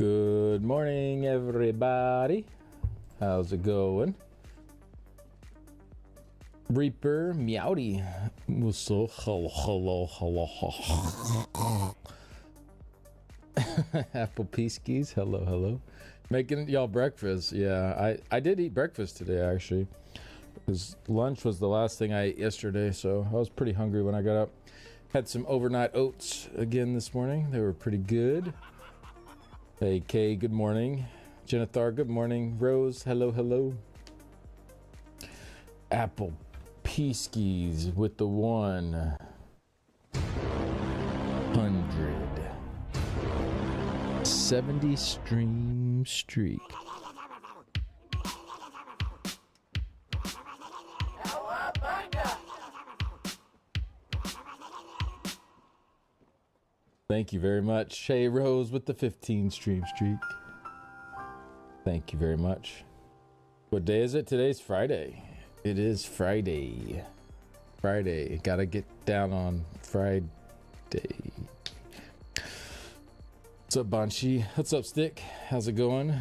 Good morning, everybody. How's it going? Reaper Meowdy. So hello. Apple Peaskies. Hello. Making y'all breakfast. Yeah, I did eat breakfast today, actually. Because lunch was the last thing I ate yesterday, so I was pretty hungry when I got up. Had some overnight oats again this morning. They were pretty good. Hey, Kay, good morning. Jenithar, good morning. Rose, hello, hello. Apple Peaskies with the 170 stream streak. Thank you very much. Shay Rose with the 15 stream streak. Thank you very much. What day is it? Today's Friday. It is Friday. Friday. Gotta get down on Friday. What's up, Banshee? What's up, Stick? How's it going?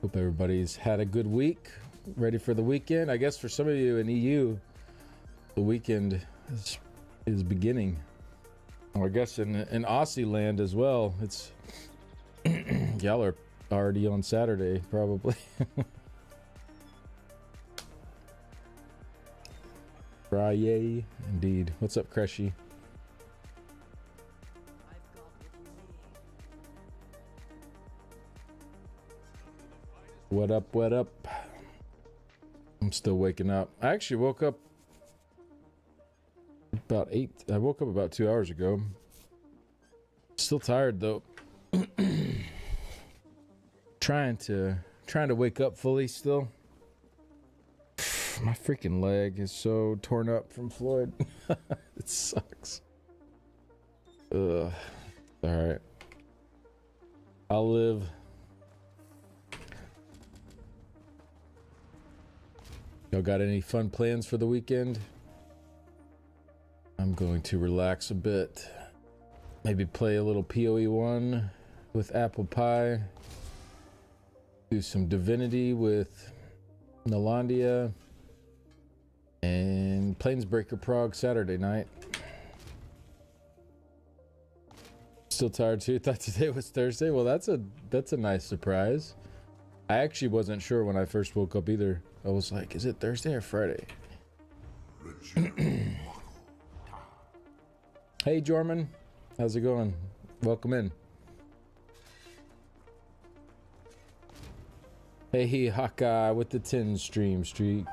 Hope everybody's had a good week. Ready for the weekend. I guess for some of you in EU, the weekend is beginning. Or I guess in Aussie land as well. It's y'all are already on Saturday, probably. Friday, indeed. What's up, Creshy? What up, what up? I'm still waking up. I actually woke up about 8. I woke up about 2 hours ago. Still tired though. trying to wake up fully still. My freaking leg is so torn up from Floyd. It sucks. Ugh. Alright. I'll live. Y'all got any fun plans for the weekend? I'm going to relax a bit. Maybe play a little PoE1 with Apple Pie. Do some Divinity with Nalandia. And Planesbreaker Prague Saturday night. Still tired too. Thought today was Thursday. Well, that's a nice surprise. I actually wasn't sure when I first woke up either. I was like, is it Thursday or Friday? Hey, Jorman. How's it going? Welcome in. Hey, Hawkeye with the 10 stream streak.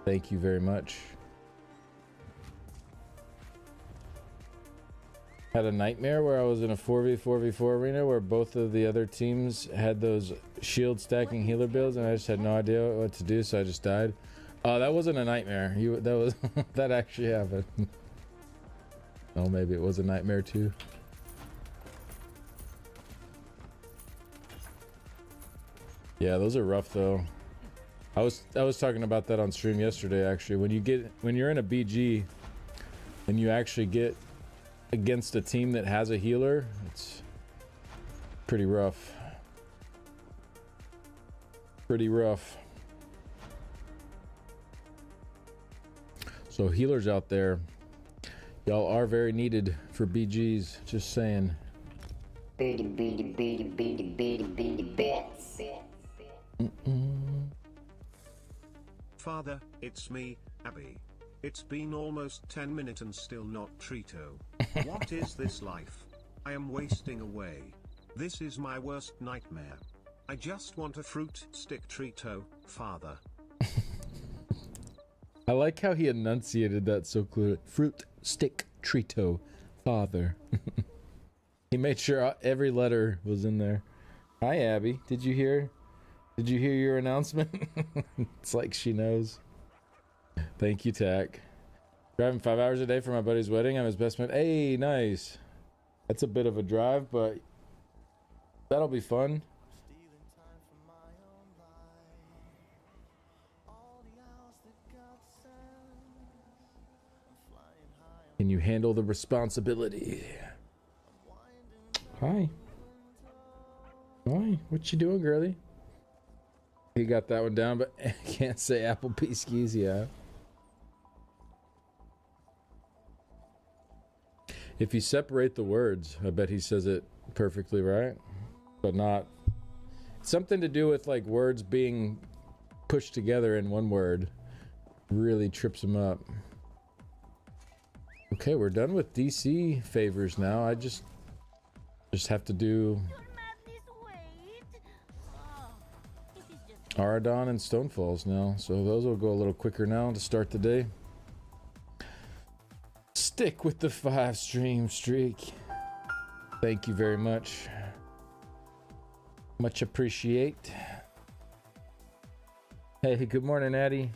Thank you very much. Had a nightmare where I was in a 4v4v4 arena where both of the other teams had those shield stacking healer builds and I just had no idea what to do, so I just died. Oh, that wasn't a nightmare. That was that actually happened. Oh, maybe it was a nightmare too. Yeah, those are rough though. I was talking about that on stream yesterday actually. When you're in a BG and you actually get against a team that has a healer, it's pretty rough. Pretty rough. So healers out there, y'all are very needed for BGs, just saying. Father, it's me, Abby. It's been almost 10 minutes and still not Trito. What is this life? I am wasting away. This is my worst nightmare. I just want a fruit stick Trito, Father. I like how he enunciated that so clearly. Fruit stick Trito, Father. He made sure every letter was in there. Hi, Abby. Did you hear your announcement? It's like she knows. Thank you, Tack. Driving 5 hours a day for my buddy's wedding. I'm his best man. Hey, nice. That's a bit of a drive, but that'll be fun. Can you handle the responsibility? Hi. Hi. What you doing, girlie? He got that one down, but can't say apple pea skis, yeah. If you separate the words, I bet he says it perfectly right, but not something to do with like words being pushed together in one word really trips him up. Okay, we're done with DC favors now. I just have to do Aradon and Stonefalls now. So those will go a little quicker now to start the day. Stick with the 5 stream streak. Thank you very much. Much appreciate. Hey, good morning, Addie.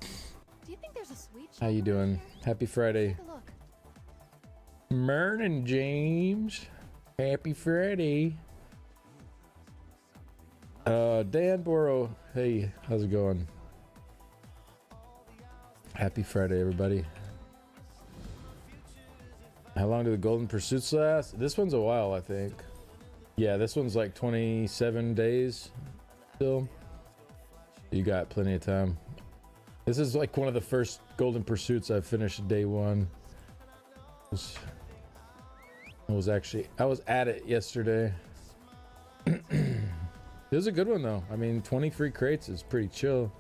Do you think there's a sweet How you doing? Happy Friday. Take a look. Morning, James. Happy Friday. Dan Boro. Hey, how's it going? Happy Friday, everybody. How long do the Golden Pursuits last? This one's a while, I think. Yeah, this one's like 27 days still. You got plenty of time. This is like one of the first Golden Pursuits I've finished day one. I was at it yesterday. It was a good one though. I mean, 20 free crates is pretty chill.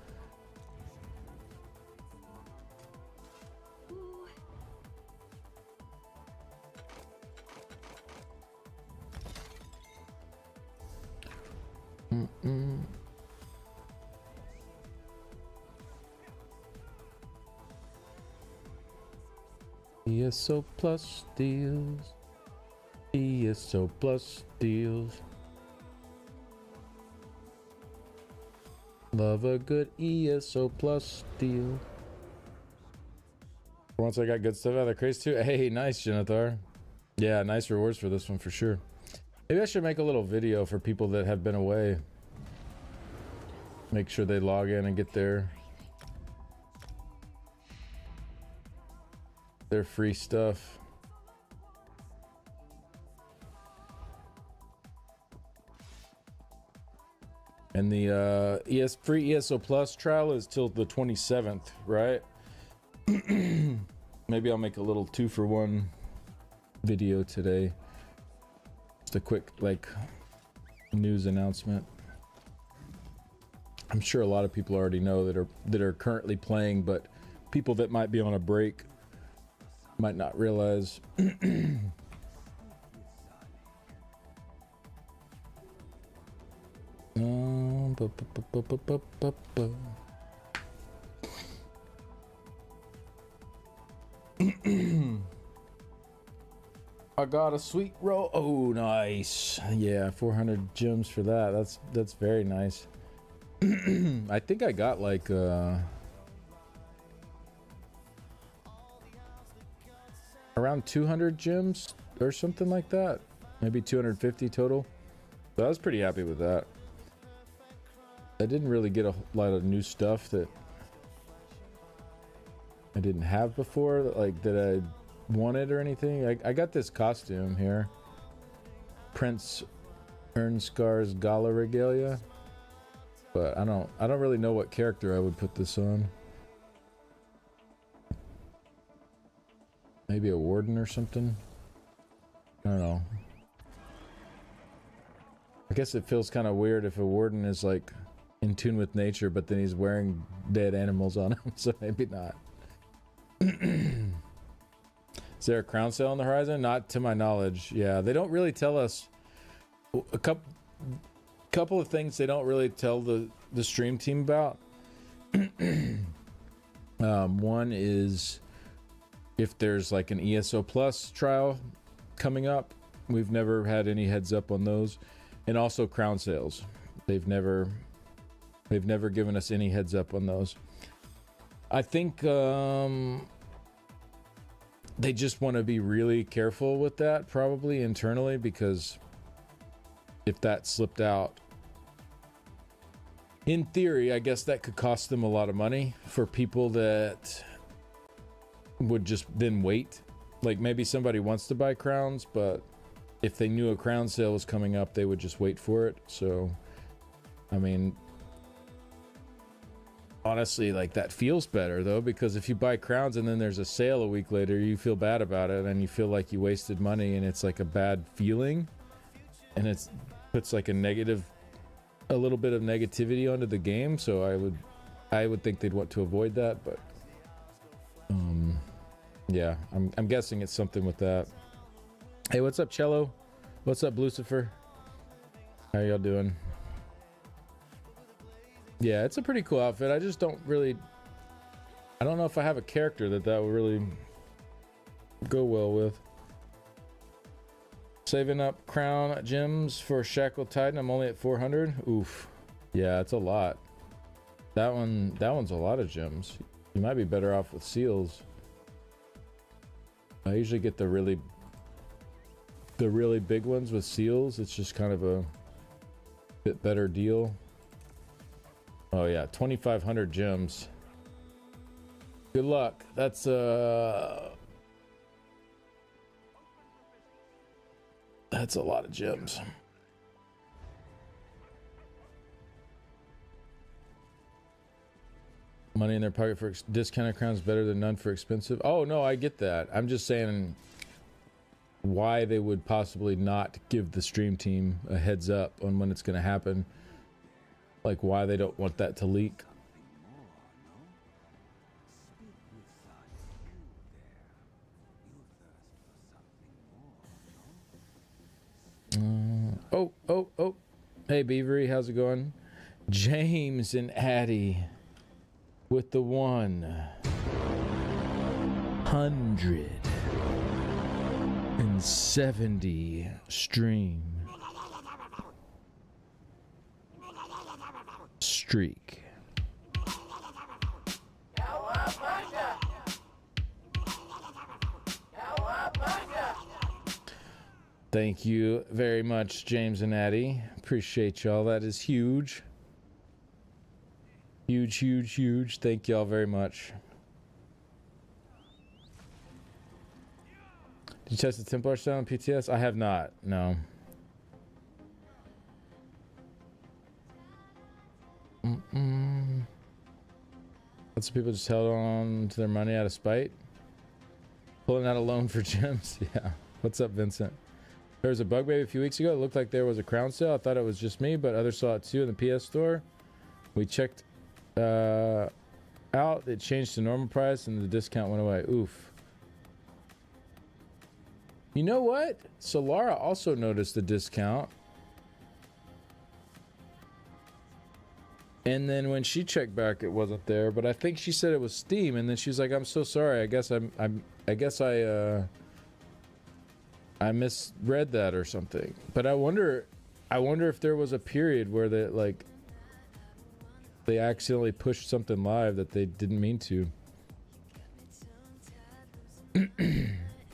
ESO plus deals. ESO plus deals. Love a good ESO plus deal. Once I got good stuff out of the crates too. Hey, nice, Genethar. Yeah, nice rewards for this one for sure. Maybe I should make a little video for people that have been away. Make sure they log in and get their free stuff. And the free ESO Plus trial is till the 27th, right? Maybe I'll make a little 2-for-1 video today. Just a quick news announcement. I'm sure a lot of people already know that are currently playing, but people that might be on a break might not realize. I got a sweet roll. Oh, nice. Yeah, 400 gems for that. That's very nice. I think I got like around 200 gems or something like that. Maybe 250 total. So I was pretty happy with that. I didn't really get a lot of new stuff that I didn't have before, like that I wanted or anything. I got this costume here, Prince Ernskar's Gala Regalia, but I don't really know what character I would put this on. Maybe a warden or something. I don't know. I guess it feels kind of weird if a warden is like in tune with nature, but then he's wearing dead animals on him, so maybe not. Is there a crown sale on the horizon? Not to my knowledge. Yeah, they don't really tell us. A couple of things they don't really tell the stream team about. One is if there's like an ESO Plus trial coming up. We've never had any heads up on those. And also crown sales. They've never given us any heads up on those. I think they just want to be really careful with that, probably internally, because if that slipped out, in theory, I guess that could cost them a lot of money for people that would just then wait. Like maybe somebody wants to buy crowns, but if they knew a crown sale was coming up, they would just wait for it. So, I mean, honestly, like that feels better though, because if you buy crowns and then there's a sale a week later, you feel bad about it and you feel like you wasted money, and it's like a bad feeling, and it puts like a little bit of negativity onto the game. So I would think they'd want to avoid that, but Yeah, I'm guessing it's something with that. Hey, what's up, Cello? What's up, Lucifer? How y'all doing? Yeah, it's a pretty cool outfit. I just don't really... I don't know if I have a character that will really go well with. Saving up crown gems for Shackle Titan. I'm only at 400. Oof. Yeah, it's a lot. That one's a lot of gems. You might be better off with seals. I usually get the really big ones with seals. It's just kind of a bit better deal. Oh yeah, 2,500 gems. Good luck. That's a lot of gems. Money in their pocket for discounted crowns better than none for expensive. Oh no, I get that. I'm just saying why they would possibly not give the stream team a heads up on when it's going to happen. Like why they don't want that to leak. Oh. Hey, Beavery, how's it going? James and Addie with the 170 stream streak. Thank you very much, James and Addie. Appreciate y'all. That is huge. Huge. Thank y'all very much. Did you test the Templar style on PTS? I have not. No. Lots of people just held on to their money out of spite. Pulling out a loan for gems. Yeah. What's up, Vincent? There was a bug baby a few weeks ago. It looked like there was a crown sale. I thought it was just me, but others saw it too in the PS store. We checked out. It changed to normal price and the discount went away. Oof. You know what? Solara also noticed the discount. And then when she checked back, it wasn't there. But I think she said it was Steam. And then she was like, "I'm so sorry. I guess I misread that or something." But I wonder if there was a period where they accidentally pushed something live that they didn't mean to.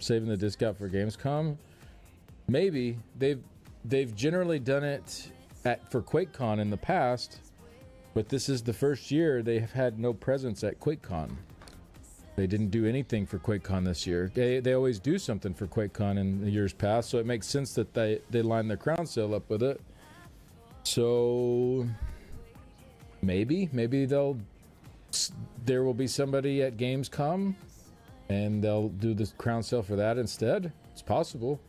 Saving the discount for Gamescom? Maybe. They've generally done it for QuakeCon in the past, but this is the first year they have had no presence at QuakeCon. They didn't do anything for QuakeCon this year. They always do something for QuakeCon in the years past, so it makes sense that they line their crown sale up with it. So maybe there will be somebody at Gamescom and they'll do the crown sale for that instead. It's possible.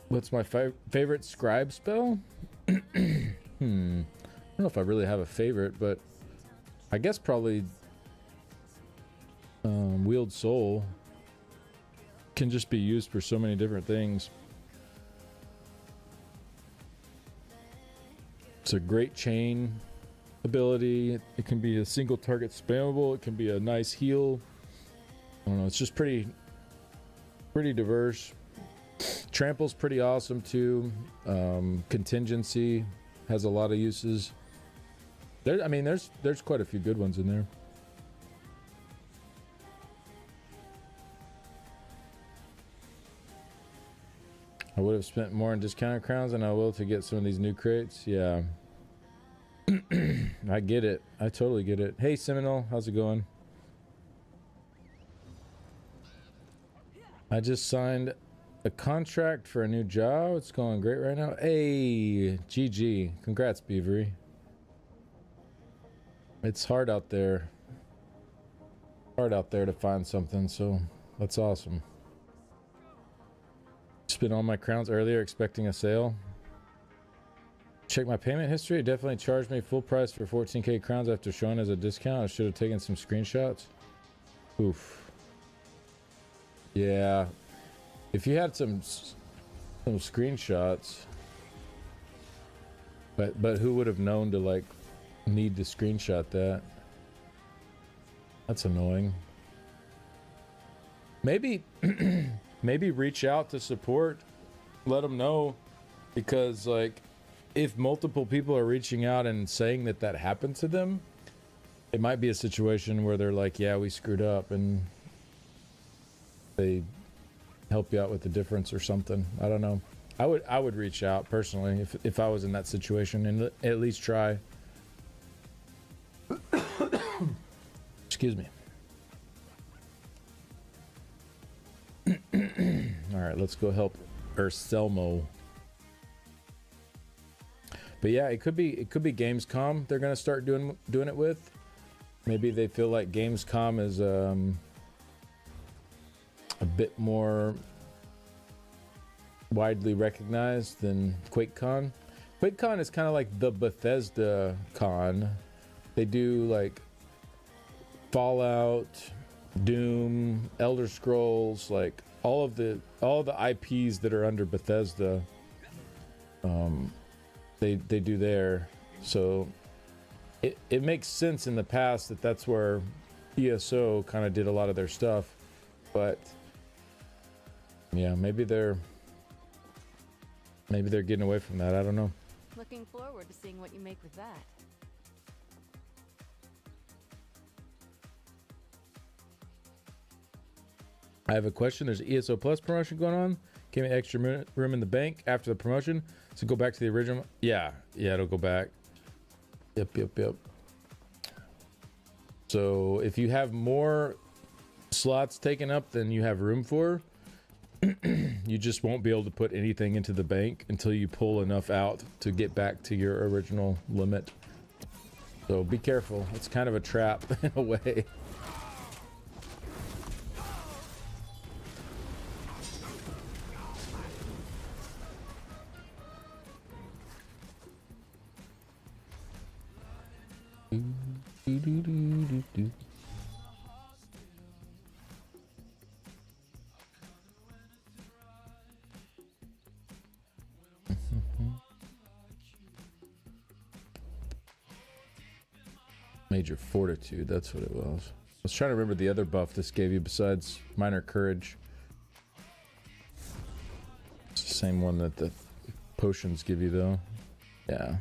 What's my favorite scribe spell? I don't know if I really have a favorite, but I guess probably Wield Soul can just be used for so many different things. It's a great chain ability. It can be a single target spammable. It can be a nice heal. I don't know. It's just pretty diverse. Trample's pretty awesome too. Contingency has a lot of uses. There's quite a few good ones in there. I would have spent more on discounted crowns than I will to get some of these new crates. Yeah. I get it. I totally get it. Hey, Seminole. How's it going? I just signed a contract for a new job. It's going great right now. Hey, GG. Congrats, Beavery. It's hard out there. Hard out there to find something, so that's awesome. Spent all my crowns earlier expecting a sale. Check my payment history. It definitely charged me full price for 14k crowns after showing as a discount. I should have taken some screenshots. Oof. Yeah. If you had some screenshots, but who would have known to like need to screenshot that? That's annoying. Maybe maybe reach out to support, let them know, because like if multiple people are reaching out and saying that that happened to them, it might be a situation where they're like, yeah, we screwed up, and they help you out with the difference or something. I don't know. I would reach out personally if I was in that situation and at least try. Excuse me. All right, let's go help Urselmo. But yeah, it could be Gamescom they're gonna start doing it with. Maybe they feel like Gamescom is a bit more widely recognized than QuakeCon. QuakeCon is kind of like the Bethesda con. They do like Fallout, Doom, Elder Scrolls, like all of the IPs that are under Bethesda. They do there. So it makes sense in the past that that's where ESO kind of did a lot of their stuff, but yeah, maybe they're getting away from that. I don't know. Looking forward to seeing what you make with that. I have a question. There's an ESO Plus promotion going on. Came in extra room in the bank after the promotion. So go back to the original. Yeah, it'll go back. Yep. So if you have more slots taken up than you have room for, you just won't be able to put anything into the bank until you pull enough out to get back to your original limit. So be careful. It's kind of a trap in a way. Major fortitude, that's what it was. I was trying to remember the other buff this gave you besides minor courage. It's the same one that the potions give you though. Yeah.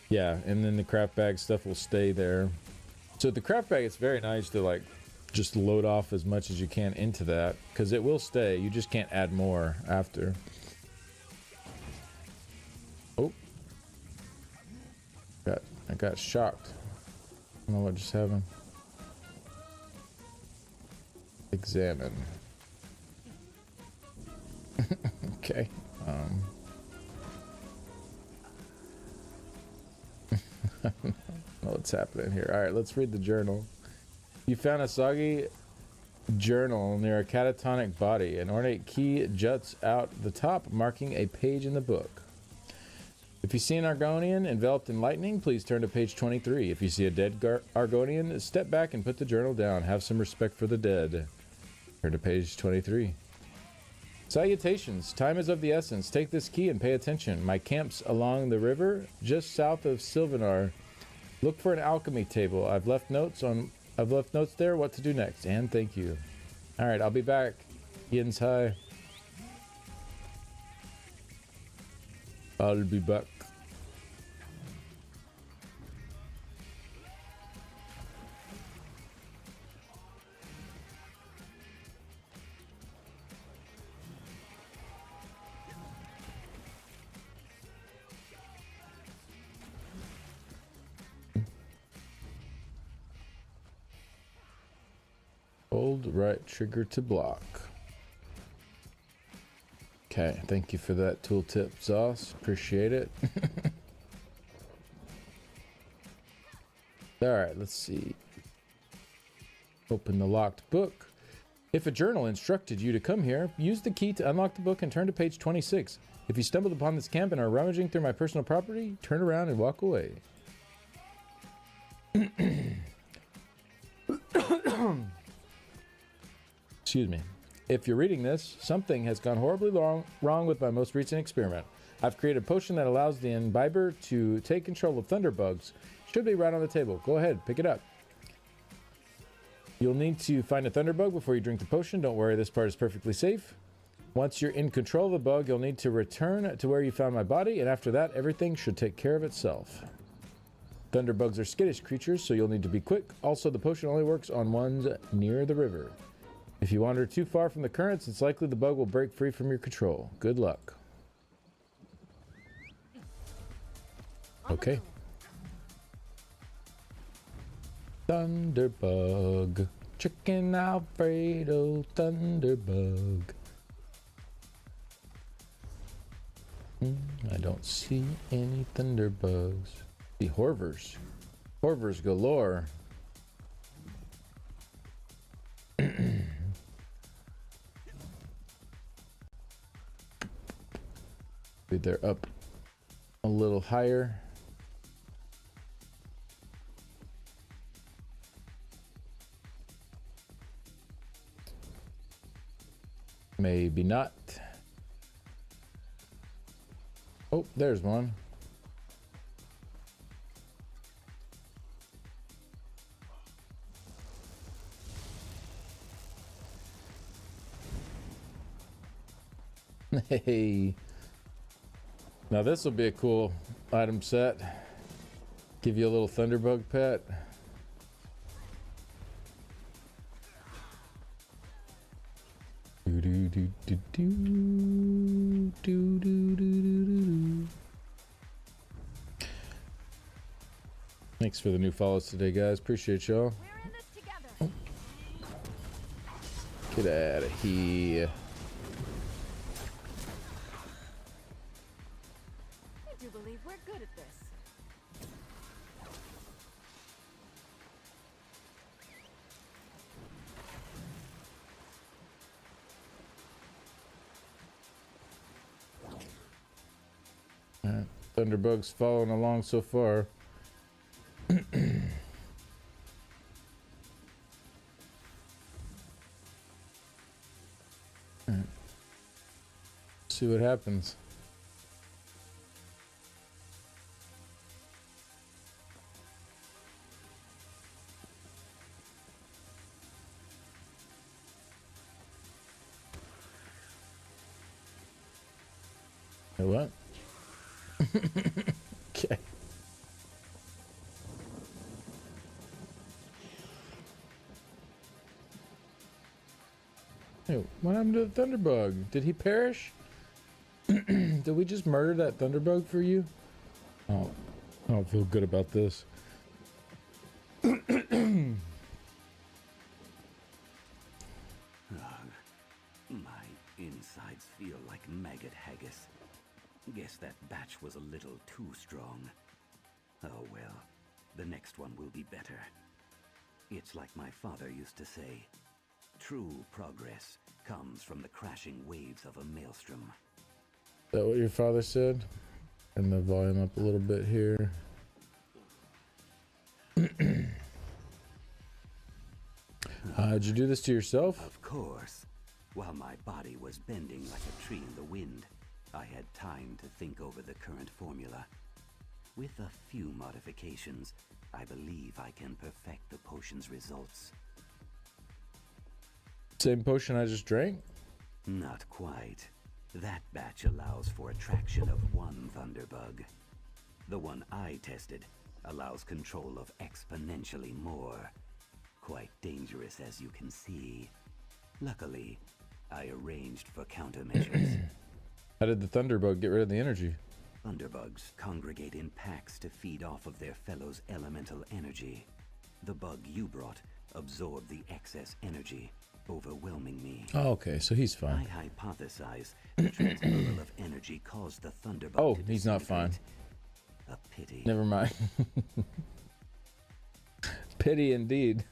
Yeah, and then the craft bag stuff will stay there. So the craft bag, it's very nice to like just load off as much as you can into that, because it will stay. You just can't add more after. Oh, I got shocked. I don't know what just happened. Examine. Okay. I don't know what's happening here. All right, let's read the journal. You found a soggy journal near a catatonic body. An ornate key juts out the top, marking a page in the book. If you see an Argonian enveloped in lightning, please turn to page 23. If you see a dead Argonian, step back and put the journal down. Have some respect for the dead. Turn to page 23. Salutations. Time is of the essence. Take this key and pay attention. My camp's along the river, just south of Sylvanar. Look for an alchemy table. I've left notes there what to do next. And thank you. All right, I'll be back. Ian's high. I'll be back. Hold right trigger to block. Okay, thank you for that tooltip, Sauce. Appreciate it. Alright, let's see. Open the locked book. If a journal instructed you to come here, use the key to unlock the book and turn to page 26. If you stumbled upon this camp and are rummaging through my personal property, turn around and walk away. Excuse me. If you're reading this, something has gone horribly wrong with my most recent experiment. I've created a potion that allows the imbiber to take control of thunderbugs. Should be right on the table. Go ahead, pick it up. You'll need to find a thunderbug before you drink the potion. Don't worry, this part is perfectly safe. Once you're in control of the bug, you'll need to return to where you found my body, and after that, everything should take care of itself. Thunderbugs are skittish creatures, so you'll need to be quick. Also, the potion only works on ones near the river. If you wander too far from the currents, it's likely the bug will break free from your control. Good luck. Okay. Thunderbug. Chicken Alfredo Thunderbug. I don't see any thunderbugs. The Horvers. Horvers galore. They're up a little higher. Maybe not. Oh, there's one. Hey. Now this will be a cool item set. Give you a little thunderbug pet. Thanks for the new follows today, guys. Appreciate y'all. We're in this together. Get out of here. I do believe we're good at this. Thunderbug's following along so far. See what happens. Hey, what? Okay. Hey, what happened to the Thunderbug? Did he perish? Did we just murder that Thunderbug for you? Oh, I don't feel good about this. My insides feel like maggot haggis. Guess that batch was a little too strong. Oh well, the next one will be better. It's like my father used to say, true progress comes from the crashing waves of a maelstrom. Is that what your father said? Turn the volume up a little bit here. Did you do this to yourself? Of course. While my body was bending like a tree in the wind, I had time to think over the current formula. With a few modifications, I believe I can perfect the potion's results. Same potion I just drank? Not quite. That batch allows for attraction of one thunderbug. The one I tested allows control of exponentially more. Quite dangerous, as you can see. Luckily, I arranged for countermeasures. How did the Thunderbug get rid of the energy? Thunderbugs congregate in packs to feed off of their fellows' elemental energy. The bug you brought absorbed the excess energy, overwhelming me. Oh, okay, so he's I fine. hypothesize the transferal of energy caused the Thunderbug Oh, to he's not fine. disintegrate. A pity. Never mind. Pity indeed.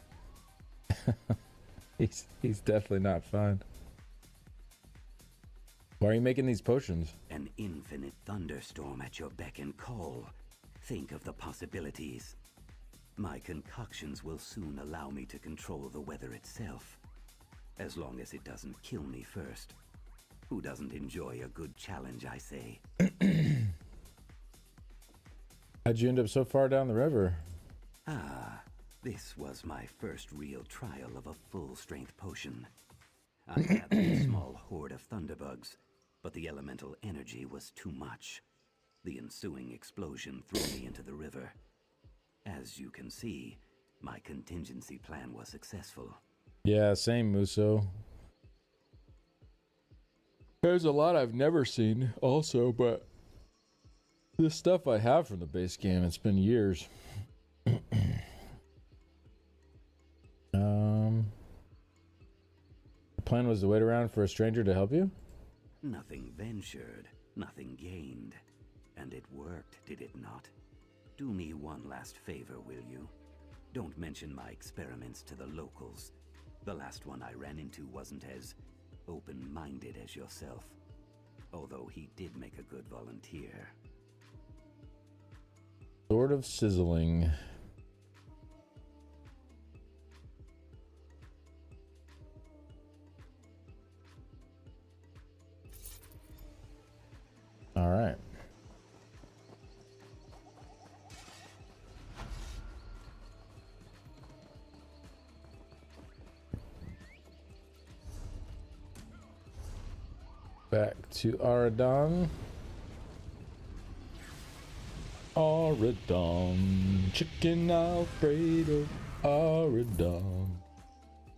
He's definitely not fun. Why are you making these potions? An infinite thunderstorm at your beck and call. Think of the possibilities. My concoctions will soon allow me to control the weather itself. As long as it doesn't kill me first. Who doesn't enjoy a good challenge, I say? How'd you end up so far down the river? Ah, this was my first real trial of a full-strength potion. I gathered a small horde of thunderbugs, but the elemental energy was too much. The ensuing explosion threw me into the river. As you can see, my contingency plan was successful. Yeah, same, Muso. There's a lot I've never seen also, but this stuff I have from the base game, it's been years. The plan was to wait around for a stranger to help you? Nothing ventured, nothing gained. And it worked, did it not? Do me one last favor, will you? Don't mention my experiments to the locals. The last one I ran into wasn't as open-minded as yourself. Although he did make a good volunteer. Sort of sizzling. All right. Back to Aradon. Aradon. Chicken Alfredo. Aradon.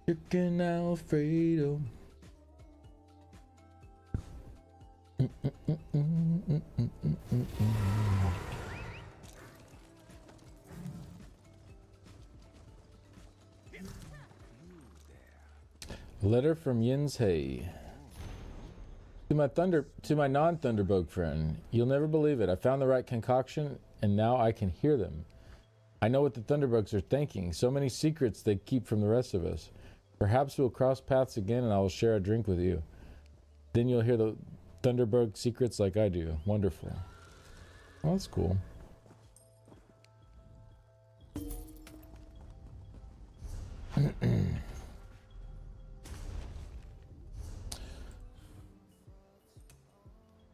Chicken Alfredo. Letter from Yin's Hay. To my non-Thunderbug friend, you'll never believe it. I found the right concoction, and now I can hear them. I know what the Thunderbugs are thinking. So many secrets they keep from the rest of us. Perhaps we'll cross paths again, and I will share a drink with you. Then you'll hear the Thunderbug secrets like I do. Wonderful. Well, that's cool.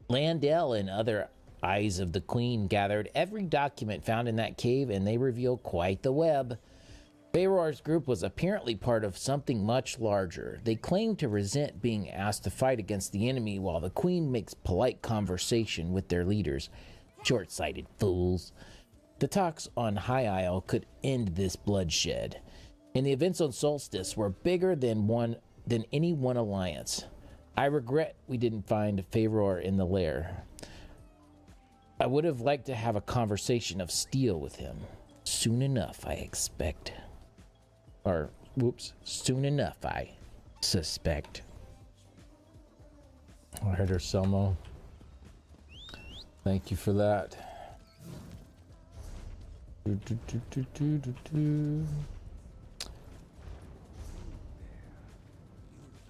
Landell and other Eyes of the Queen gathered every document found in that cave, and they reveal quite the web. Beoror's group was apparently part of something much larger. They claim to resent being asked to fight against the enemy while the Queen makes polite conversation with their leaders. Short-sighted fools. The talks on High Isle could end this bloodshed, and the events on Solstice were bigger than any one alliance. I regret we didn't find Beoror in the lair. I would have liked to have a conversation of steel with him. Soon enough, I expect. Or, whoops, soon enough, I suspect. I heard her, Selmo. Thank you for that.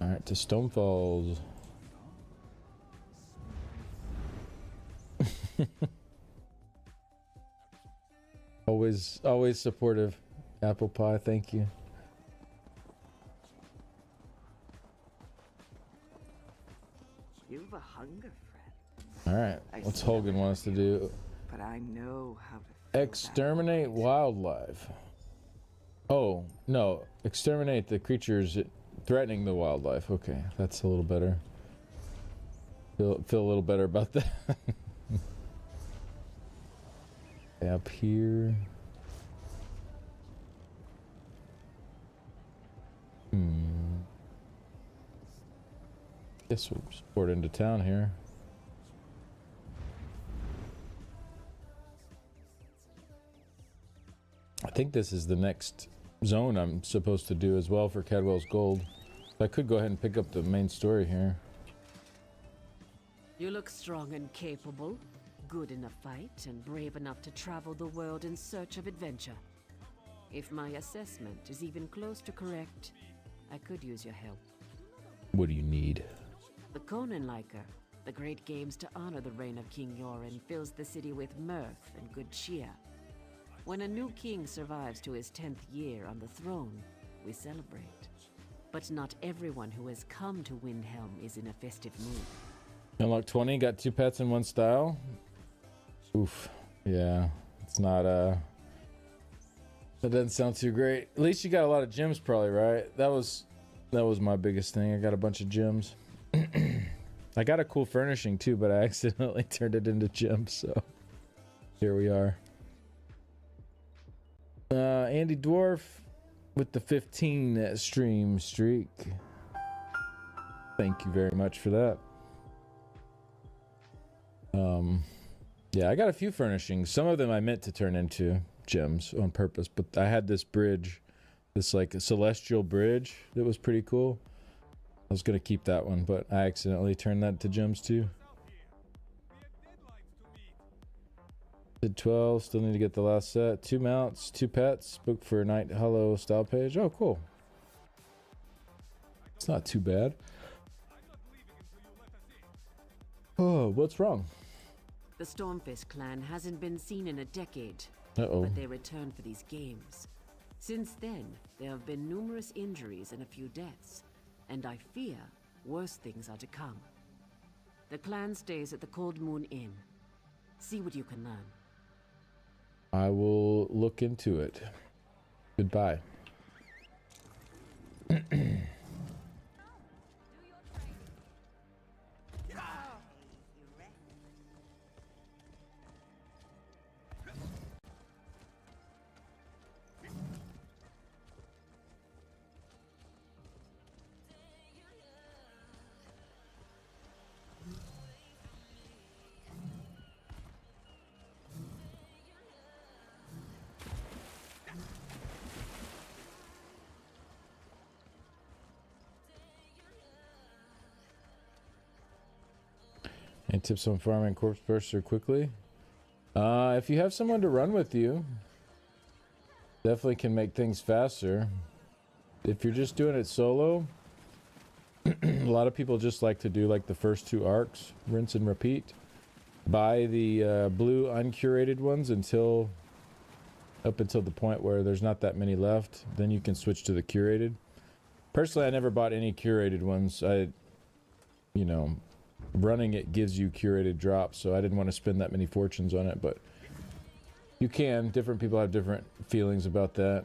Alright, to Stonefalls. Always supportive. Apple pie, thank you. You've a hunger, friend. Alright, what's Hogan want us to do? But I know how to fill Exterminate that void. wildlife. Oh, no. Exterminate the creatures threatening the wildlife. Okay, that's a little better. Feel a little better about that. Up here. Guess we'll support into town here. I think this is the next zone I'm supposed to do as well for Cadwell's Gold. I could go ahead and pick up the main story here. You look strong and capable, good in a fight, and brave enough to travel the world in search of adventure. If my assessment is even close to correct, I could use your help. What do you need? The Konenliker, the great games to honor the reign of King Yoren, fills the city with mirth and good cheer. When a new king survives to his 10th year on the throne, we celebrate. But not everyone who has come to Windhelm is in a festive mood. Unlock 20, got 2 pets in 1 style. Oof. Yeah, it's not, that doesn't sound too great. At least you got a lot of gems probably, right? That was my biggest thing. I got a bunch of gems. I got a cool furnishing too, but I accidentally turned it into gems, so here we are. Andy Dwarf with the 15 stream streak. Thank you very much for that. Yeah, I got a few furnishings. Some of them I meant to turn into gems on purpose, but I had this bridge, this like celestial bridge that was pretty cool. I was gonna keep that one, but I accidentally turned that to gems too. Did 12, still need to get the last set. 2 mounts, 2 pets, booked for Night Hollow style page. Oh, cool. It's not too bad. Oh, what's wrong? The Stormfist clan hasn't been seen in a decade, Uh-oh. but they return for these games. Since then, there have been numerous injuries and a few deaths, and I fear worse things are to come. The clan stays at the Cold Moon Inn. See what you can learn. I will look into it. Goodbye. Any tips on farming corpse burster quickly? If you have someone to run with you, definitely can make things faster. If you're just doing it solo, a lot of people just like to do like the first 2 arcs, rinse and repeat. Buy the blue uncurated ones up until the point where there's not that many left. Then you can switch to the curated. Personally, I never bought any curated ones. Running it gives you curated drops, so I didn't want to spend that many fortunes on it, but you can. Different people have different feelings about that.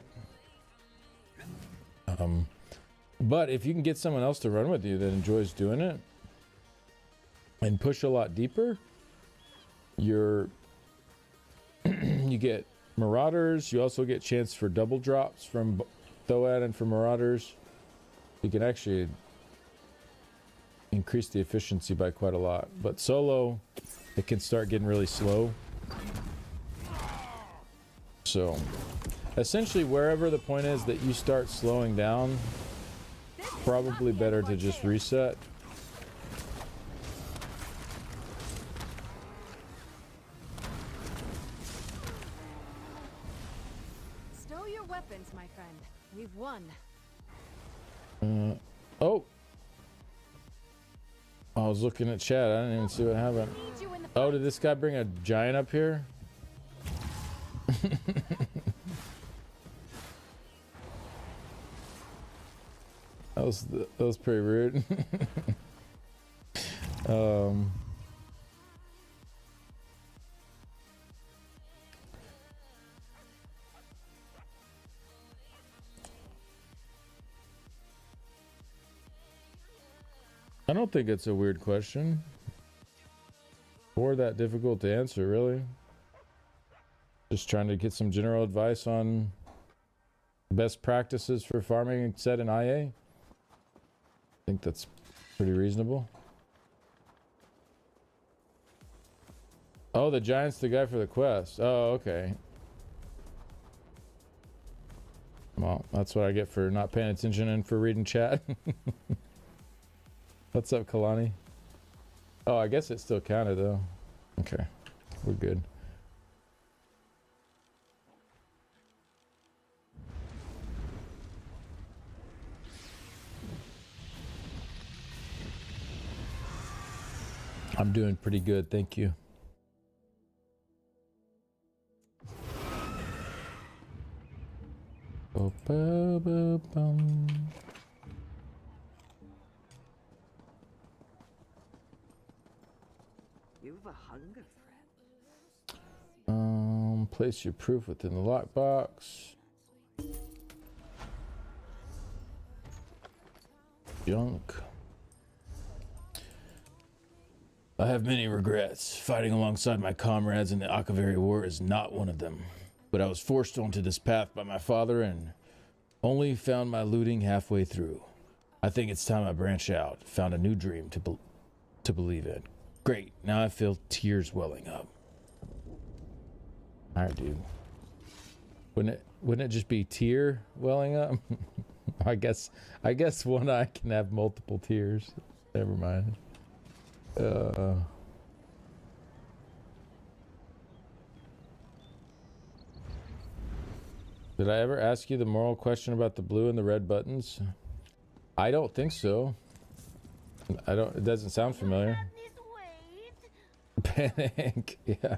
But if you can get someone else to run with you that enjoys doing it and push a lot deeper, you get Marauders. You also get chance for double drops from Thoad and from Marauders. You can actually increase the efficiency by quite a lot, but solo it can start getting really slow. So essentially wherever the point is that you start slowing down, probably better to just reset. Stow your weapons, my friend. We've won. Oh, I was looking at chat. I didn't even see what happened. Oh, did this guy bring a giant up here? That was pretty rude. I don't think it's a weird question or that difficult to answer, really. Just trying to get some general advice on best practices for farming set in IA. I think that's pretty reasonable. Oh, the giant's the guy for the quest. Oh, okay. Well, that's what I get for not paying attention and for reading chat. What's up, Kalani? Oh, I guess it still counted though. Okay, we're good. I'm doing pretty good, thank you. Bo-bo-bo-bum. You've a hunger, friend. Place your proof within the lockbox. Junk. I have many regrets. Fighting alongside my comrades in the Akavari War is not one of them. But I was forced onto this path by my father and only found my looting halfway through. I think it's time I branch out, found a new dream to believe in. Great, now I feel tears welling up. Alright, dude. Wouldn't it just be tear welling up? I guess one eye can have multiple tears. Never mind. Did I ever ask you the moral question about the blue and the red buttons? I don't think so. It doesn't sound familiar. Panic, yeah.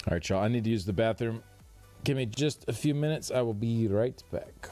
All right, y'all. I need to use the bathroom. Give me just a few minutes. I will be right back.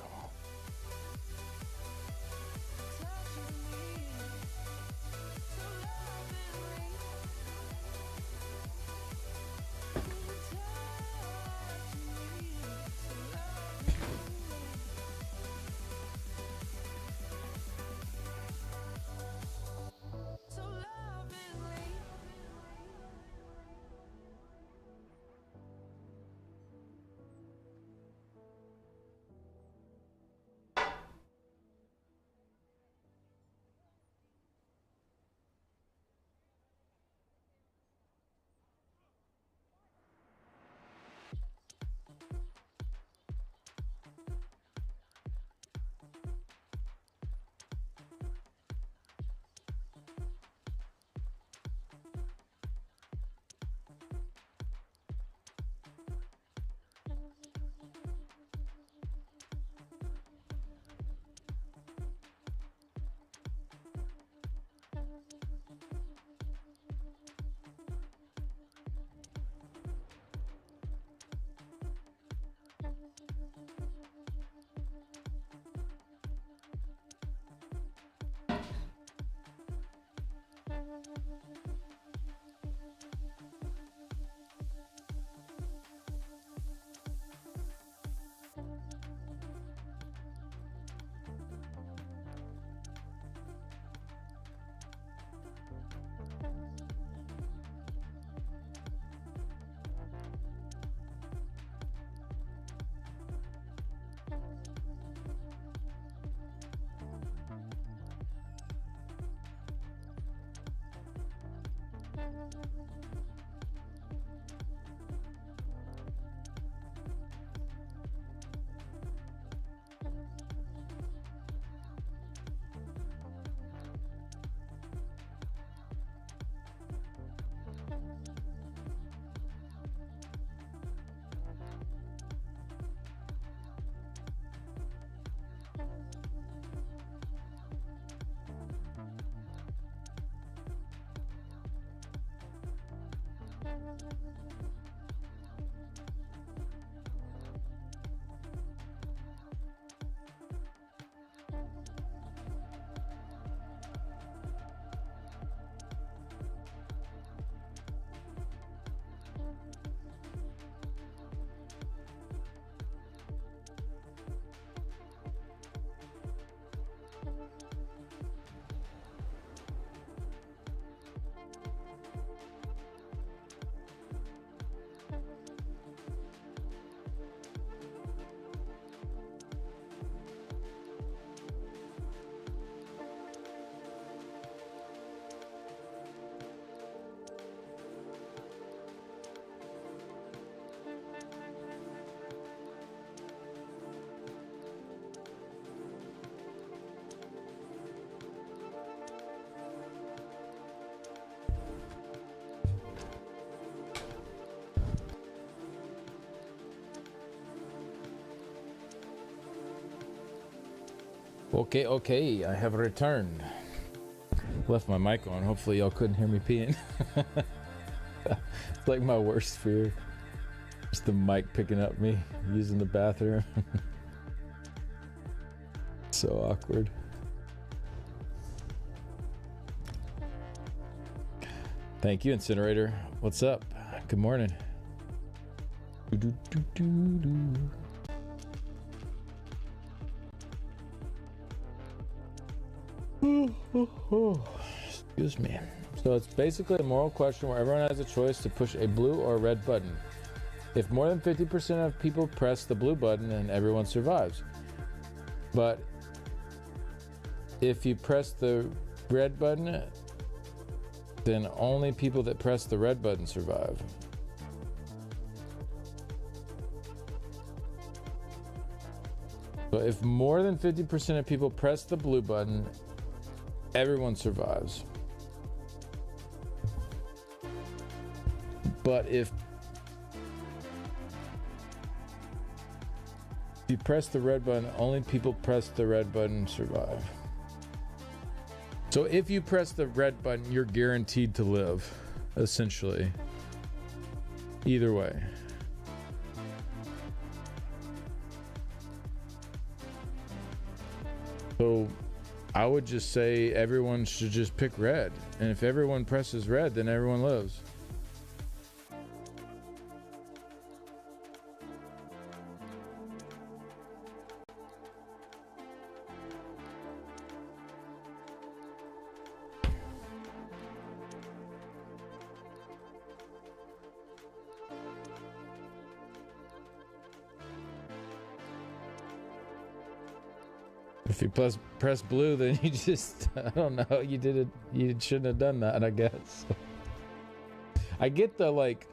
Okay, I have returned. Left my mic on. Hopefully y'all couldn't hear me peeing. It's like my worst fear. Just the mic picking up me using the bathroom. So awkward. Thank you, Incinerator. What's up? Good morning. Excuse me. So it's basically a moral question where everyone has a choice to push a blue or red button. If more than 50% of people press the blue button, then everyone survives. But if you press the red button, then only people that press the red button survive. So if more than 50% of people press the blue button, everyone survives. But if you press the red button, only people press the red button survive. So if you press the red button, you're guaranteed to live, essentially. Either way. So I would just say everyone should just pick red. And if everyone presses red, then everyone lives. If you press blue, then you just, I don't know, you shouldn't have done that, I guess. I get the, like,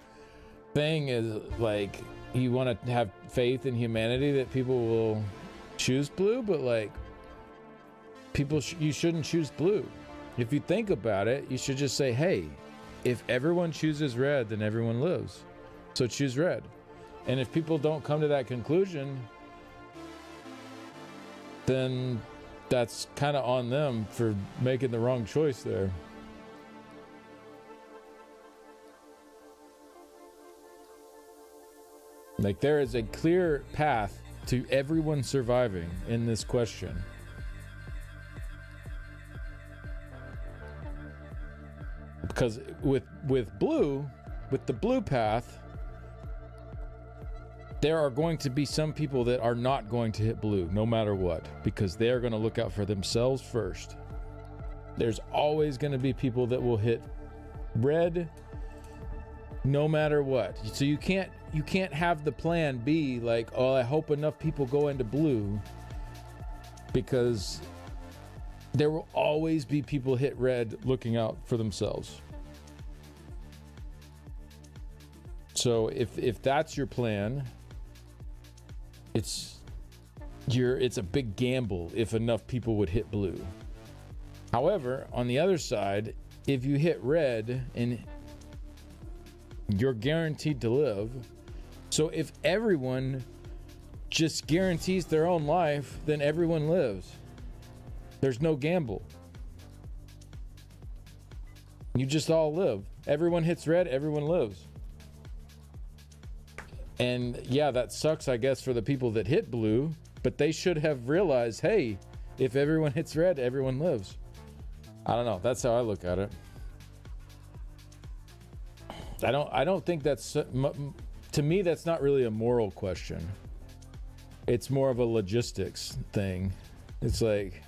thing is, like, you want to have faith in humanity that people will choose blue, but, like, you shouldn't choose blue. If you think about it, you should just say, hey, if everyone chooses red, then everyone lives. So choose red. And if people don't come to that conclusion, then that's kind of on them for making the wrong choice there. Like, there is a clear path to everyone surviving in this question. Because with blue, with the blue path, there are going to be some people that are not going to hit blue no matter what, because they're going to look out for themselves first. There's always going to be people that will hit red no matter what. So you can't have the plan B like, oh, I hope enough people go into blue, because there will always be people hit red looking out for themselves. So if that's your plan, it's a big gamble if enough people would hit blue. However, on the other side, if you hit red, and you're guaranteed to live. So if everyone just guarantees their own life, then everyone lives. There's no gamble. You just all live. Everyone hits red, everyone lives. And yeah, that sucks, I guess, for the people that hit blue, but they should have realized, hey, if everyone hits red, everyone lives. I don't know. That's how I look at it. I don't think that's, to me, that's not really a moral question. It's more of a logistics thing. It's like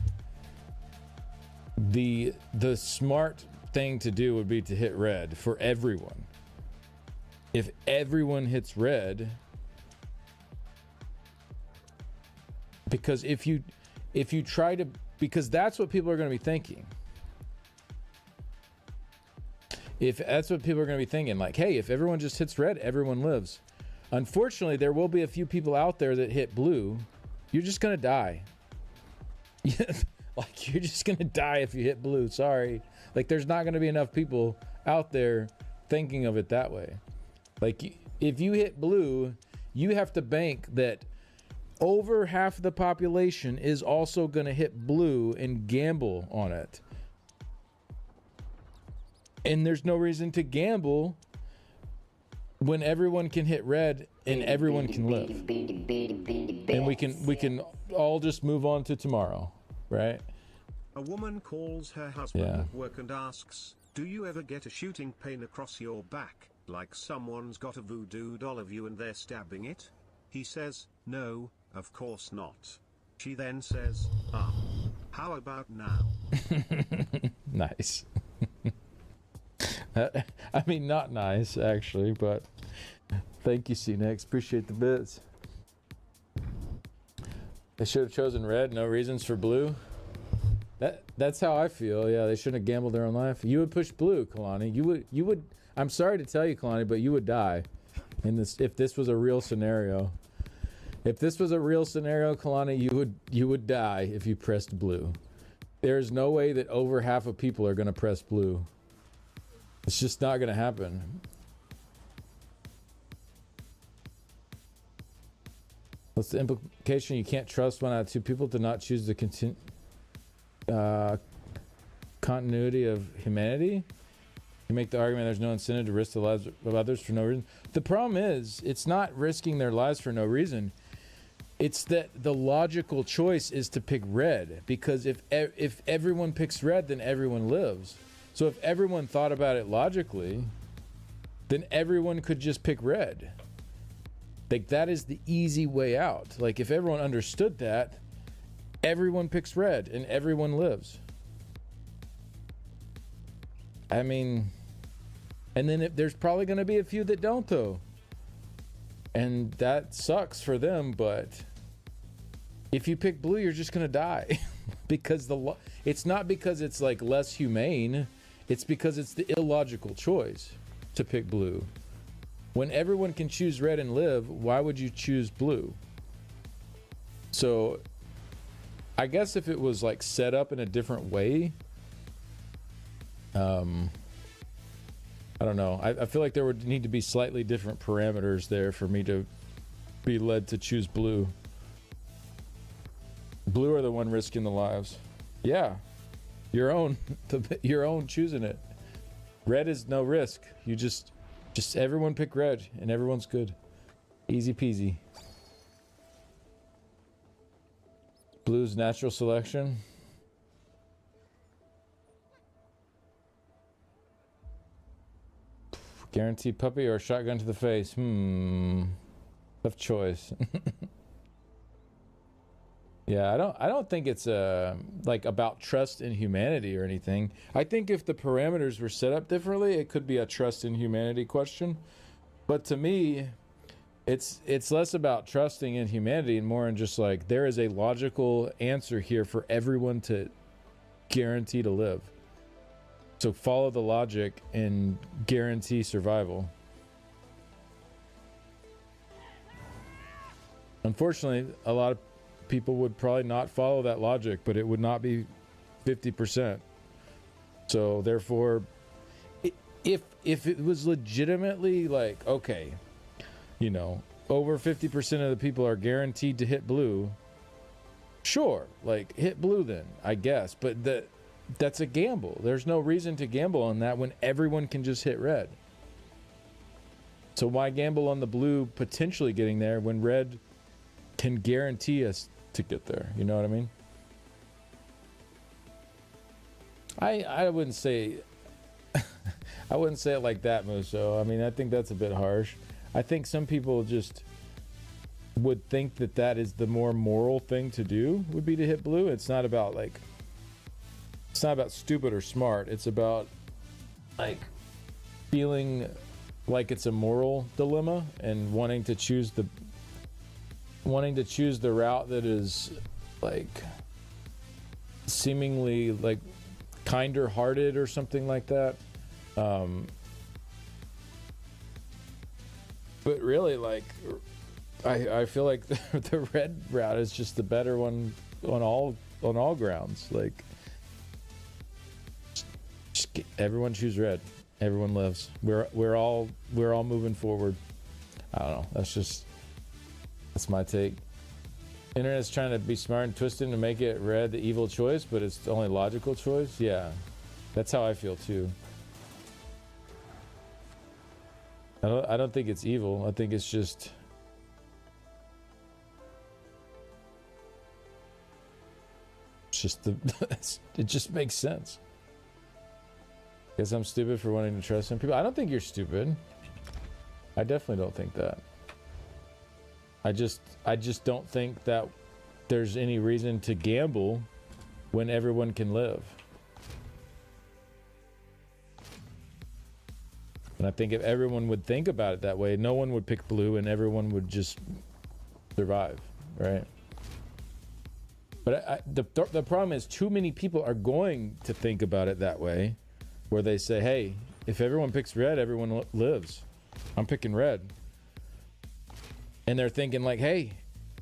the smart thing to do would be to hit red for everyone. If everyone hits red, because if you try to, because that's what people are going to be thinking. If that's what people are going to be thinking, like, hey, if everyone just hits red, everyone lives. Unfortunately, there will be a few people out there that hit blue. You're just going to die. Like, you're just going to die if you hit blue. Sorry. Like, there's not going to be enough people out there thinking of it that way. Like, if you hit blue, you have to bank that over half the population is also going to hit blue and gamble on it. And there's no reason to gamble when everyone can hit red and everyone can live. And we can all just move on to tomorrow, right? A woman calls her husband Yeah. at work and asks, "Do you ever get a shooting pain across your back, like someone's got a voodoo doll of you and they're stabbing it?" He says, "No, of course not." She then says, "How about now?" Nice. I mean, not nice, actually, but thank you, C-Nex. Appreciate the bits. They should have chosen red, no reasons for blue. That's how I feel. Yeah, they shouldn't have gambled their own life. You would push blue, Kalani. You would. I'm sorry to tell you, Kalani, but you would die in this if this was a real scenario. If this was a real scenario, Kalani, you would die if you pressed blue. There's no way that over half of people are going to press blue. It's just not going to happen. What's the implication? You can't trust one out of two people to not choose the continuity of humanity? You make the argument there's no incentive to risk the lives of others for no reason. The problem is, it's not risking their lives for no reason. It's that the logical choice is to pick red, because if everyone picks red, then everyone lives. So if everyone thought about it logically, then everyone could just pick red. Like, that is the easy way out. Like, if everyone understood that, everyone picks red and everyone lives. I mean, and then there's probably going to be a few that don't, though. And that sucks for them, but if you pick blue, you're just going to die. Because it's not because it's like less humane, it's because it's the illogical choice to pick blue. When everyone can choose red and live, why would you choose blue? So I guess if it was like set up in a different way, I don't know. I feel like there would need to be slightly different parameters there for me to be led to choose blue. Blue are the one risking the lives. Yeah, your own choosing it. Red is no risk. You just everyone pick red and everyone's good. Easy peasy. Blue's natural selection. Guaranteed puppy or shotgun to the face? Tough choice. Yeah, I don't think it's like about trust in humanity or anything. I think if the parameters were set up differently, it could be a trust in humanity question. But to me, it's less about trusting in humanity and more in just like there is a logical answer here for everyone to guarantee to live. So follow the logic and guarantee survival. Unfortunately, a lot of people would probably not follow that logic, but it would not be 50%. So therefore, if it was legitimately like, okay, you know, over 50% of the people are guaranteed to hit blue, sure, like hit blue then, I guess. But that's a gamble. There's no reason to gamble on that when everyone can just hit red. So why gamble on the blue potentially getting there when red can guarantee us to get there? You know what I mean? I wouldn't say I wouldn't say it like that, Muso. I mean, I think that's a bit harsh. I think some people just would think that is the more moral thing to do, would be to hit blue. It's not about stupid or smart. It's about like feeling like it's a moral dilemma and wanting to choose the route that is like seemingly like kinder hearted or something like that. But really, like, I feel like the red route is just the better one on all grounds. Like, everyone choose red. Everyone lives. We're all moving forward. I don't know. That's my take. Internet's trying to be smart and twisted to make it red the evil choice, but it's the only logical choice. Yeah, that's how I feel too. I don't think it's evil. I think it's just the it just makes sense. Guess I'm stupid for wanting to trust in people. I don't think you're stupid. I definitely don't think that. I just don't think that there's any reason to gamble when everyone can live. And I think if everyone would think about it that way, no one would pick blue and everyone would just survive, right? But the problem is too many people are going to think about it that way, where they say, hey, if everyone picks red, everyone lives. I'm picking red. And they're thinking like, hey,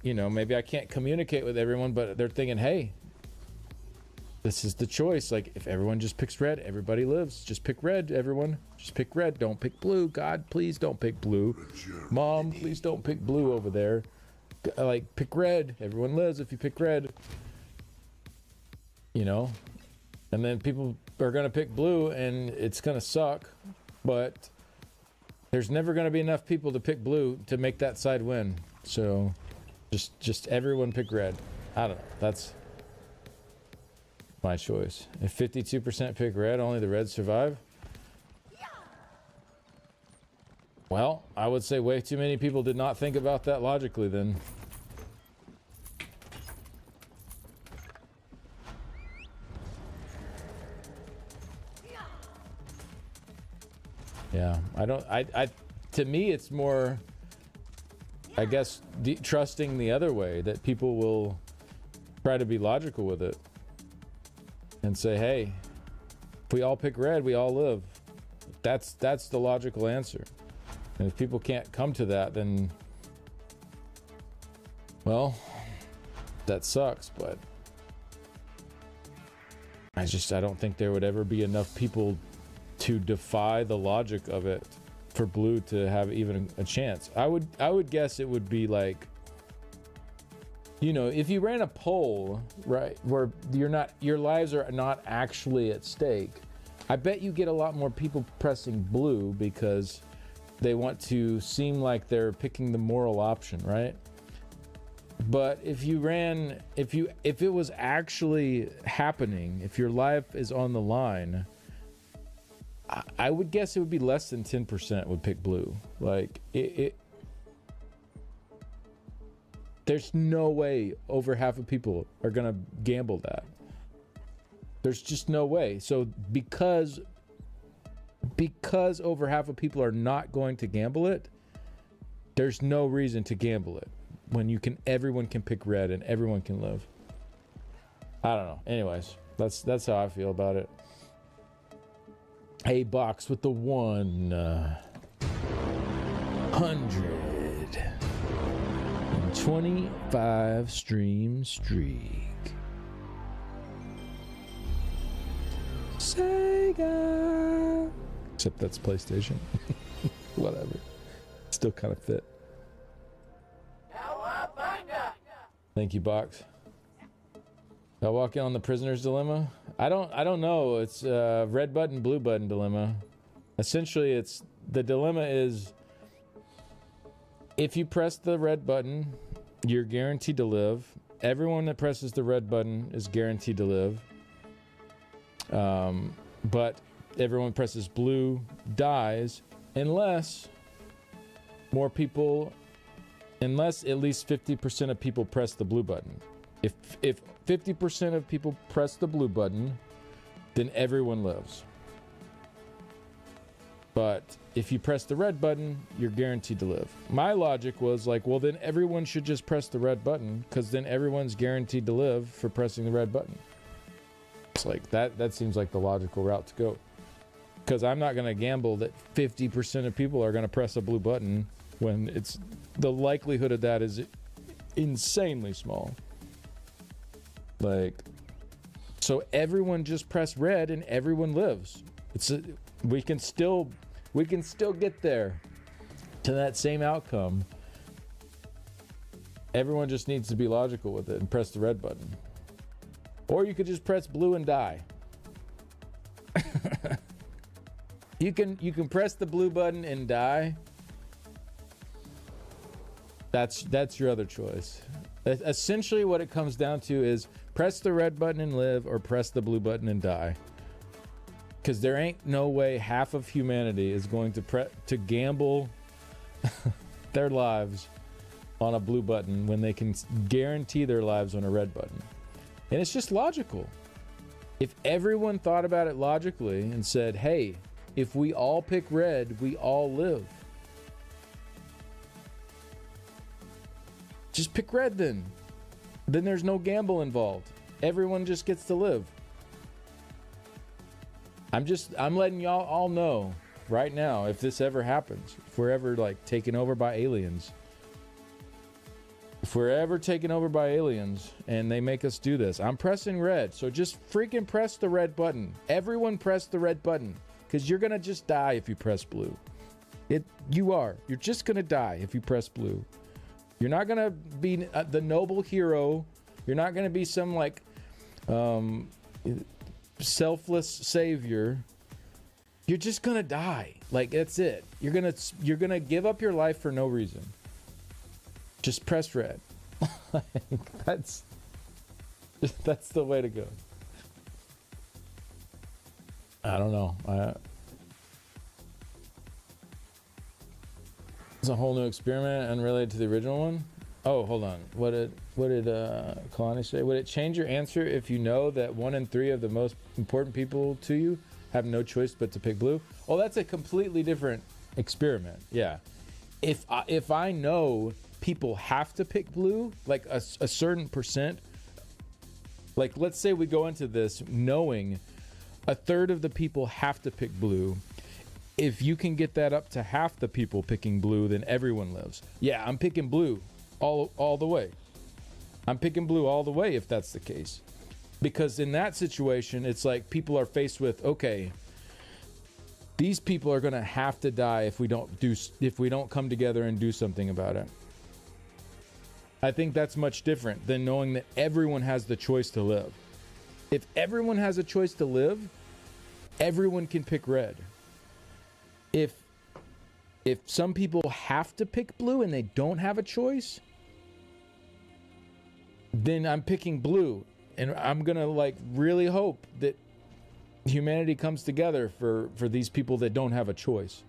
you know, maybe I can't communicate with everyone, but they're thinking, hey, this is the choice. Like, if everyone just picks red, everybody lives. Just pick red, everyone. Just pick red. Don't pick blue. God, please don't pick blue. Mom, please don't pick blue over there. Like, pick red. Everyone lives if you pick red. You know? And then people are going to pick blue, and it's going to suck. But there's never going to be enough people to pick blue to make that side win. So just everyone pick red. I don't know. That's my choice. If 52% pick red, only the reds survive. Well, I would say way too many people did not think about that logically then. Yeah, to me, it's more, I guess, trusting the other way, that people will try to be logical with it and say, hey, if we all pick red, we all live. That's the logical answer. And if people can't come to that, then, well, that sucks, but I don't think there would ever be enough people to defy the logic of it for blue to have even a chance. I would guess it would be like, you know, if you ran a poll, right, where your lives are not actually at stake, I bet you get a lot more people pressing blue because they want to seem like they're picking the moral option, right? But if it was actually happening, if your life is on the line, I would guess it would be less than 10% would pick blue. Like, there's no way over half of people are gonna gamble that. There's just no way. So because over half of people are not going to gamble it, there's no reason to gamble it when everyone can pick red and everyone can live. I don't know. Anyways, that's how I feel about it. Hey, Box with the 125 stream streak. Sega. Except that's PlayStation. Whatever. Still kind of fit. Thank you, Box. I'll walk in on the prisoner's dilemma. I don't know. It's red button, blue button dilemma. Essentially, the dilemma is if you press the red button, you're guaranteed to live. Everyone that presses the red button is guaranteed to live. But everyone presses blue dies unless at least 50% of people press the blue button. If 50% of people press the blue button, then everyone lives. But if you press the red button, you're guaranteed to live. My logic was like, well, then everyone should just press the red button, because then everyone's guaranteed to live for pressing the red button. It's like that seems like the logical route to go. Because I'm not going to gamble that 50% of people are going to press a blue button when the likelihood of that is insanely small. Like, so everyone just press red and everyone lives. We can still get there to that same outcome. Everyone just needs to be logical with it and press the red button. Or you could just press blue and die. You can press the blue button and die. That's your other choice. Essentially what it comes down to is press the red button and live, or press the blue button and die. Because there ain't no way half of humanity is going to gamble their lives on a blue button when they can guarantee their lives on a red button. And it's just logical. If everyone thought about it logically and said, hey, if we all pick red, we all live. Just pick red then. Then there's no gamble involved. Everyone just gets to live. I'm letting y'all all know right now, if this ever happens, if we're ever like taken over by aliens, if we're ever taken over by aliens and they make us do this, I'm pressing red. So just freaking press the red button. Everyone press the red button, because you're gonna just die if you press blue. You're just gonna die if you press blue. You're not gonna be the noble hero. You're not gonna be some like selfless savior. You're just gonna die. Like, that's it. You're gonna give up your life for no reason. Just press red. That's the way to go. I don't know. It's a whole new experiment unrelated to the original one. Oh, hold on. What did Kalani say? Would it change your answer if you know that 1 in 3 of the most important people to you have no choice but to pick blue? Oh, that's a completely different experiment. Yeah. If I know people have to pick blue, like a certain percent, like let's say we go into this knowing a third of the people have to pick blue. If you can get that up to half the people picking blue, then everyone lives. Yeah, I'm picking blue all the way. I'm picking blue all the way if that's the case. Because in that situation, it's like people are faced with, okay, these people are going to have to die if we don't come together and do something about it. I think that's much different than knowing that everyone has the choice to live. If everyone has a choice to live, everyone can pick red. If some people have to pick blue and they don't have a choice, then I'm picking blue, and I'm gonna like really hope that humanity comes together for these people that don't have a choice.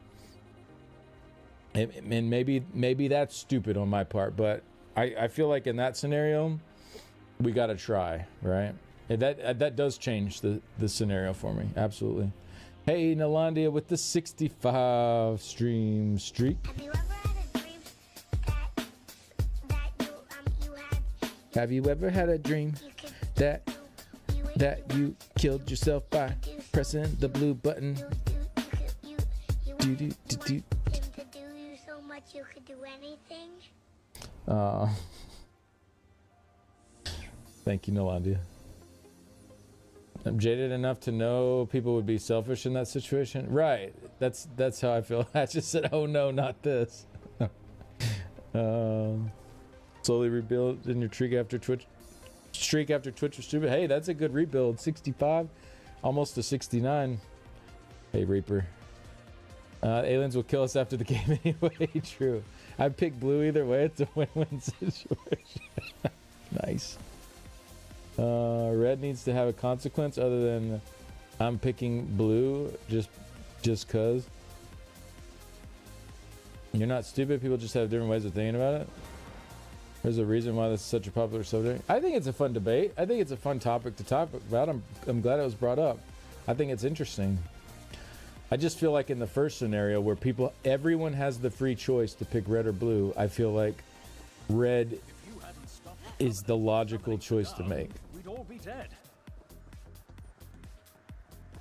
And maybe that's stupid on my part, but I feel like in that scenario, we gotta try, right? And that does change the scenario for me, absolutely. Hey, Nalandia with the 65 stream streak. Have you ever had a dream that you killed yourself by pressing the blue button? Do so much you could do anything. Thank you, Nalandia. I'm jaded enough to know people would be selfish in that situation. Right. That's how I feel. I just said, oh no, not this. Slowly rebuild in your streak after Twitch was stupid. Hey, that's a good rebuild. 65, almost to 69. Hey, Reaper. Aliens will kill us after the game anyway. True. I picked blue either way. It's a win-win situation. Nice. Red needs to have a consequence other than I'm picking blue just cause. You're not stupid. People just have different ways of thinking about it. There's a reason why this is such a popular subject. I think it's a fun debate. I think it's a fun topic to talk about. I'm glad it was brought up. I think it's interesting. I just feel like in the first scenario where everyone has the free choice to pick red or blue, I feel like red is the logical choice to make. We'd all be dead.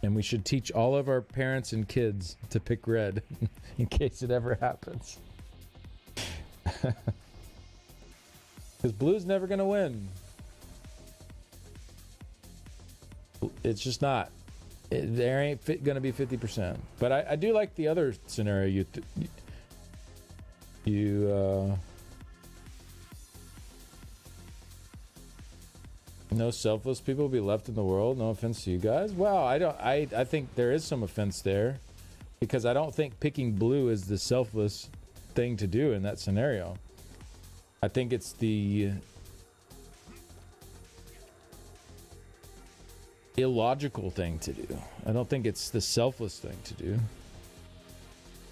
And we should teach all of our parents and kids to pick red in case it ever happens. Because blue's never going to win. It's just not. There ain't going to be 50%. But I do like the other scenario No selfless people will be left in the world. No offense to you guys. Well, I think there is some offense there, because I don't think picking blue is the selfless thing to do in that scenario. I think it's the illogical thing to do. I don't think it's the selfless thing to do.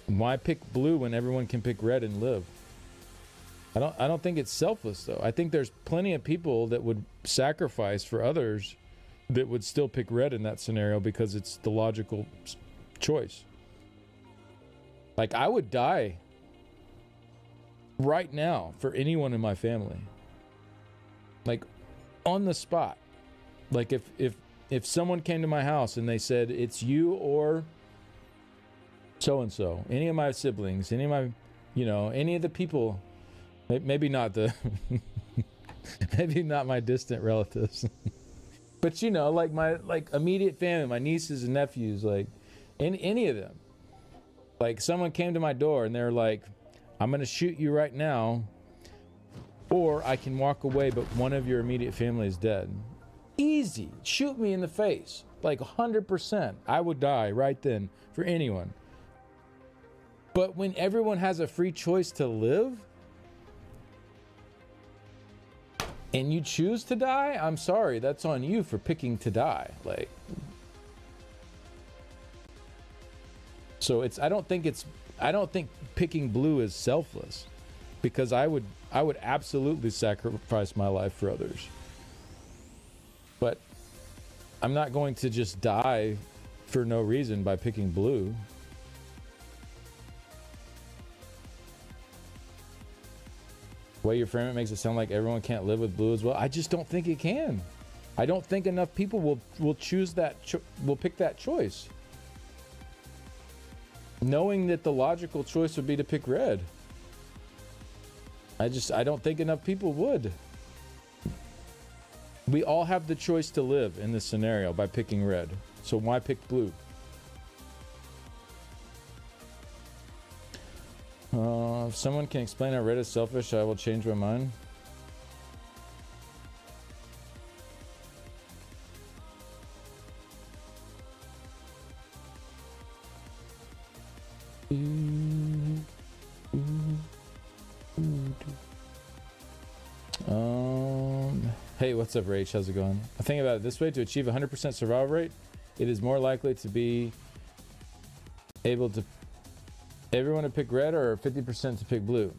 Why pick blue when everyone can pick red and live? I don't think it's selfless though. I think there's plenty of people that would sacrifice for others that would still pick red in that scenario because it's the logical choice. Like, I would die right now for anyone in my family. Like, on the spot. Like, if someone came to my house and they said, it's you or so-and-so, any of my siblings, any of my, any of the people, maybe not the, maybe not my distant relatives, but like my immediate family, my nieces and nephews, like any of them, like someone came to my door and they're like, I'm going to shoot you right now, or I can walk away, but one of your immediate family is dead. Easy. Shoot me in the face. Like 100%. I would die right then for anyone. But when everyone has a free choice to live, and you choose to die, I'm sorry, that's on you for picking to die. Like, so I don't think picking blue is selfless, because I would absolutely sacrifice my life for others. But I'm not going to just die for no reason by picking blue. The way you frame it makes it sound like everyone can't live with blue as well. I just don't think it can. I don't think enough people will choose that, will pick that choice, knowing that the logical choice would be to pick red. I don't think enough people would. We all have the choice to live in this scenario by picking red. So why pick blue? If someone can explain how red is selfish, I will change my mind. Hey, what's up, Rach? How's it going? I think about it this way: to achieve 100% survival rate, it is more likely to be able to everyone to pick red or 50% to pick blue.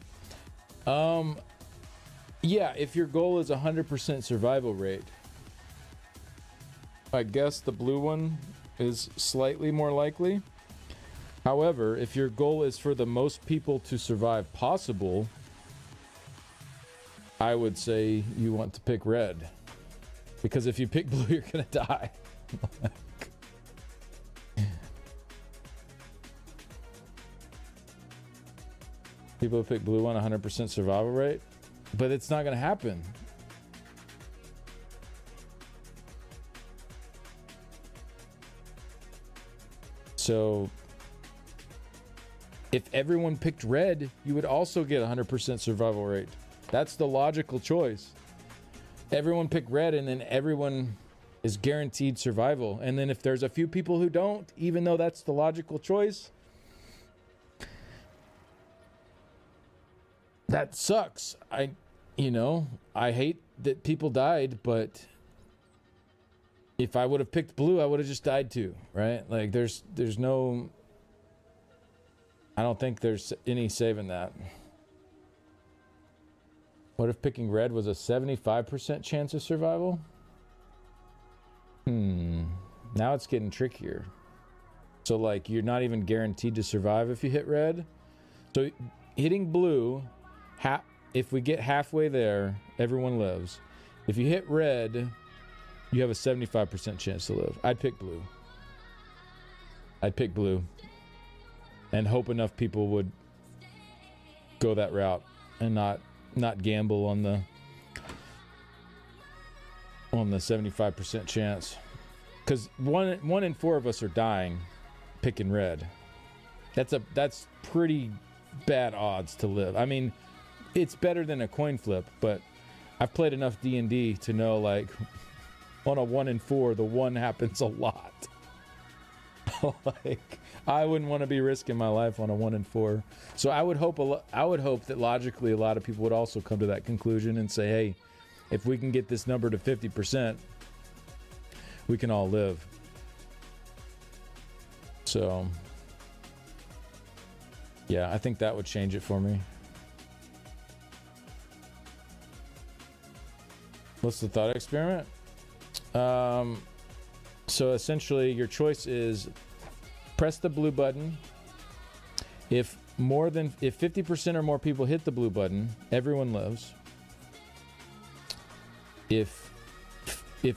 Yeah, if your goal is 100% survival rate, I guess the blue one is slightly more likely. However, if your goal is for the most people to survive possible, I would say you want to pick red, because if you pick blue, you're gonna die. People pick blue on 100% survival rate, but it's not gonna happen. So if everyone picked red, you would also get 100% survival rate. That's the logical choice. Everyone pick red, and then everyone is guaranteed survival. And then if there's a few people who don't, even though that's the logical choice, that sucks. I hate that people died, but if I would have picked blue, I would have just died too, right? Like there's no, I don't think there's any saving that. What if picking red was a 75% chance of survival? Now it's getting trickier. So like you're not even guaranteed to survive if you hit red. So hitting blue, if we get halfway there, everyone lives. If you hit red, you have a 75% chance to live. I'd pick blue. And hope enough people would go that route and not gamble on the 75% chance, because one in four of us are dying picking red. That's pretty bad odds to live. I mean, it's better than a coin flip, but I've played enough D&D to know, like, On a 1 in 4, the 1 happens a lot. Like, I wouldn't want to be risking my life on a 1 in 4. So I would hope that logically a lot of people would also come to that conclusion and say, hey, if we can get this number to 50%, we can all live. So, yeah, I think that would change it for me. What's the thought experiment? So essentially your choice is press the blue button. If 50% or more people hit the blue button, everyone lives. If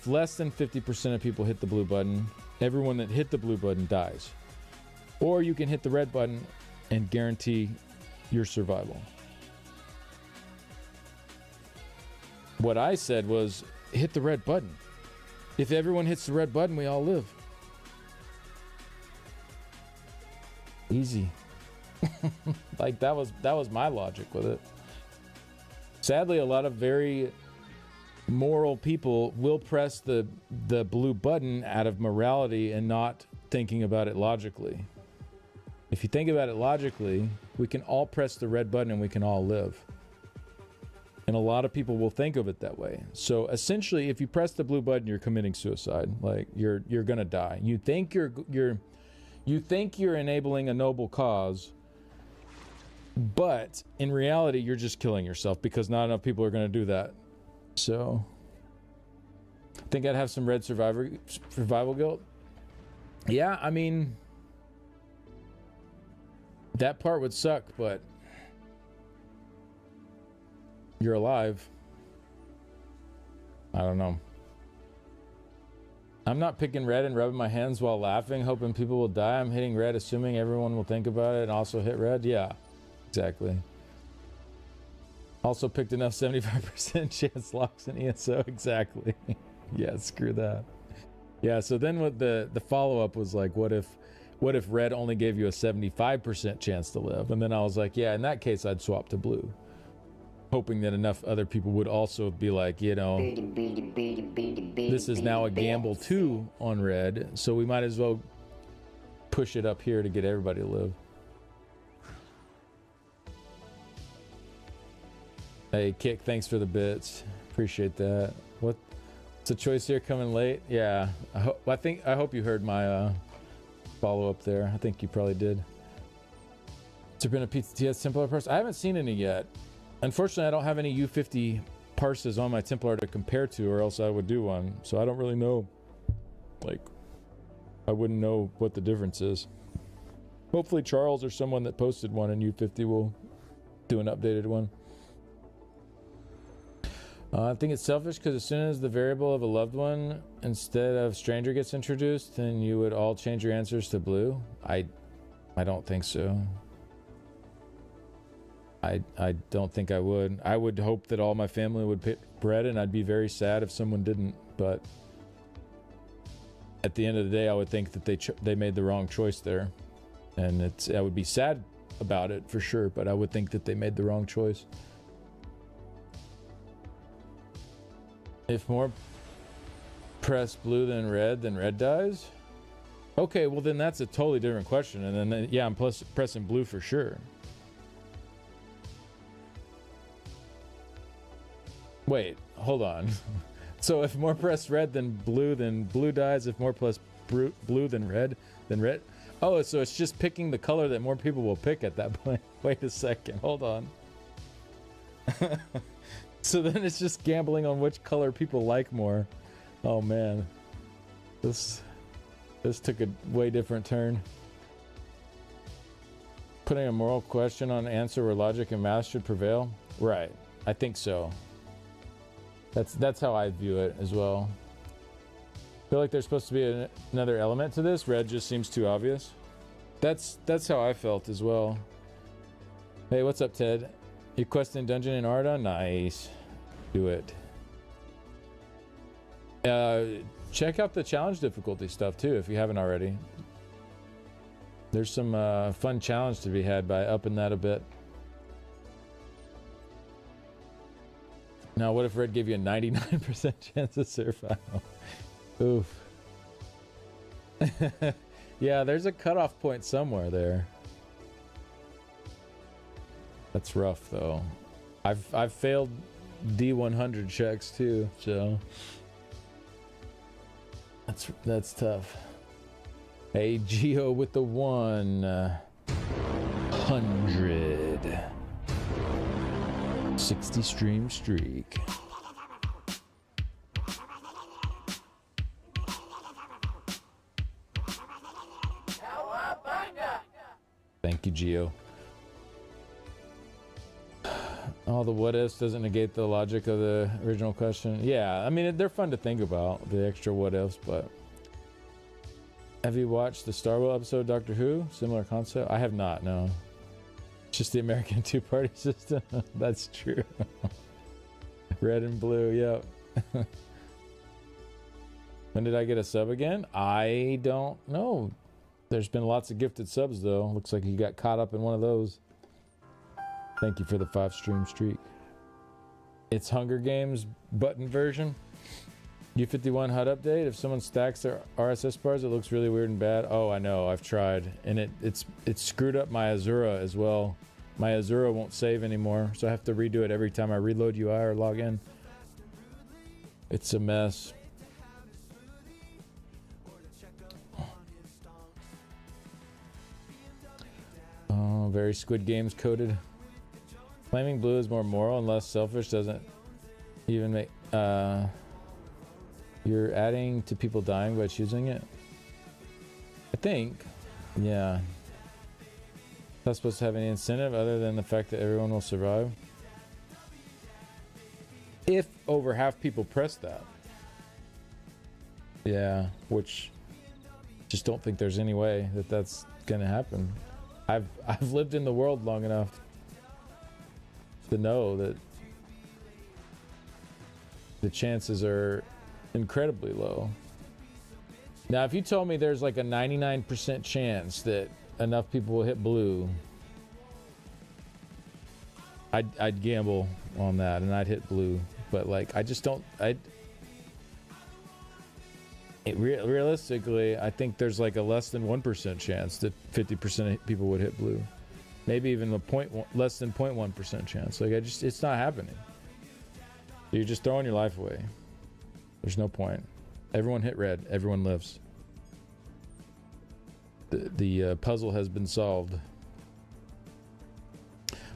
less than 50% of people hit the blue button, everyone that hit the blue button dies. Or you can hit the red button and guarantee your survival. What I said was hit the red button. If everyone hits the red button, we all live. Easy. Like that was my logic with it. Sadly, a lot of very moral people will press the blue button out of morality and not thinking about it logically. If you think about it logically, we can all press the red button and we can all live. And a lot of people will think of it that way. So essentially, if you press the blue button, you're committing suicide. Like you're gonna die. You think you're enabling a noble cause, but in reality, you're just killing yourself because not enough people are gonna do that. So I think I'd have some red survival guilt. Yeah, I mean, that part would suck, but you're alive. I don't know. I'm not picking red and rubbing my hands while laughing, hoping people will die. I'm hitting red, assuming everyone will think about it and also hit red. Yeah, exactly. Also picked enough 75% chance locks in ESO. Exactly. Yeah, screw that. Yeah, so then what the follow-up was like, what if red only gave you a 75% chance to live? And then I was like, yeah, in that case, I'd swap to blue. Hoping that enough other people would also be like, you know, this is now a gamble too on red, so we might as well push it up here to get everybody to live. Hey, Kick, thanks for the bits. Appreciate that. What's a choice here coming late? Yeah, I hope you heard my follow-up there. I think you probably did. Has there been a Pizza TS Templar parse? I haven't seen any yet. Unfortunately, I don't have any U50 parses on my Templar to compare to, or else I would do one. So I don't really know. Like, I wouldn't know what the difference is. Hopefully Charles or someone that posted one in U50 will do an updated one. I think it's selfish because as soon as the variable of a loved one instead of stranger gets introduced, then you would all change your answers to blue. I don't think so. I don't think I would. I would hope that all my family would pick red, and I'd be very sad if someone didn't. But at the end of the day, I would think that they made the wrong choice there, and I would be sad about it for sure. But I would think that they made the wrong choice. If more press blue than red dies. Okay, well then that's a totally different question. And then yeah, I'm pressing blue for sure. Wait, hold on. So if more press red than blue dies. If more plus blue than red. Oh, so it's just picking the color that more people will pick at that point. Wait a second, hold on. So then it's just gambling on which color people like more. Oh man, this took a way different turn. Putting a moral question on answer where logic and math should prevail. Right, I think so. That's how I view it as well. I feel like there's supposed to be another element to this. Red just seems too obvious. That's how I felt as well. Hey, what's up, Ted? You questing dungeon in Arda? Nice. Do it. Check out the challenge difficulty stuff too if you haven't already. There's some fun challenge to be had by upping that a bit. Now, what if red gave you a 99% chance of survival? Oof. Yeah, there's a cutoff point somewhere there. That's rough, though. I've failed D100 checks too, so that's tough. Hey, Geo with the 100 60 stream streak. Thank you, Geo. All the what ifs doesn't negate the logic of the original question. Yeah, I mean, they're fun to think about, the extra what ifs, but have you watched the Star Wars episode Doctor Who? Similar concept? I have not, no. It's just the American two-party system. That's true. Red and blue, yep. When did I get a sub again? I don't know. There's been lots of gifted subs, though. Looks like you got caught up in one of those. Thank you for the 5 stream streak. It's Hunger Games button version. U51 HUD update. If someone stacks their RSS bars, it looks really weird and bad. Oh, I know. I've tried. And it's screwed up my Azura as well. My Azura won't save anymore, so I have to redo it every time I reload UI or log in. It's a mess. Oh, very Squid Games coded. Flaming blue is more moral and less selfish. Doesn't even make... You're adding to people dying by choosing it? I think. Yeah. Not supposed to have any incentive other than the fact that everyone will survive. If over half people press that. Yeah, which... Just don't think there's any way that that's gonna happen. I've lived in the world long enough to know that the chances are incredibly low. Now, if you told me there's like a 99% chance that enough people will hit blue, I'd gamble on that and I'd hit blue. But like, I just don't. Realistically, I think there's like a less than 1% chance that 50% of people would hit blue. Maybe even less than 0.1% chance. Like, it's not happening. You're just throwing your life away. There's no point. Everyone hit red. Everyone lives. The puzzle has been solved.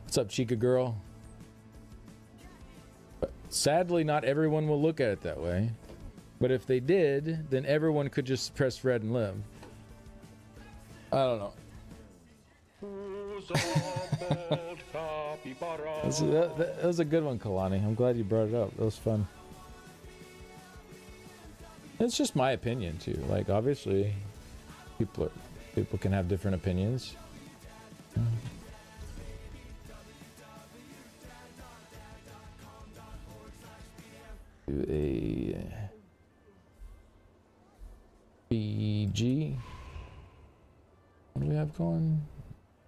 What's up, Chica girl? Sadly, not everyone will look at it that way. But if they did, then everyone could just press red and live. I don't know. That was a good one, Kalani. I'm glad you brought it up. That was fun. It's just my opinion too. Like, obviously, people can have different opinions. Do a BG. What do we have going?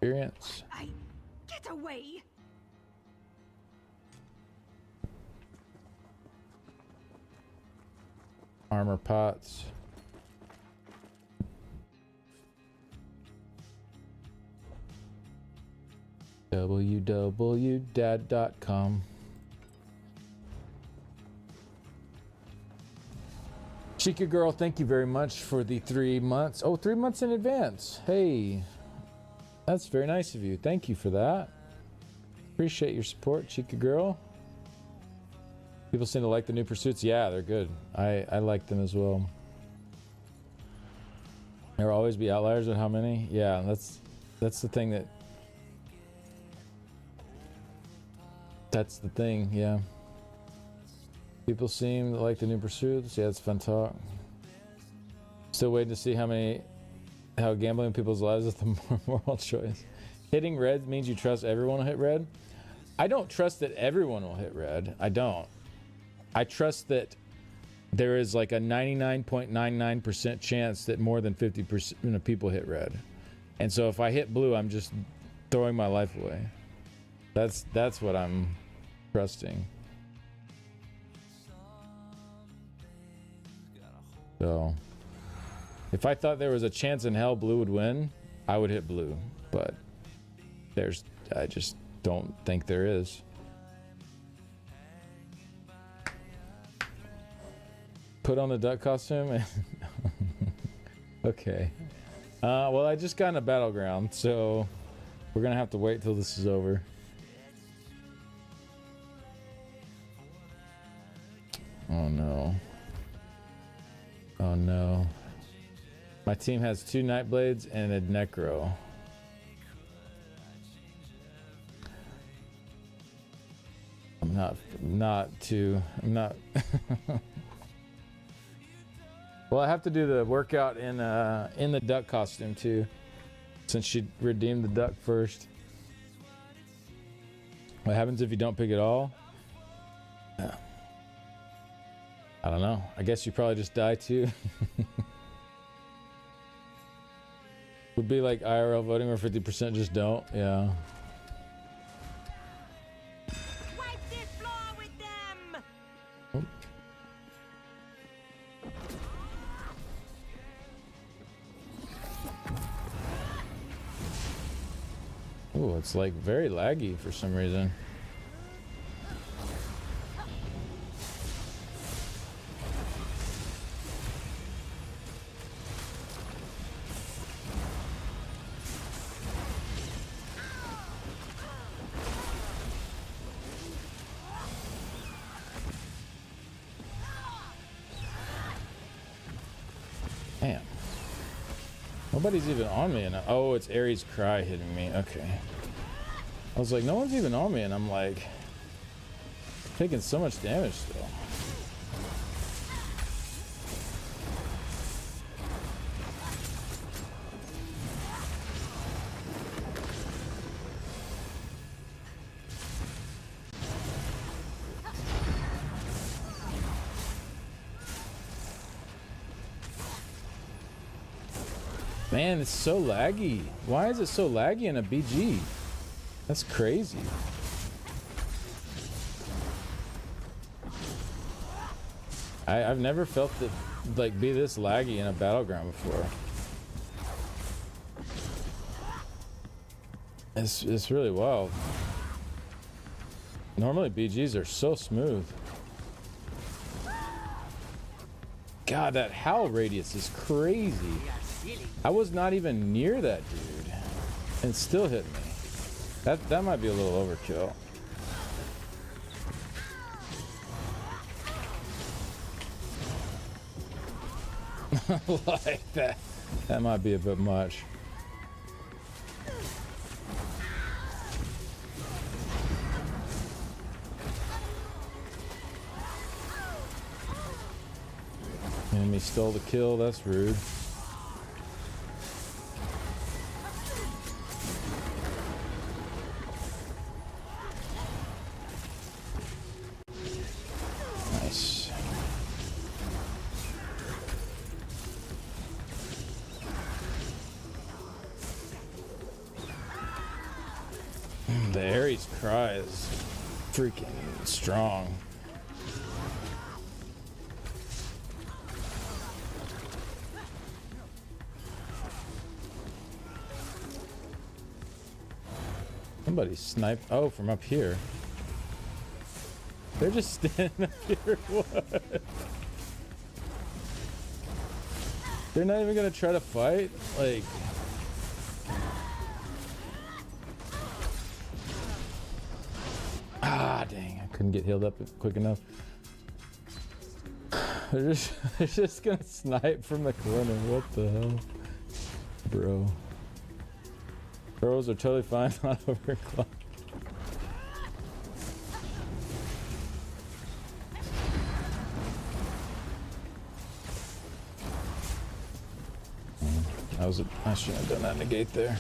Experience. Get away! Armor pots. www.dad.com. Chica girl, thank you very much for the 3 months. Oh, 3 months in advance. Hey, that's very nice of you. Thank you for that. Appreciate your support, Chica girl. People seem to like the new pursuits. Yeah, they're good. I like them as well. There will always be outliers with how many. Yeah, that's the thing that's the thing. Yeah. People seem to like the new pursuits. Yeah, it's fun talk. Still waiting to see how gambling in people's lives is the more moral choice. Hitting red means you trust everyone will hit red. I don't trust that everyone will hit red. I don't. I trust that there is like a 99.99% chance that more than 50% of people hit red. And so if I hit blue, I'm just throwing my life away. That's what I'm trusting. So, if I thought there was a chance in hell blue would win, I would hit blue. But I just don't think there is. Put on the duck costume. Okay. Well, I just got in a battleground, so we're gonna have to wait till this is over. Oh no. Oh no. My team has 2 Nightblades and a Necro. I'm not. Well, I have to do the workout in the duck costume too, since she redeemed the duck first. What happens if you don't pick it all? I don't know. I guess you probably just die too. Would be like IRL voting where 50% just don't. Yeah. Wipe this floor with them! Oh, it's like very laggy for some reason. Damn. Nobody's even on me, and oh, it's Ares' cry hitting me. Okay. I was like, no one's even on me, and I'm like taking so much damage still. Man, it's so laggy. Why is it so laggy in a BG? That's crazy. I've never felt it like be this laggy in a battleground before. It's really wild. Normally BGs are so smooth. God, that howl radius is crazy. I was not even near that dude and still hit me. That might be a little overkill. Like that. That might be a bit much. Enemy stole the kill. That's rude. Nice. The Ares cry is freaking strong. Somebody sniped. Oh, from up here. They're just standing up here. What? They're not even gonna try to fight? Like. Ah, dang. I couldn't get healed up quick enough. They're just gonna snipe from the corner. What the hell? Bro. Bros are totally fine on overclock. I shouldn't have done that negate there.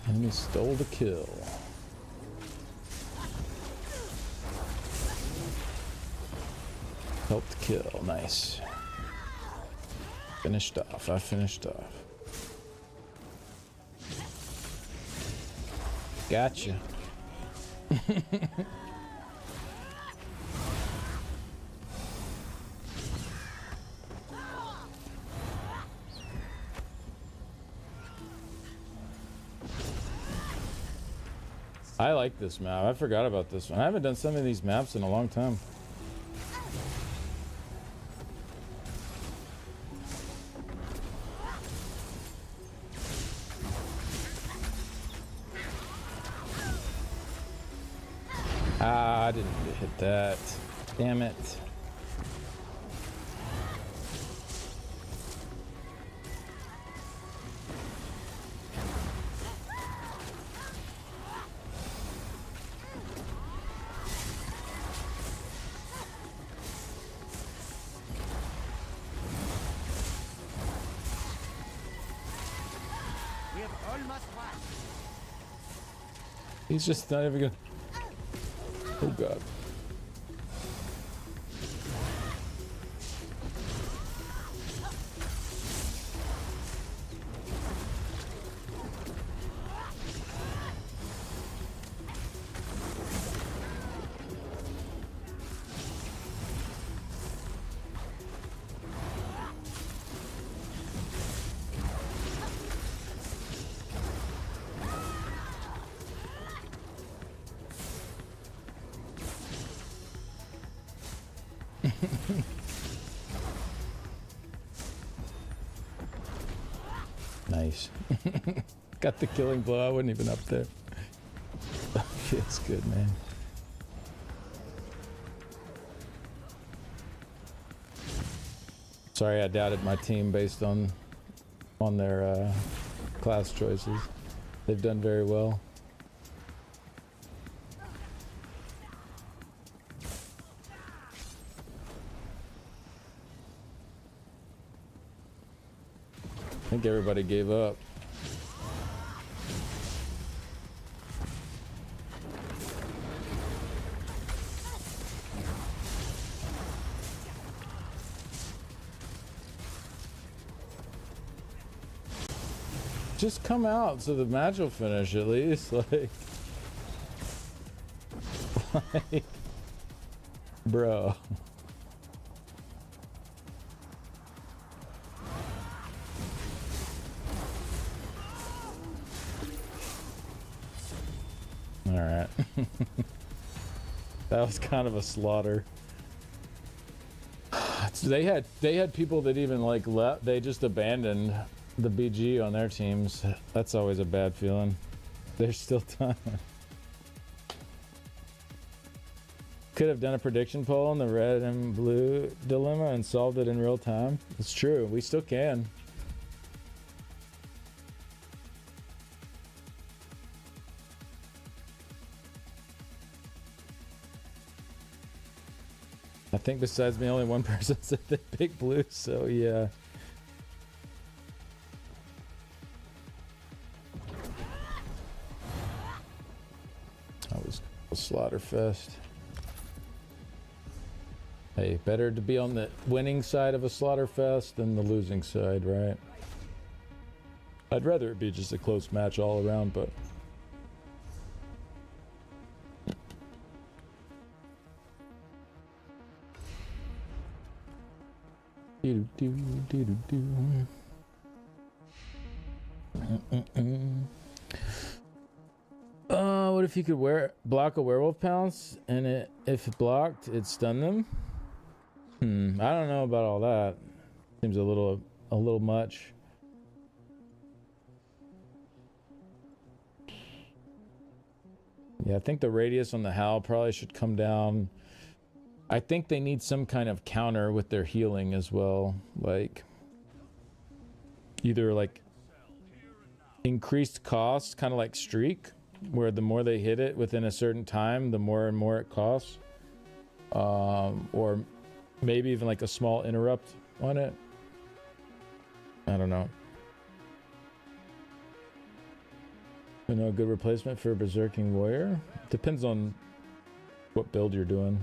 Enemy stole the kill. Helped kill. Nice. Finished off. I finished off. Gotcha. I like this map. I forgot about this one. I haven't done some of these maps in a long time. Ah, I didn't hit that. Damn it. We have almost won. He's just not even gonna. Oh god. Nice. Got the killing blow. I wasn't even up there. Feels good, man. Sorry, I doubted my team based on their class choices. They've done very well. I think everybody gave up. Just come out so the match will finish at least, like bro. All right. That was kind of a slaughter. So they had people that even like left. They just abandoned the BG on their teams. That's always a bad feeling. There's still time. Could have done a prediction poll on the red and blue dilemma and solved it in real time. It's true. We still can. I think besides me, only one person said they picked blue, so yeah. That was a slaughterfest. Hey, better to be on the winning side of a slaughterfest than the losing side, right? I'd rather it be just a close match all around, but... What if you could block a werewolf pounce and if it blocked, it'd stun them? I don't know about all that. Seems a little much. Yeah, I think the radius on the Howl probably should come down. I think they need some kind of counter with their healing as well. Like, either like increased cost, kind of like Streak, where the more they hit it within a certain time, the more and more it costs. Or maybe even like a small interrupt on it. I don't know. You know, a good replacement for a Berserking Warrior? Depends on what build you're doing.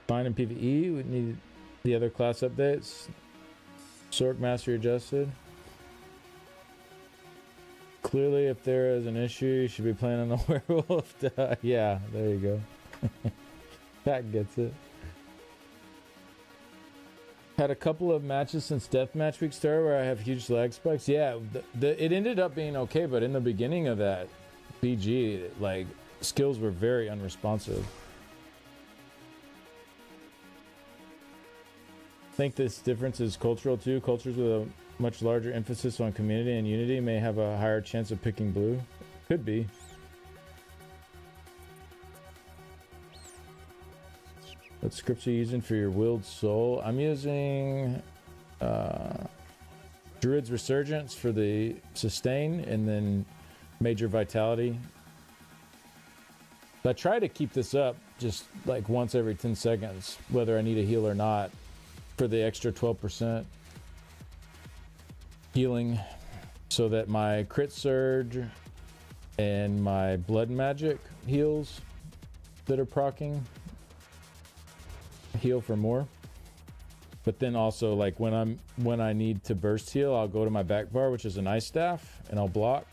Fine in PvE, we need The other class updates. Sork Mastery adjusted. Clearly, if there is an issue, you should be playing on the werewolf. Yeah, there you go. That gets it. Had a couple of matches since Deathmatch Week started where I have huge lag spikes. Yeah, it ended up being okay, but in the beginning of that BG, like, skills were very unresponsive. I think this difference is cultural too. Cultures with a much larger emphasis on community and unity may have a higher chance of picking blue. Could be. What scripts are you using for your willed soul? I'm using Druid's Resurgence for the sustain, and then Major Vitality. I try to keep this up just like once every 10 seconds, whether I need a heal or not, for the extra 12% healing, so that my crit surge and my blood magic heals that are proccing heal for more. But then also, like, when I need to burst heal, I'll go to my back bar, which is an ice staff, and I'll block,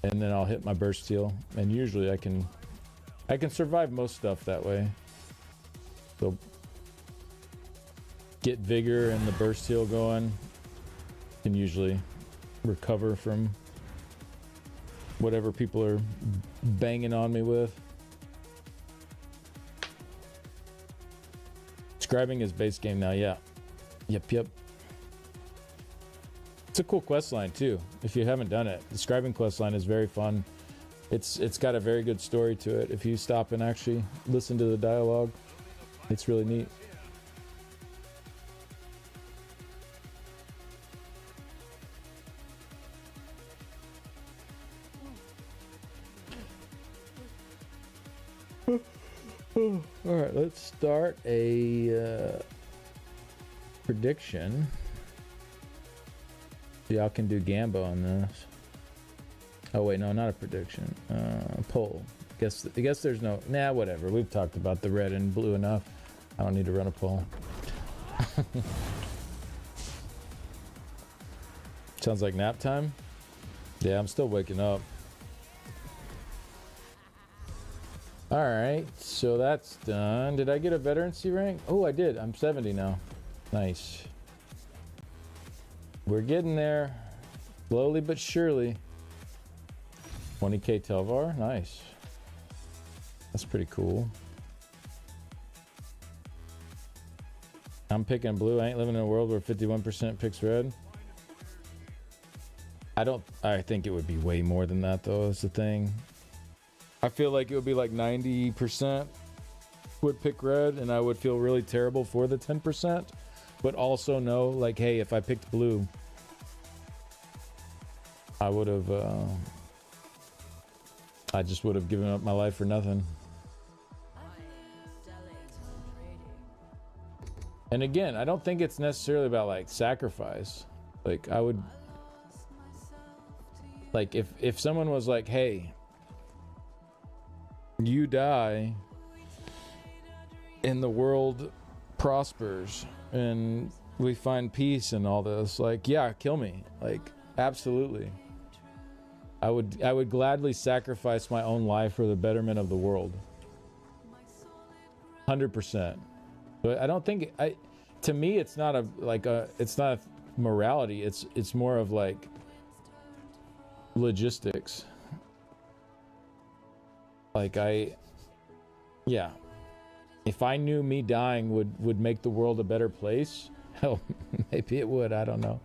and then I'll hit my burst heal, and usually I can survive most stuff that way. So get vigor and the burst heal going, can usually recover from whatever people are banging on me with. Scribing is base game now, yeah. Yep. It's a cool quest line too, if you haven't done it. The scribing quest line is very fun. It's got a very good story to it. If you stop and actually listen to the dialogue, it's really neat. All right, let's start a prediction. Y'all can do Gambo on this. Oh wait, no, not a prediction. Poll. I guess there's no. Nah, whatever. We've talked about the red and blue enough. I don't need to run a poll. Sounds like nap time. Yeah, I'm still waking up. All right, so that's done. Did I get a veterancy rank? Oh, I did. I'm 70 now. Nice. We're getting there. Slowly but surely. 20k Telvar. Nice. That's pretty cool. I'm picking blue. I ain't living in a world where 51% picks red. I think it would be way more than that, though. That's the thing. I feel like it would be like 90% would pick red, and I would feel really terrible for the 10%, but also know, like, hey, if I picked blue, I would have, I just would have given up my life for nothing. And again, I don't think it's necessarily about, like, sacrifice. Like, I would, like, if someone was like, hey, you die and the world prospers and we find peace and all this, like, yeah, kill me. Like, absolutely. I would gladly sacrifice my own life for the betterment of the world. 100%. But I don't think to me it's not it's not a morality, it's more of like logistics. Like, yeah, if I knew me dying would make the world a better place, hell, maybe it would, I don't know.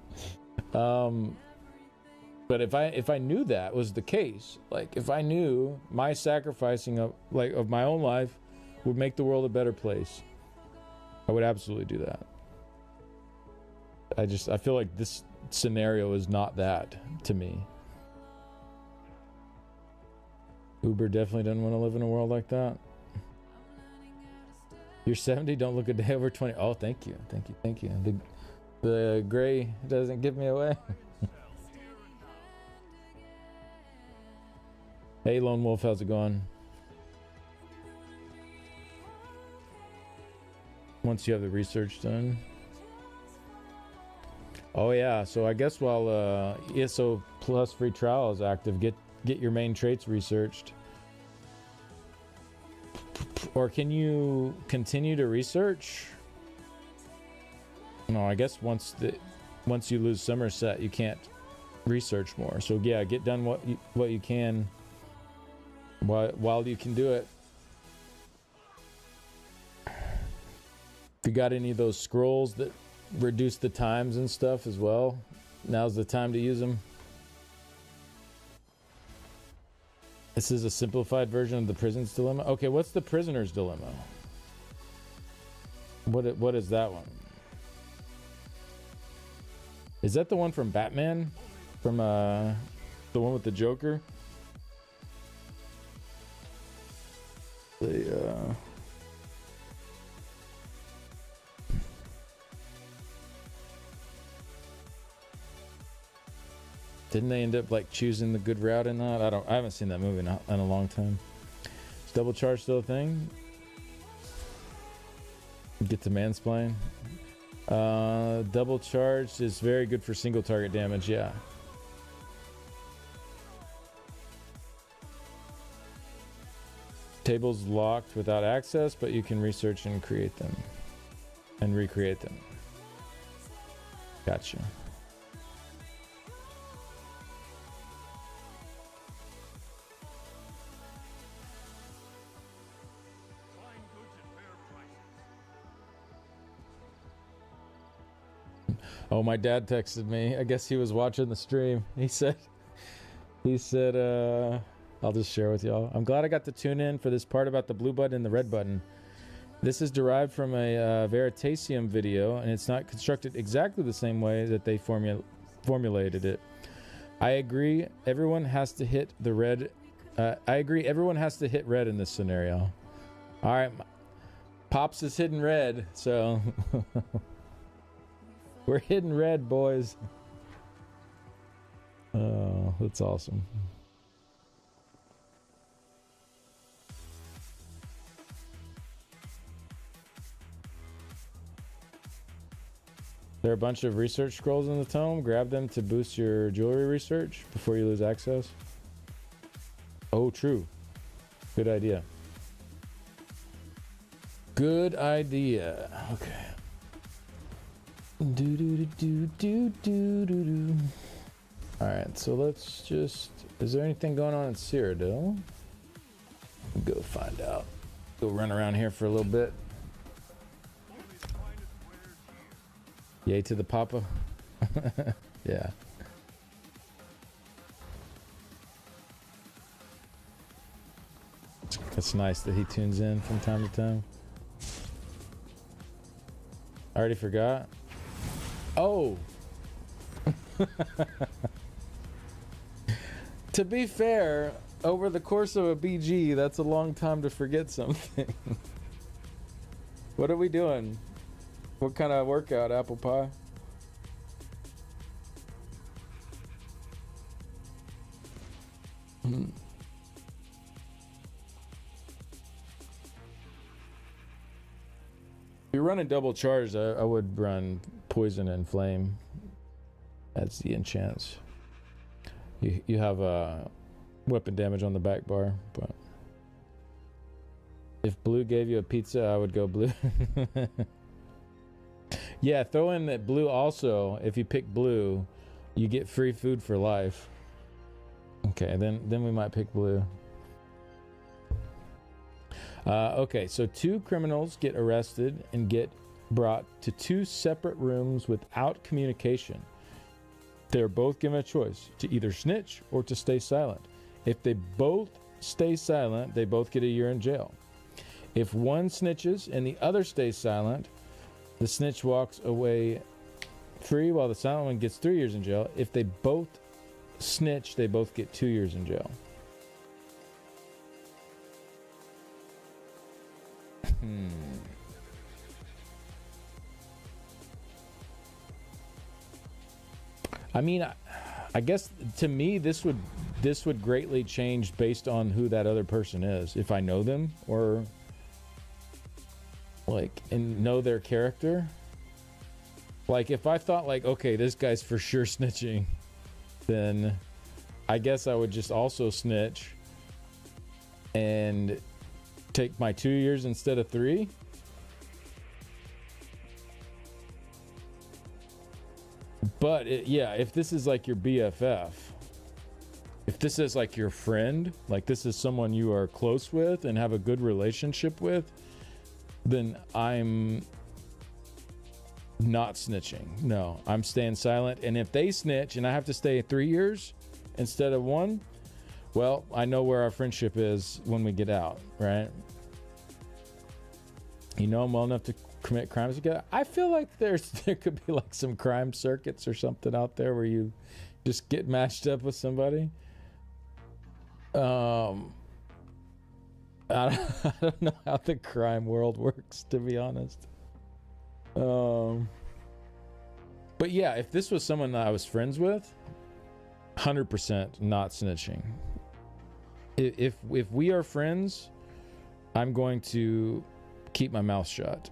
But if I knew that was the case, like, if I knew my sacrificing of my own life would make the world a better place, I would absolutely do that. I feel like this scenario is not that to me. Uber definitely doesn't want to live in a world like that. You're 70, don't look a day over 20. Oh, thank you. The gray doesn't give me away. Hey, Lone Wolf, how's it going? once you have the research done. Oh yeah, so I guess while ESO Plus free trial is active, get your main traits researched. Or can you continue to research? No, I guess once you lose Somerset, you can't research more. So yeah, get done what you can while you can do it. If you got any of those scrolls that reduce the times and stuff as well, now's the time to use them. This is a simplified version of the prison's dilemma. Okay, what's the prisoner's dilemma? What is that one? Is that the one from Batman? From the one with the Joker? Didn't they end up like choosing the good route in that? I haven't seen that movie in a long time. Is double charge still a thing? Get to mansplain. Double charge is very good for single target damage, yeah. Tables locked without access, but you can research and create them. And recreate them. Gotcha. Oh, my dad texted me. I guess he was watching the stream. He said, I'll just share with y'all. I'm glad I got to tune in for this part about the blue button and the red button. This is derived from a Veritasium video, and it's not constructed exactly the same way that they formulated it. I agree. Everyone has to hit the red. Everyone has to hit red in this scenario. All right. Pops is hitting red, so... We're hitting red, boys. Oh, that's awesome. There are a bunch of research scrolls in the tome. Grab them to boost your jewelry research before you lose access. Oh, true. Good idea. Good idea. Okay. Alright, so let's just... Is there anything going on in Cyrodiil? Go find out. Go run around here for a little bit. Yay to the papa. Yeah. It's nice that he tunes in from time to time. I already forgot. Oh. To be fair, over the course of a BG, that's a long time to forget something. What are we doing? What kind of workout, apple pie? If you're running double charge, I would run poison and flame. That's the enchants. You have weapon damage on the back bar, but if blue gave you a pizza, I would go blue. Yeah, throw in that blue also. If you pick blue, you get free food for life. Okay, then we might pick blue. Okay, so 2 criminals get arrested and get brought to 2 separate rooms without communication. They're both given a choice to either snitch or to stay silent. If they both stay silent, they both get a year in jail. If one snitches and the other stays silent, the snitch walks away free while the silent one gets 3 years in jail. If they both snitch, they both get 2 years in jail. I mean, I guess to me this would greatly change based on who that other person is. If I know them, or like, and know their character. Like, if I thought, like, okay, this guy's for sure snitching, then I guess I would just also snitch and take my 2 years instead of 3. But yeah, if this is like your BFF, if this is like your friend, like this is someone you are close with and have a good relationship with, then I'm not snitching. No, I'm staying silent. And if they snitch and I have to stay 3 years instead of 1, well, I know where our friendship is when we get out, right? You know I'm well enough to commit crimes together. I feel like there could be like some crime circuits or something out there where you just get matched up with somebody. I don't know how the crime world works, to be honest. But yeah, if this was someone that I was friends with, 100% not snitching. If we are friends, I'm going to keep my mouth shut.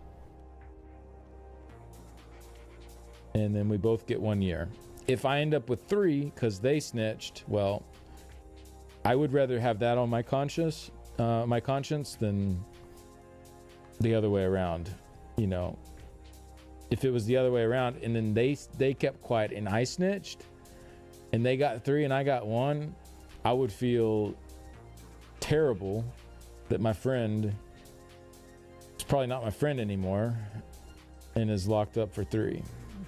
And then we both get 1 year. If I end up with 3 because they snitched, well, I would rather have that on my conscience than the other way around. You know, if it was the other way around and then they kept quiet and I snitched and they got 3 and I got 1, I would feel terrible that my friend is probably not my friend anymore and is locked up for 3.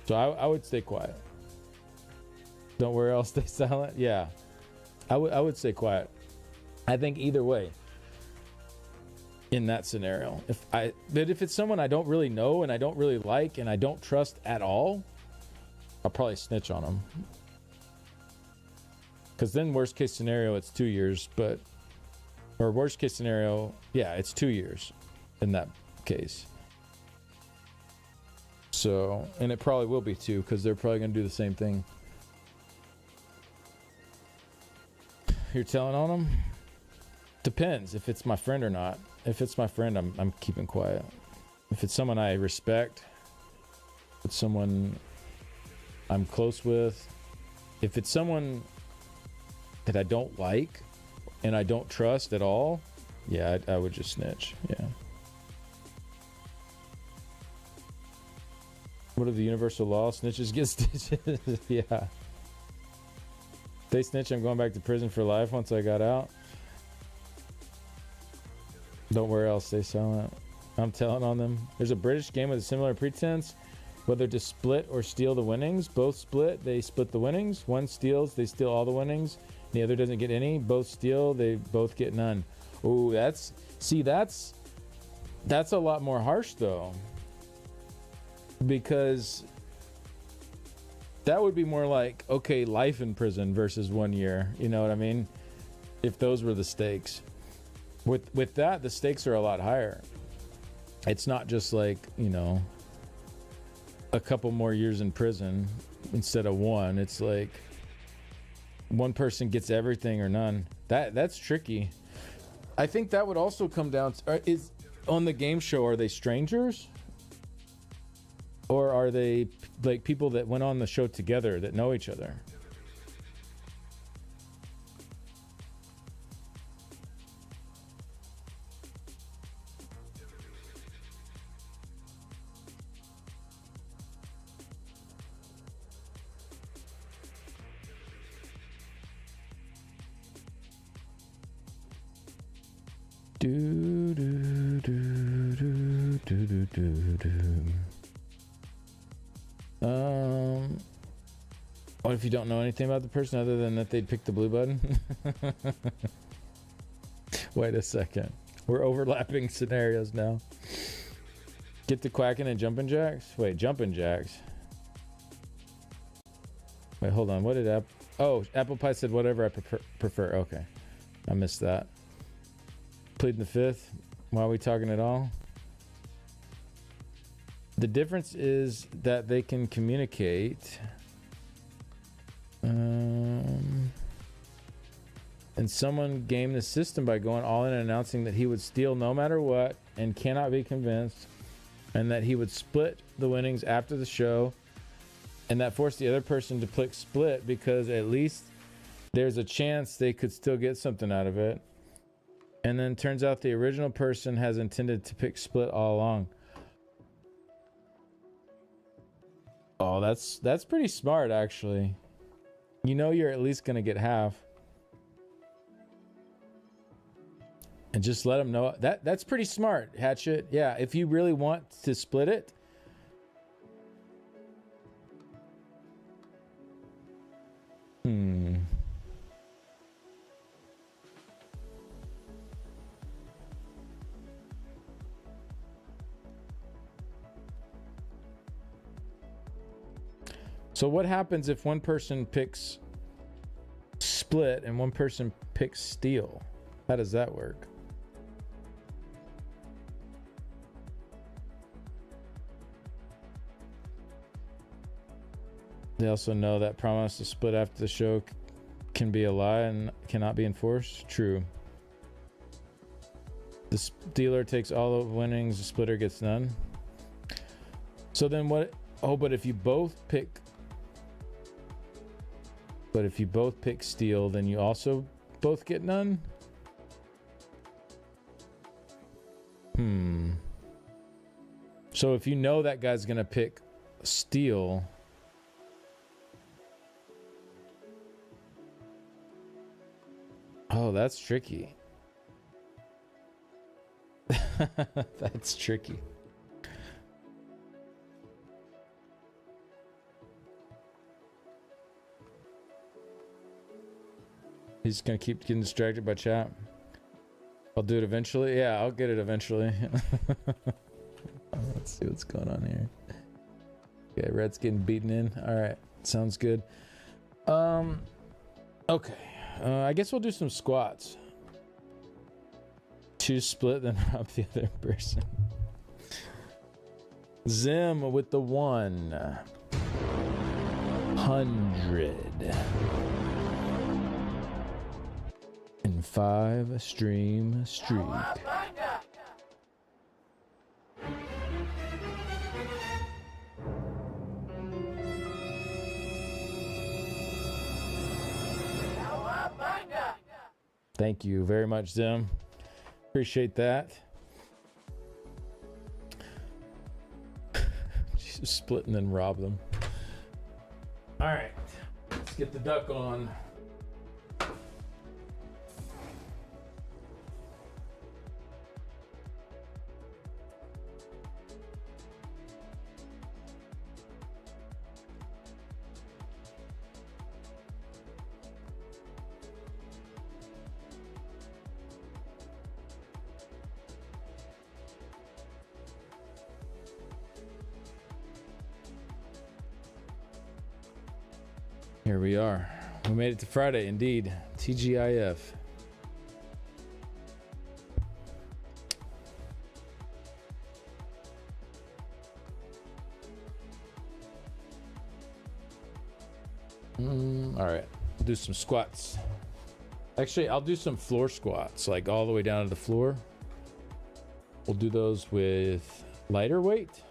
So I would stay quiet. Don't worry, I'll stay silent. Yeah, I would stay quiet. I think either way in that scenario. But if it's someone I don't really know and I don't really like and I don't trust at all, I'll probably snitch on them. Because then worst case scenario, it's 2 years. Or worst case scenario, yeah, it's 2 years in that case. So, and it probably will be 2 because they're probably going to do the same thing. You're telling on them? Depends if it's my friend or not. If it's my friend, I'm keeping quiet. If it's someone I respect, if it's someone I'm close with, if it's someone that I don't like and I don't trust at all, yeah, I would just snitch. Yeah. What are the universal law? Snitches get stitches. Yeah. They snitch, I'm going back to prison for life once I got out. Don't worry, I'll stay silent. I'm telling on them. There's a British game with a similar pretense. Whether to split or steal the winnings. Both split, they split the winnings. One steals, they steal all the winnings. The other doesn't get any. Both steal, they both get none. Ooh, that's a lot more harsh though. Because that would be more like, okay, life in prison versus 1 year. You know what I mean? If those were the stakes. With that, the stakes are a lot higher. It's not just like, you know, a couple more years in prison instead of 1. It's like one person gets everything or none. That's tricky. I think that would also come down to, is on the game show, are they strangers? Or are they like people that went on the show together that know each other? Do do do do do do do do. What if you don't know anything about the person other than that they'd pick the blue button? Wait a second. We're overlapping scenarios now. Get to quacking and jumping jacks? Wait, jumping jacks. Wait, hold on. What did Apple Pie said whatever I prefer. Okay. I missed that. Pleading the fifth. Why are we talking at all? The difference is that they can communicate. And someone gamed the system by going all in and announcing that he would steal no matter what and cannot be convinced. and that he would split the winnings after the show, and that forced the other person to click split because at least there's a chance they could still get something out of it. And then turns out the original person has intended to pick split all along. Oh, that's pretty smart, actually. You know you're at least going to get half. And just let them know. That's pretty smart, Hatchet. Yeah, if you really want to split it. So what happens if one person picks split and one person picks steal? How does that work? They also know that promise to split after the show can be a lie and cannot be enforced. True. The stealer takes all the winnings, the splitter gets none. So then what? Oh, but if you both pick steal, then you also both get none? So if you know that guy's gonna pick steal, oh, that's tricky. That's tricky. He's gonna keep getting distracted by chat. I'll do it eventually. Yeah, I'll get it eventually. Let's see what's going on here. Okay, Red's getting beaten in. All right, sounds good. Okay. I guess we'll do some squats. Choose split, then rob the other person. Zim with the 100. In 5 stream streak. Thank you very much, Zim. Appreciate that. Just split and then rob them. All right, let's get the duck on. Here we are. We made it to Friday, indeed. TGIF. All right. We'll do some squats. Actually, I'll do some floor squats, like all the way down to the floor. We'll do those with lighter weight.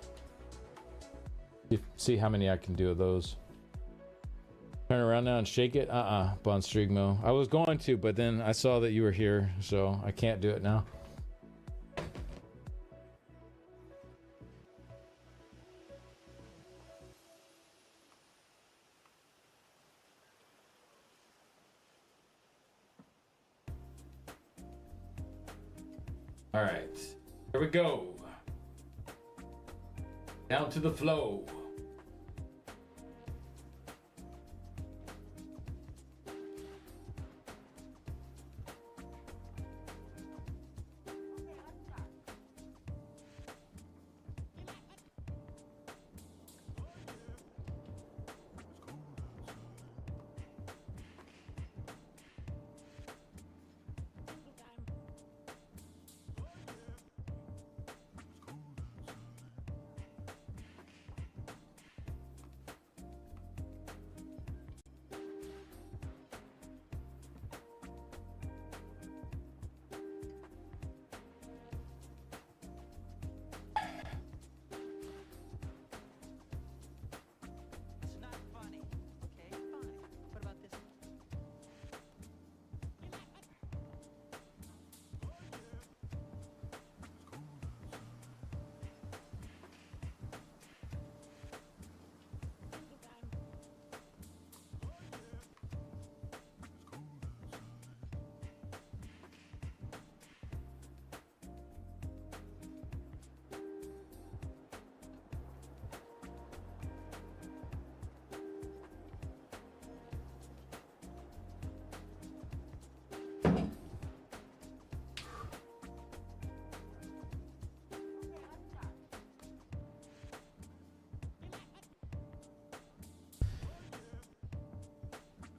See how many I can do of those. Turn around now and shake it. Bon Strigmo. I was going to, but then I saw that you were here, so I can't do it now. All right, here we go. Down to the flow.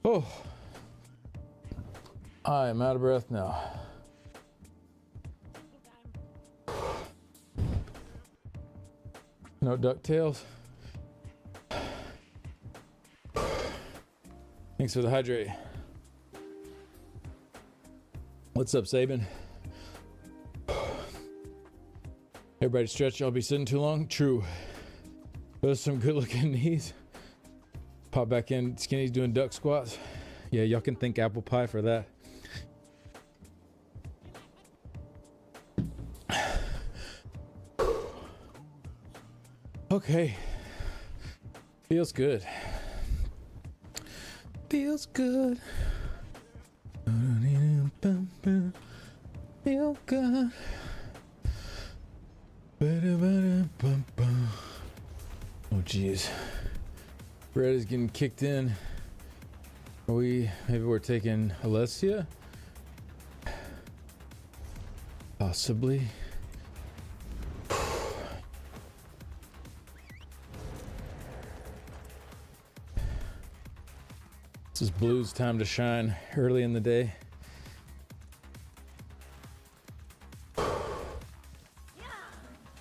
Oh, I am out of breath now. No DuckTales. Thanks for the hydrate. What's up, Saban? Everybody stretch, I'll be sitting too long. True. Those are some good looking knees. Pop back in, Skinny's doing duck squats. Yeah, y'all can thank apple pie for that. Okay. Feels good. Feels good. Feel good. Oh jeez. Red is getting kicked in. Maybe we're taking Alessia? Possibly. This is Blue's time to shine early in the day.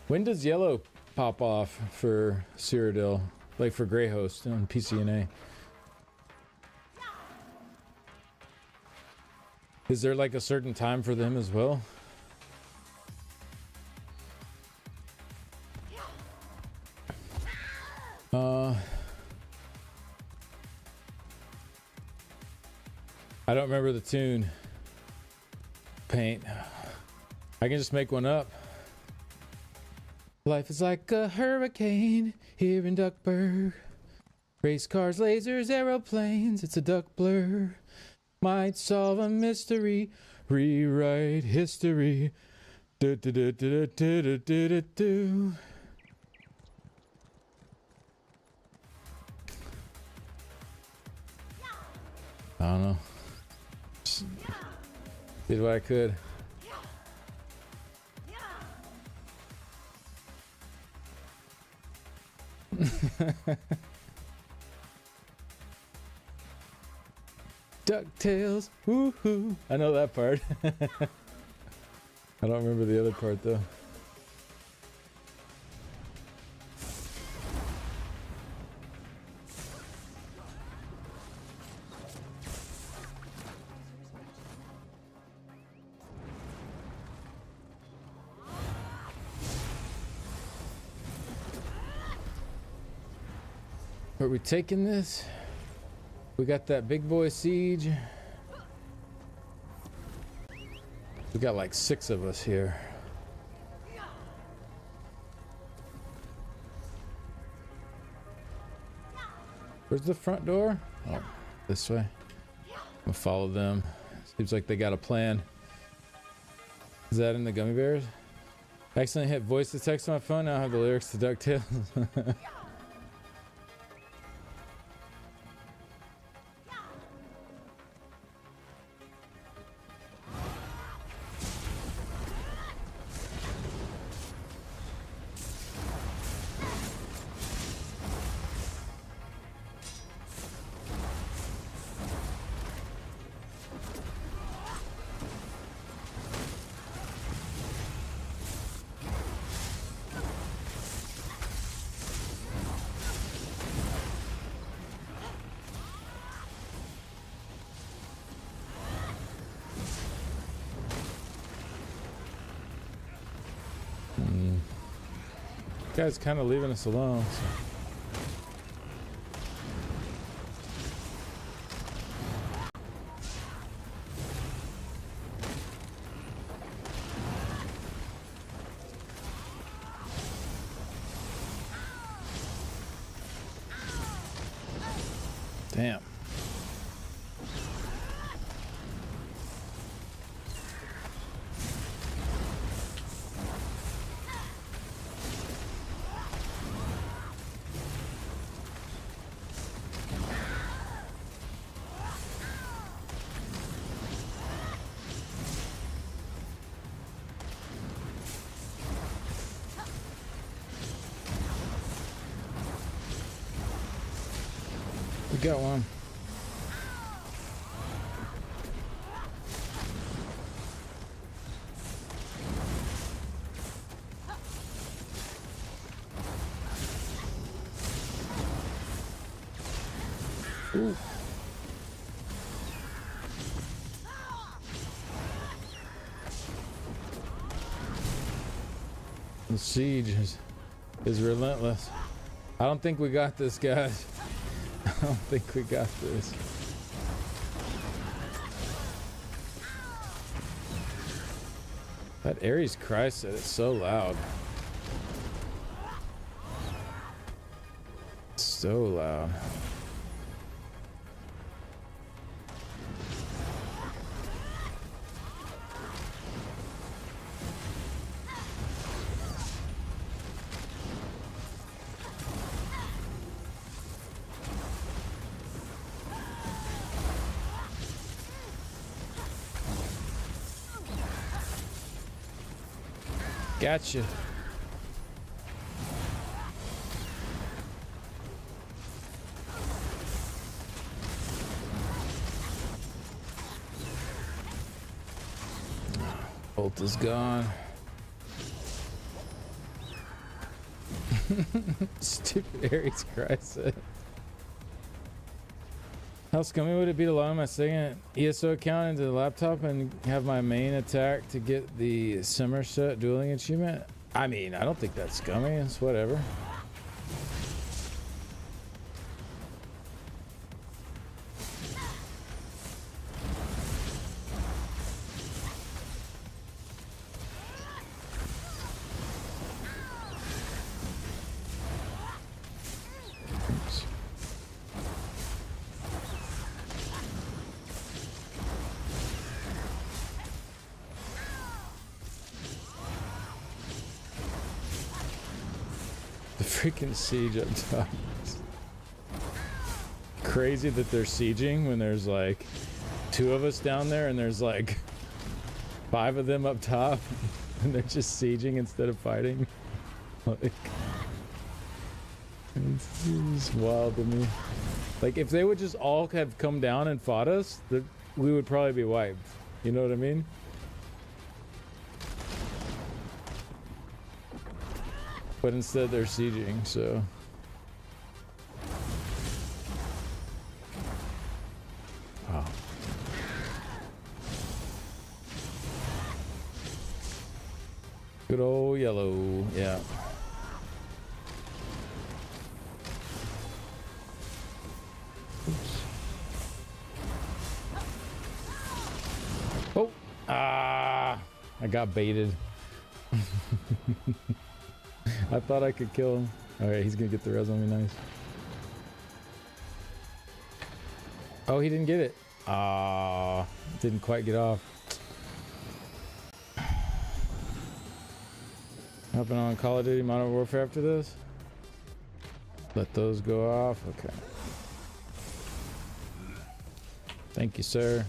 When does yellow pop off for Cyrodiil? Like for Greyhost on PCNA? Is there like a certain time for them as well? I don't remember the tune. Paint. I can just make one up. Life is like a hurricane here in Duckburg. Race cars, lasers, aeroplanes, it's a duck blur. Might solve a mystery, rewrite history. Do, do, do, do, do, do, do, do, do. I don't know. Just did what I could. DuckTales, woohoo! I know that part. I don't remember the other part though. Are we taking this? We got that big boy siege. We got like 6 of us here. Where's the front door? Oh, this way. I'm gonna follow them. Seems like they got a plan. Is that in the gummy bears? I accidentally hit voice to text on my phone. Now I have the lyrics to DuckTales. Guy's kind of leaving us alone. So. Damn. We got one. Ooh. The siege is relentless. I don't think we got this, guys. I don't think we got this. That Ares Christ said it's so loud. So loud. Gotcha. Bolt is gone. Stupid Ares Christ. How scummy would it be to log my second ESO account into the laptop and have my main attack to get the Somerset dueling achievement? I mean, I don't think that's scummy. It's whatever. Freaking siege up top. Crazy that they're sieging when there's like 2 of us down there and there's like 5 of them up top and they're just sieging instead of fighting. Like, it's just wild to me. Like if they would just all have come down and fought us, we would probably be wiped. You know what I mean? But instead they're sieging, so. Wow. Good old yellow, yeah. Oops. Oh, I got baited. I thought I could kill him. Alright, he's gonna get the res on me, nice. Oh, he didn't get it. Didn't quite get off. Hopping on Call of Duty Modern Warfare after this? Let those go off, okay. Thank you, sir.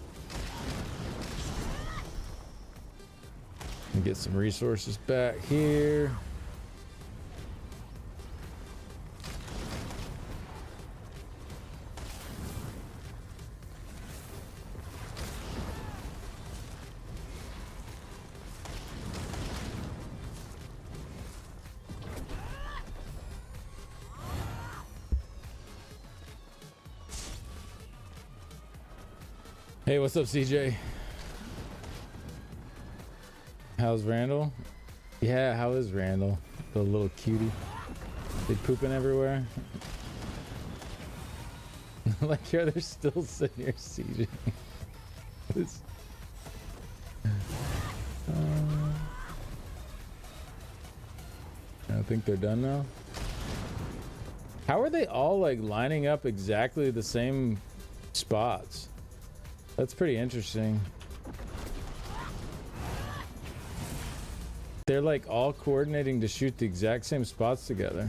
And get some resources back here. Hey, what's up, CJ? How's Randall? Yeah, how is Randall? The little cutie. They pooping everywhere. Like here, they're still sitting here sieging. I think they're done now. How are they all like lining up exactly the same spots? That's pretty interesting. They're like all coordinating to shoot the exact same spots together.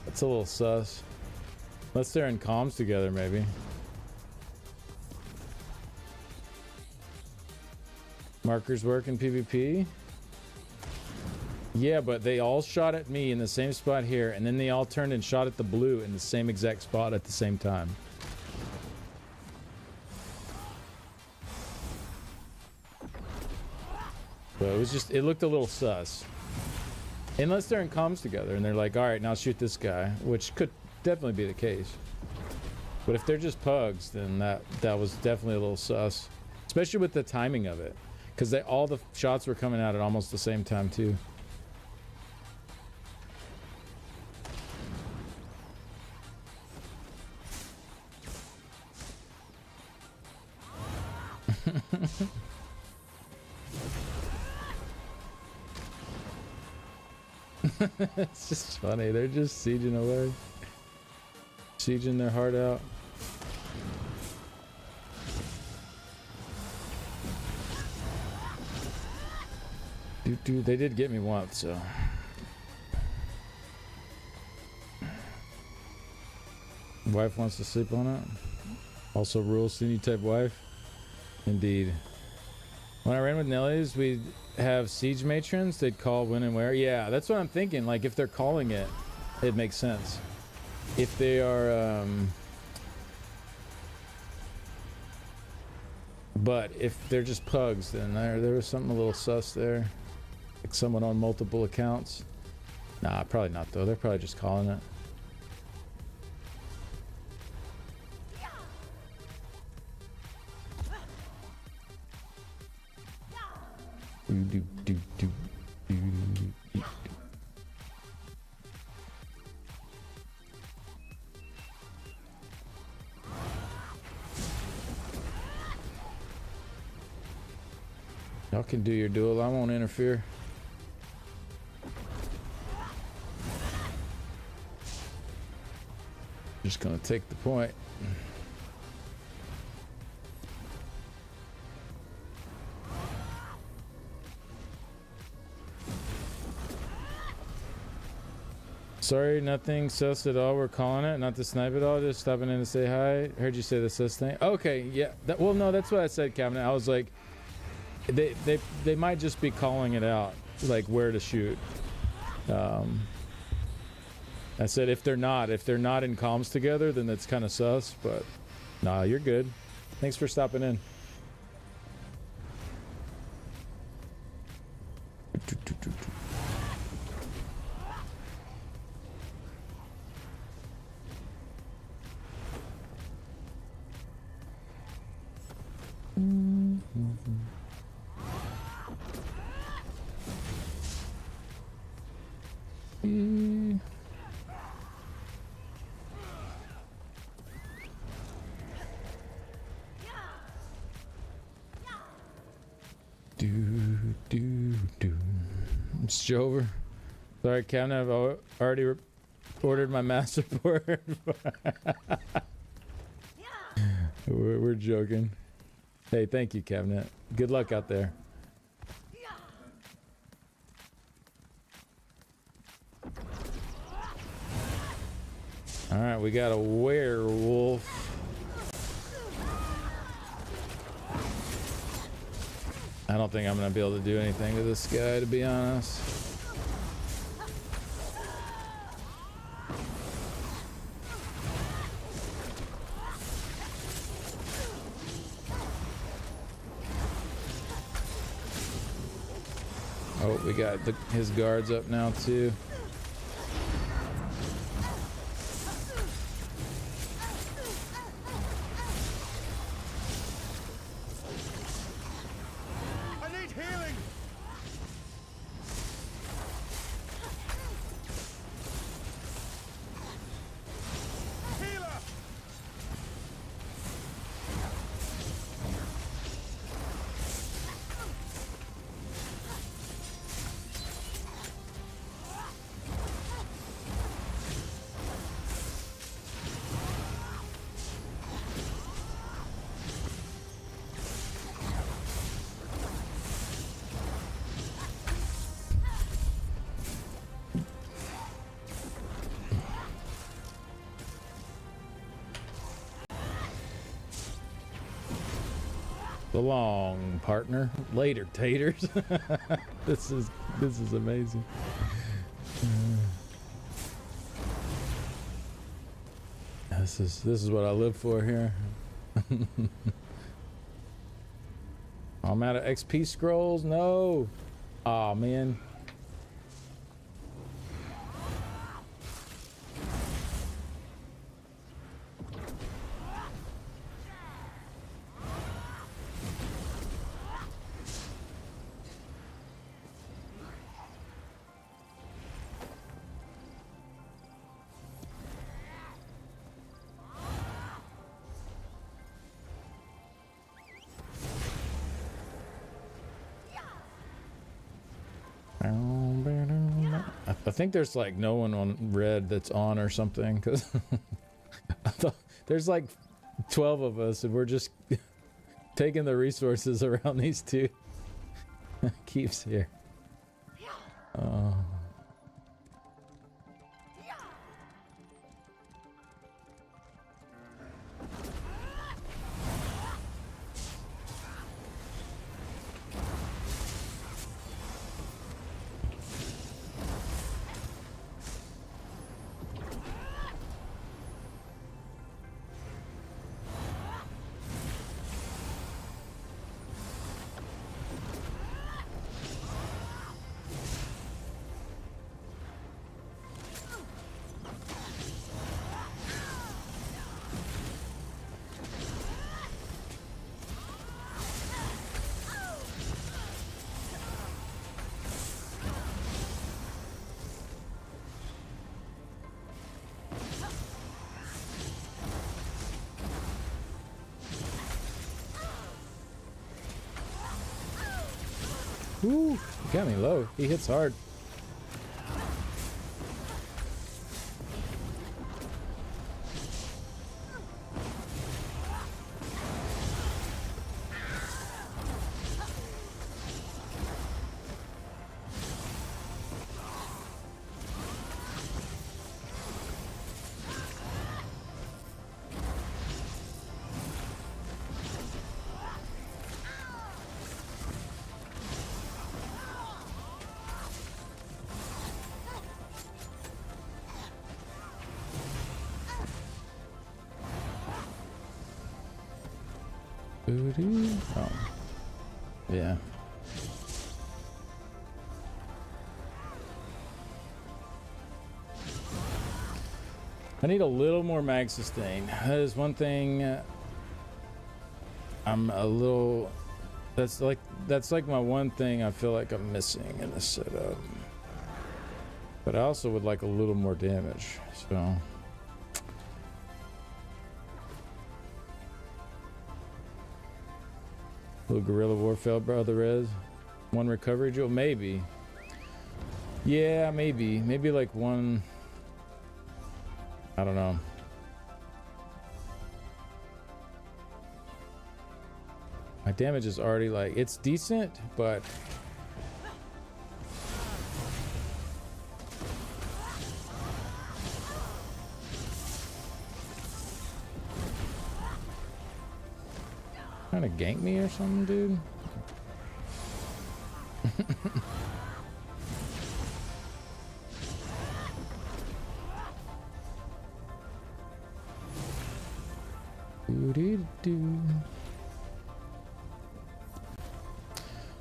It's a little sus. Unless they're in comms together, maybe. Markers work in PvP? Yeah, but they all shot at me in the same spot here, and then they all turned and shot at the blue in the same exact spot at the same time. So it was just, it looked a little sus. Unless they're in comms together and they're like, all right, now shoot this guy, which could definitely be the case. But if they're just pugs, then that was definitely a little sus, especially with the timing of it, because all the shots were coming out at almost the same time too. It's just funny. They're just sieging away. Sieging their heart out. Dude, they did get me once, so. Wife wants to sleep on it. Also rules Sunni type wife. Indeed. When I ran with Nellies, we'd have siege matrons. They'd call when and where. Yeah, that's what I'm thinking. Like, if they're calling it, it makes sense. If they are, but if they're just pugs, then there was something a little sus there. Like someone on multiple accounts. Nah, probably not though. They're probably just calling it. Y'all can do your duel. I won't interfere. Just gonna take the point. Sorry, nothing sus at all. We're calling it. Not to snipe at all. Just stopping in to say hi. Heard you say the sus thing. Okay, yeah. Well, no, that's what I said, Cabinet. I was like, they might just be calling it out, like where to shoot. I said if they're not in comms together, then that's kind of sus. But nah, you're good. Thanks for stopping in. It's Jover. Sorry, Captain, I've already ordered my master board. We're joking. Hey, thank you, Cabinet. Good luck out there. All right, we got a werewolf. I don't think I'm gonna be able to do anything to this guy, to be honest. Oh, we got his guards up now too. Long partner. Later, taters. This is amazing. This is what I live for here. I'm out of XP scrolls. No. Aw, man. I think there's like no one on red that's on or something, because there's like 12 of us and we're just taking the resources around these two. Keeps here. Ooh, he got me low. He hits hard. Oh. Yeah. I need a little more mag sustain. That is one thing I'm a little... That's like my one thing I feel like I'm missing in this setup. But I also would like a little more damage, so... Little guerrilla warfare, brother Rez. One recovery jewel, maybe. Yeah, maybe like one. I don't know. My damage is already like, it's decent, but trying to gank me or something, dude?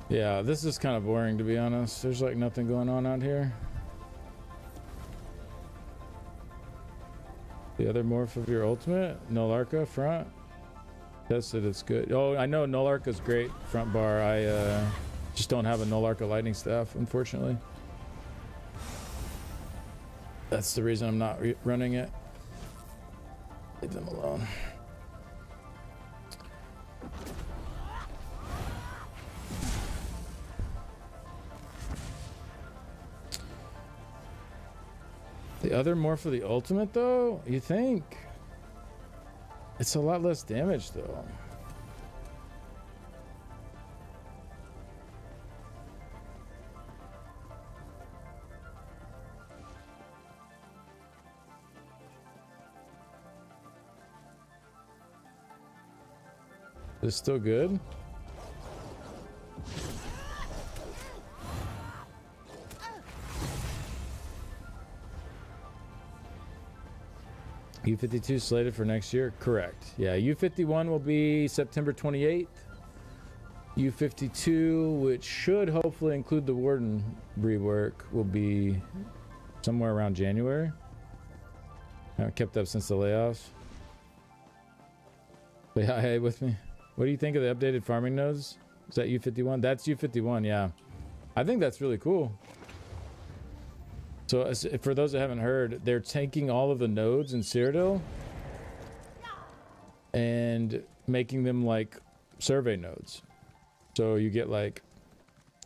Yeah, this is kind of boring, to be honest. There's like nothing going on out here. The other morph of your ultimate, Nolarka front. Tested, it's good. Oh, I know Nolarka's great front bar. I just don't have a Nolarka lightning staff, unfortunately. That's the reason I'm not running it. Leave them alone. The other morph of the ultimate, though, you think? It's a lot less damage, though. Is it still good? U52 slated for next year? Correct. Yeah, U51 will be September 28th. U52, which should hopefully include the Warden rework, will be somewhere around January. I haven't kept up since the layoffs. Say hi with me. What do you think of the updated farming nodes? Is that U51? That's U51, yeah. I think that's really cool. So for those that haven't heard, they're taking all of the nodes in Cyrodiil and making them like survey nodes. So you get like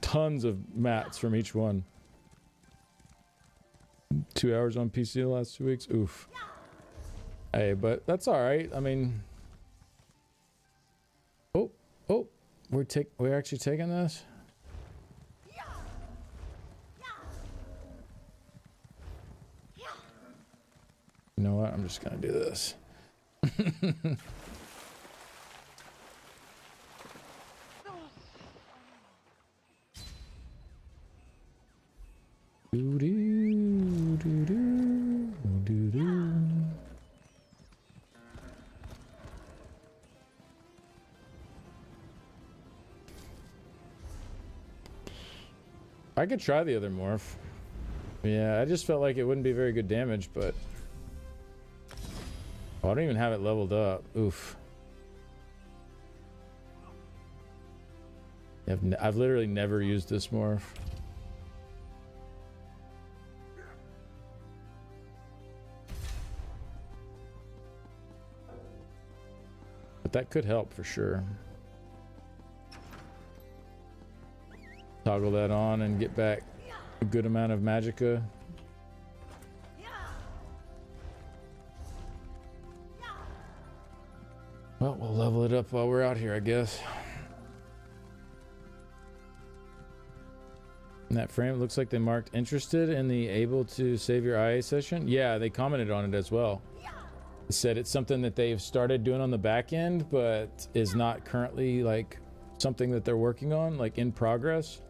tons of mats from each one. 2 hours on PC the last 2 weeks. Oof. Hey, but that's all right. I mean, oh, we're actually taking this. You know what? I'm just gonna do this. I could try the other morph. Yeah, I just felt like it wouldn't be very good damage, but oh, I don't even have it leveled up. Oof. I've literally never used this morph. But that could help for sure. Toggle that on and get back a good amount of magicka. Well, we'll level it up while we're out here, I guess. In that frame, it looks like they marked interested in the able to save your IA session. Yeah, they commented on it as well. They said it's something that they've started doing on the back end, but is not currently like something that they're working on, like in progress.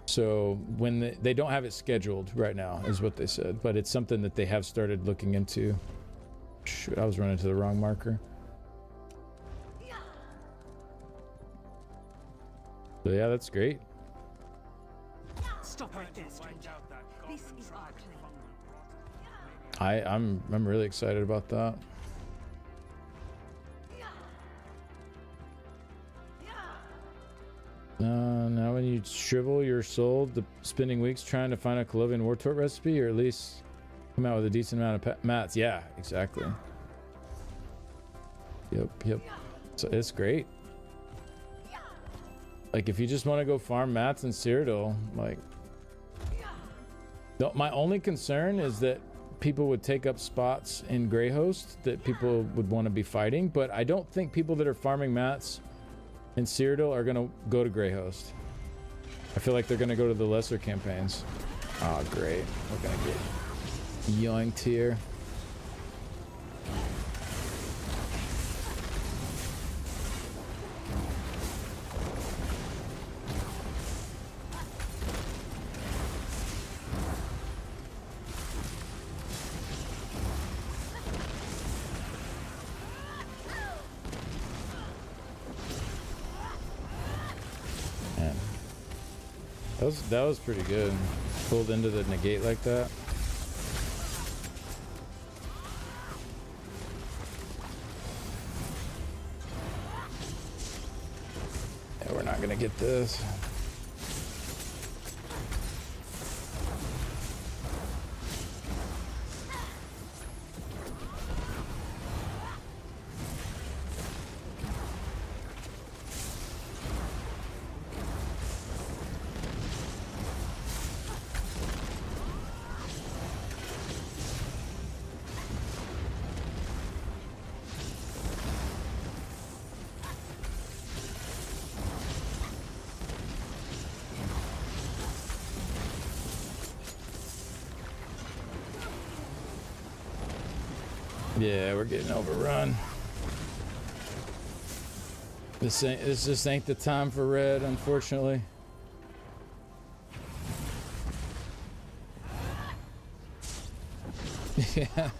So when they don't have it scheduled right now, is what they said, but it's something that they have started looking into. Shoot, I was running to the wrong marker. So yeah, that's great. Stop right there, stranger. This is our claim. I'm really excited about that. Now when you shrivel your soul, the spending weeks trying to find a Colovian War Tort recipe, or at least come out with a decent amount of mats. Yeah, exactly. Yep. So it's great. Like if you just want to go farm mats in Cyrodiil, like my only concern is that people would take up spots in Greyhost that people would want to be fighting, but I don't think people that are farming mats in Cyrodiil are gonna go to Greyhost. I feel like they're gonna go to the lesser campaigns. Oh great, we're gonna get yoinked here. That was pretty good. Pulled into the negate like that. Yeah, we're not gonna get this. Yeah, we're getting overrun. This just ain't the time for red, unfortunately. Yeah.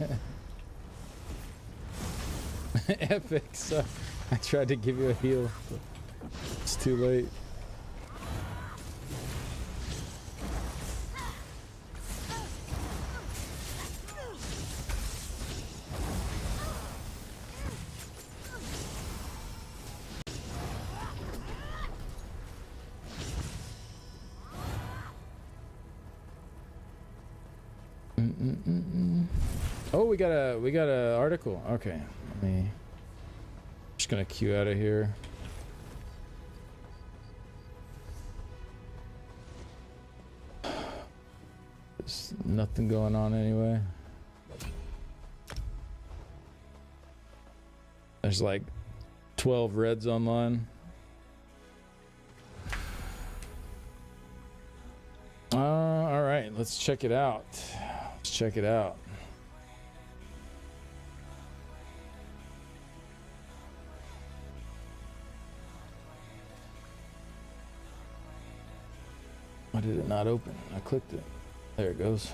Epic. So I tried to give you a heal. It's too late. Oh, we got a article. Okay, let me. Just gonna queue out of here. There's nothing going on anyway. There's like 12 reds online. All right, let's check it out. Let's check it out. Why did it not open? I clicked it. There it goes.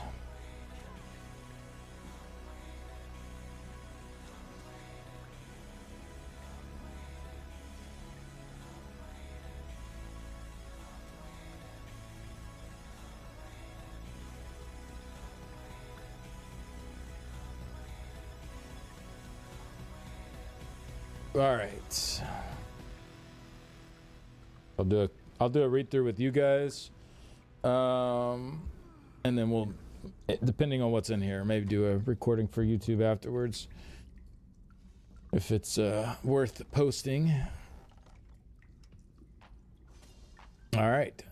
All right. I'll do a read through with you guys. And then we'll, depending on what's in here, maybe do a recording for YouTube afterwards if it's worth posting. All right.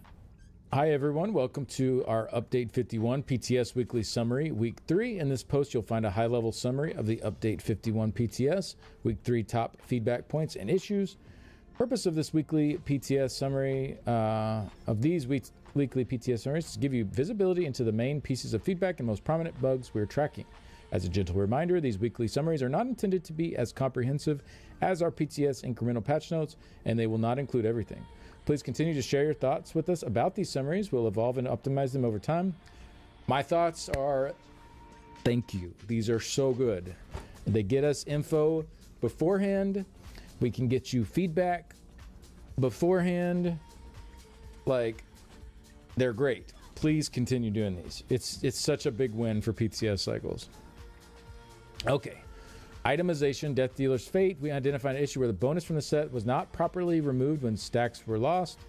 Hi everyone, welcome to our Update 51 PTS Weekly Summary, Week 3. In this post, you'll find a high-level summary of the Update 51 PTS, Week 3 top feedback points and issues. Purpose of this weekly PTS summary, weekly PTS summaries, is to give you visibility into the main pieces of feedback and most prominent bugs we're tracking. As a gentle reminder, these weekly summaries are not intended to be as comprehensive as our PTS incremental patch notes, and they will not include everything. Please continue to share your thoughts with us about these summaries. We'll evolve and optimize them over time. My thoughts are, thank you. These are so good. They get us info beforehand. We can get you feedback beforehand. Like, they're great. Please continue doing these. It's such a big win for PTS cycles. Okay. Itemization, Death Dealer's Fate. We identified an issue where the bonus from the set was not properly removed when stacks were lost.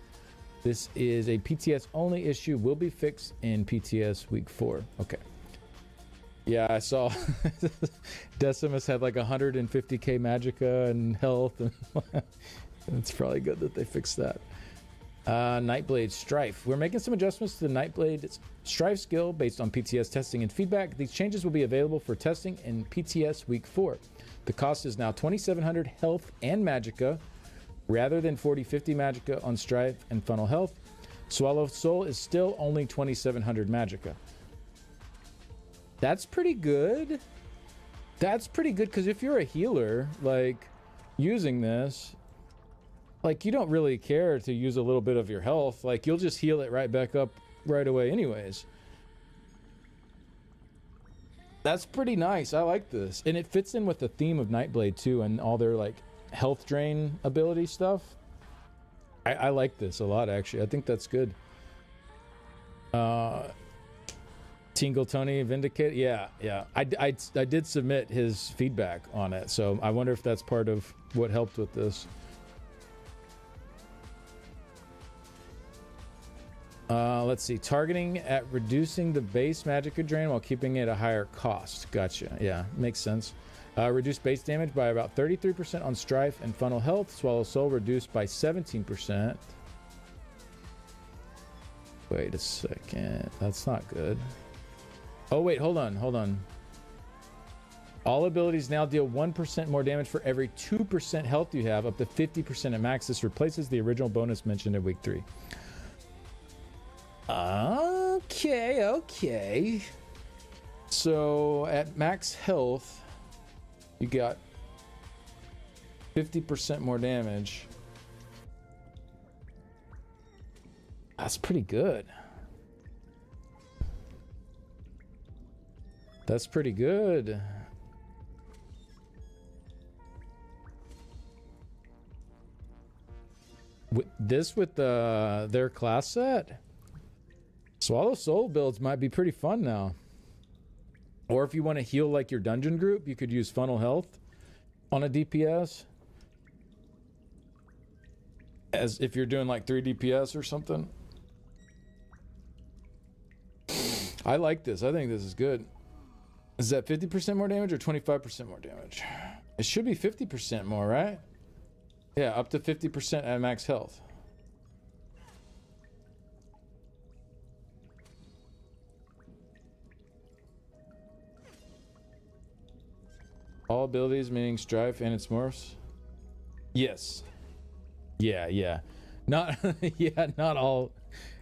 This is a PTS only issue. Will be fixed in PTS Week 4. Okay. Yeah, I saw Decimus had like 150k magicka and health. And it's probably good that they fixed that. Nightblade Strife. We're making some adjustments to the Nightblade Strife skill based on PTS testing and feedback. These changes will be available for testing in PTS Week 4. The cost is now 2,700 health and magicka, rather than 40-50 magicka on Strife and Funnel Health. Swallow Soul is still only 2,700 magicka. That's pretty good. That's pretty good, because if you're a healer, like, using this, like, you don't really care to use a little bit of your health. Like, you'll just heal it right back up right away anyways. That's pretty nice. I like this. And it fits in with the theme of Nightblade, too, and all their, like, health drain ability stuff. I like this a lot, actually. I think that's good. Tingle Tony Vindicate. Yeah. I did submit his feedback on it, so I wonder if that's part of what helped with this. Let's see. Targeting at reducing the base magicka drain while keeping it a higher cost. Gotcha. Yeah, makes sense. Reduce base damage by about 33% on Strife and Funnel Health. Swallow Soul reduced by 17%. Wait a second. That's not good. Oh, wait. Hold on. All abilities now deal 1% more damage for every 2% health you have, up to 50% at max. This replaces the original bonus mentioned in Week 3. Okay. So at max health, you got 50% more damage. That's pretty good. That's pretty good. with their class set, Swallow Soul builds might be pretty fun now. Or if you want to heal like your dungeon group, you could use Funnel Health on a DPS. As if you're doing like 3 DPS or something. I like this. I think this is good. Is that 50% more damage or 25% more damage? It should be 50% more, right? Yeah, up to 50% at max health. All abilities, meaning Strife and its morphs? Yes. Yeah. Not, yeah, not all.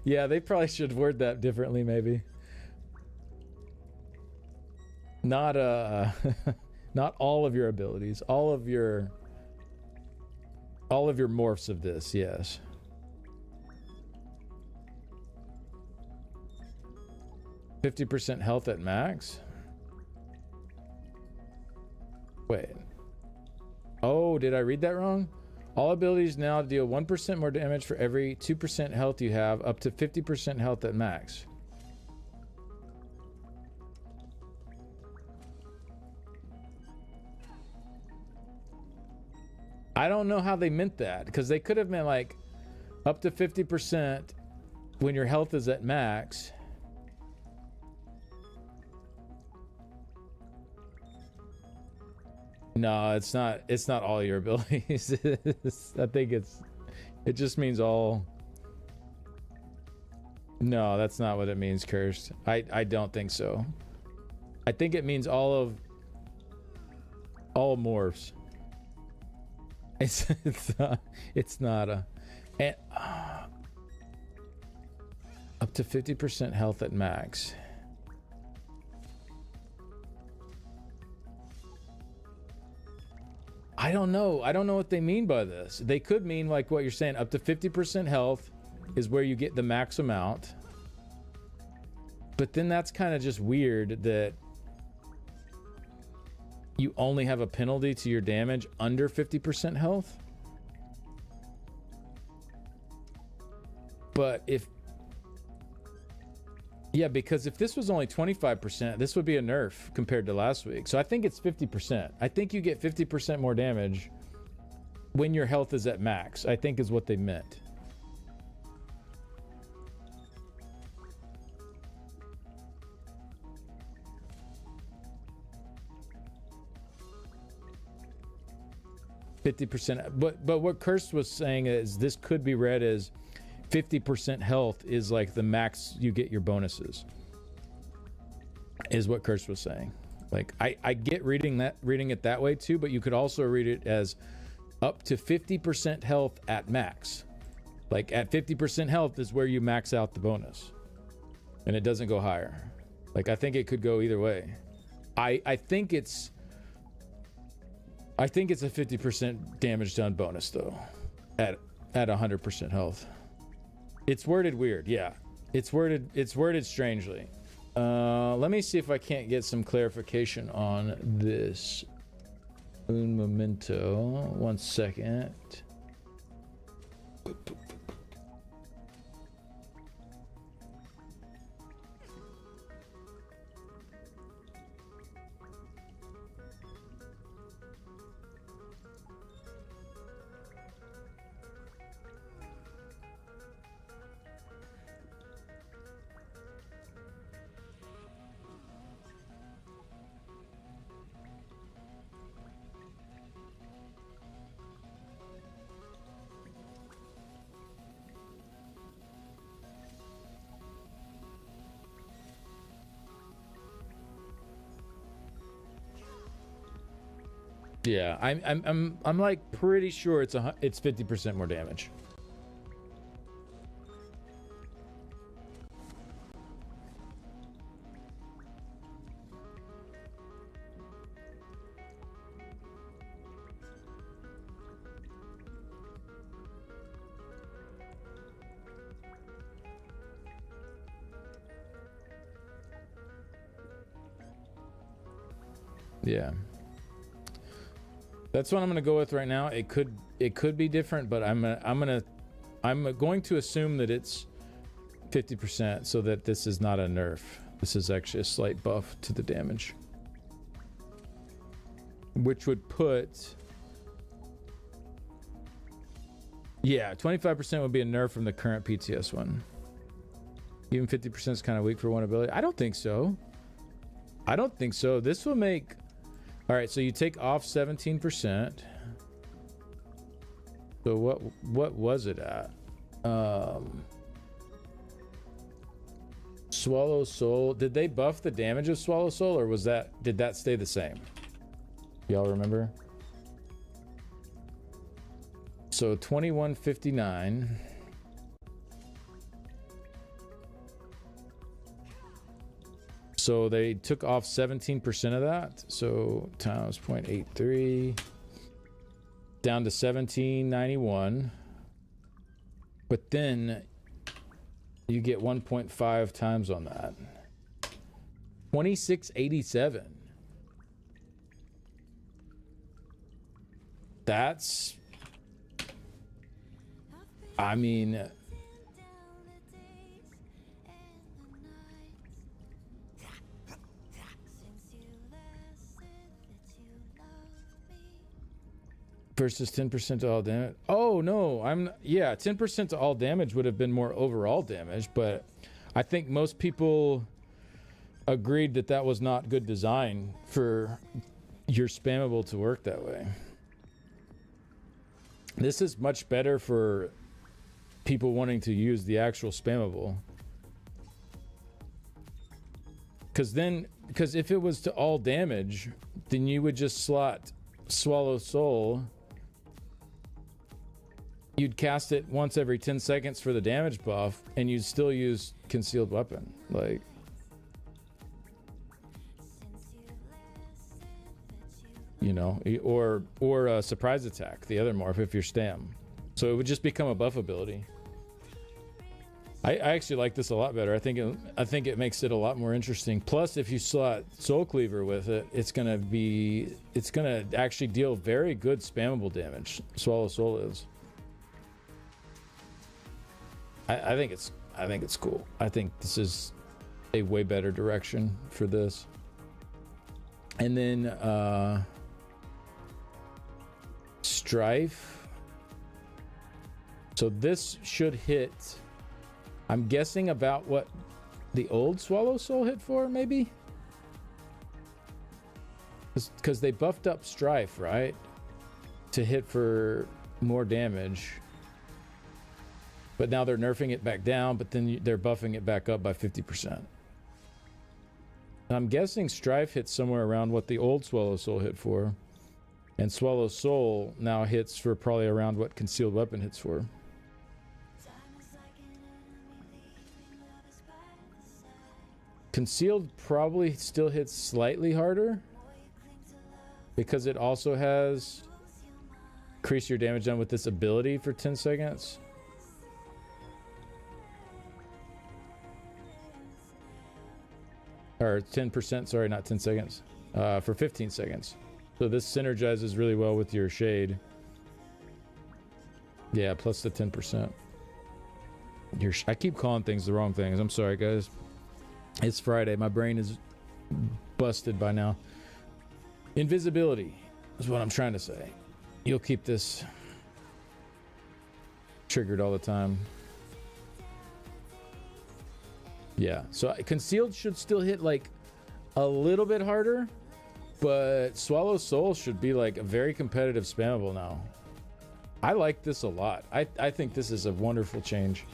Yeah, they probably should word that differently, maybe. Not, not all of your abilities. All of your morphs of this, yes. %50 health at max? Wait. Oh, did I read that wrong? All abilities now deal 1% more damage for every 2% health you have, up to 50% health at max. I don't know how they meant that, because they could have meant like up to 50% when your health is at max. No, it's not all your abilities. I think it just means all. No, that's not what it means, Cursed. I don't think so. I think it means all morphs. It's not a and, up to 50% health at max. I don't know what they mean by this. They could mean like what you're saying, up to 50% health is where you get the max amount. But then that's kind of just weird that you only have a penalty to your damage under 50% health. But because if this was only 25%, this would be a nerf compared to last week. So I think it's 50%. I think you get 50% more damage when your health is at max, I think is what they meant. But what Cursed was saying is this could be read as 50% health is like the max you get your bonuses, is what Cursed was saying. Like I get reading it that way too, but you could also read it as up to 50% health at max. Like at 50% health is where you max out the bonus, and it doesn't go higher. Like I think it could go either way. I think it's a 50% damage done bonus though, at 100% health. It's worded weird, yeah. It's worded strangely. Let me see if I can't get some clarification on this. Un momento. 1 second. Yeah, I'm like pretty sure it's 50% more damage. Yeah. That's what I'm gonna go with right now. It could be different, but I'm gonna I'm going to assume that it's 50% so that this is not a nerf. This is actually a slight buff to the damage. Which would put... Yeah, 25% would be a nerf from the current PTS one. Even 50% is kind of weak for one ability. I don't think so. I don't think so. This will make... Alright, so you take off 17%. So what was it at? Swallow Soul. Did they buff the damage of Swallow Soul, or did that stay the same? Y'all remember? So 2159. So they took off 17% of that. So times 0.83 down to 1791. But then you get 1.5 times on that. 2687. That's, I mean, versus 10% to all damage. Oh no, yeah, 10% to all damage would have been more overall damage, but I think most people agreed that that was not good design for your spammable to work that way. This is much better for people wanting to use the actual spammable. Because if it was to all damage, then you would just slot Swallow Soul. You'd cast it once every 10 seconds for the damage buff, and you'd still use Concealed Weapon. Like, you know, or Surprise Attack, the other morph, if you're Stam. So it would just become a buff ability. I actually like this a lot better. I think it makes it a lot more interesting. Plus, if you slot Soul Cleaver with it, it's gonna actually deal very good spammable damage. Swallow Soul is. I think it's cool. I think this is a way better direction for this. And then Strife. So this should hit, I'm guessing, about what the old Swallow Soul hit for, maybe? Because they buffed up Strife, right? To hit for more damage. But now they're nerfing it back down, but then they're buffing it back up by 50%. I'm guessing Strife hits somewhere around what the old Swallow Soul hit for. And Swallow Soul now hits for probably around what Concealed Weapon hits for. Concealed probably still hits slightly harder because it also has increase your damage done with this ability for 10 seconds. Or 10%, sorry, not 10 seconds. For 15 seconds. So this synergizes really well with your shade. Yeah, plus the 10%. I keep calling things the wrong things. I'm sorry, guys. It's Friday. My brain is busted by now. Invisibility is what I'm trying to say. You'll keep this triggered all the time. Yeah, so Concealed should still hit like a little bit harder, but Swallow Soul should be like a very competitive spammable now. I like this a lot. I think this is a wonderful change.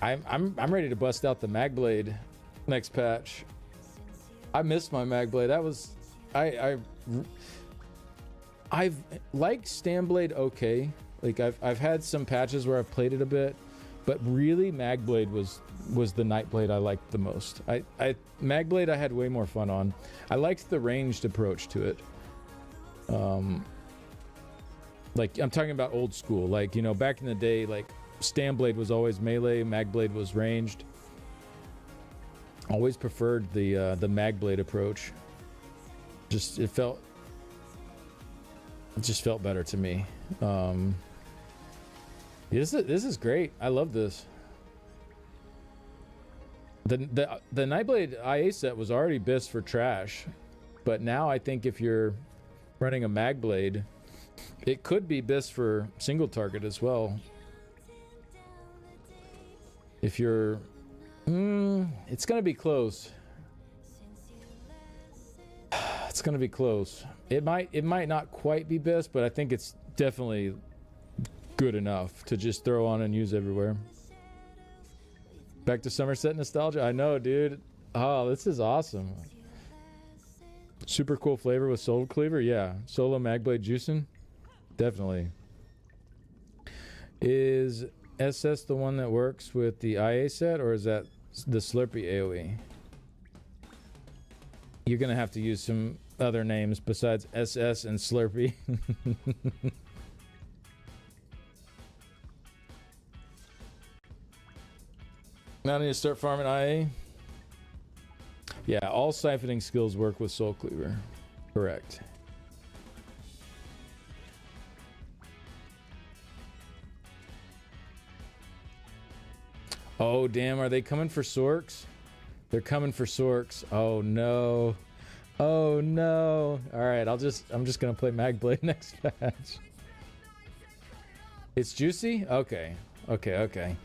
I'm ready to bust out the Magblade next patch. I missed my Magblade. That was I've liked Stamblade okay. Like I've had some patches where I've played it a bit, but really Magblade was the Nightblade I liked the most. Magblade I had way more fun on. I liked the ranged approach to it. Like I'm talking about old school, like, you know, back in the day, like Stamblade was always melee, Magblade was ranged. Always preferred the Magblade approach. It just felt better to me. This is great. I love this. The Nightblade IA set was already BIS for trash, but now I think if you're running a Magblade, it could be BIS for single target as well. If you're... it's gonna be close. It's gonna be close. It might not quite be BIS, but I think it's definitely good enough to just throw on and use everywhere. Back to Somerset nostalgia. I know, dude. Oh, this is awesome. Super cool flavor with Soul Cleaver. Yeah, solo Magblade juicing. Definitely. Is SS the one that works with the IA set, or is that the Slurpee AoE? You're gonna have to use some other names besides SS and Slurpee. Now I need to start farming IA. Yeah, all siphoning skills work with Soul Cleaver. Correct. Oh, damn. Are they coming for Sorks? They're coming for Sorks. Oh, no. Oh, no. All right, I'm just going to play Magblade next match. It's juicy? Okay. Okay.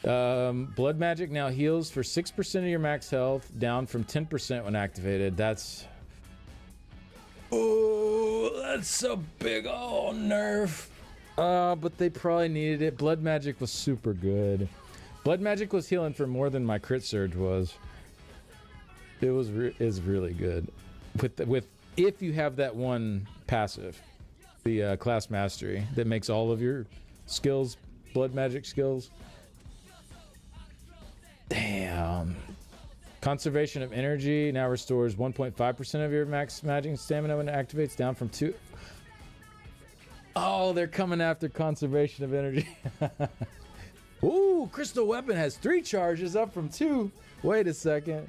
Blood Magic now heals for 6% of your max health, down from 10% when activated. That's... Oh, that's a big old nerf. But they probably needed it. Blood Magic was super good. Blood Magic was healing for more than my crit surge was. It was is really good. With if you have that one passive, the class mastery that makes all of your skills Blood Magic skills. Damn. Conservation of energy now restores 1.5% of your max magic stamina when it activates, down from 2. Oh, they're coming after conservation of energy. Ooh, Crystal Weapon has 3 charges, up from 2. Wait a second.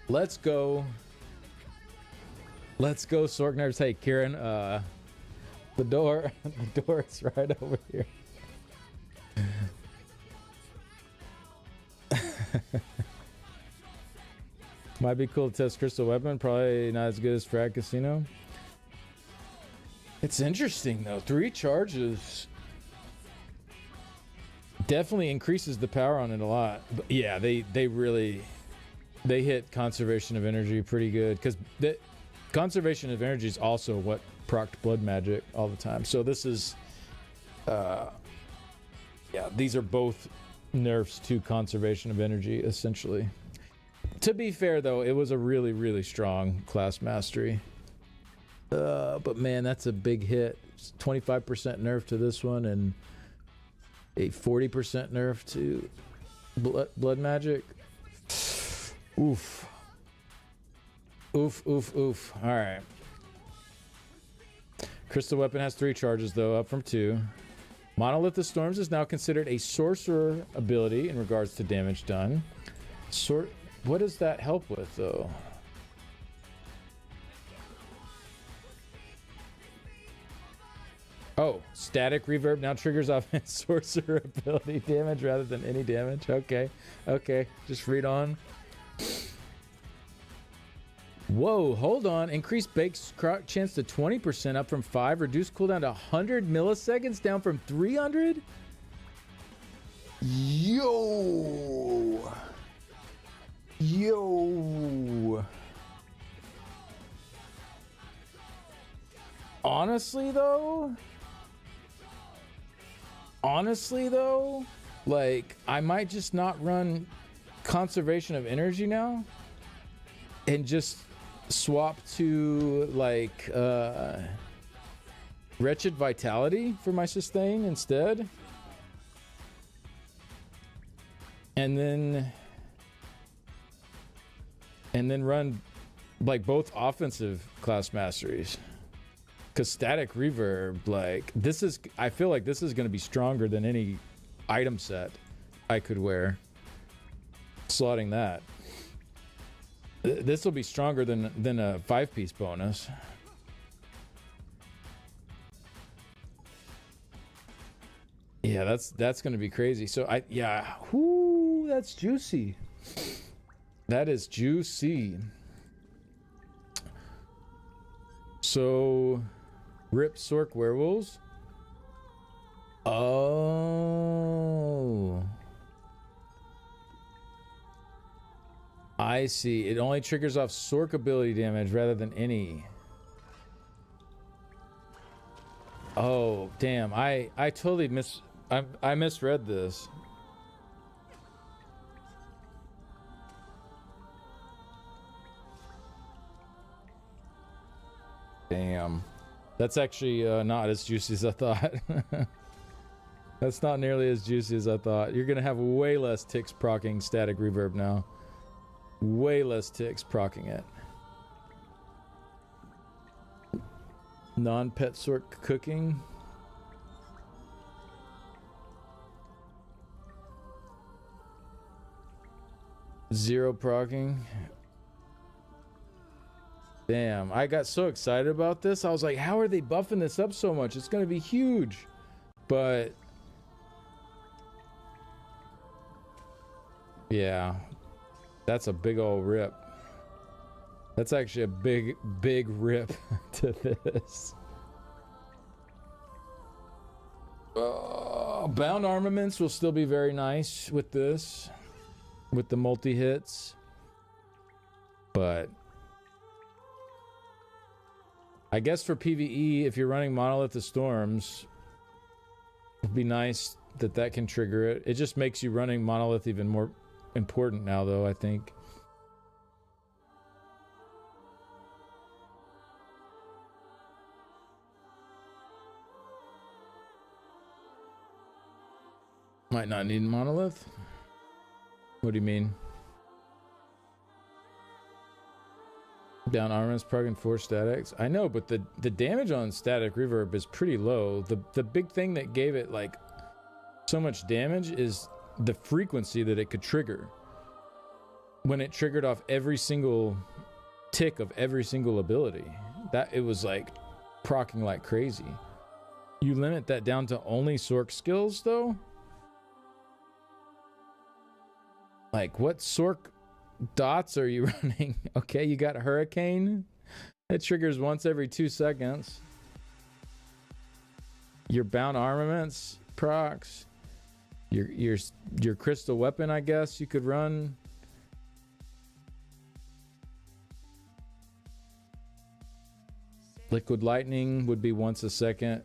Let's go. Sork nerves. Hey, Kieran, the door is right over here. Might be cool to test Crystal Weapon. Probably not as good as Frag Casino. It's interesting though. 3 charges definitely increases the power on it a lot. But yeah, they hit conservation of energy pretty good, because the conservation of energy is also what procced Blood Magic all the time. So this is yeah, these are both nerfs to conservation of energy essentially. To be fair though, it was a really, really strong class mastery. But man, that's a big hit. 25% nerf to this one and a 40% nerf to Blood Magic. Oof. All right. Crystal Weapon has 3 charges though, up from 2. Monolith of Storms is now considered a sorcerer ability in regards to damage done. What does that help with though? Oh, static reverb now triggers off sorcerer ability damage rather than any damage. Okay. Just read on. Whoa, hold on. Increase Bake's chance to 20%, up from 5. Reduce cooldown to 100 milliseconds, down from 300? Yo. Honestly though, like, I might just not run conservation of energy now and just swap to like wretched vitality for my sustain instead, and then run like both offensive class masteries. Because static reverb, like, I feel like this is going to be stronger than any item set I could wear. Slotting that. This will be stronger than a 5-piece bonus. Yeah, that's gonna be crazy. So whoo, that's juicy. That is juicy. So, Rip Sork werewolves. Oh, I see. It only triggers off Sork ability damage rather than any. Oh, damn. I totally I misread this. Damn. That's actually not as juicy as I thought. That's not nearly as juicy as I thought. You're gonna have way less ticks proccing static reverb now. Way less ticks proccing it. Non-pet Sork cooking. Zero proccing. Damn, I got so excited about this. I was like, how are they buffing this up so much? It's gonna be huge. But yeah, that's a big old rip. That's actually a big rip to this. Bound armaments will still be very nice with this, with the multi-hits. But I guess for PvE, if you're running Monolith of Storms, it'd be nice that can trigger it. It just makes you running Monolith even more important now, though, I think. Might not need Monolith? What do you mean? Down armaments, prog and 4 statics. I know, but the damage on static reverb is pretty low. The big thing that gave it like so much damage is the frequency that it could trigger. When it triggered off every single tick of every single ability, that it was like proccing like crazy. You limit that down to only Sork skills though? Like what Sork dots are you running? Okay, you got Hurricane. It triggers once every 2 seconds. Your bound armaments procs. Your crystal weapon, I guess you could run. Liquid lightning would be once a second.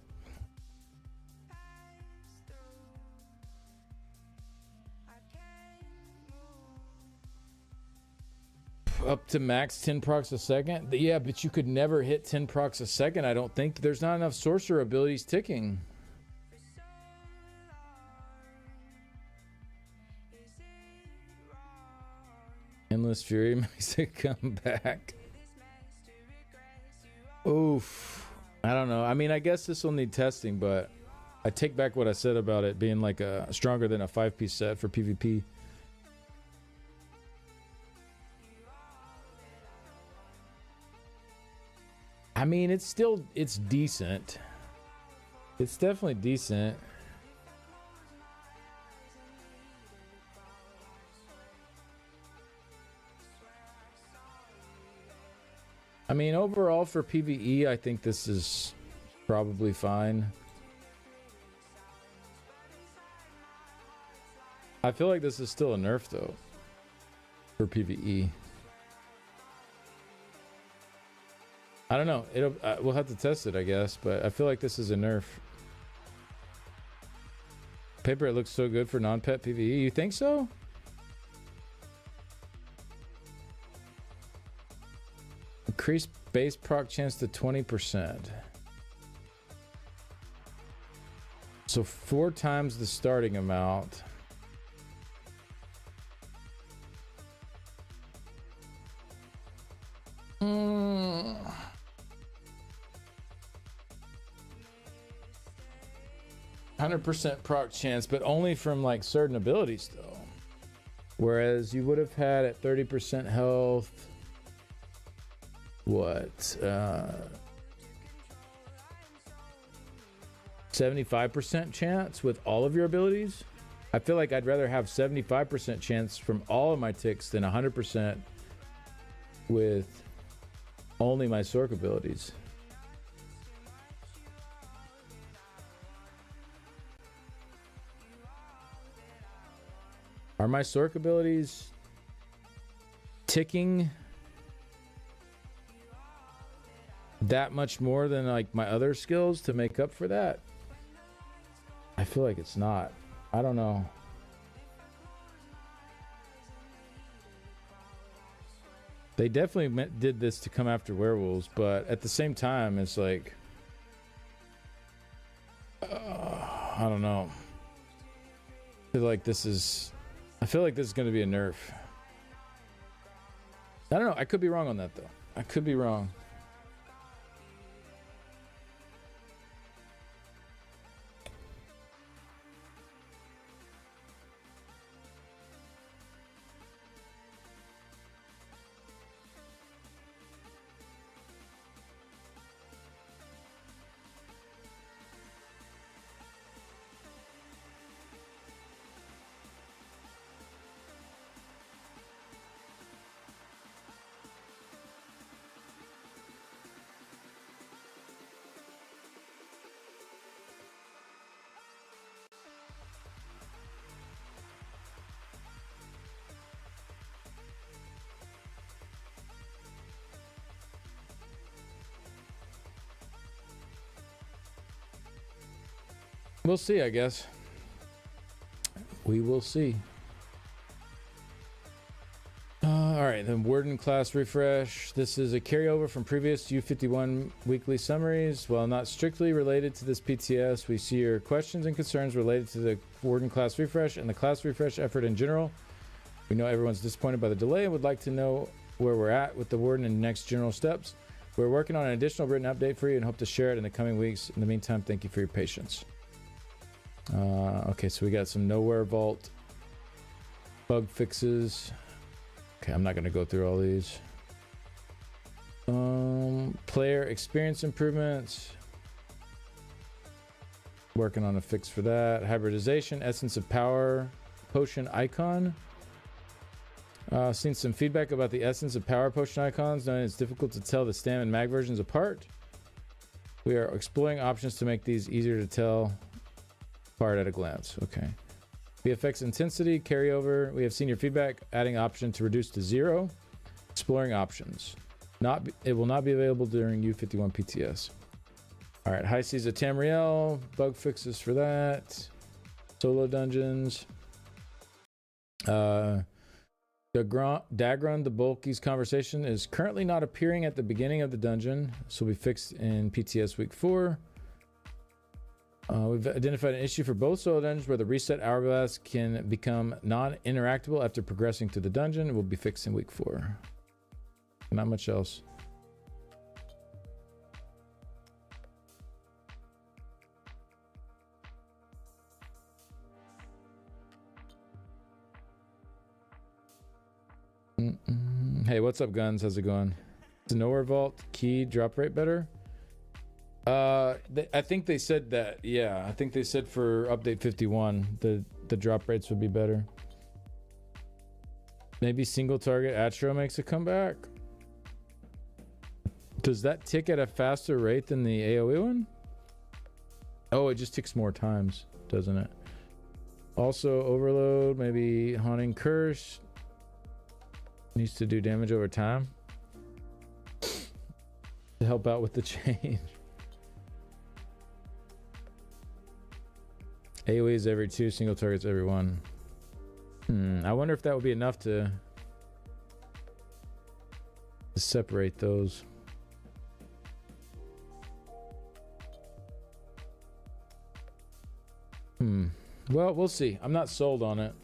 Up to max 10 procs a second. Yeah, but you could never hit 10 procs a second, I don't think. There's not enough sorcerer abilities ticking. Endless Fury makes it come back. Oof. I don't know. I mean, I guess this will need testing, but I take back what I said about it being like a stronger than a 5-piece set for PvP. I mean, it's decent. It's definitely decent. I mean, overall for PvE, I think this is probably fine. I feel like this is still a nerf though for PvE. I don't know. We'll have to test it, I guess, but I feel like this is a nerf. Paper, it looks so good for non-pet PvE. You think so? Increase base proc chance to 20%. So 4 times the starting amount. Mm. 100% proc chance, but only from like certain abilities though. Whereas you would have had at 30% health. What? 75% chance with all of your abilities. I feel like I'd rather have 75% chance from all of my ticks than 100% with only my Sork abilities. Are my Sork abilities ticking that much more than like my other skills to make up for that? I feel like it's not. I don't know. They definitely did this to come after werewolves, but at the same time, it's like, I don't know. I feel like this is going to be a nerf. I don't know. I could be wrong on that, though. I could be wrong. We'll see, I guess. We will see. All right, then Warden class refresh. This is a carryover from previous U51 weekly summaries. While not strictly related to this PTS, we see your questions and concerns related to the Warden class refresh and the class refresh effort in general. We know everyone's disappointed by the delay and would like to know where we're at with the Warden and next general steps. We're working on an additional written update for you and hope to share it in the coming weeks. In the meantime, thank you for your patience. Okay, so we got some Nowhere Vault bug fixes. Okay, I'm not going to go through all these. Player experience improvements. Working on a fix for that. Hybridization, Essence of Power potion icon. Seen some feedback about the Essence of Power potion icons, knowing it's difficult to tell the Stam and Mag versions apart. We are exploring options to make these easier to tell apart at a glance. Okay. VFX intensity, carryover. We have seen your feedback, adding option to reduce to 0. Exploring options. It will not be available during U51 PTS. All right, High Seas of Tamriel, bug fixes for that. Solo dungeons. Dagron the Bulky's conversation is currently not appearing at the beginning of the dungeon. This will be fixed in PTS week 4. We've identified an issue for both solo dungeons where the reset hourglass can become non-interactable after progressing through the dungeon. It will be fixed in week 4. Not much else. Hey, what's up, Guns? How's it going? Is the Nowhere Vault key drop rate better? I think they said that. Yeah, I think they said for update 51 the drop rates would be better. Maybe single target Astro makes a comeback. Does that tick at a faster rate than the AoE one? Oh, it just ticks more times, doesn't it? Also, Overload, maybe Haunting Curse needs to do damage over time to help out with the change. AoE is every 2, single targets every 1. I wonder if that would be enough to separate those. Well, we'll see. I'm not sold on it.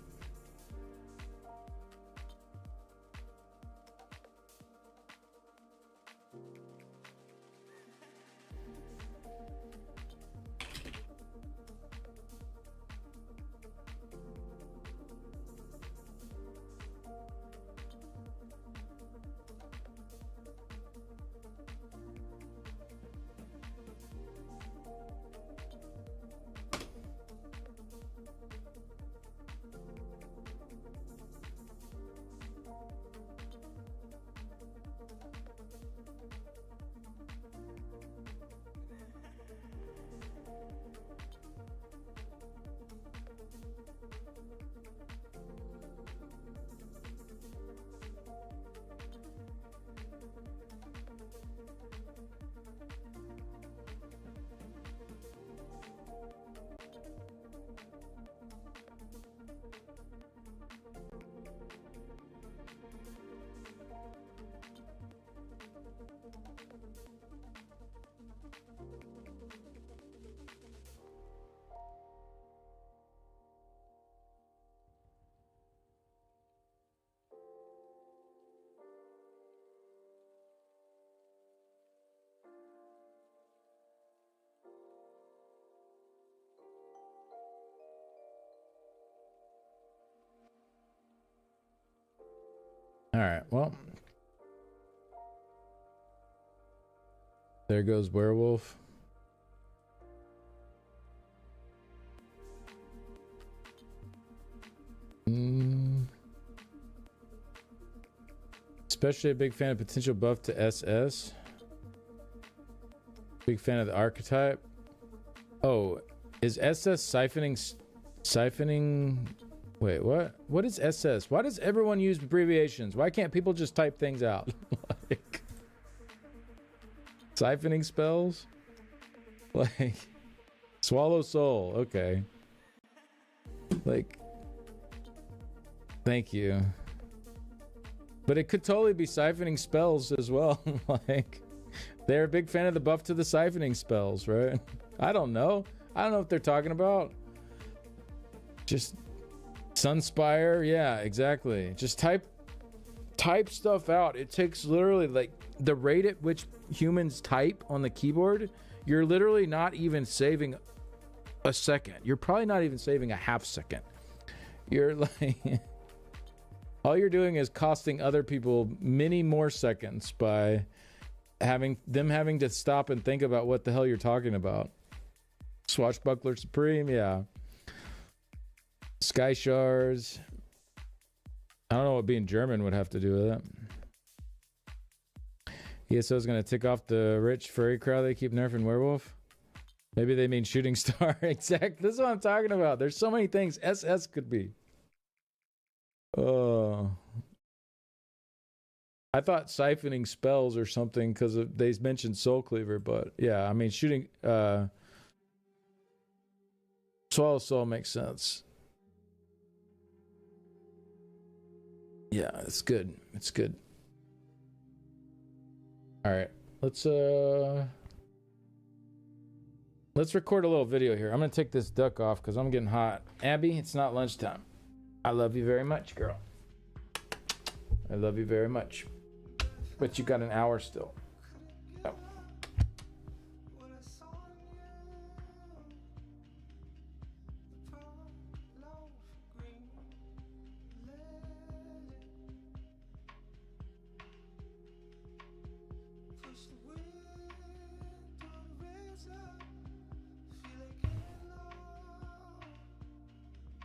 right, well. There goes werewolf. Especially a big fan of potential buff to SS. Big fan of the archetype. Oh, is SS siphoning? Wait, what? What is SS? Why does everyone use abbreviations? Why can't people just type things out? Like, siphoning spells? Like, swallow soul. Okay. Like, thank you. But it could totally be siphoning spells as well. Like, they're a big fan of the buff to the siphoning spells, right? I don't know. I don't know what they're talking about. Just Sunspire, yeah, exactly. Just type stuff out. It takes literally like the rate at which humans type on the keyboard. You're literally not even saving a second. You're probably not even saving a half second. You're like, all you're doing is costing other people many more seconds by having to stop and think about what the hell you're talking about. Swashbuckler Supreme, yeah. Sky Shards. I don't know what being German would have to do with it. ESO is going to tick off the rich furry crowd they keep nerfing werewolf. Maybe they mean shooting star. Exactly. This is what I'm talking about. There's so many things SS could be. Oh. I thought siphoning spells or something because they mentioned Soul Cleaver, but yeah, I mean shooting Swallow Soul makes sense. Yeah, it's good. It's good. All right, let's record a little video here. I'm gonna take this duck off because I'm getting hot. Abby, it's not lunchtime. I love you very much, girl. I love you very much. But you got an hour still. Oh.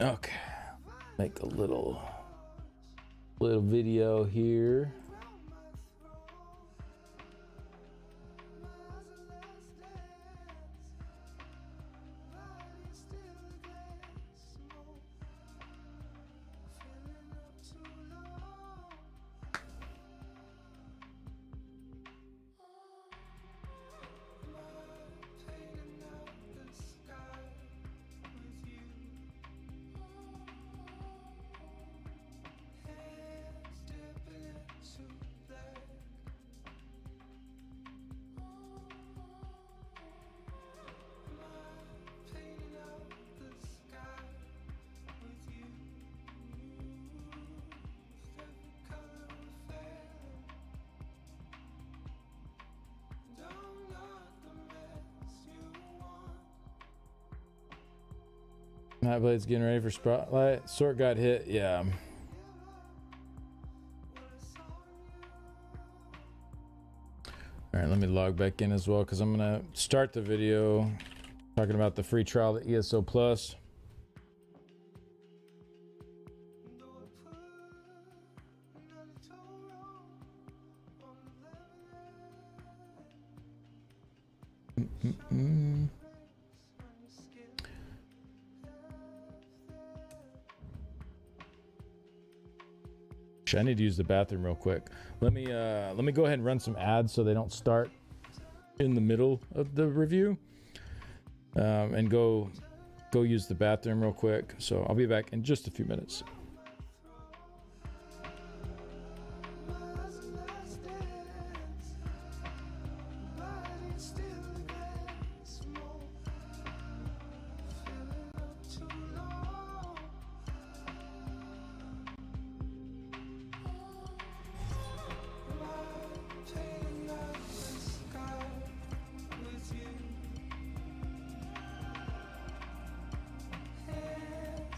Okay. Make a little video here. Nightblade's getting ready for Spotlight. Sword got hit, yeah. Alright, let me log back in as well because I'm going to start the video talking about the free trial to ESO Plus. I need to use the bathroom real quick. Let me go ahead and run some ads so they don't start in the middle of the review. And go use the bathroom real quick. So I'll be back in just a few minutes.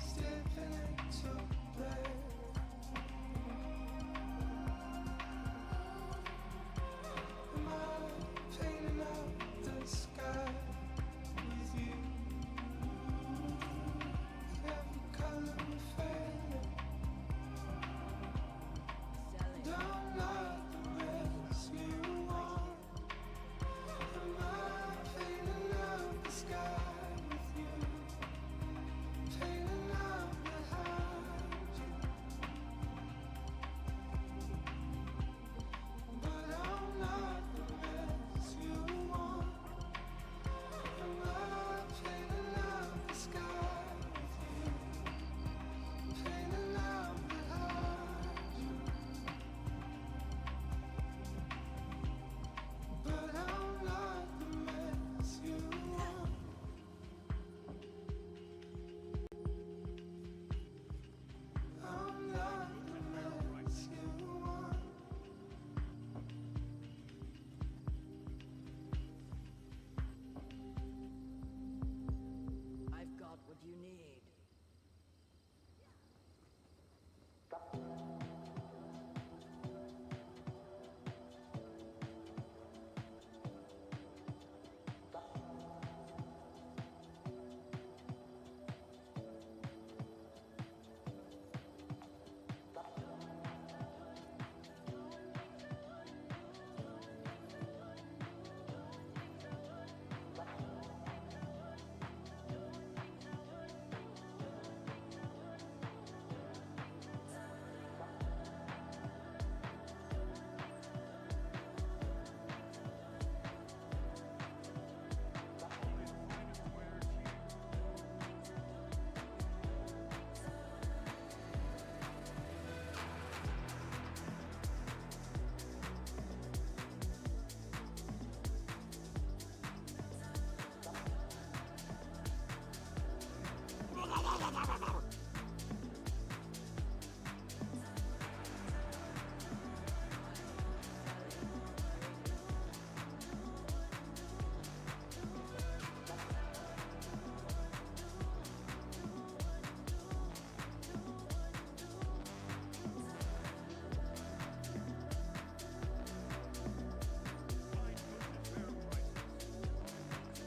Stepping into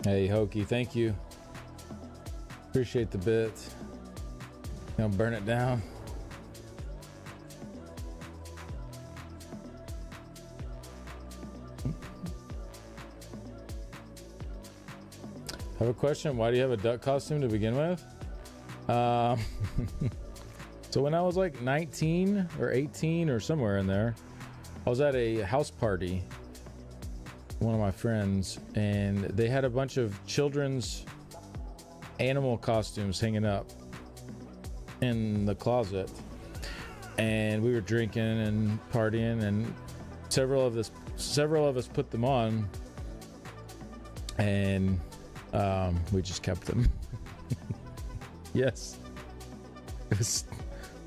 Hey, Hokey, thank you. Appreciate the bit. Gonna burn it down. I have a question. Why do you have a duck costume to begin with? So when I was like 19 or 18 or somewhere in there, I was at a house party, one of my friends, and they had a bunch of children's animal costumes hanging up in the closet, and we were drinking and partying, and several of us put them on, and we just kept them. Yes, it was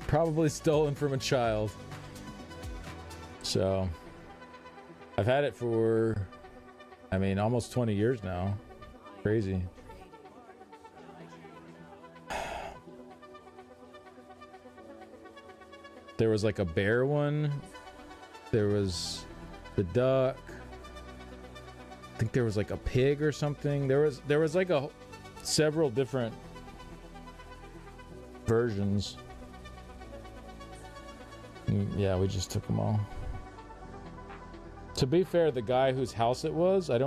probably stolen from a child. So I've had it for, I mean, almost 20 years now. Crazy. There was like a bear one. There was the duck. I think there was like a pig or something. There was like several different versions. Yeah, we just took them all. To be fair, the guy whose house it was, I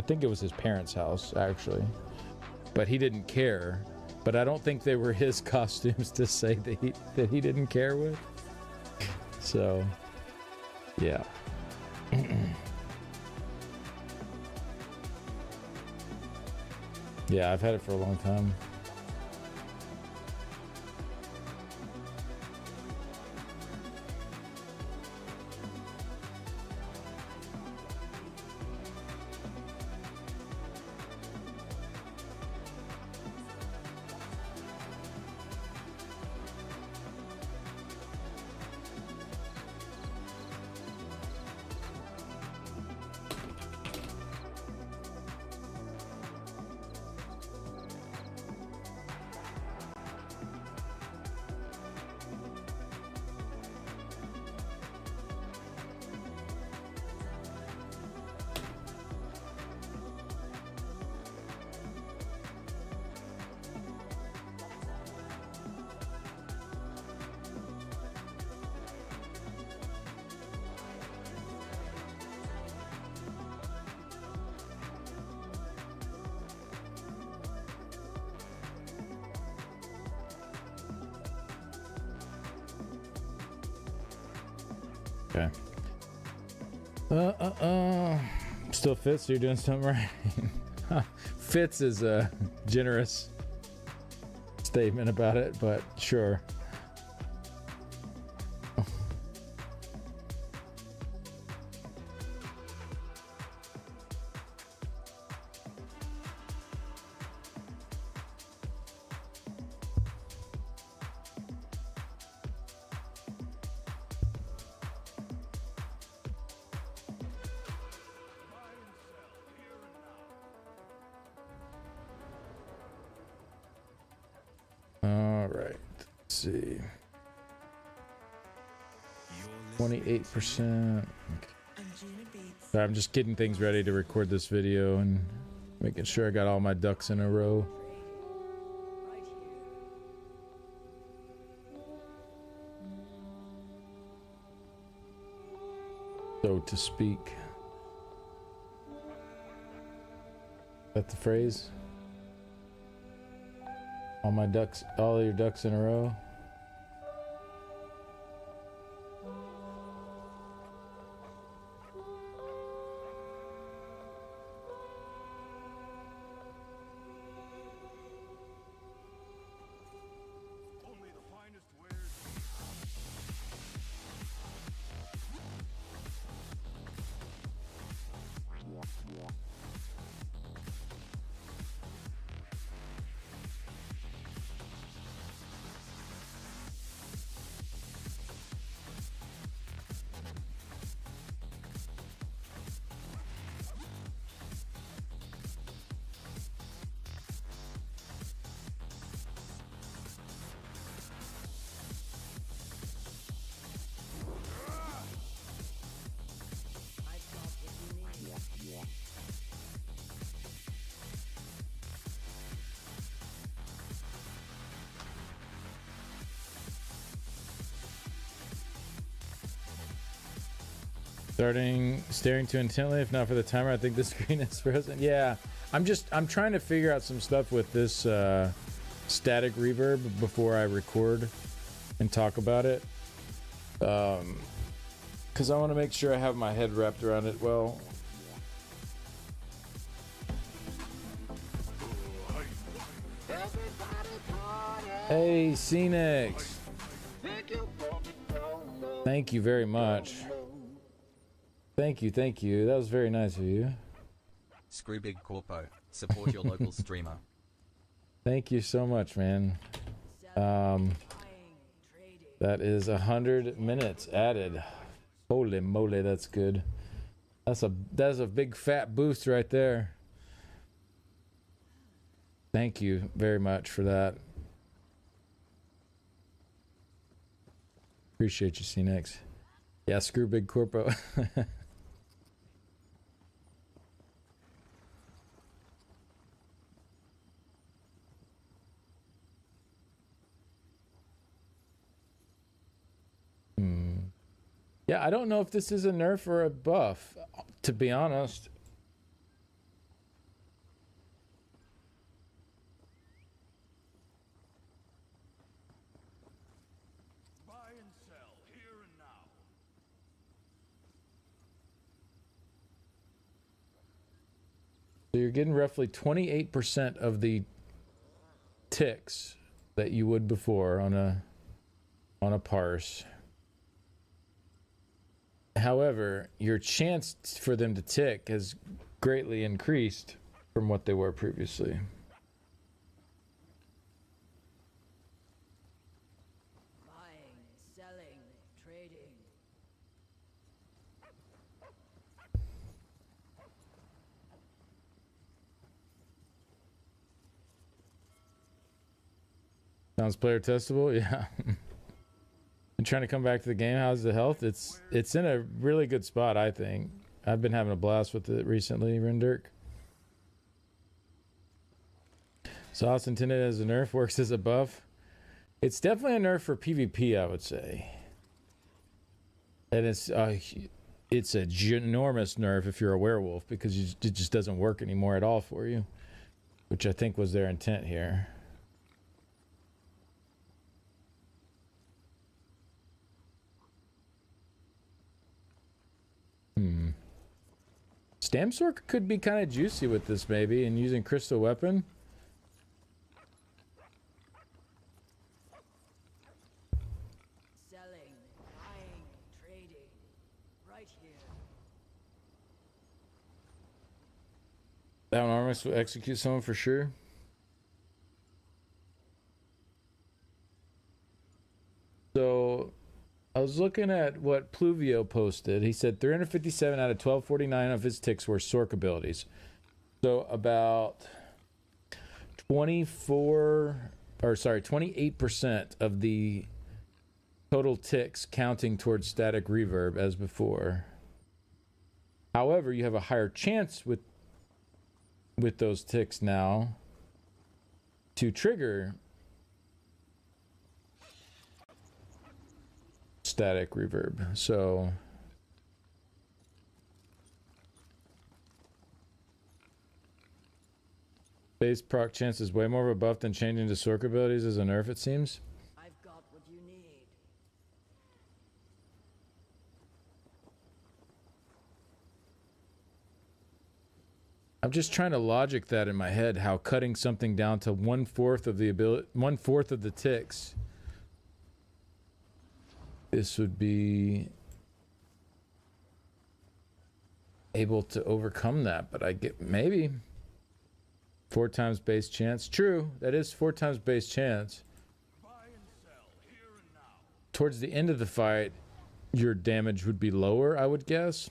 think it was his parents' house actually, but he didn't care. But I don't think they were his costumes to say that he didn't care with. So, yeah. Yeah, I've had it for a long time. Okay. Still fits, so you're doing something right. Fits is a generous statement about it, but sure. All right, let's see. 28%. Okay. I'm just getting things ready to record this video and making sure I got all my ducks in a row. So to speak. Is that the phrase? All your ducks in a row. Staring too intently. If not for the timer, I think the screen is frozen. Yeah, I'm trying to figure out some stuff with this static reverb before I record and talk about it. Because I want to make sure I have my head wrapped around it well. Hey, Cenix. Thank you very much. Thank you. That was very nice of you. Screw Big Corpo. Support your local streamer. Thank you so much, man. That is 100 minutes added. Holy moly, that's good. That's a big fat boost right there. Thank you very much for that. Appreciate you, C-Nex. Yeah, screw Big Corpo. Yeah, I don't know if this is a nerf or a buff, to be honest. Buy and sell here and now. So you're getting roughly 28% of the ticks that you would before on a parse. However, your chance for them to tick has greatly increased from what they were previously. Buying, selling, trading. Sounds player testable, yeah. And trying to come back to the game. How's the health? It's in a really good spot, I think. I've been having a blast with it recently, Rendirk. Sauce intended as a nerf, works as a buff. It's definitely a nerf for PvP, I would say. And it's a ginormous nerf if you're a werewolf, because it just doesn't work anymore at all for you, which I think was their intent here. Stamsork could be kind of juicy with this, maybe, and using Crystal Weapon. Selling, buying, trading. Right here. That Armus will execute someone for sure. So I was looking at what Pluvio posted. He said 357 out of 1249 of his ticks were Sork abilities. So about 28% of the total ticks counting towards static reverb as before. However, you have a higher chance with those ticks now to trigger static reverb. So base proc chance is way more of a buff than changing to Sork abilities as a nerf, it seems. I've got what you need. I'm just trying to logic that in my head, how cutting something down to 1/4 of the ability, 1/4 of the ticks, this would be able to overcome that. But I get maybe 4 times base chance. True, that is 4 times base chance. Buy and sell here and now. Towards the end of the fight, your damage would be lower, I would guess.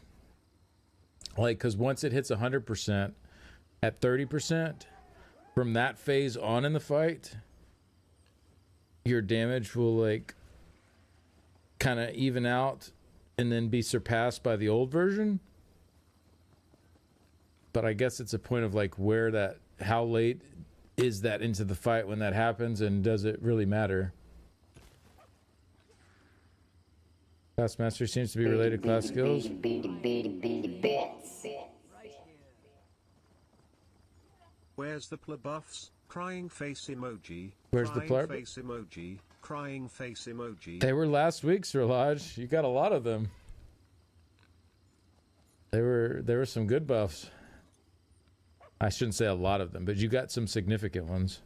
Like, because once it hits 100%, at 30%, from that phase on in the fight, your damage will, like, kind of even out and then be surpassed by the old version. But I guess it's a point of, like, where that, how late is that into the fight when that happens, and does it really matter? Class mastery seems to be related to class skills. Where's the plabuffs? Crying face emoji. Where's the crying pleb? face emoji? Crying face emoji. They were last week, Sir Lodge. You got a lot of them. There were some good buffs. I shouldn't say a lot of them, but you got some significant ones.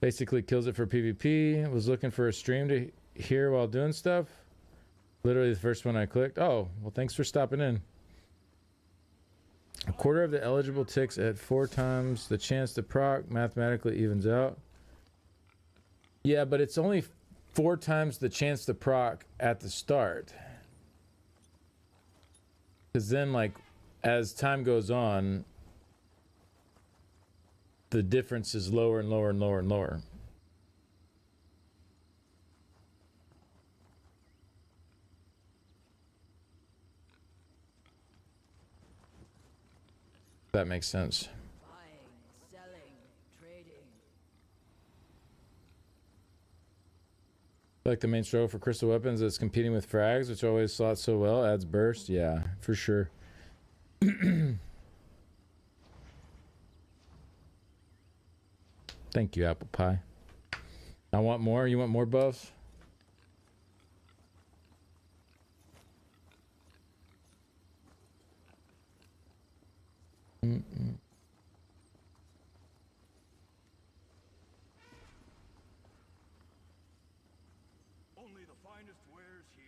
Basically kills it for PvP. Was looking for a stream to hear while doing stuff. Literally the first one I clicked. Oh, well, thanks for stopping in. A quarter of the eligible ticks at 4 times the chance to proc mathematically evens out. Yeah, but it's only 4 times the chance to proc at the start. Because then, like, as time goes on, the difference is lower and lower and lower and lower. That makes sense. Buying, selling, trading. Like the main struggle for crystal weapons is competing with frags, which always slot so well, adds burst. Yeah, for sure. Thank you, Apple Pie. I want more. You want more buffs? Only the finest wares here.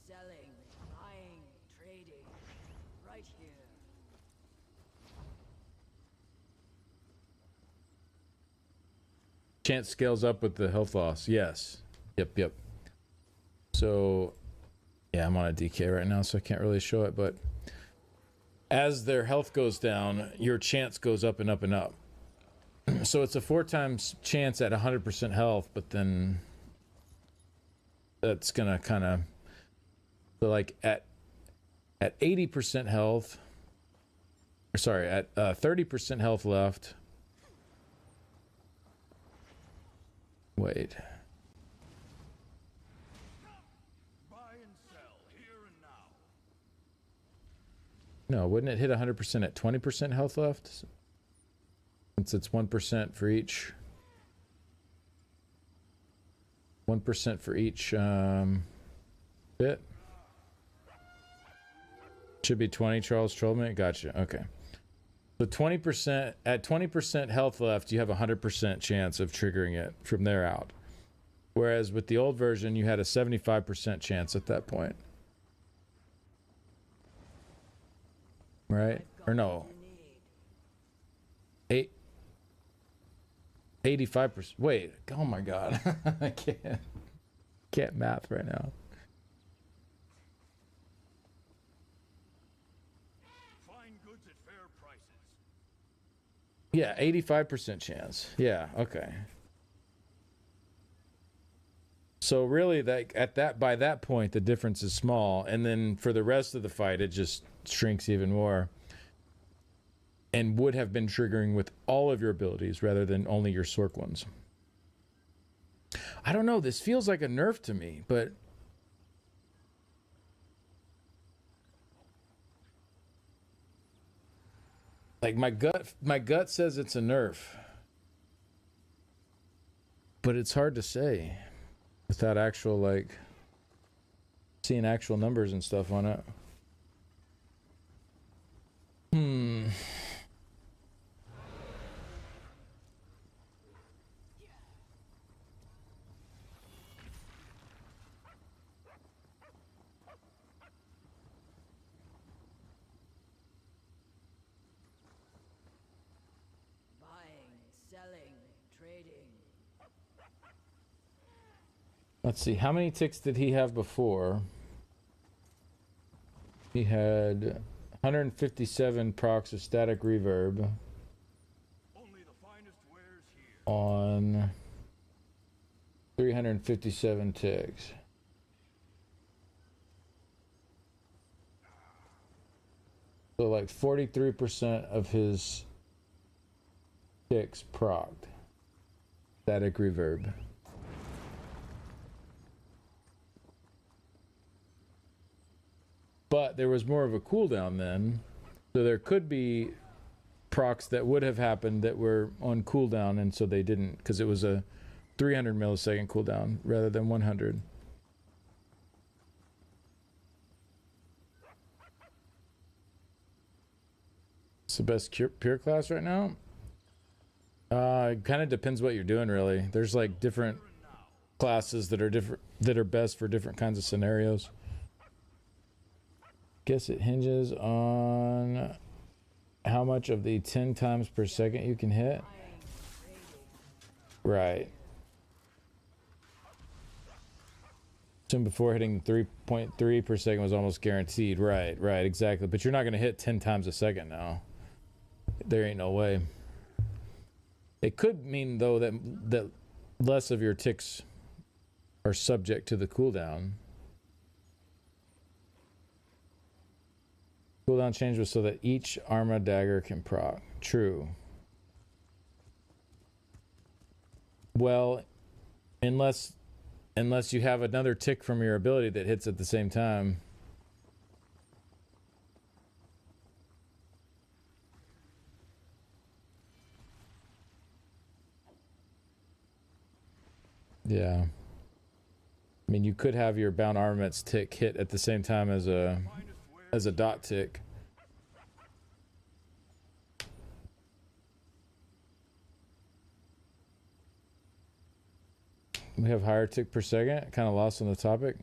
Selling, buying, trading. Right here. Chance scales up with the health loss. Yes. Yep. So, yeah, I'm on a DK right now, so I can't really show it, but as their health goes down, your chance goes up and up and up. So it's a 4 times chance at 100% health, but then that's gonna kind of, so like at 80% health, or sorry, at 30% health left. Wait. Buy and sell here and now. No, wouldn't it hit 100% at 20% health left? Since it's 1% for each. 1% for each bit. Should be 20, Charles Trollman. Gotcha. Okay. So 20%, at 20% health left, you have a 100% chance of triggering it from there out. Whereas with the old version, you had a 75% chance at that point. Right? Or no. 85%. Wait. Oh my God. I can't math right now. Find goods at fair prices. Yeah, 85% chance. Yeah, okay. So really, that by that point, the difference is small, and then for the rest of the fight, it just shrinks even more. And would have been triggering with all of your abilities rather than only your Sork ones. I don't know. This feels like a nerf to me, but like my gut says it's a nerf, but it's hard to say without actual, like, seeing actual numbers and stuff on it. Selling, trading. Let's see, how many ticks did he have before? He had 157 procs of static reverb Only the finest wares here. on 357 ticks. So like 43% of his ticks procced. Static reverb. But there was more of a cooldown then. So there could be procs that would have happened that were on cooldown, and so they didn't, because it was a 300 millisecond cooldown rather than 100. It's the best pure class right now. It kind of depends what you're doing, really. There's like different classes that are best for different kinds of scenarios. Guess it hinges on how much of the 10 times per second you can hit. Right. Soon before hitting 3.3 per second was almost guaranteed. Right, exactly. But you're not going to hit 10 times a second now. There ain't no way. It could mean, though, that less of your ticks are subject to the cooldown. Cooldown change was so that each Arma dagger can proc. True. Well, unless you have another tick from your ability that hits at the same time. Yeah. I mean, you could have your bound armaments tick hit at the same time as a dot tick. We have higher tick per second. Kind of lost on the topic.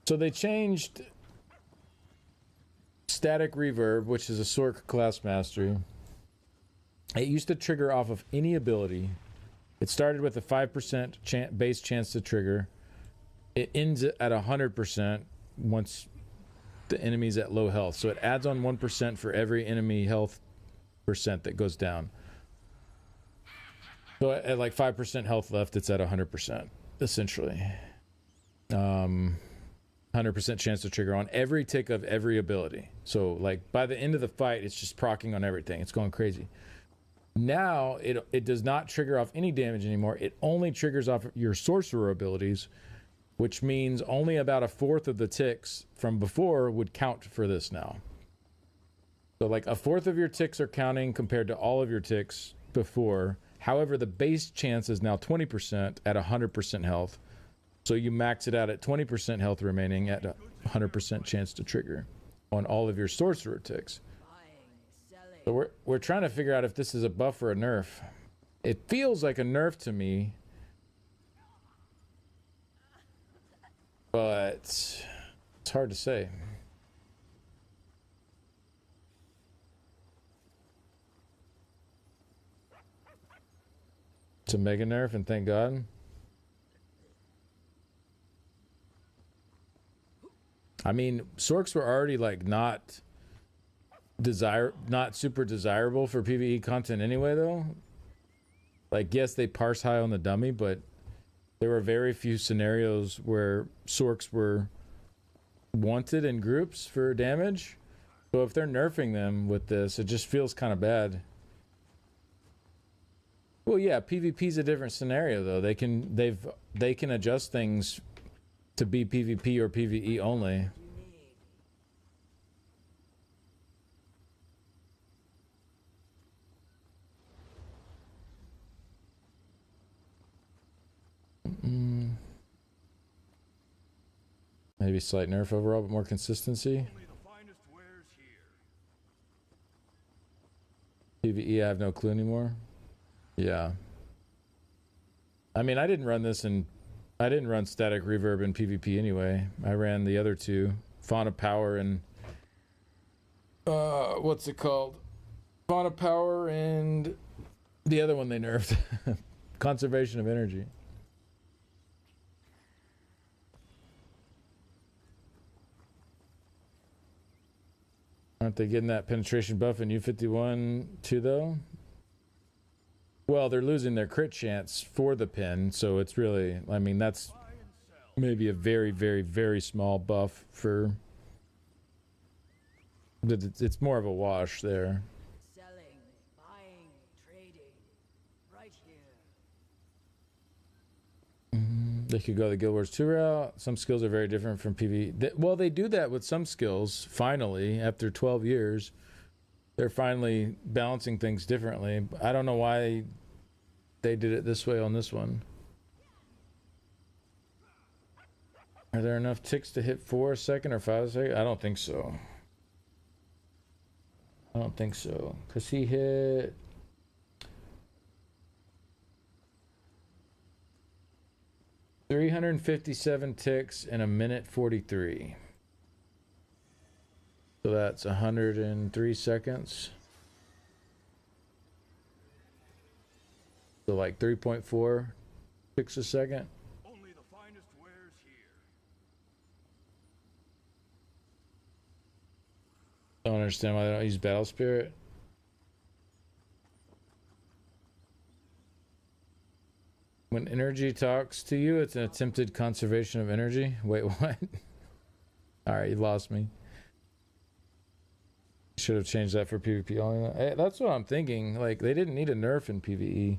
So they changed static reverb, which is a Sorc class mastery. It used to trigger off of any ability. It started with a 5% base chance to trigger. It ends at 100% once the enemy's at low health. So it adds on 1% for every enemy health percent that goes down. So at like 5% health left, it's at 100%, essentially. 100% chance to trigger on every tick of every ability. So like by the end of the fight, it's just proccing on everything. It's going crazy. Now it does not trigger off any damage anymore. It only triggers off your sorcerer abilities, which means only about a fourth of the ticks from before would count for this now. So like a fourth of your ticks are counting compared to all of your ticks before. However, the base chance is now 20% at 100% health. So you max it out at 20% health remaining at a 100% chance to trigger on all of your sorcerer ticks. So we're trying to figure out if this is a buff or a nerf. It feels like a nerf to me, but it's hard to say. It's a mega nerf, and thank God. I mean, Sorcs were already like not super desirable for PvE content anyway, though. Like, yes, they parse high on the dummy, but there were very few scenarios where Sorcs were wanted in groups for damage. So if they're nerfing them with this, it just feels kind of bad. Well, yeah, PvP's a different scenario though. They can adjust things to be PvP or PvE only. Maybe slight nerf overall, but more consistency. PvE, I have no clue anymore. Yeah. I mean, I didn't run static reverb in PvP anyway. I ran the other two, Fauna Power and what's it called? Fauna Power and the other one they nerfed. Conservation of Energy. Aren't they getting that penetration buff in U51 too, though? Well, they're losing their crit chance for the pin, so it's really, I mean, that's maybe a very, very, very small buff for But it's more of a wash there. Selling, buying, trading. Right here. They could go the Guild Wars 2 route. Some skills are very different from PvE. Well, they do that with some skills, finally, after 12 years. They're finally balancing things differently. I don't know why they did it this way on this one. Are there enough ticks to hit 4 a second or 5 a second? I don't think so. I don't think so. Because he hit... ...357 ticks in a minute 43. So that's 103 seconds. So like 3.4 ticks a second. Only the finest wares here. Don't understand why they don't use Battle Spirit. When energy talks to you, it's an attempted conservation of energy. Wait, what? Alright, you lost me. Should have changed that for PvP only. Hey, that's what I'm thinking. Like, they didn't need a nerf in PvE.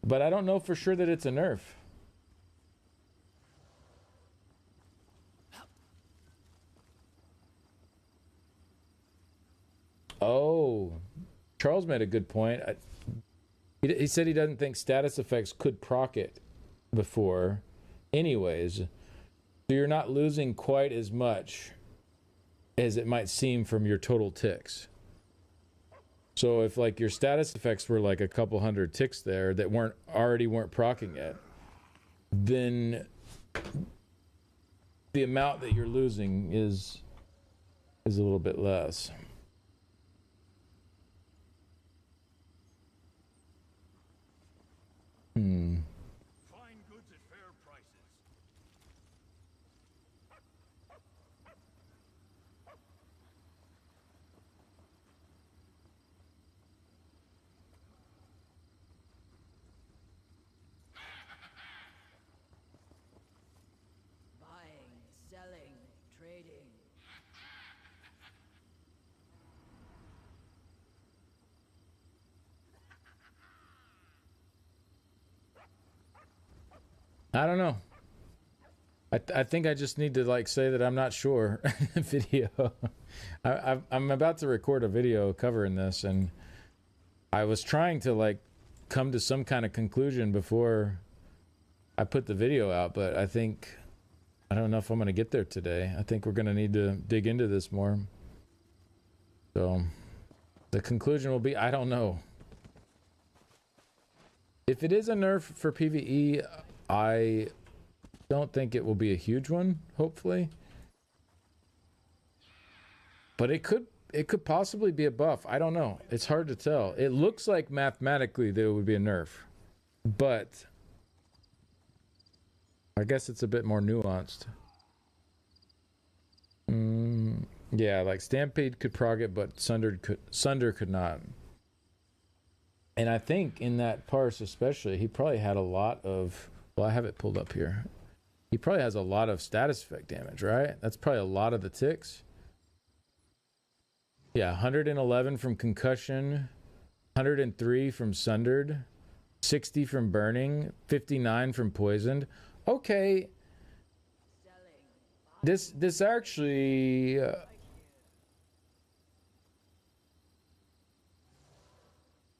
But I don't know for sure that it's a nerf. Oh, Charles made a good point. He said he doesn't think status effects could proc it before. Anyways, so you're not losing quite as much as it might seem from your total ticks. So if like your status effects were like a couple hundred ticks there that weren't proccing it, then the amount that you're losing is a little bit less. Fine goods at fair prices. Buying, selling, trading. I don't know. I think I just need to like say that I'm not sure. Video. I'm about to record a video covering this, and I was trying to like come to some kind of conclusion before I put the video out, but I don't know if I'm going to get there today. I think we're going to need to dig into this more. So the conclusion will be, I don't know. If it is a nerf for PvE, I don't think it will be a huge one, hopefully. But it could possibly be a buff. I don't know. It's hard to tell. It looks like mathematically that it would be a nerf. But I guess it's a bit more nuanced. Yeah, like Stampede could prog it, but Sunder could not. And I think in that parse especially, he probably had a lot of... Well, I have it pulled up here. He probably has a lot of status effect damage, right? That's probably a lot of the ticks. Yeah, 111 from concussion, 103 from sundered, 60 from burning, 59 from poisoned. Okay. This actually...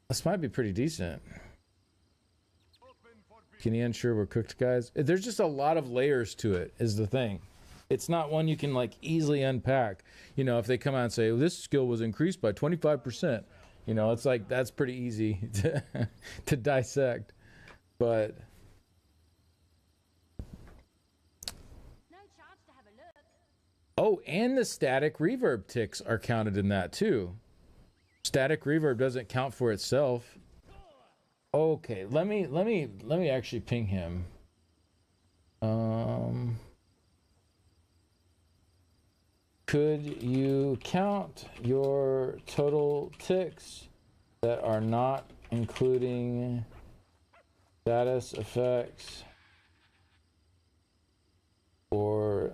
this might be pretty decent. Can you ensure we're cooked, guys? There's just a lot of layers to it, is the thing. It's not one you can like easily unpack. You know, if they come out and say, well, this skill was increased by 25%, you know, it's like, that's pretty easy to dissect. But No chance to have a look. oh, and the static reverb ticks are counted in that too. Static reverb doesn't count for itself. Okay, let me actually ping him. Could you count your total ticks that are not including status effects or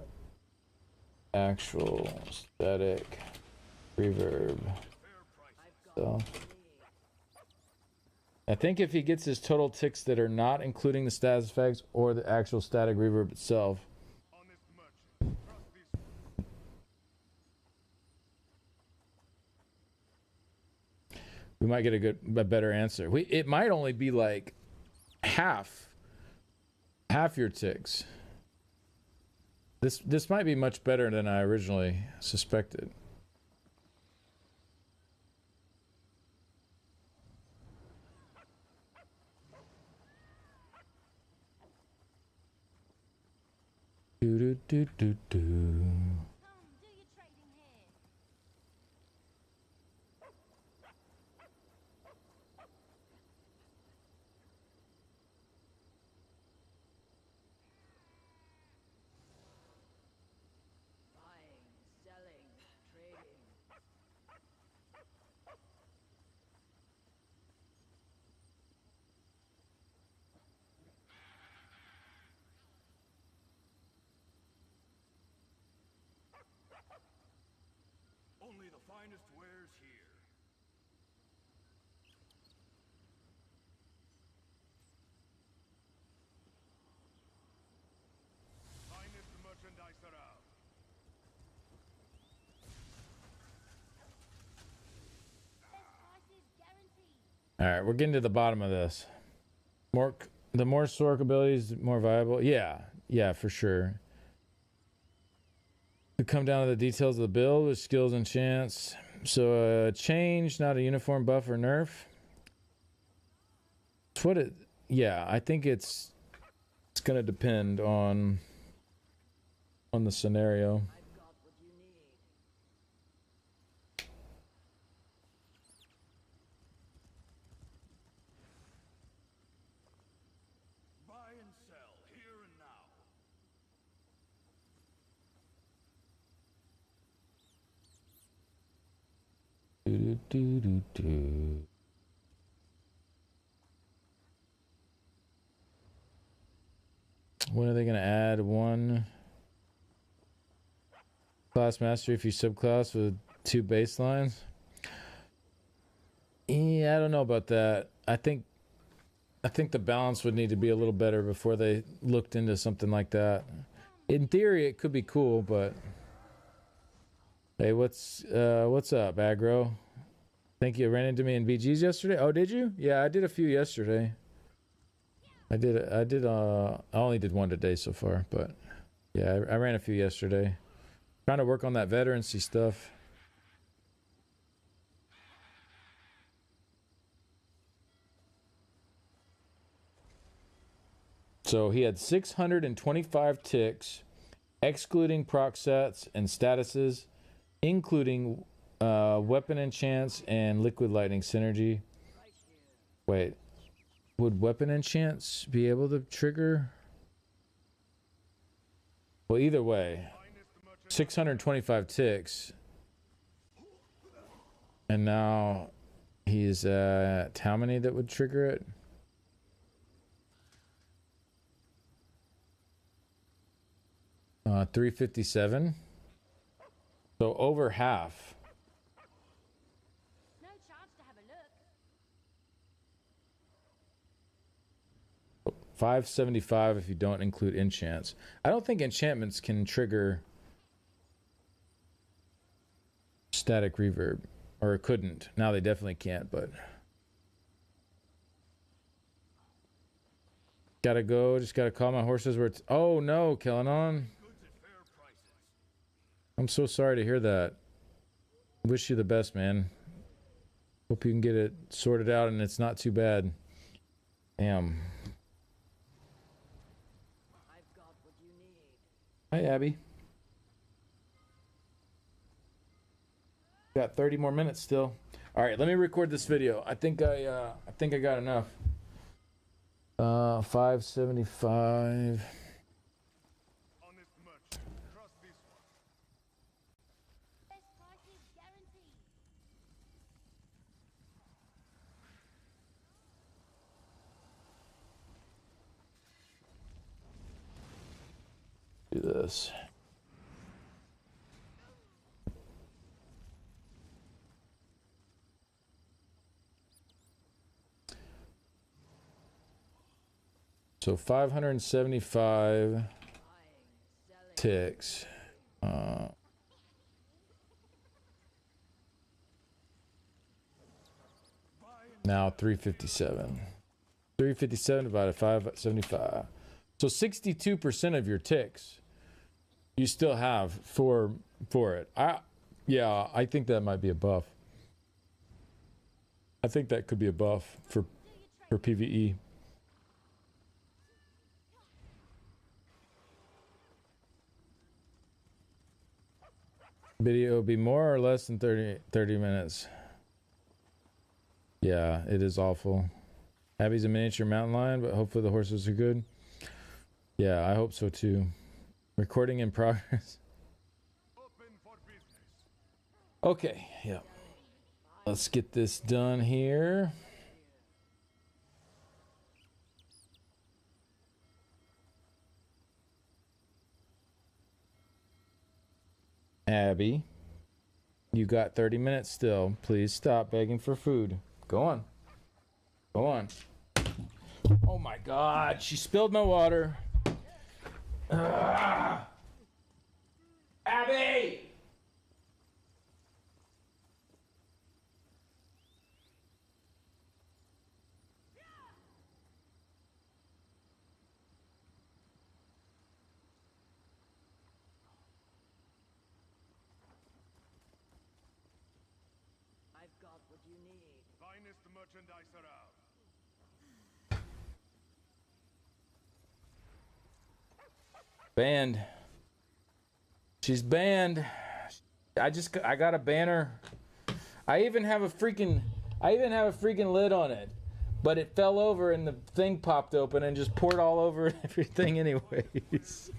actual static reverb. So I think if he gets his total ticks that are not including the status effects or the actual static reverb itself, we might get a better answer. It might only be like half your ticks. This might be much better than I originally suspected. Do do do do do. Buying, selling, trading. Only the finest wares here. Finest merchandise around. All right, we're getting to the bottom of this. The more Sork abilities, the more viable. Yeah, for sure. To come down to the details of the build with skills and chance. So a change, not a uniform buff or nerf. It's what it. Yeah, I think it's gonna depend on the scenario. I've got what you need. Buy and sell here and now. Do, do, do, do. When are they going to add one class mastery if you subclass with 2 baselines? Yeah, I don't know about that. I think the balance would need to be a little better before they looked into something like that. In theory, it could be cool, but hey, what's up, aggro? Think you ran into me in BGs yesterday? Oh, did you? Yeah, I did a few yesterday. I only did one today so far, but yeah, I ran a few yesterday. Trying to work on that veterancy stuff. So he had 625 ticks, excluding proc sets and statuses, including weapon enchants and liquid lightning synergy. Wait, would weapon enchants be able to trigger? Well, either way, 625 ticks, and now he's at how many that would trigger it? Uh, 357. So over half. No chance to have a look. 575 if you don't include enchants. I don't think enchantments can trigger static reverb, or it couldn't. Now they definitely can't, but gotta go. Just gotta call my horses where it's. Oh no, Kellenon. I'm so sorry to hear that. Wish you the best, man. Hope you can get it sorted out and it's not too bad. Damn. I've got what you need. Hi, Abby. Got 30 more minutes still. All right, let me record this video. I think I got enough. 575. Honest merchant. Trust this one. Best prices guaranteed. Do this. So 575 ticks. Now 357. 357 divided 575. So 62% of your ticks you still have for it. I think that might be a buff. I think that could be a buff for PvE. Video will be more or less than 30 minutes. Yeah, it is awful. Abby's a miniature mountain lion, but hopefully the horses are good. Yeah, I hope so too. Recording in progress. Okay, yeah. Let's get this done here. Abby, you got 30 minutes still. Please stop begging for food. Go on. Go on. Oh my God, she spilled my water. Abby! I've got what you need. Finest merchandise around. Banned. She's banned. I got a banner. I even have a freaking lid on it. But it fell over and the thing popped open and just poured all over everything anyways.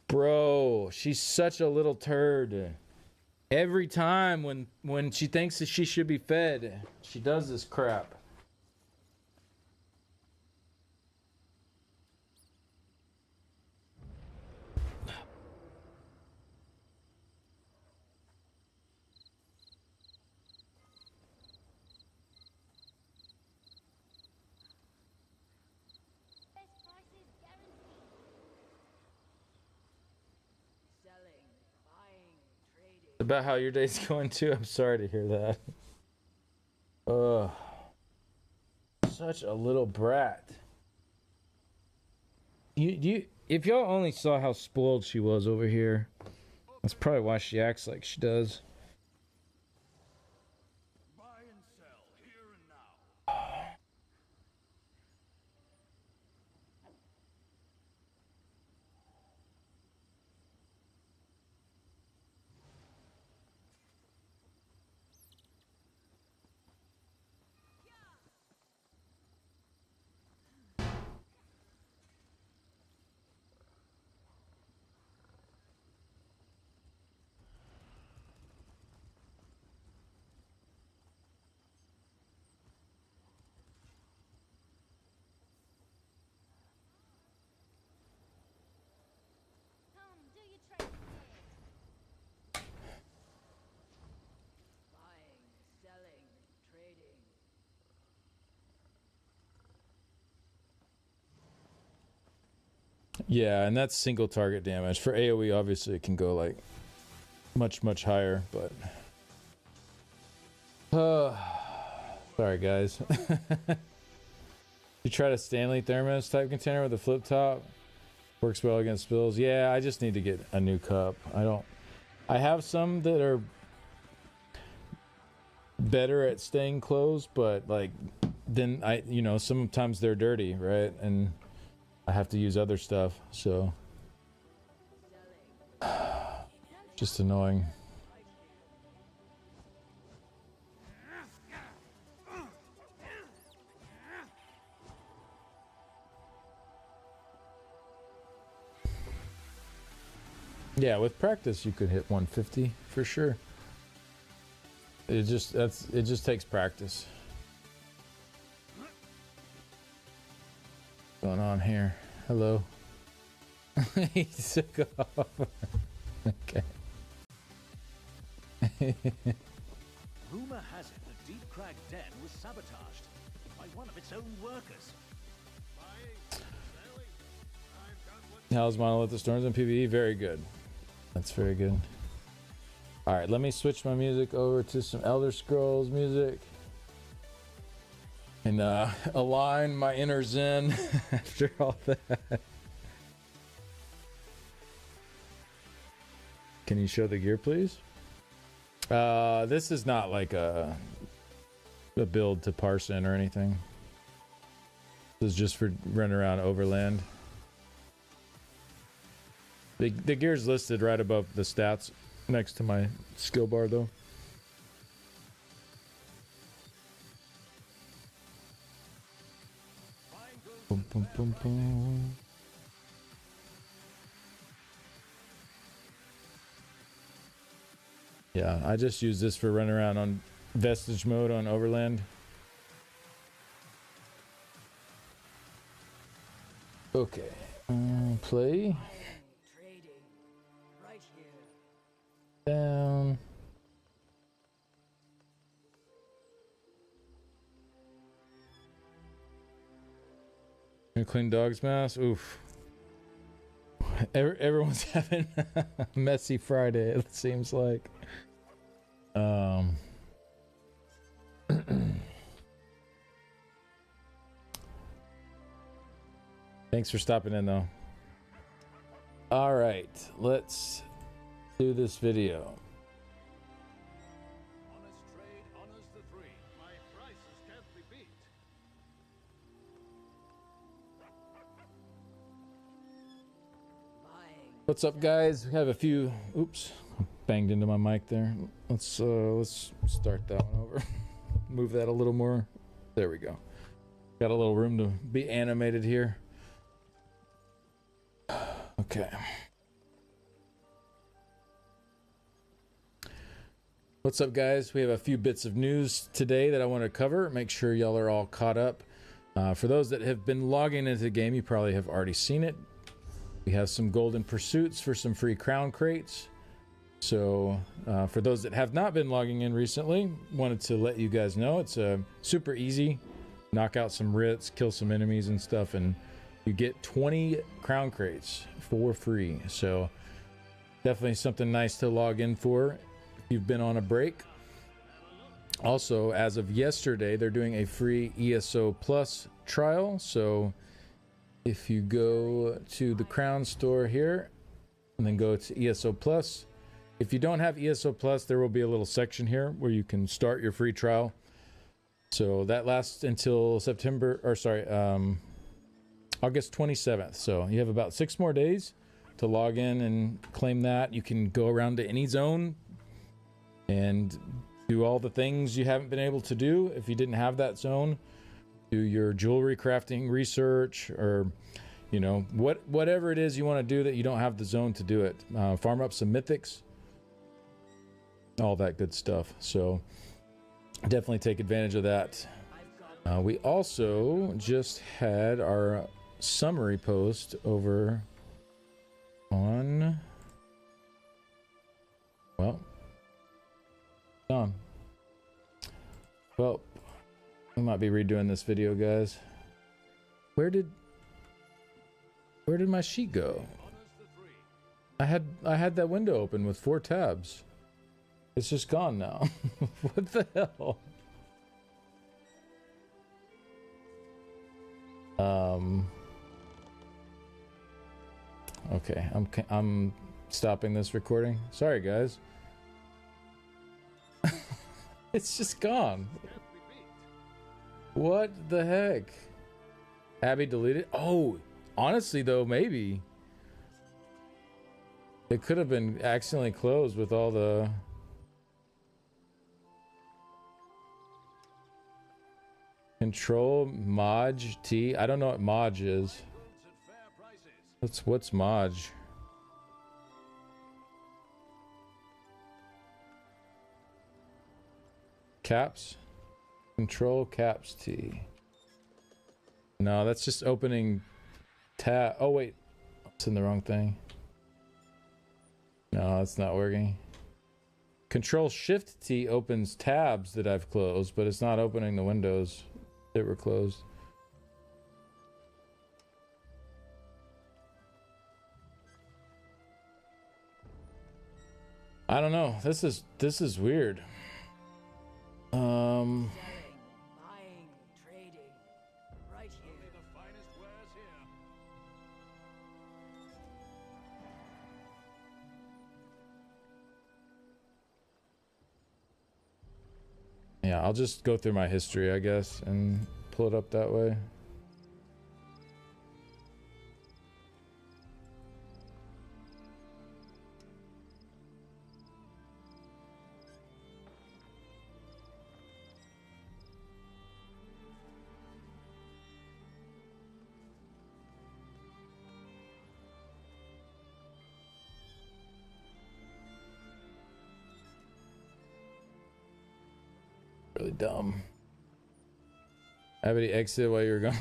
Bro, she's such a little turd. Every time when she thinks that she should be fed, she does this crap. Selling, buying, trading. About how your day's going too. I'm sorry to hear that. Ugh. Such a little brat. If y'all only saw how spoiled she was over here, that's probably why she acts like she does. Buy and sell here and now. Buying, selling, trading. Yeah, and that's single target damage. For AoE, obviously, it can go like much higher, but sorry guys. You tried a Stanley Thermos type container with a flip top. Works well against spills. Yeah, I just need to get a new cup. I have some that are better at staying closed, but like then sometimes they're dirty, right? And I have to use other stuff, so just annoying. Yeah, with practice you could hit 150 for sure. It just takes practice. What's going on here? Hello. He took off. Okay. Rumor has it the deep crag den was sabotaged. by one of its own workers. How's Monolith Storms in PvE? Very good. That's very good. Alright, let me switch my music over to some Elder Scrolls music. And align my inner zen after all that. Can you show the gear, please? This is not like a build to parse in or anything. This is just for running around overland. The gear's listed right above the stats next to my skill bar, though. Boom, boom, boom, boom. Yeah, I just use this for running around on vestige mode on overland. Okay, play. Trading. Right here. Down. Gonna clean dog's mess. Oof. Everyone's having a messy Friday, it seems like. Thanks for stopping in, though. All right, let's do this video. Honest trade honors the three. My prices can't be beat. Buying. What's up, guys? We have a few. Oops, banged into my mic there. Let's start that one over. Move that a little more. There we go. Got a little room to be animated here. Okay. What's up, guys? We have a few bits of news today that I want to cover. Make sure y'all are all caught up. For those that have been logging into the game, you probably have already seen it. We have some golden pursuits for some free crown crates. So for those that have not been logging in recently, wanted to let you guys know it's super easy. Knock out some writs, kill some enemies and stuff, and you get 20 crown crates for free. So definitely something nice to log in for if you've been on a break. Also, as of yesterday, they're doing a free ESO Plus trial. So if you go to the Crown store here and then go to ESO Plus, if you don't have ESO Plus, there will be a little section here where you can start your free trial. So that lasts until August 27th. So you have about 6 more days to log in and claim that. You can go around to any zone and do all the things you haven't been able to do if you didn't have that zone. Do your jewelry crafting research, or you know, whatever it is you want to do that you don't have the zone to do it. Farm up some mythics, all that good stuff. So definitely take advantage of that. We also just had our summary post over on, well, we might be redoing this video, guys. Where did my sheet go? I had that window open with 4 tabs. It's just gone now. What the hell? Okay, I'm stopping this recording. Sorry, guys. It's just gone. What the heck? Abby deleted? Oh, honestly though, maybe it could have been accidentally closed with all the control Maj T. I don't know what Maj is. What's Maj? Caps? Control caps T. No, that's just opening tab. Oh wait, it's in the wrong thing. No, it's not working. Control Shift T opens tabs that I've closed, but it's not opening the windows. They were closed. I don't know. This is weird. Selling, buying, trading. Right here. Only the finest wares here. Yeah, I'll just go through my history, I guess, and pull it up that way. Really dumb. Everybody exit while you're gone.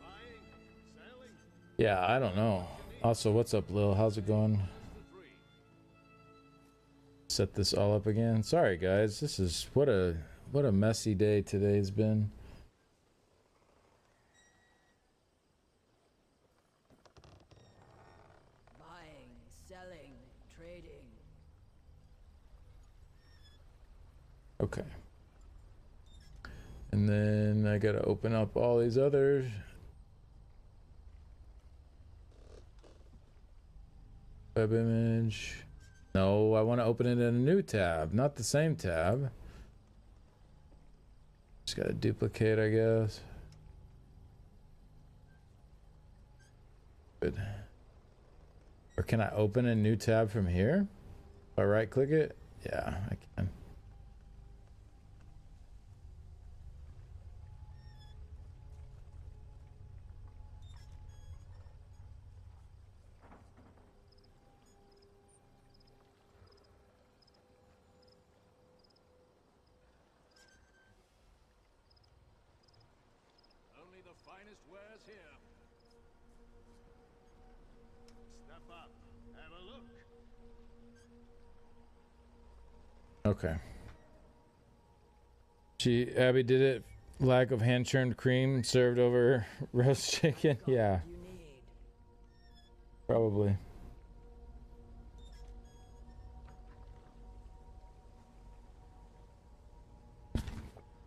Buying, selling. Yeah, I don't know. Also, what's up, Lil? How's it going? Set this all up again. Sorry, guys. This is what a messy day today's been. Buying, selling, trading. Okay. And then I gotta open up all these others. Web image. No, I want to open it in a new tab, not the same tab. Just gotta duplicate, I guess. Good. Or can I open a new tab from here? If I right click it? Yeah, I can. Only the finest wares here. Step up. Have a look. Okay. Abby did it. Lack of hand churned cream served over roast chicken. Yeah, You need. probably.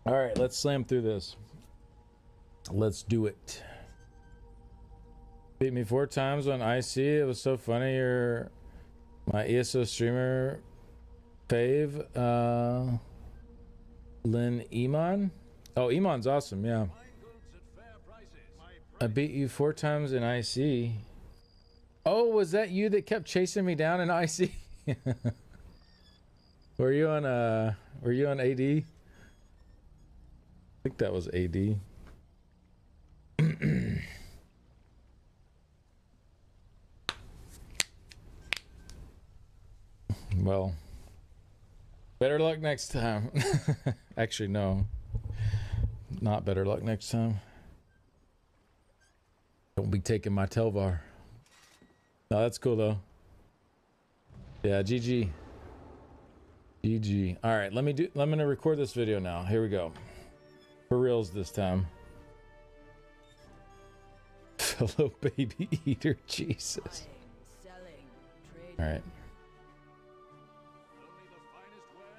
All right, let's slam through this. Let's do it. Beat me 4 times on IC. It was so funny. You're my ESO streamer fave. Lynn Iman. Oh, Iman's awesome. Yeah. Fine goods at fair prices. I beat you 4 times in IC. Oh, was that you that kept chasing me down in IC? Were you on AD? I think that was AD. Well, better luck next time. Actually, no. Not better luck next time. Don't be taking my Telvar. No, that's cool though. Yeah, GG. GG. All right, I'm gonna record this video now. Here we go. For reals this time. Fellow baby eater, Jesus. Buying, selling, trading. All right.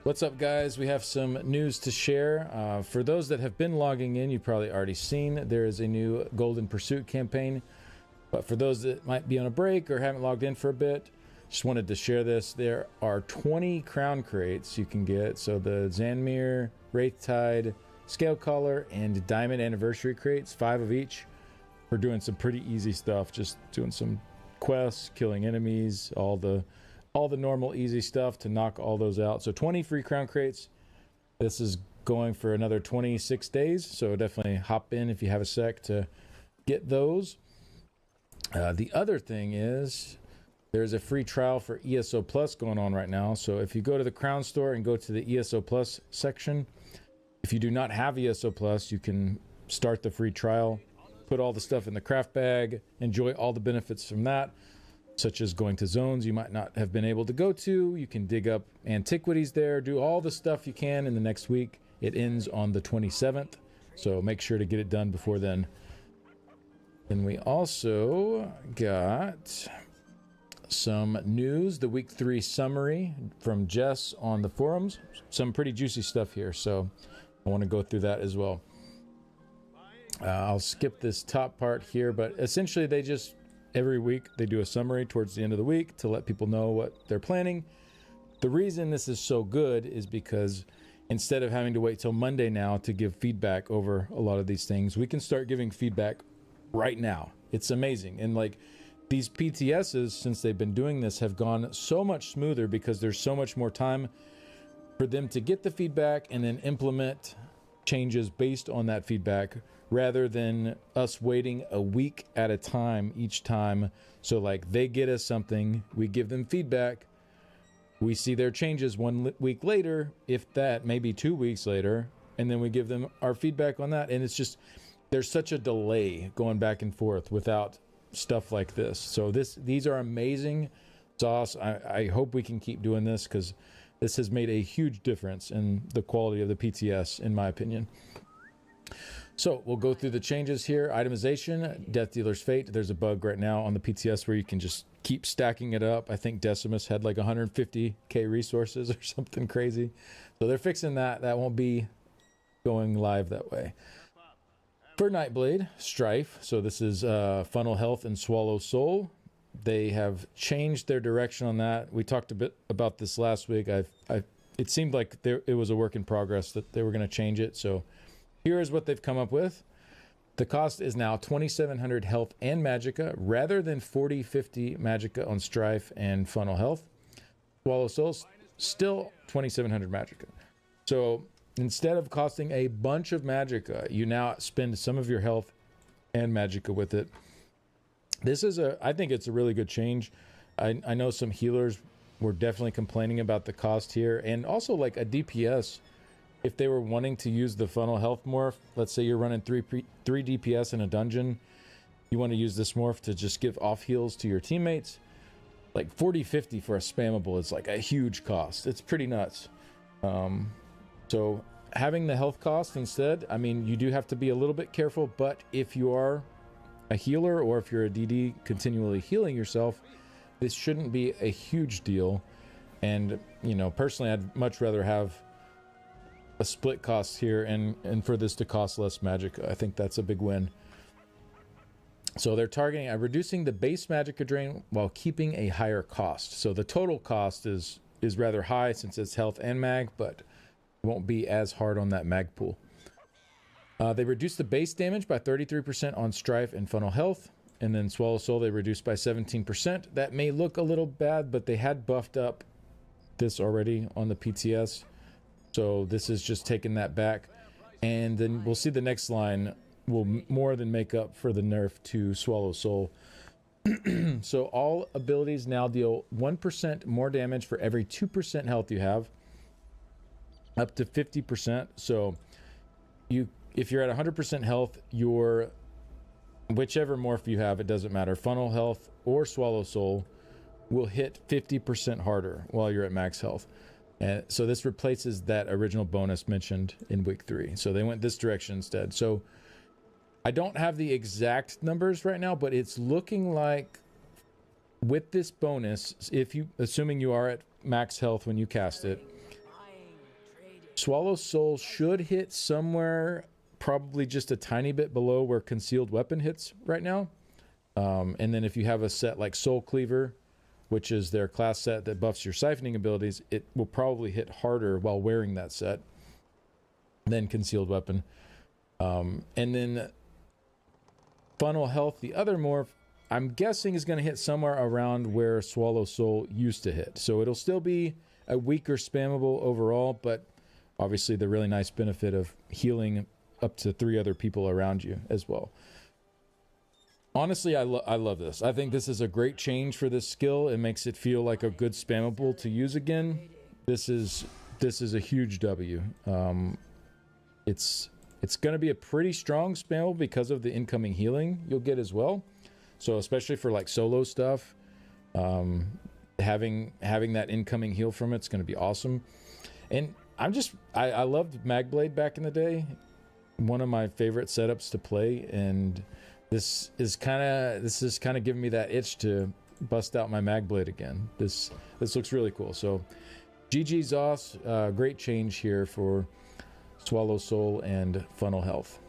What's up, guys? We have some news to share. For those that have been logging in, you've probably already seen there is a new Golden Pursuit campaign. But for those that might be on a break or haven't logged in for a bit, just wanted to share this. There are 20 crown crates you can get. So the Zanmir, Wraithtide, Scale Collar, and Diamond Anniversary crates, 5 of each. We're doing some pretty easy stuff, just doing some quests, killing enemies, all the normal easy stuff to knock all those out. So 20 free crown crates. This is going for another 26 days, so definitely hop in if you have a sec to get those. The other thing is there's a free trial for ESO Plus going on right now. So if you go to the Crown Store and go to the ESO Plus section, if you do not have ESO Plus, you can start the free trial, put all the stuff in the craft bag, enjoy all the benefits from that, such as going to zones you might not have been able to go to. You can dig up antiquities there, do all the stuff you can in the next week, It ends on the 27th, so make sure to get it done before then. And we also got some news, the week 3 summary from Jess on the forums. Some pretty juicy stuff here, so I want to go through that as well. I'll skip this top part here, but essentially they just, every week they do a summary towards the end of the week to let people know what they're planning. The reason this is so good is because instead of having to wait till Monday now to give feedback over a lot of these things, we can start giving feedback right now. It's amazing. And like these PTSs, since they've been doing this, have gone so much smoother because there's so much more time for them to get the feedback and then implement changes based on that feedback, rather than us waiting a week at a time each time. So like they get us something, we give them feedback, we see their changes 1 week later, if that, maybe 2 weeks later, and then we give them our feedback on that. And it's just, there's such a delay going back and forth without stuff like this. So these are amazing sauce. I hope we can keep doing this, because this has made a huge difference in the quality of the PTS, in my opinion. So we'll go through the changes here. Itemization, Death Dealer's Fate. There's a bug right now on the PTS where you can just keep stacking it up. I think Decimus had like 150k resources or something crazy. So they're fixing that. That won't be going live that way. For Nightblade, Strife. So this is Funnel Health and Swallow Soul. They have changed their direction on that. We talked a bit about this last week. It seemed like it was a work in progress that they were going to change it. So here is what they've come up with. The cost is now 2,700 health and magicka, rather than 40-50 magicka on Strife and Funnel Health. Swallow Souls, still 2,700 magicka. So instead of costing a bunch of magicka, you now spend some of your health and magicka with it. This is I think it's a really good change. I know some healers were definitely complaining about the cost here, and also like a DPS, if they were wanting to use the Funnel Health morph, let's say you're running 3 DPS in a dungeon, you want to use this morph to just give off heals to your teammates, like 40-50 for a spammable is like a huge cost. It's pretty nuts. So having the health cost instead, I mean, you do have to be a little bit careful, but if you are a healer or if you're a DD continually healing yourself, this shouldn't be a huge deal. And, you know, personally, I'd much rather have a split cost here and for this to cost less magic. I think that's a big win. So they're targeting reducing the base magicka drain while keeping a higher cost. So the total cost is rather high since it's health and mag, but won't be as hard on that mag pool. They reduced the base damage by 33% on Strife and Funnel Health, and then Swallow Soul they reduced by 17%. That may look a little bad, but they had buffed up this already on the PTS. So this is just taking that back. And then we'll see the next line will more than make up for the nerf to Swallow Soul. So all abilities now deal 1% more damage for every 2% health you have, up to 50%. So if you're at 100% health, your whichever morph you have, it doesn't matter, Funnel Health or Swallow Soul, will hit 50% harder while you're at max health. And so this replaces that original bonus mentioned in week 3. So they went this direction instead. So I don't have the exact numbers right now, but it's looking like with this bonus, assuming you are at max health when you cast it, Swallow Soul should hit somewhere probably just a tiny bit below where Concealed Weapon hits right now. And then if you have a set like Soul Cleaver, which is their class set that buffs your siphoning abilities, it will probably hit harder while wearing that set than Concealed Weapon. And then Funnel Health, the other morph, I'm guessing is going to hit somewhere around where Swallow Soul used to hit. So it'll still be a weaker spammable overall, but obviously the really nice benefit of healing up to 3 other people around you as well. Honestly, I love this. I think this is a great change for this skill. It makes it feel like a good spammable to use again. This is a huge W. It's going to be a pretty strong spammable because of the incoming healing you'll get as well. So especially for like solo stuff, having that incoming heal from it's going to be awesome. And I loved Magblade back in the day. One of my favorite setups to play, and this is kind of giving me that itch to bust out my Magblade again. This looks really cool. So GG Zoss, great change here for Swallow Soul and Funnel Health.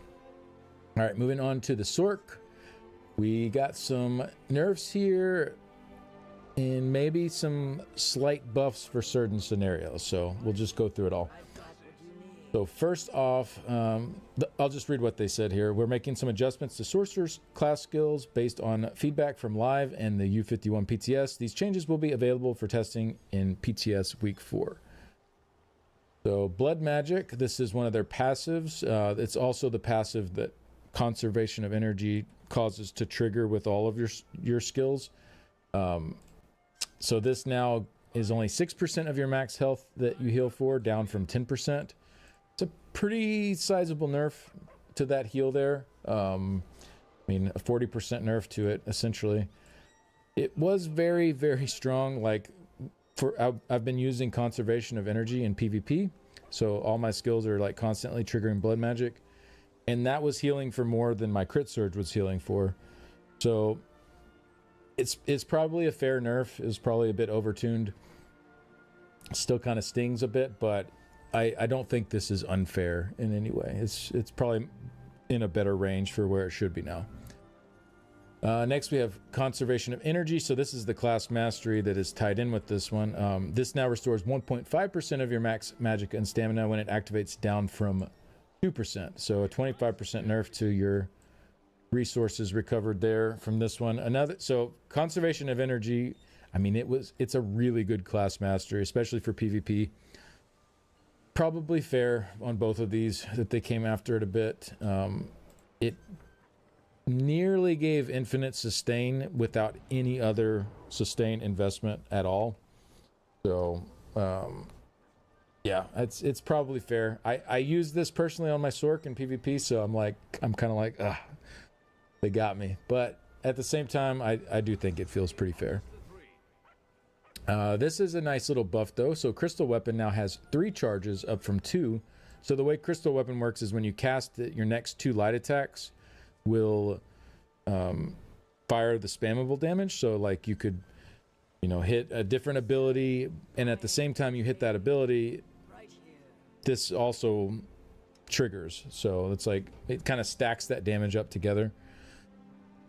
All right, moving on to the Sork. We got some nerfs here and maybe some slight buffs for certain scenarios. So we'll just go through it all. So first off, I'll just read what they said here. We're making some adjustments to Sorcerer's class skills based on feedback from Live and the U51 PTS. These changes will be available for testing in PTS Week 4. So Blood Magic, this is one of their passives. It's also the passive that Conservation of Energy causes to trigger with all of your skills. So this now is only 6% of your max health that you heal for, down from 10%. It's a pretty sizable nerf to that heal there. I mean, a 40% nerf to it, essentially. It was very, very strong. Like, I've been using Conservation of Energy in PvP, so all my skills are like constantly triggering Blood Magic. And that was healing for more than my Crit Surge was healing for. So it's probably a fair nerf. It was probably a bit overtuned. Still kind of stings a bit, but I don't think this is unfair in any way. It's probably in a better range for where it should be now. Next, we have Conservation of Energy. So this is the class mastery that is tied in with this one. This now restores 1.5% of your max magic and stamina when it activates, down from 2%. So a 25% nerf to your resources recovered there from this one. So Conservation of Energy, I mean, it's a really good class mastery, especially for PvP. Probably fair on both of these that they came after it a bit. It nearly gave infinite sustain without any other sustain investment at all. So yeah, it's probably fair. I use this personally on my Sork in PvP, so I'm kind of like, they got me. But at the same time, I do think it feels pretty fair. This is a nice little buff though. So Crystal Weapon now has 3 charges up from 2. So the way Crystal Weapon works is when you cast it, your next 2 light attacks will fire the spammable damage. So like you could, hit a different ability, and at the same time you hit that ability, this also triggers. So it's like it kind of stacks that damage up together.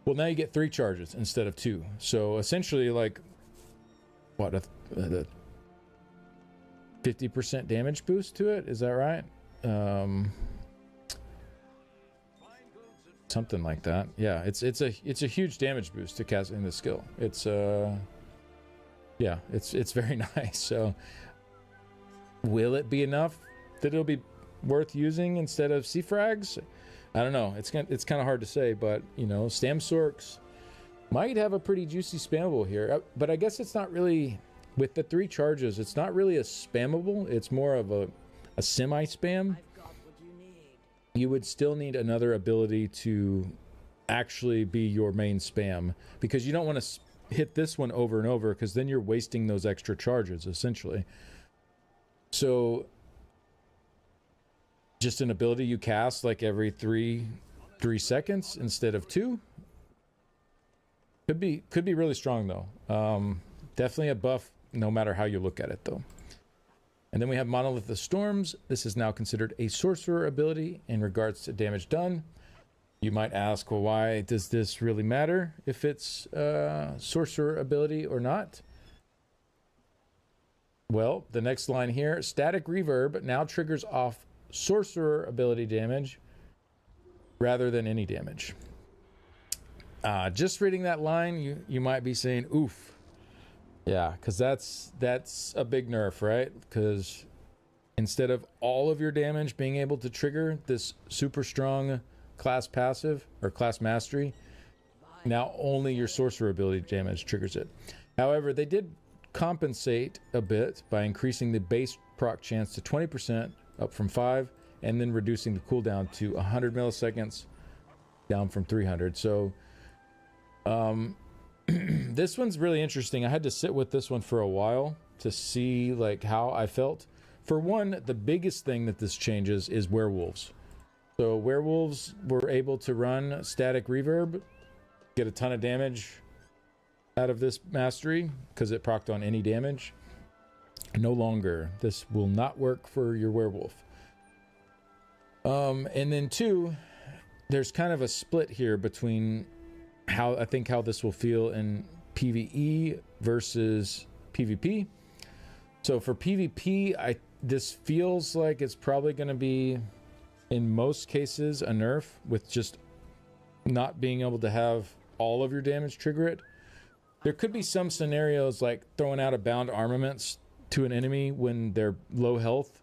Well, now you get 3 charges instead of 2. So essentially, like, what, a 50% damage boost to it? Is that right? Something like that. Yeah, it's a huge damage boost to casting this skill. It's very nice. So will it be enough that it'll be worth using instead of C-Frags? I don't know. It's kind of hard to say, but Stam Sorks might have a pretty juicy spammable here. But I guess it's not really, with the 3 charges, it's not really a spammable. It's more of a semi-spam. You would still need another ability to actually be your main spam, because you don't want to hit this one over and over, because then you're wasting those extra charges, essentially. So just an ability you cast like every 3 seconds instead of 2 could be really strong though. Definitely a buff no matter how you look at it though. And then we have Monolith of Storms. This is now considered a sorcerer ability in regards to damage done. You might ask, well, why does this really matter if it's a sorcerer ability or not? Well, the next line here, static reverb now triggers off sorcerer ability damage rather than any damage. Just reading that line, you might be saying, oof. Yeah, because that's a big nerf, right? Because instead of all of your damage being able to trigger this super strong class passive or class mastery, now only your sorcerer ability damage triggers it. However, they did compensate a bit by increasing the base proc chance to 20% up from 5, and then reducing the cooldown to 100 milliseconds down from 300. So this one's really interesting. I had to sit with this one for a while to see like how I felt. for one, the biggest thing that this changes is werewolves. So werewolves were able to run static reverb, get a ton of damage out of this mastery because it procced on any damage. No longer. This will not work for your werewolf. And then two, there's kind of a split here between how this will feel in PvE versus PvP. So for PvP, this feels like it's probably going to be, in most cases, a nerf with just not being able to have all of your damage trigger it. There could be some scenarios like throwing out a bound armaments to an enemy when they're low health,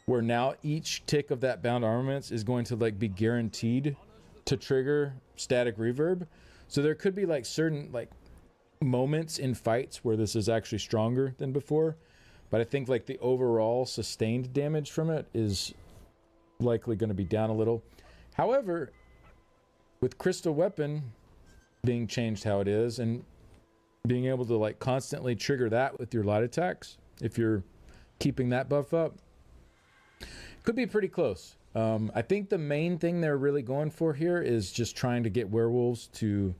where now each tick of that bound armaments is going to like be guaranteed to trigger static reverb. So there could be like certain like moments in fights where this is actually stronger than before, but I think like the overall sustained damage from it is likely going to be down a little. However, with Crystal Weapon being changed how it is and being able to like constantly trigger that with your light attacks, if you're keeping that buff up, could be pretty close. I think the main thing they're really going for here is just trying to get werewolves to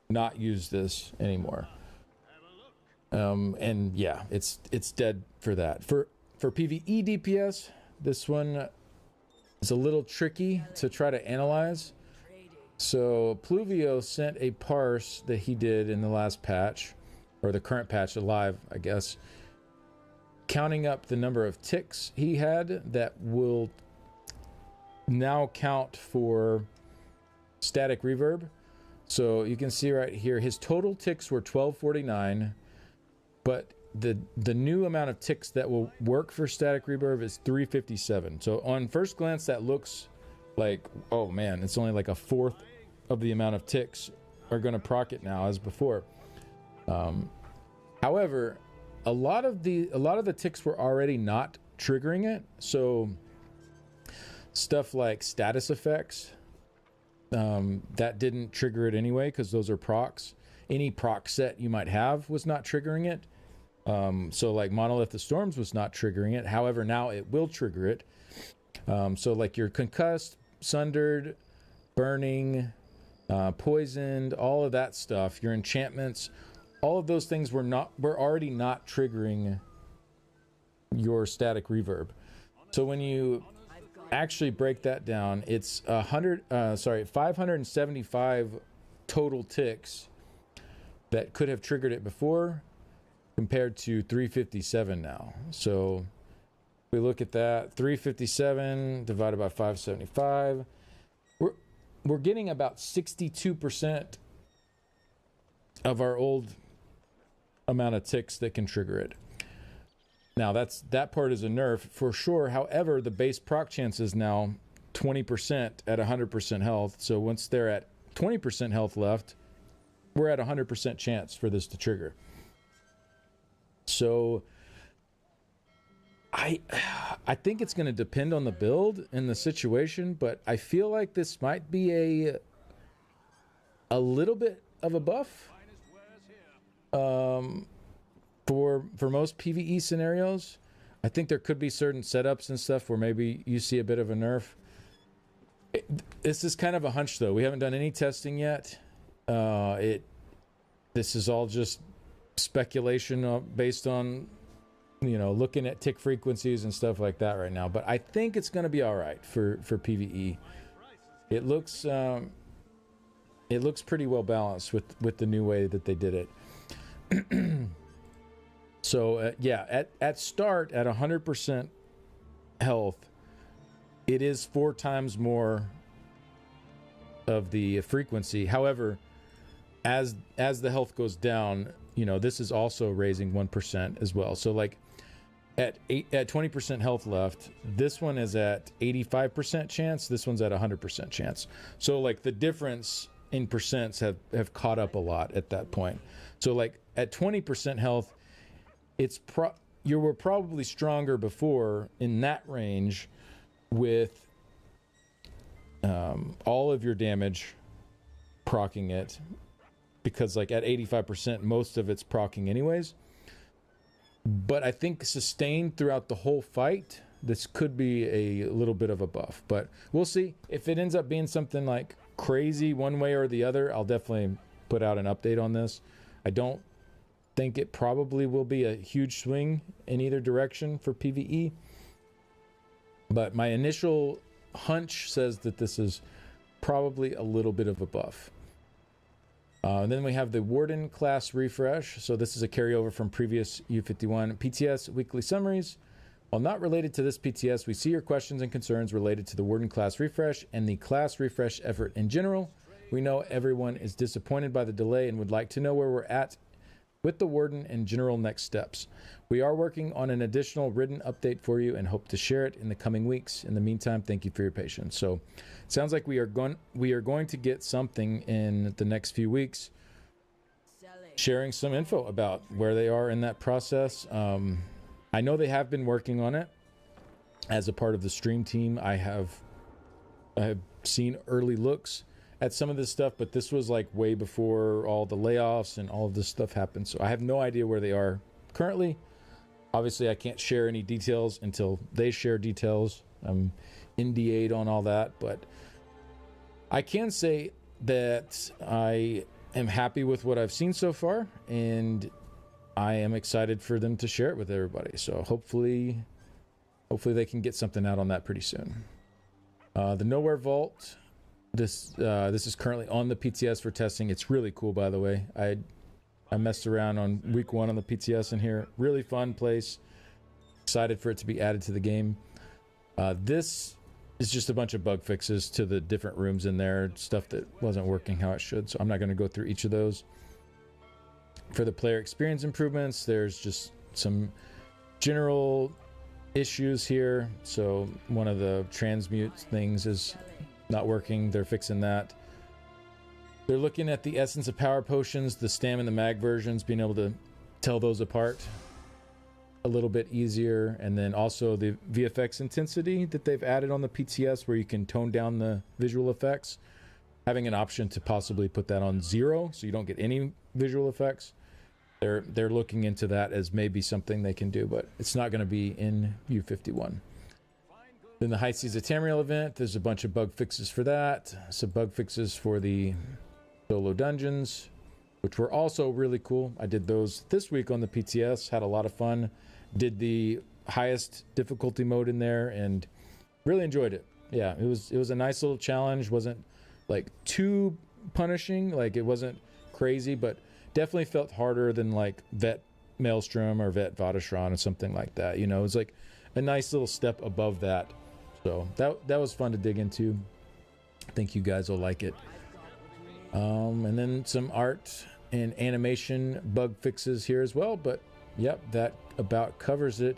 not use this anymore. And yeah, it's dead for that. For PvE DPS, this one is a little tricky to try to analyze. So Pluvio sent a parse that he did in the last patch, or the current patch alive, I guess, counting up the number of ticks he had that will now count for static reverb. So you can see right here, his total ticks were 1249, but the new amount of ticks that will work for static reverb is 357. So on first glance, that looks like, oh man, it's only like a fourth of the amount of ticks are going to proc it now as before. However, a lot of the ticks were already not triggering it. So stuff like status effects, that didn't trigger it anyway because those are procs. Any proc set you might have was not triggering it. So like Monolith of Storms was not triggering it. However, now it will trigger it. So like your concussed, sundered, burning, poisoned, all of that stuff, your enchantments, all of those things were already not triggering your static reverb. So when you actually break that down, it's 575 total ticks that could have triggered it before, compared to 357 now. So we look at that, 357 divided by 575, we're getting about 62% of our old amount of ticks that can trigger it. Now that part is a nerf for sure. However, the base proc chance is now 20% at 100% health. So once they're at 20% health left, we're at 100% chance for this to trigger. So I think it's going to depend on the build and the situation, but I feel like this might be a little bit of a buff for most PvE scenarios. I think there could be certain setups and stuff where maybe you see a bit of a nerf. This is kind of a hunch though. We haven't done any testing yet. This is all just speculation based on, looking at tick frequencies and stuff like that right now. But I think it's going to be all right for PvE. It looks pretty well balanced with the new way that they did it. So yeah, at start at 100% health, it is 4 times more of the frequency. However, as the health goes down, this is also raising 1% as well. So like at 20% health left, this one is at 85% chance, this one's at 100% chance. So like the difference in percents have caught up a lot at that point. So like at 20% health, you were probably stronger before in that range with all of your damage proccing it, because like at 85% most of it's proccing anyways. But I think sustained throughout the whole fight, this could be a little bit of a buff. But we'll see. If it ends up being something like crazy one way or the other, I'll definitely put out an update on this. I don't think it probably will be a huge swing in either direction for PvE. But my initial hunch says that this is probably a little bit of a buff. And then we have the Warden class refresh. So this is a carryover from previous U51 PTS weekly summaries. While not related to this PTS, we see your questions and concerns related to the Warden class refresh and the class refresh effort in general. We know everyone is disappointed by the delay and would like to know where we're at with the Warden and general next steps. We are working on an additional written update for you and hope to share it in the coming weeks. In the meantime, thank you for your patience. So it sounds like we are going to get something in the next few weeks, sharing some info about where they are in that process. I know they have been working on it as a part of the stream team. I have seen early looks at some of this stuff, but this was like way before all the layoffs and all of this stuff happened. So I have no idea where they are currently. Obviously, I can't share any details until they share details. I'm NDA'd on all that, but I can say that I am happy with what I've seen so far, and I am excited for them to share it with everybody. So hopefully they can get something out on that pretty soon. The Nowhere Vault. This is currently on the PTS for testing. It's really cool, by the way. I messed around on week 1 on the PTS in here. Really fun place. Excited for it to be added to the game. This is just a bunch of bug fixes to the different rooms in there. Stuff that wasn't working how it should. So I'm not going to go through each of those. For the player experience improvements, there's just some general issues here. So one of the transmute things is not working. They're fixing that. They're looking at the essence of power potions, the stam and the mag versions, being able to tell those apart a little bit easier. And then also the VFX intensity that they've added on the PTS, where you can tone down the visual effects, having an option to possibly put that on 0 so you don't get any visual effects. They're looking into that as maybe something they can do, but it's not going to be in U51. Then the High Seas of Tamriel event, there's a bunch of bug fixes for that. Some bug fixes for the solo dungeons, which were also really cool. I did those this week on the PTS, had a lot of fun. Did the highest difficulty mode in there and really enjoyed it. Yeah, it was a nice little challenge. Wasn't like too punishing, like it wasn't crazy, but definitely felt harder than like Vet Maelstrom or Vet Vatashran or something like that. You know, it was like a nice little step above that. So that was fun to dig into. I think you guys will like it. And then some art and animation bug fixes here as well. But yep, that about covers it.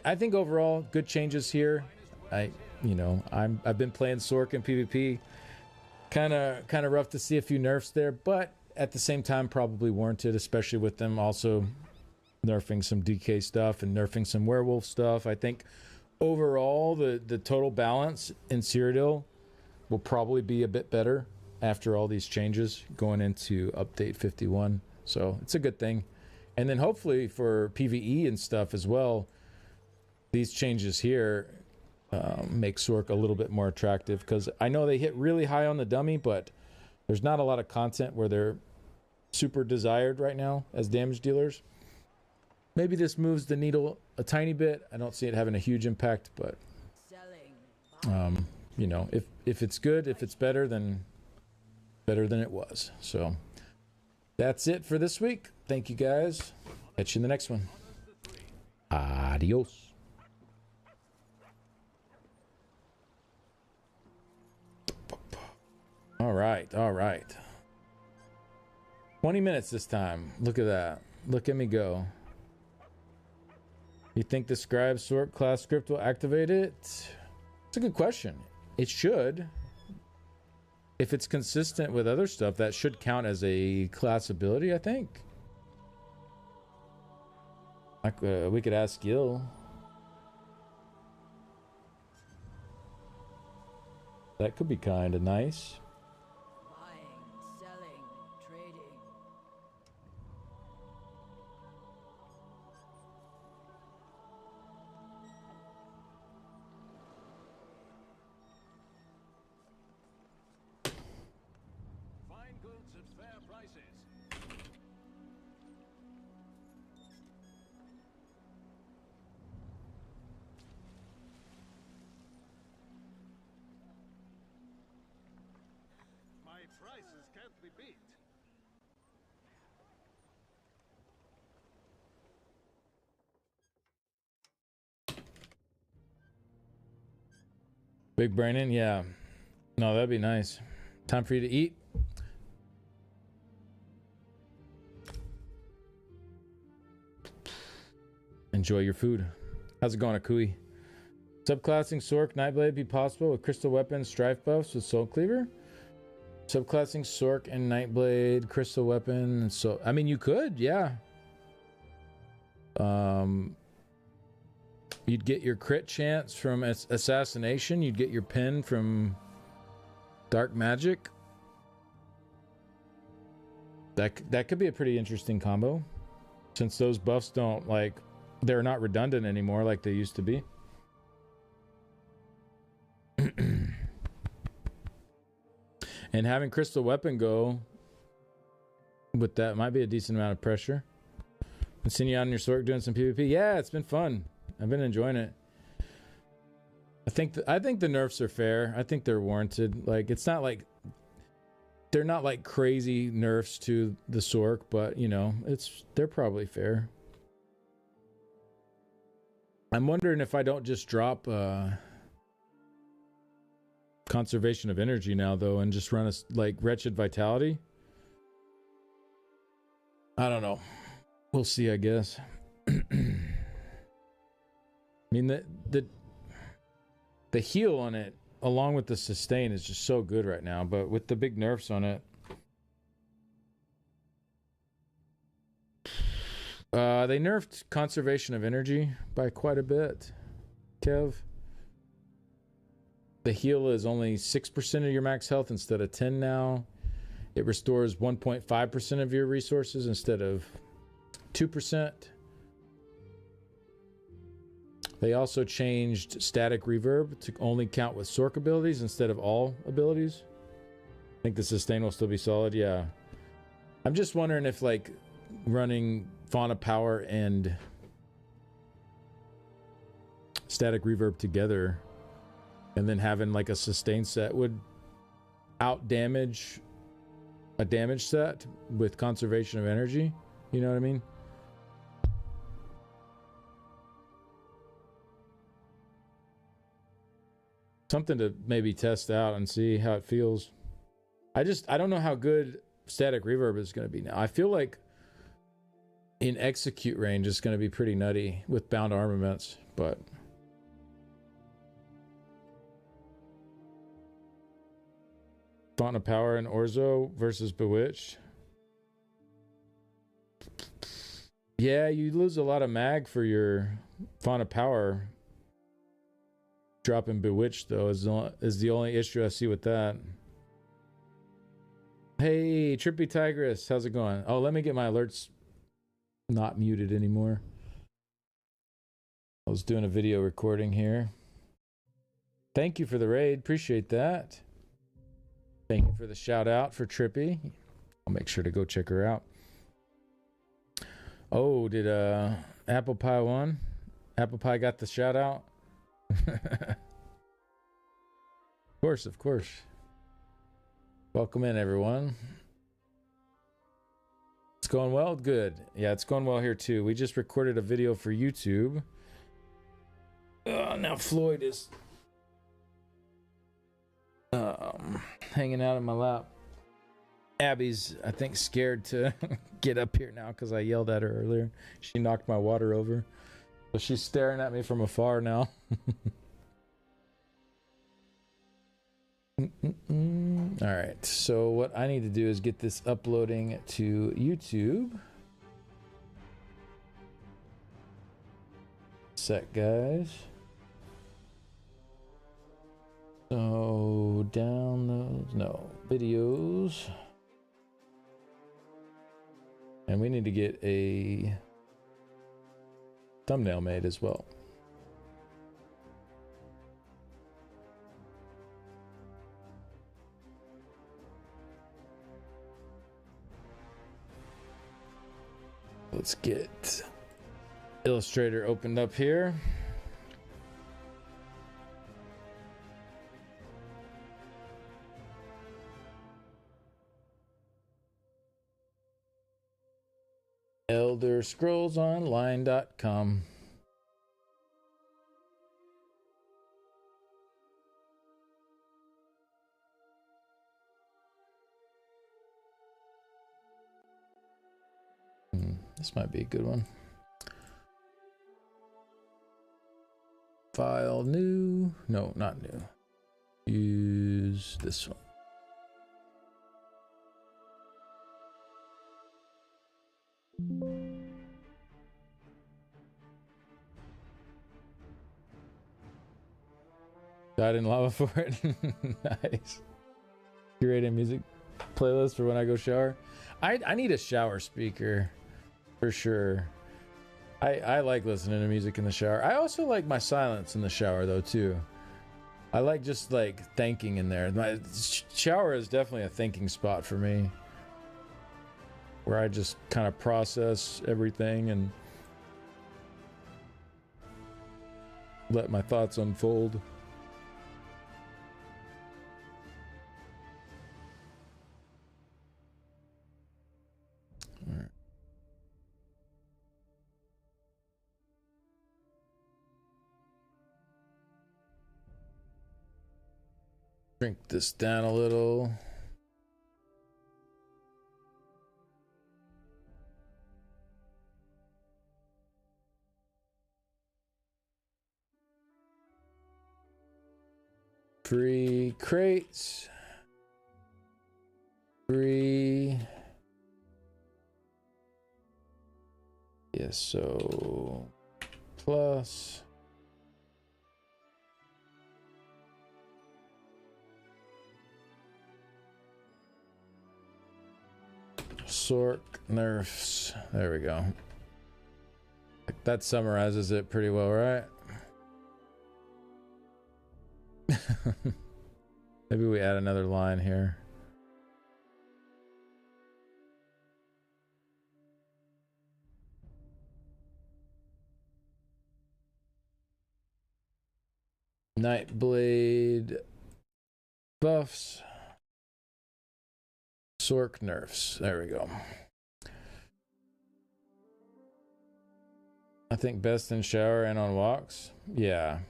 I think overall good changes here. I've been playing Sork in PvP. Kind of rough to see a few nerfs there, but at the same time probably warranted, especially with them also nerfing some DK stuff and nerfing some werewolf stuff. I think overall, the total balance in Cyrodiil will probably be a bit better after all these changes going into update 51. So it's a good thing. And then hopefully for PvE and stuff as well, these changes here make Sork a little bit more attractive, because I know they hit really high on the dummy, but there's not a lot of content where they're super desired right now as damage dealers. Maybe this moves the needle a tiny bit. I don't see it having a huge impact, but if it's good, if it's better than it was. So that's it for this week. Thank you guys. Catch you in the next one. Adios. All right. 20 minutes this time. Look at that. Look at me go. You think the scribe sort class script will activate it? It's a good question. It should. If it's consistent with other stuff, that should count as a class ability, I think. Like, we could ask Gil. That could be kind of nice. Buying, selling, trading. goods at fair prices. My prices can't be beat. Big Brandon, yeah. No, that'd be nice. Time for you to eat. Enjoy your food. How's it going, Akui? Subclassing Sork Nightblade be possible with crystal weapons, strife buffs with Soul Cleaver? Subclassing Sork and Nightblade, crystal weapon, so I mean you could, yeah. You'd get your crit chance from assassination, you'd get your pen from dark magic. That could be a pretty interesting combo. Since those buffs don't they're not redundant anymore like they used to be. And having crystal weapon go with that might be a decent amount of pressure. I've seen you out on your Sork doing some PvP. Yeah, it's been fun. I've been enjoying it. I think the nerfs are fair. I think they're warranted. Like it's not like they're not like crazy nerfs to the Sork, but you know, they're probably fair. I'm wondering if I don't just drop conservation of energy now though and just run a wretched vitality. I don't know. We'll see, I guess. I mean the heal on it along with the sustain is just so good right now, but with the big nerfs on it, they nerfed conservation of energy by quite a bit. Kev, the heal is only 6% of your max health instead of 10 now. It restores 1.5% of your resources instead of 2%. They also changed static reverb to only count with Sork abilities instead of all abilities. I think the sustain will still be solid, yeah. I'm just wondering if running Fauna Power and static reverb together and then having a sustain set would out damage a damage set with conservation of energy. You know what I mean? Something to maybe test out and see how it feels. I don't know how good static reverb is going to be now. I feel like in execute range it's going to be pretty nutty with bound armaments, but Font of Power and Orzo versus Bewitched. Yeah, you lose a lot of mag for your Font of Power. Dropping Bewitched though is the only issue I see with that. Hey, Trippy Tigress, how's it going? Oh, let me get my alerts not muted anymore. I was doing a video recording here. Thank you for the raid, appreciate that. Thank you for the shout out for Trippy. I'll make sure to go check her out. Oh, did Apple Pie won? Apple Pie got the shout out? Of course. Welcome in, everyone. It's going well? Good. Yeah, it's going well here too. We just recorded a video for YouTube. Now Floyd is hanging out in my lap. Abby's, I think, scared to get up here now because I yelled at her earlier. She knocked my water over. So she's staring at me from afar now. Alright, so what I need to do is get this uploading to YouTube. Sec, guys. So, downloads, no, videos. And we need to get a thumbnail made as well. Let's get Illustrator opened up here. ElderScrollsOnline.com. This might be a good one. File new. No, not new. Use this one. Died in lava for it. Nice. Curate a music playlist for when I go shower. I need a shower speaker for sure. I like listening to music in the shower. I also like my silence in the shower though too. I like just like thinking in there. My shower is definitely a thinking spot for me, where I just kind of process everything and let my thoughts unfold. All right. Shrink this down a little. Free crates. Free ESO plus. Sork nerfs. There we go. That summarizes it pretty well, right? Maybe we add another line here. Nightblade buffs. Sork nerfs. There we go. I think best in shower and on walks. Yeah.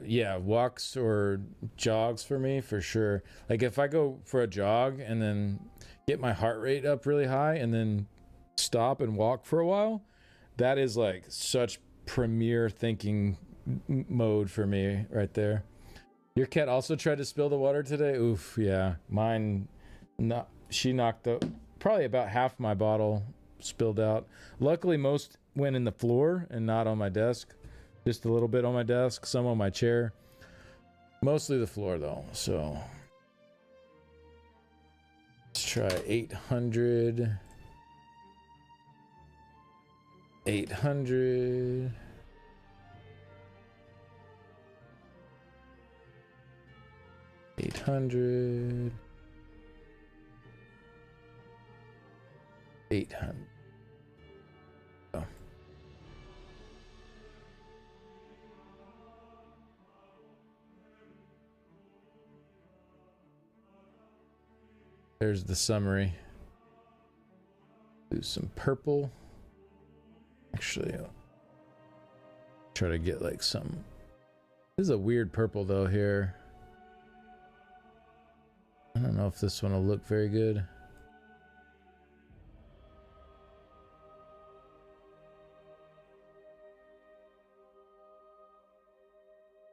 Yeah, walks or jogs for me, for sure. Like if I go for a jog and then get my heart rate up really high and then stop and walk for a while, that is like such premier thinking mode for me right there. Your cat also tried to spill the water today? Oof, yeah. Mine, she knocked up probably about half my bottle spilled out. Luckily, most went in the floor and not on my desk. Just a little bit on my desk, some on my chair. Mostly the floor though, so. Let's try 800. 800. 800. 800. Oh. There's the summary. Do some purple. Actually, I'll try to get like some. This is a weird purple though here. I don't know if this one will look very good.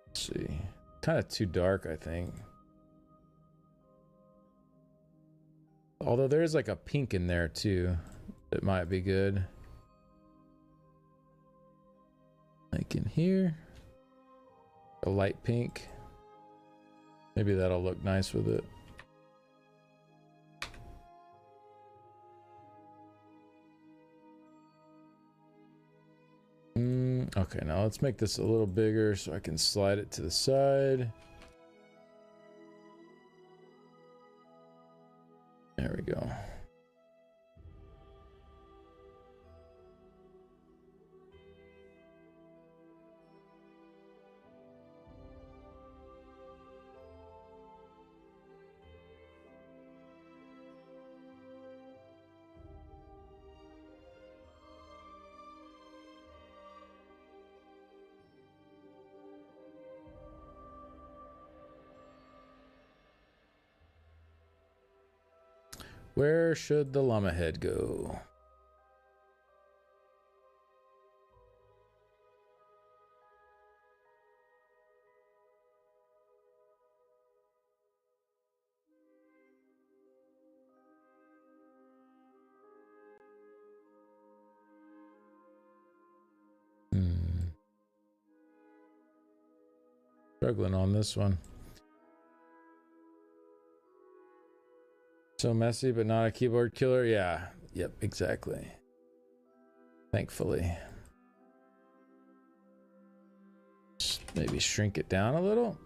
Let's see. Kind of too dark, I think. Although there's like a pink in there too. That might be good. Like in here. A light pink. Maybe that'll look nice with it. Okay, now let's make this a little bigger so I can slide it to the side. There we go. Where should the llama head go? Struggling on this one. So messy, but not a keyboard killer? Yeah. Yep, exactly. Thankfully. Just maybe shrink it down a little.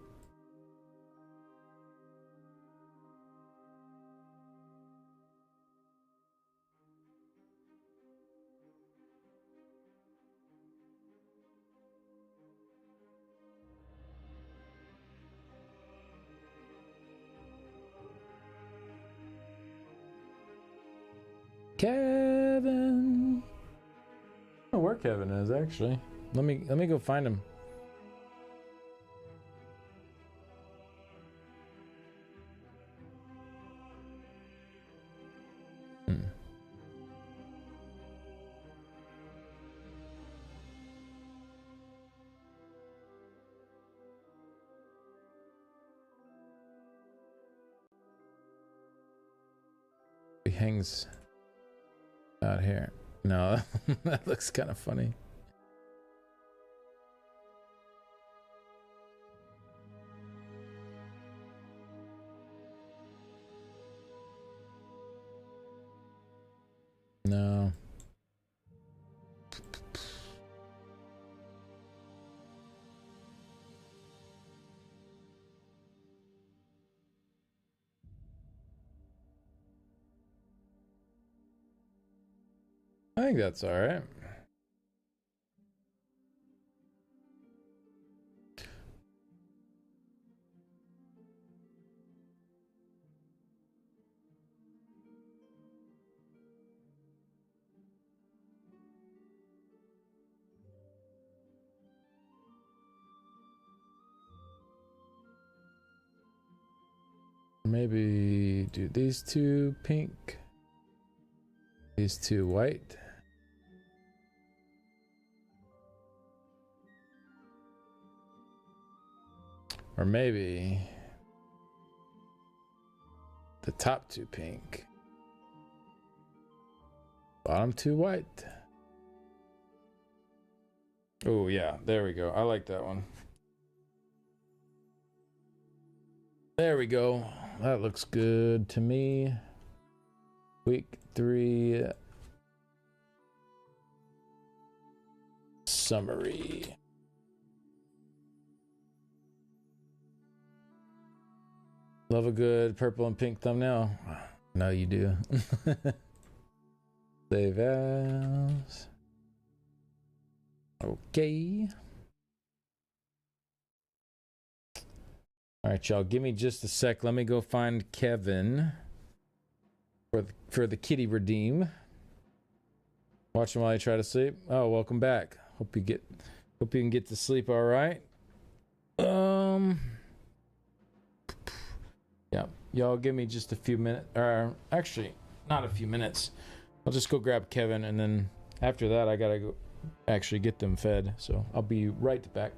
Kevin. I don't know where Kevin is actually. Let me go find him. He hangs out here. No, that looks kind of funny. No. I think that's all right. Maybe do these two pink, these two white. Or maybe the top two pink, bottom two white. Oh yeah, there we go. I like that one. There we go. That looks good to me. Week 3 summary. Love a good purple and pink thumbnail. No, you do. Save as. Okay. All right, y'all. Give me just a sec. Let me go find Kevin for the kitty redeem. Watch him while you try to sleep. Oh, welcome back. Hope you can get to sleep. All right. Yeah, y'all give me just a few minutes, or actually not a few minutes. I'll just go grab Kevin, and then after that I gotta go actually get them fed, so I'll be right back.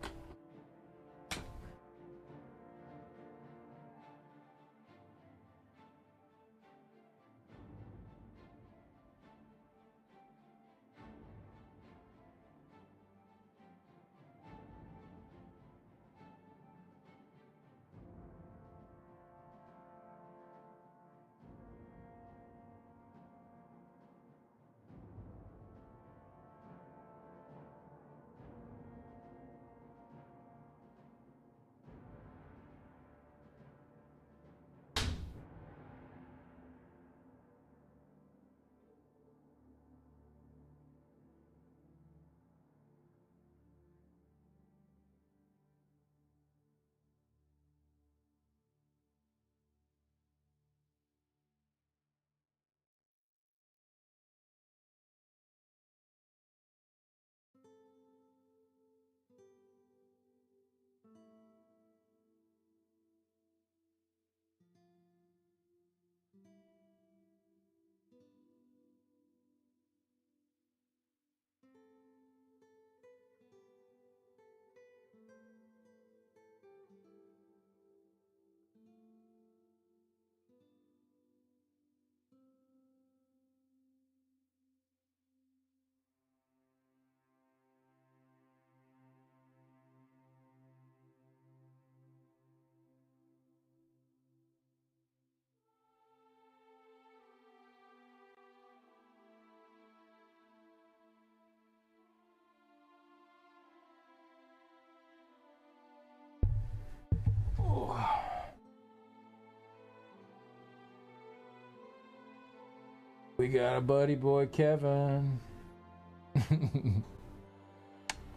we got a buddy boy, Kevin.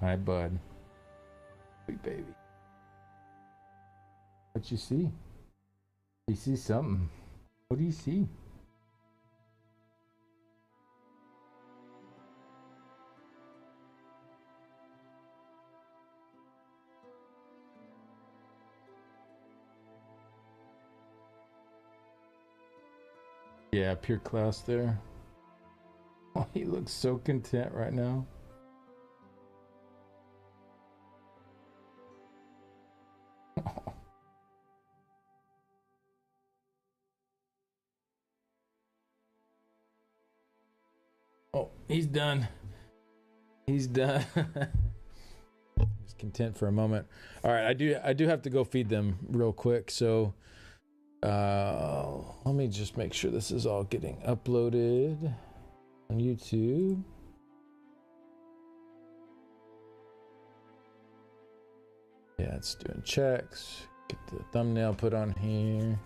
Hi, bud. Sweet baby. What you see? You see something. What do you see? Yeah, pure class there. Oh, he looks so content right now. Oh, he's done. He's done. He's content for a moment. All right, I do have to go feed them real quick. So, let me just make sure this is all getting uploaded on YouTube. Yeah, it's doing checks. Get the thumbnail put on here.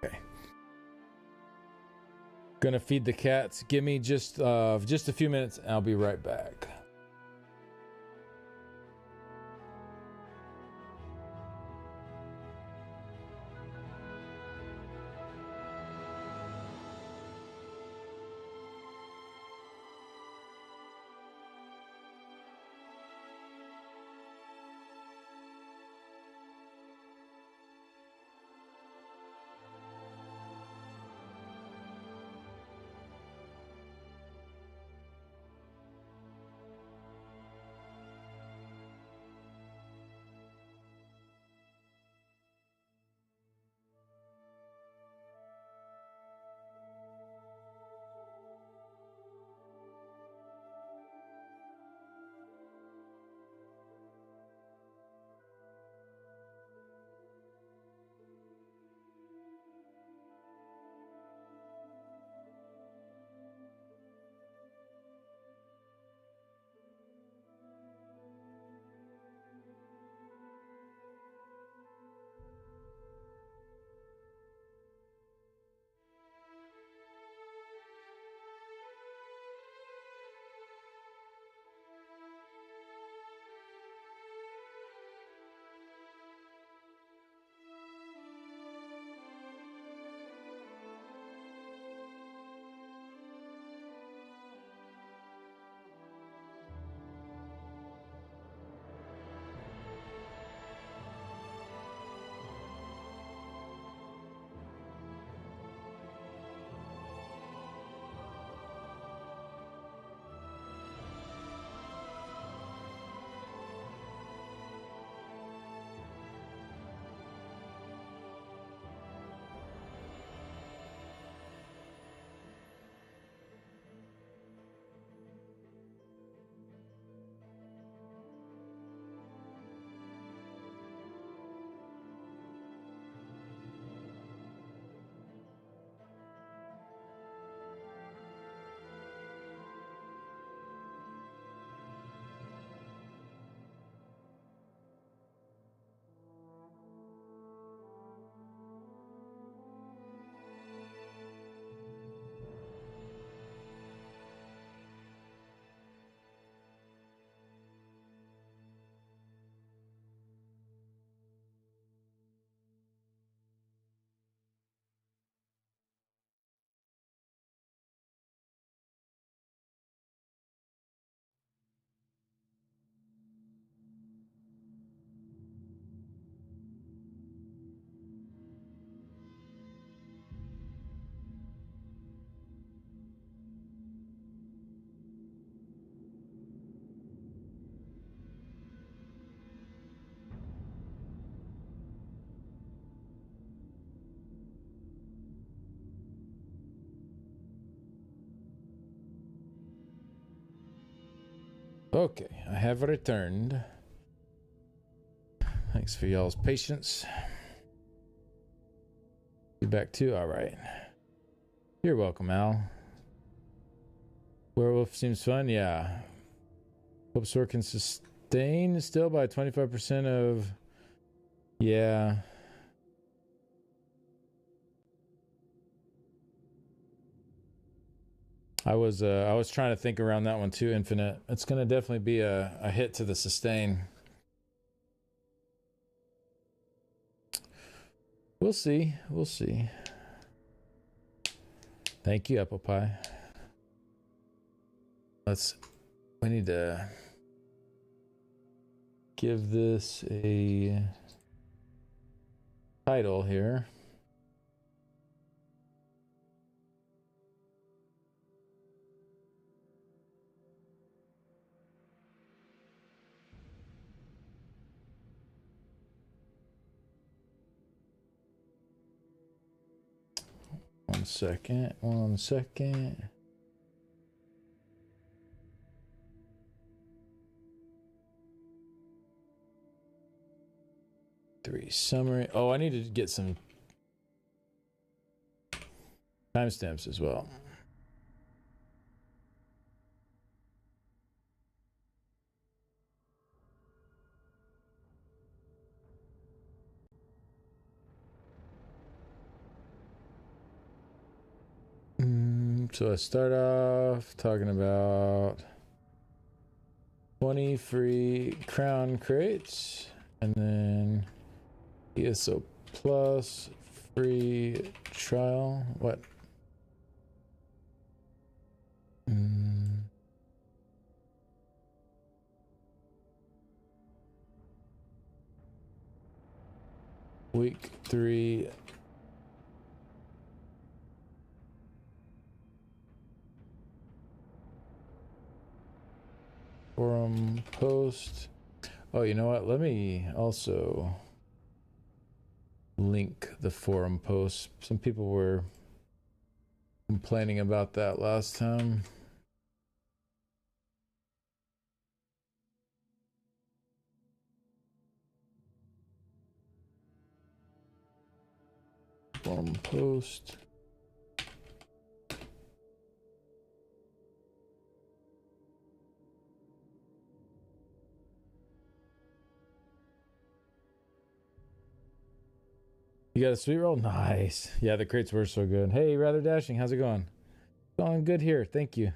Okay. Gonna feed the cats. Give me just a few minutes. I'll be right back. Okay, I have returned. Thanks for y'all's patience. You back too? All right. You're welcome, Al. Werewolf seems fun, yeah. Hope Sword can sustain still by 25% of... Yeah. I was trying to think around that one too, Infinite. It's gonna definitely be a hit to the sustain. We'll see. We'll see. Thank you, Apple Pie. We need to give this a title here. One second. Three summary. Oh, I need to get some timestamps as well. So I start off talking about 20 free crown crates, and then ESO plus free trial. What? Week 3. Forum post. Oh, you know what? Let me also link the forum post. Some people were complaining about that last time. Forum post. You got a sweet roll? Nice. Yeah, the crates were so good. Hey, Rather Dashing, how's it going? Going good here. Thank you.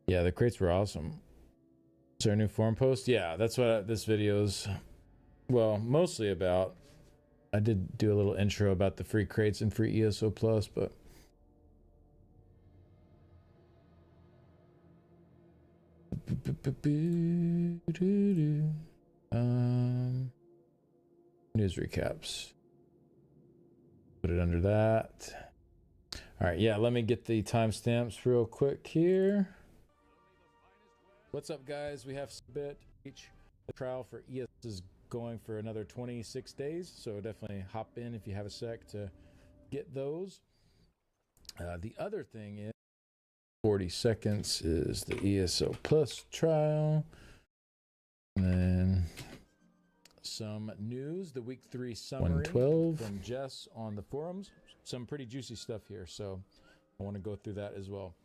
Yeah, the crates were awesome. Is there a new forum post? Yeah, that's what this video's, well, mostly about. I did do a little intro about the free crates and free ESO Plus, but news recaps. Put it under that. All right, yeah, let me get the timestamps real quick here. What's up, guys? We have a bit each. The trial for ES is going for another 26 days, so definitely hop in if you have a sec to get those. The other thing is 40 seconds is the ESO Plus trial. And then some news, the week 3 summary from Jess on the forums. Some pretty juicy stuff here, so I want to go through that as well.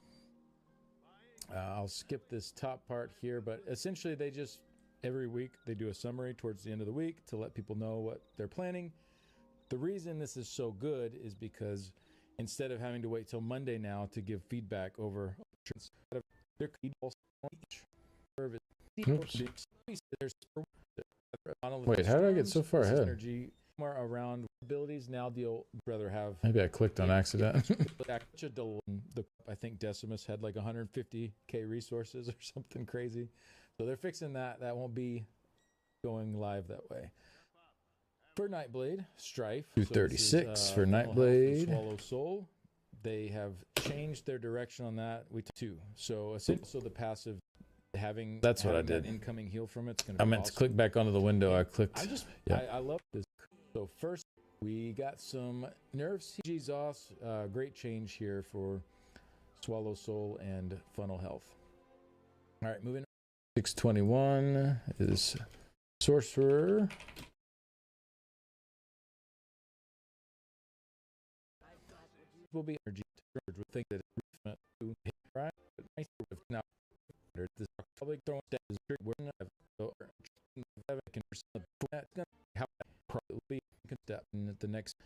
I'll skip this top part here, but essentially they just, every week they do a summary towards the end of the week to let people know what they're planning. The reason this is so good is because instead of having to wait till Monday now to give feedback over their service. Wait, how did I get so far ahead? Energy around abilities now deal rather have. Maybe I clicked on accident. I think Decimus had like 150k resources or something crazy, so they're fixing that. That won't be going live that way. For Nightblade, Strife 236 for Nightblade. Swallow Soul. They have changed their direction on that. We too. So essentially, the passive having what I did. Incoming heal from it's going to. I meant awesome. to click back onto the window. I clicked. I love this. So first, we got some nerf CGs off. Great change here for Swallow Soul and Funnel Health. All right, moving on. 621 is Sorcerer. Will be energy would think that right, but nice with now this probably throwing stats is we're not so can how probably be step in the next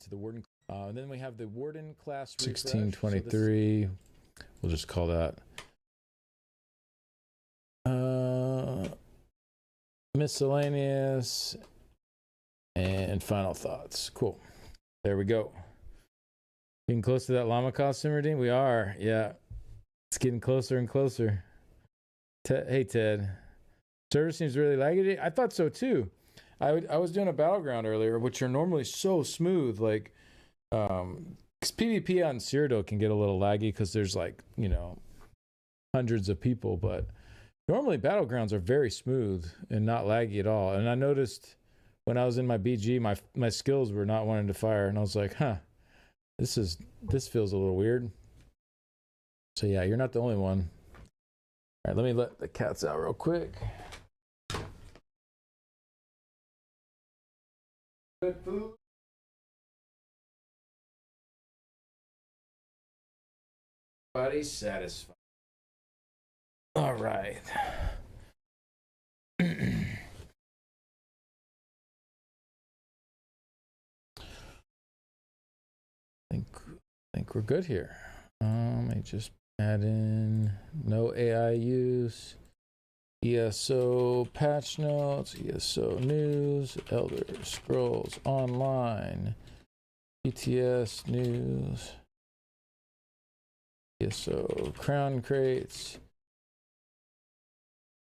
to to the Warden. And then we have the Warden class refresh. 1623. We'll just call that. Miscellaneous and final thoughts. Cool. There we go. Getting close to that llama costume redeem? We are. Yeah. It's getting closer and closer. Hey, Ted. Server seems really laggy. I thought so too. I was doing a battleground earlier, which are normally so smooth. Like, because PvP on Cyrodiil can get a little laggy because there's like, you know, hundreds of people. But normally battlegrounds are very smooth and not laggy at all. And I noticed when I was in my BG, my skills were not wanting to fire. And I was like, huh, this feels a little weird. So yeah, you're not the only one. All right, let me let the cats out real quick. Good food. Body satisfied. All right. I think we're good here. Let me just add in no AI use, ESO patch notes, ESO news, Elder Scrolls Online, PTS news, ESO crown crates,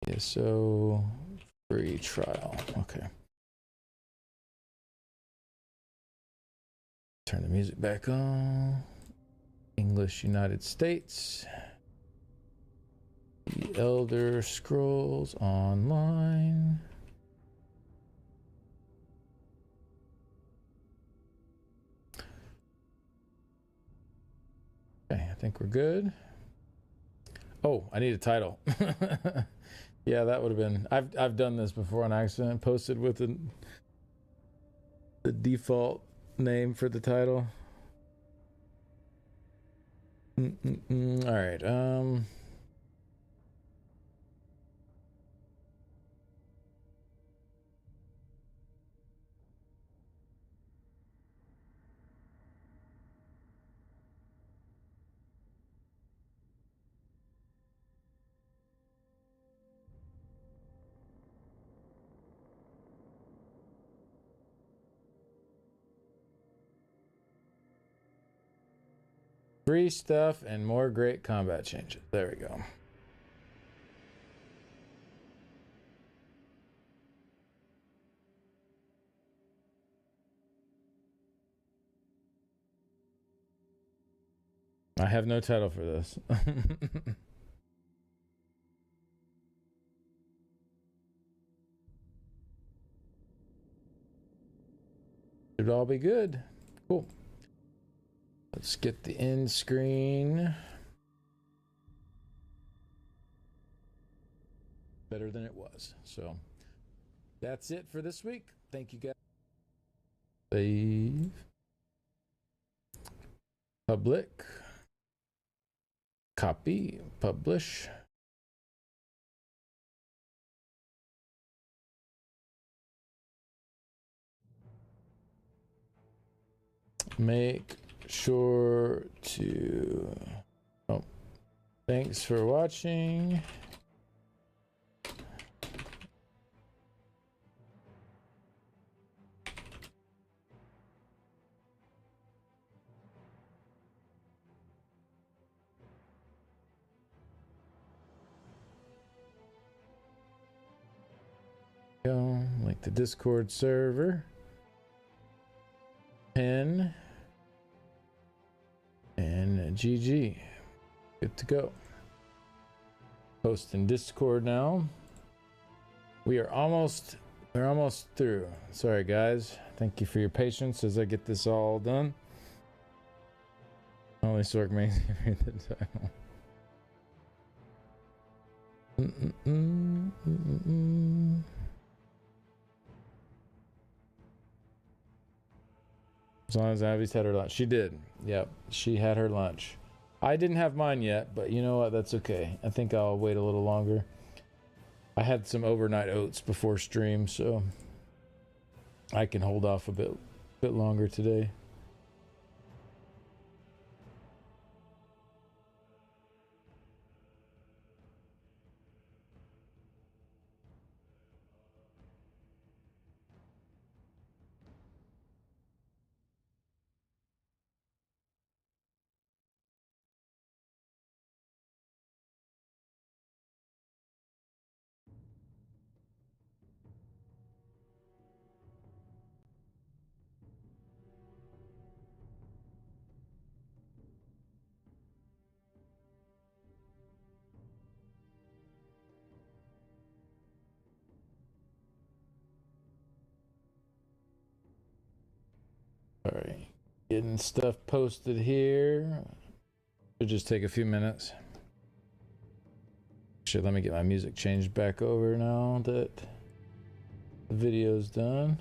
ESO free trial. Okay. Turn the music back on. English United States. The Elder Scrolls Online. Okay, I think we're good. Oh, I need a title. Yeah, that would have been. I've done this before on accident. Posted with the default name for the title. All right. Free stuff and more great combat changes. There we go. I have no title for this. Should all be good. Cool. Let's get the end screen better than it was. So that's it for this week. Thank you guys. Save. Public. Copy. Publish. Make sure to thanks for watching. Go like the Discord server. Pin. And GG. Good to go. Post in Discord now. We're almost through. Sorry guys. Thank you for your patience as I get this all done. Only Sork makes me read the title. As long as Abby's had her lunch. She did. Yep. She had her lunch. I didn't have mine yet, but you know what? That's okay. I think I'll wait a little longer. I had some overnight oats before stream, so I can hold off a bit longer today. Getting stuff posted here. It'll just take a few minutes. Actually, let me get my music changed back over now that the video's done.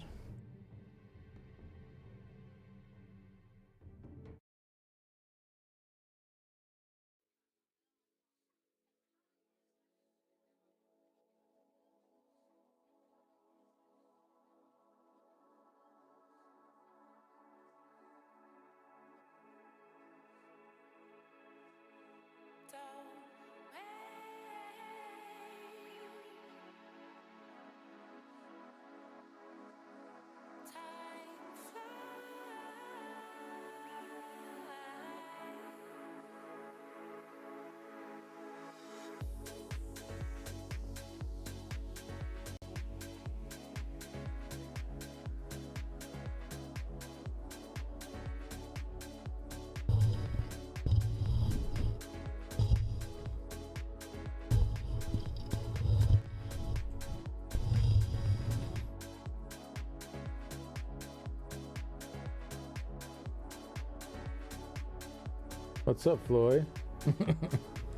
What's up, Floyd?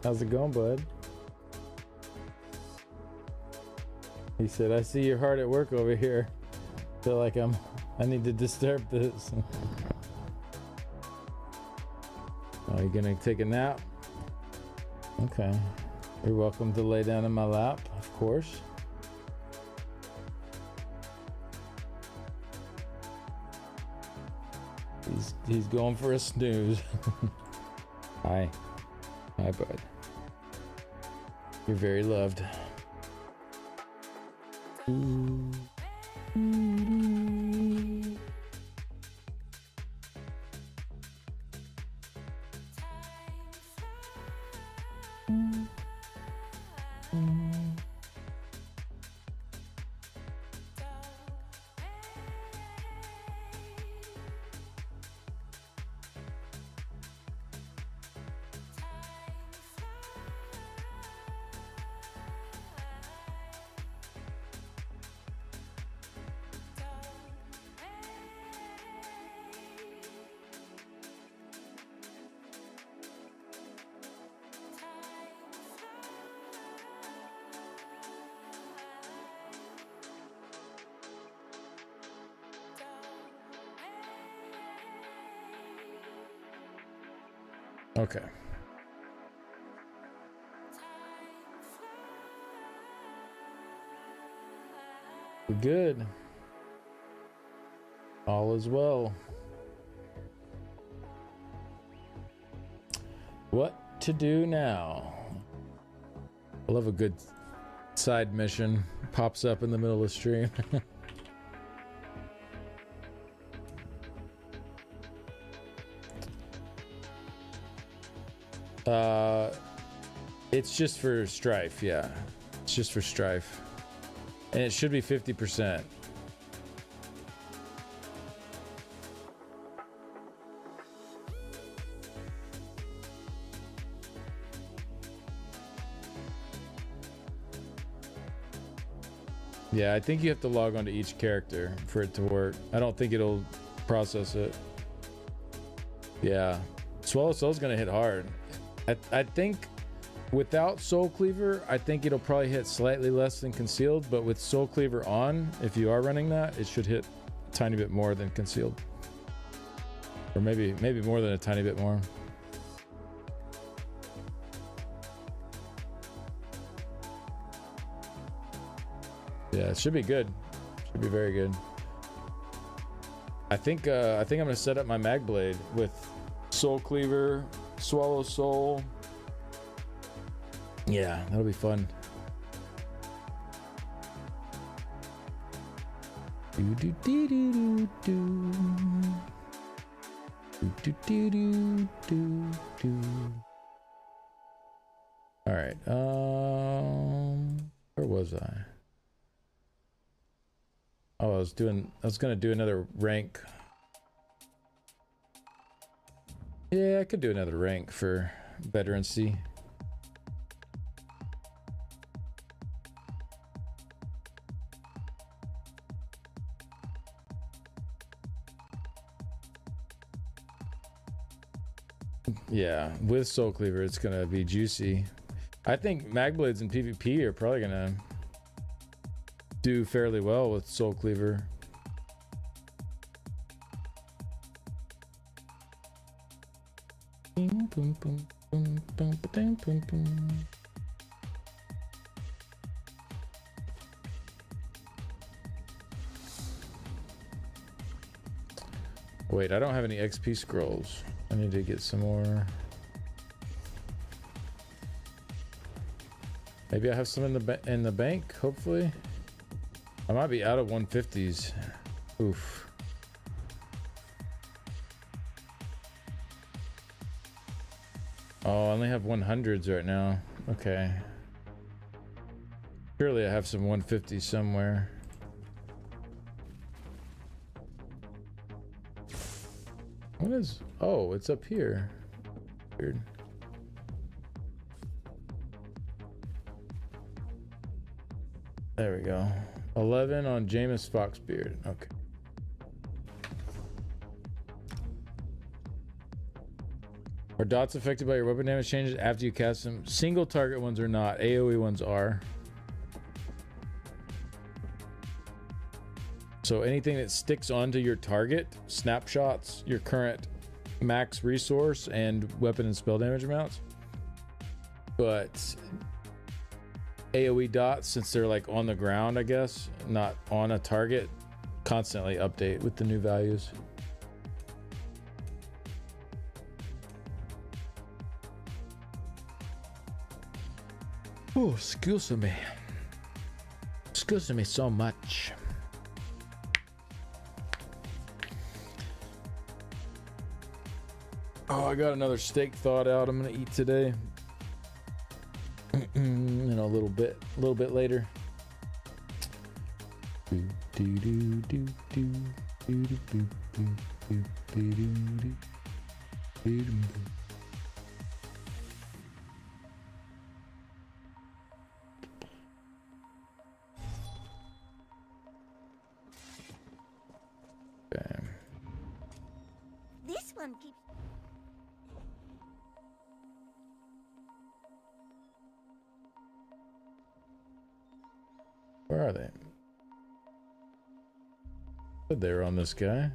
How's it going, bud? He said, I see you're hard at work over here. Feel like I need to disturb this. Are you gonna take a nap? Okay. You're welcome to lay down in my lap, of course. He's going for a snooze. Hi. Hi, bud. You're very loved. Okay. We're good. All is well. What to do now? I love a good side mission. Pops up in the middle of the stream. It's just for Strife, yeah. It's just for Strife. And it should be 50%. Yeah, I think you have to log on to each character for it to work. I don't think it'll process it. Yeah. Swallow Soul's gonna hit hard. I think without Soul Cleaver, I think it'll probably hit slightly less than Concealed, but with Soul Cleaver on, if you are running that, it should hit a tiny bit more than Concealed. Or maybe more than a tiny bit more. Yeah, it should be good. Should be very good. I think I'm gonna set up my Mag Blade with Soul Cleaver, Swallow Soul. Yeah, that'll be fun. All right. Where was I? Oh, I was gonna do another rank. Yeah, I could do another rank for veterancy. Yeah, with Soul Cleaver, it's gonna be juicy. I think Magblades and PvP are probably gonna do fairly well with Soul Cleaver. Boom, boom, boom, boom, boom, boom, boom, boom. Wait, I don't have any XP scrolls. I need to get some more. Maybe I have some in the bank, hopefully. I might be out of 150s. Oof. Oh, I only have 100s right now. Okay. Surely I have some 150s somewhere. What is... Oh, it's up here. Weird. There we go. 11 on Jameis Foxbeard. Okay. Are dots affected by your weapon damage changes after you cast them? Single target ones are not. AoE ones are. So anything that sticks onto your target, snapshots, your current max resource, and weapon and spell damage amounts. But AoE dots, since they're like on the ground, I guess, not on a target, constantly update with the new values. Oh, excuse me. Excuse me so much. Oh, I got another steak thawed out I'm gonna eat today. In a little bit later. Bam. This one keeps. Where are they? Said they were on this guy.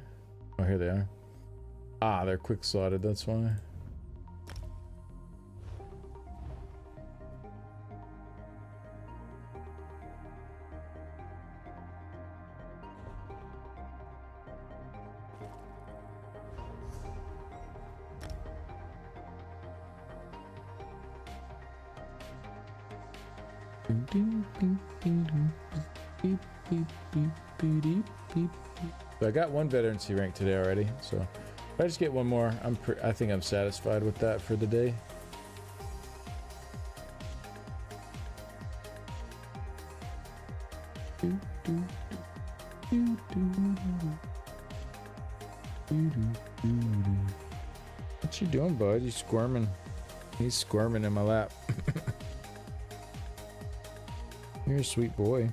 Oh, here they are. Ah, they're quick slotted, that's why. So I got one veterancy rank today already, so if I just get one more, I think I'm satisfied with that for the day. What you doing, bud? You squirming? He's squirming in my lap. You're a sweet boy.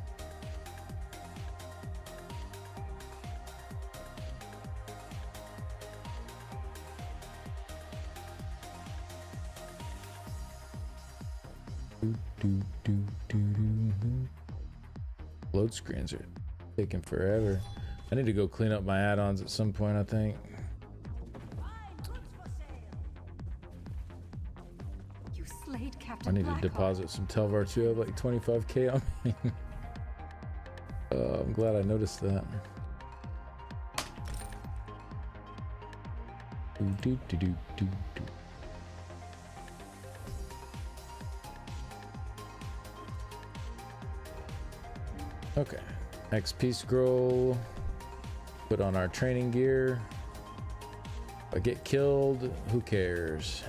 Load screens are taking forever. I need to go clean up my add-ons at some point, I think. You slayed I Captain need to Blackheart. deposit some Telvar too. I have like 25k on me. I'm glad I noticed that. Okay, XP scroll. Put on our training gear. If I get killed, who cares?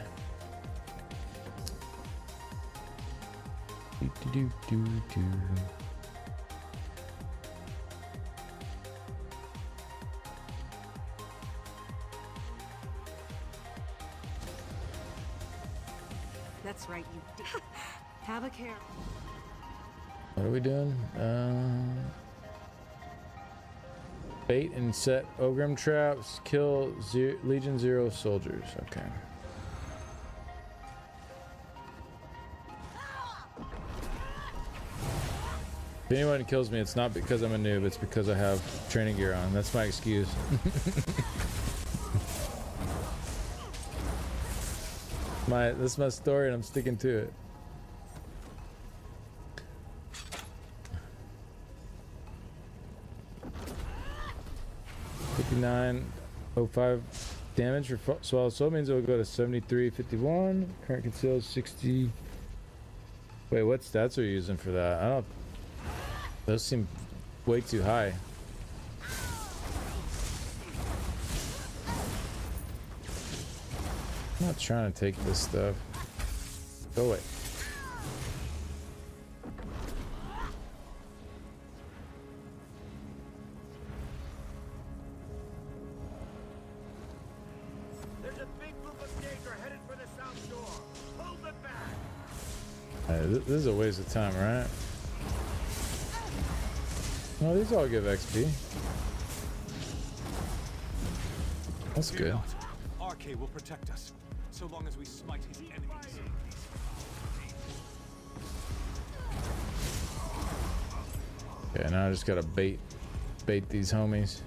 That's right, you did. Have a care. What are we doing? Bait and set Ogrim traps. Kill Legion 0 soldiers. Okay. If anyone kills me, it's not because I'm a noob, it's because I have training gear on. That's my excuse. This is my story and I'm sticking to it. $59.05 damage for swallow soul means it will go to 73.51. Current conceal is 60. Wait, what stats are you using for that? I don't. Those seem way too high. I'm not trying to take this stuff. Go away. There's a big group of Daedra headed for the south door. Hold them back. This is a waste of time, right? No, these all give XP. That's Fear good. not. RK will protect us, so long as we smite his enemies. Okay, now I just gotta bait these homies.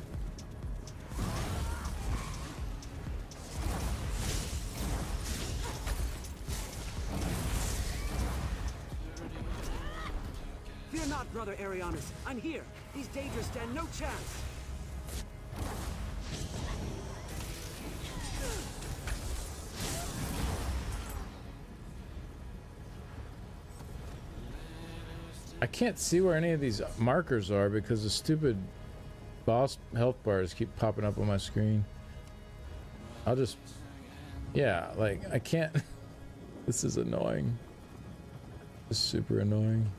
Fear not, brother Arianus. I'm here. These Daedra stand no chance. I can't see where any of these markers are because the stupid boss health bars keep popping up on my screen. I'll just... Yeah, like, I can't... This is annoying. This is super annoying.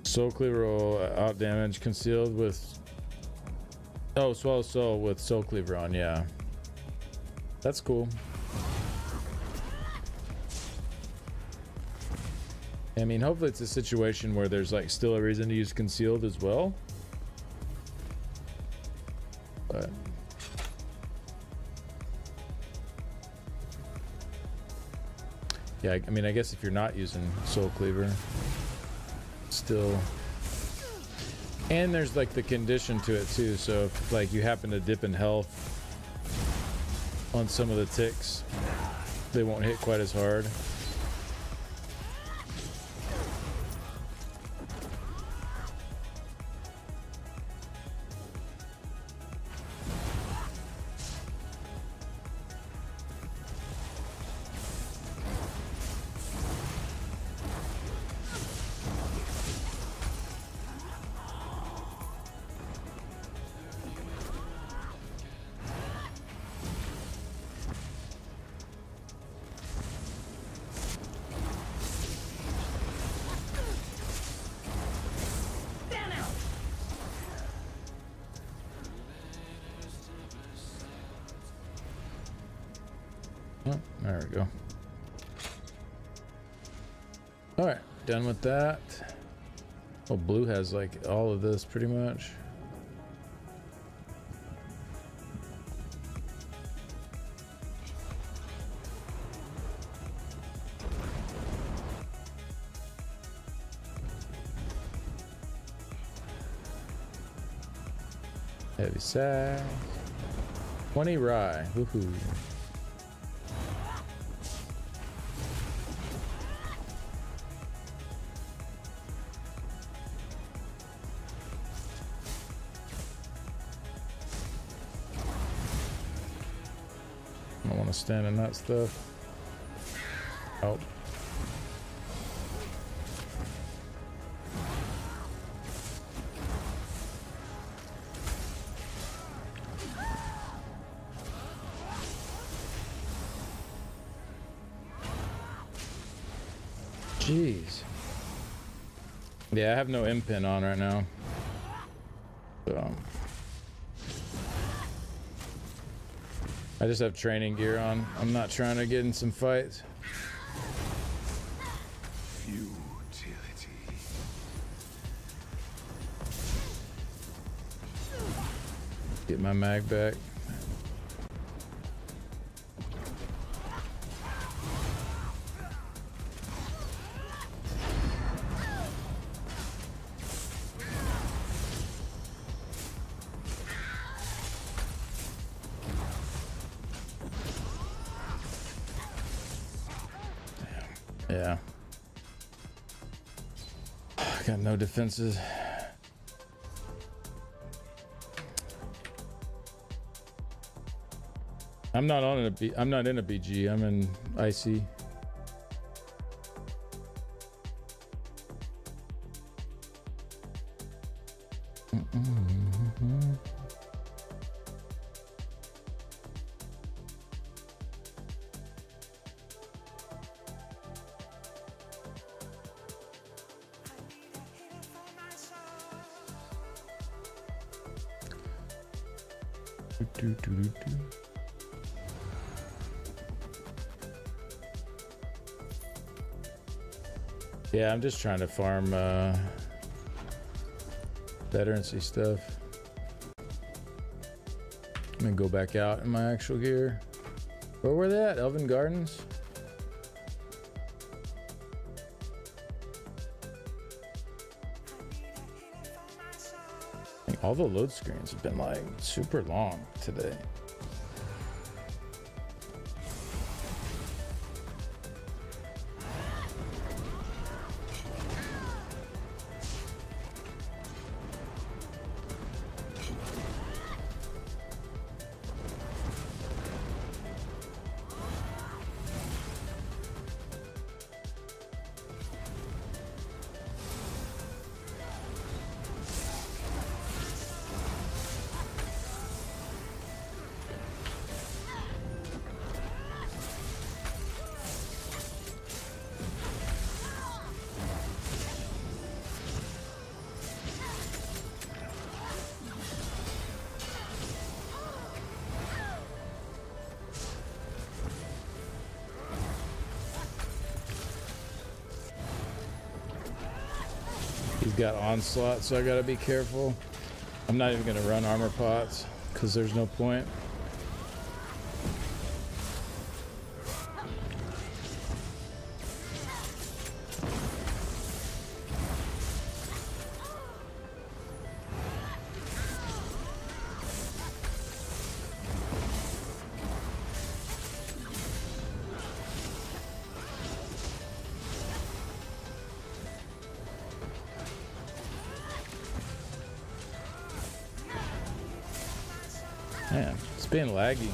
Soul Cleaver will out damage concealed with... Oh, Swallow Soul with Soul Cleaver on, yeah. That's cool. I mean, hopefully it's a situation where there's like still a reason to use concealed as well. But... Yeah, I mean, I guess if you're not using Soul Cleaver... Still, and there's like the condition to it too, so if like you happen to dip in health on some of the ticks, they won't hit quite as hard. Oh, there we go. All right, done with that. Well, blue has like all of this pretty much. Heavy sack. 20 rye. Woohoo. I don't want to stand in that stuff. Oh. Jeez. Yeah, I have no M pin on right now. So I just have training gear on. I'm not trying to get in some fights. Futility. Get my mag back. Yeah. Got no defenses. I'm not on a B. I'm not in a BG. I'm in IC. Yeah, I'm just trying to farm veterancy stuff. I'm gonna go back out in my actual gear. Where were they at? Elven Gardens? I think all the load screens have been like super long today. He's got onslaught, so I gotta be careful. I'm not even gonna run armor pots because there's no point. Man, it's been laggy.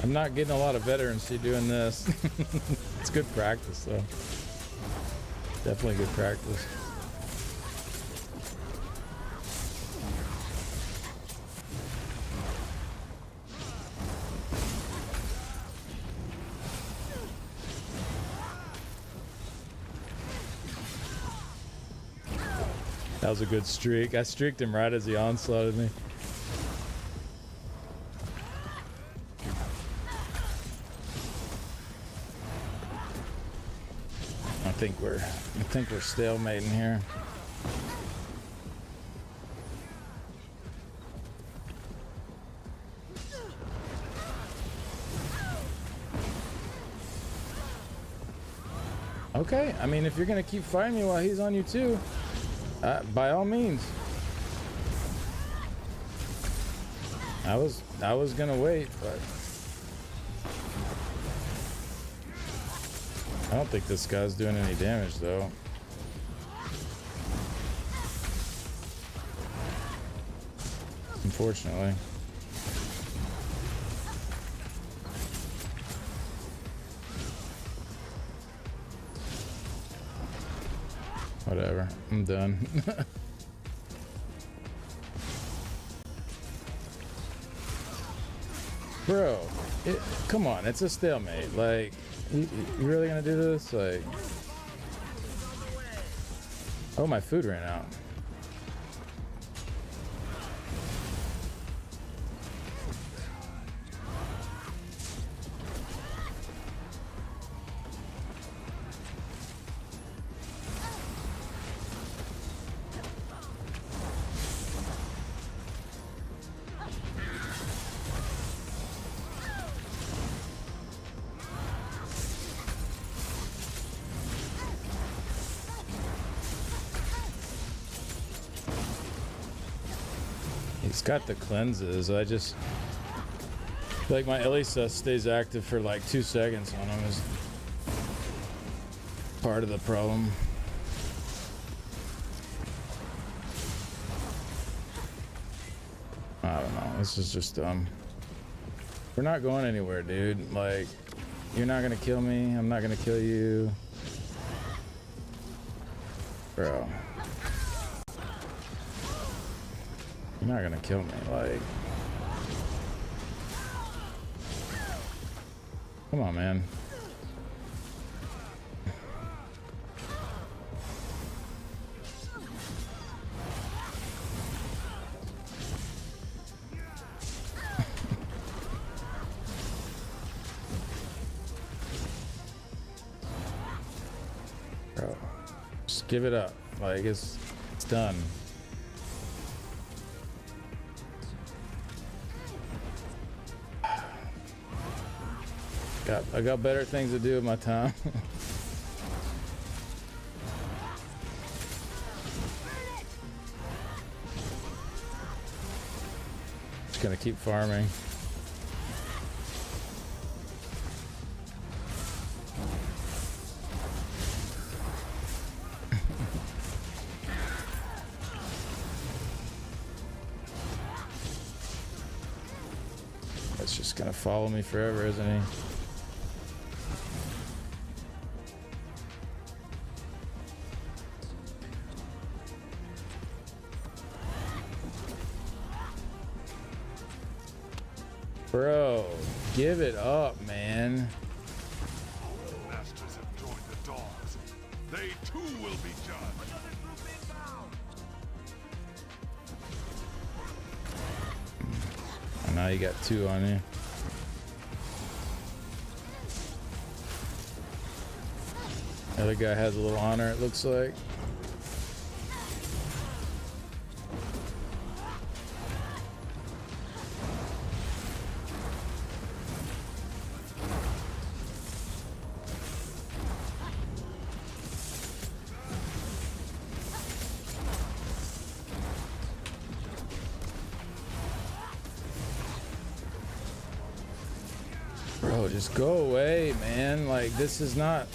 I'm not getting a lot of veterancy doing this. It's good practice though. Definitely good practice. That was a good streak. I streaked him right as he onslaughted me. I think we're stalemating here. Okay, I mean, if you're gonna keep fighting me while he's on you too, by all means. I was gonna wait, but I don't think this guy's doing any damage though. Unfortunately. Whatever, I'm done. Bro, come on, it's a stalemate. Like, you really gonna do this? Like, oh, my food ran out. He's got the cleanses. I just feel like my ESO stays active for like 2 seconds on him is part of the problem. I don't know. This is just dumb. We're not going anywhere, dude. Like, you're not gonna kill me. I'm not gonna kill you. Bro. You're not gonna kill me, like. Come on, man. Bro, just give it up. Like, it's done. I got better things to do with my time. Just gonna keep farming. It's just gonna follow me forever, isn't he? Bro, give it up, man. Masters have joined the dogs. They too will be judged. And now you got 2 on you. The other guy has a little honor, it looks like. Bro, just go away, man. Like, this is not...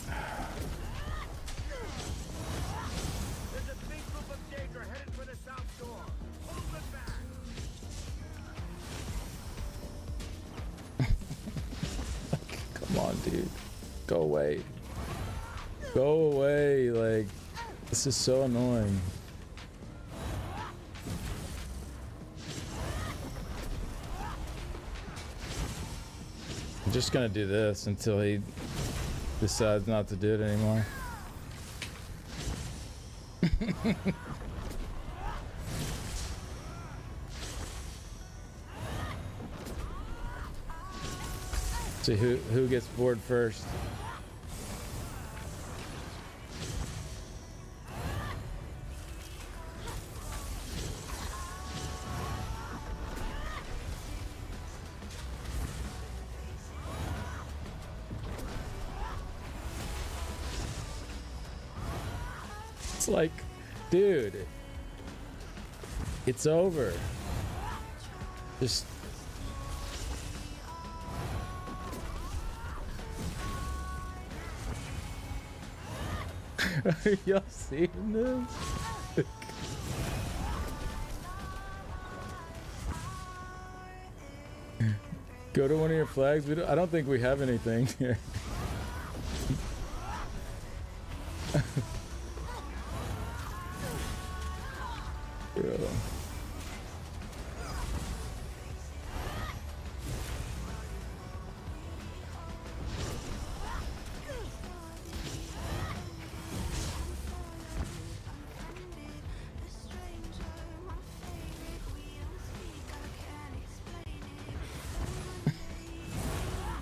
There's a big group of Daedra headed for the south door. Hold them back. Come on, dude. Go away. Go away. Like, this is so annoying. I'm just gonna do this until he decides not to do it anymore. See who gets bored first. It's like, dude, it's over. Just are y'all seeing this? Go to one of your flags. I don't think we have anything here. Bro.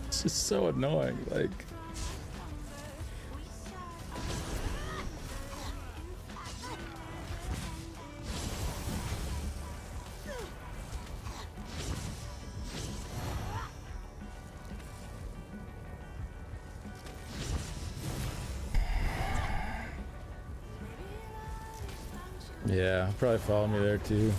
It's just so annoying, like. Yeah, probably follow me there too.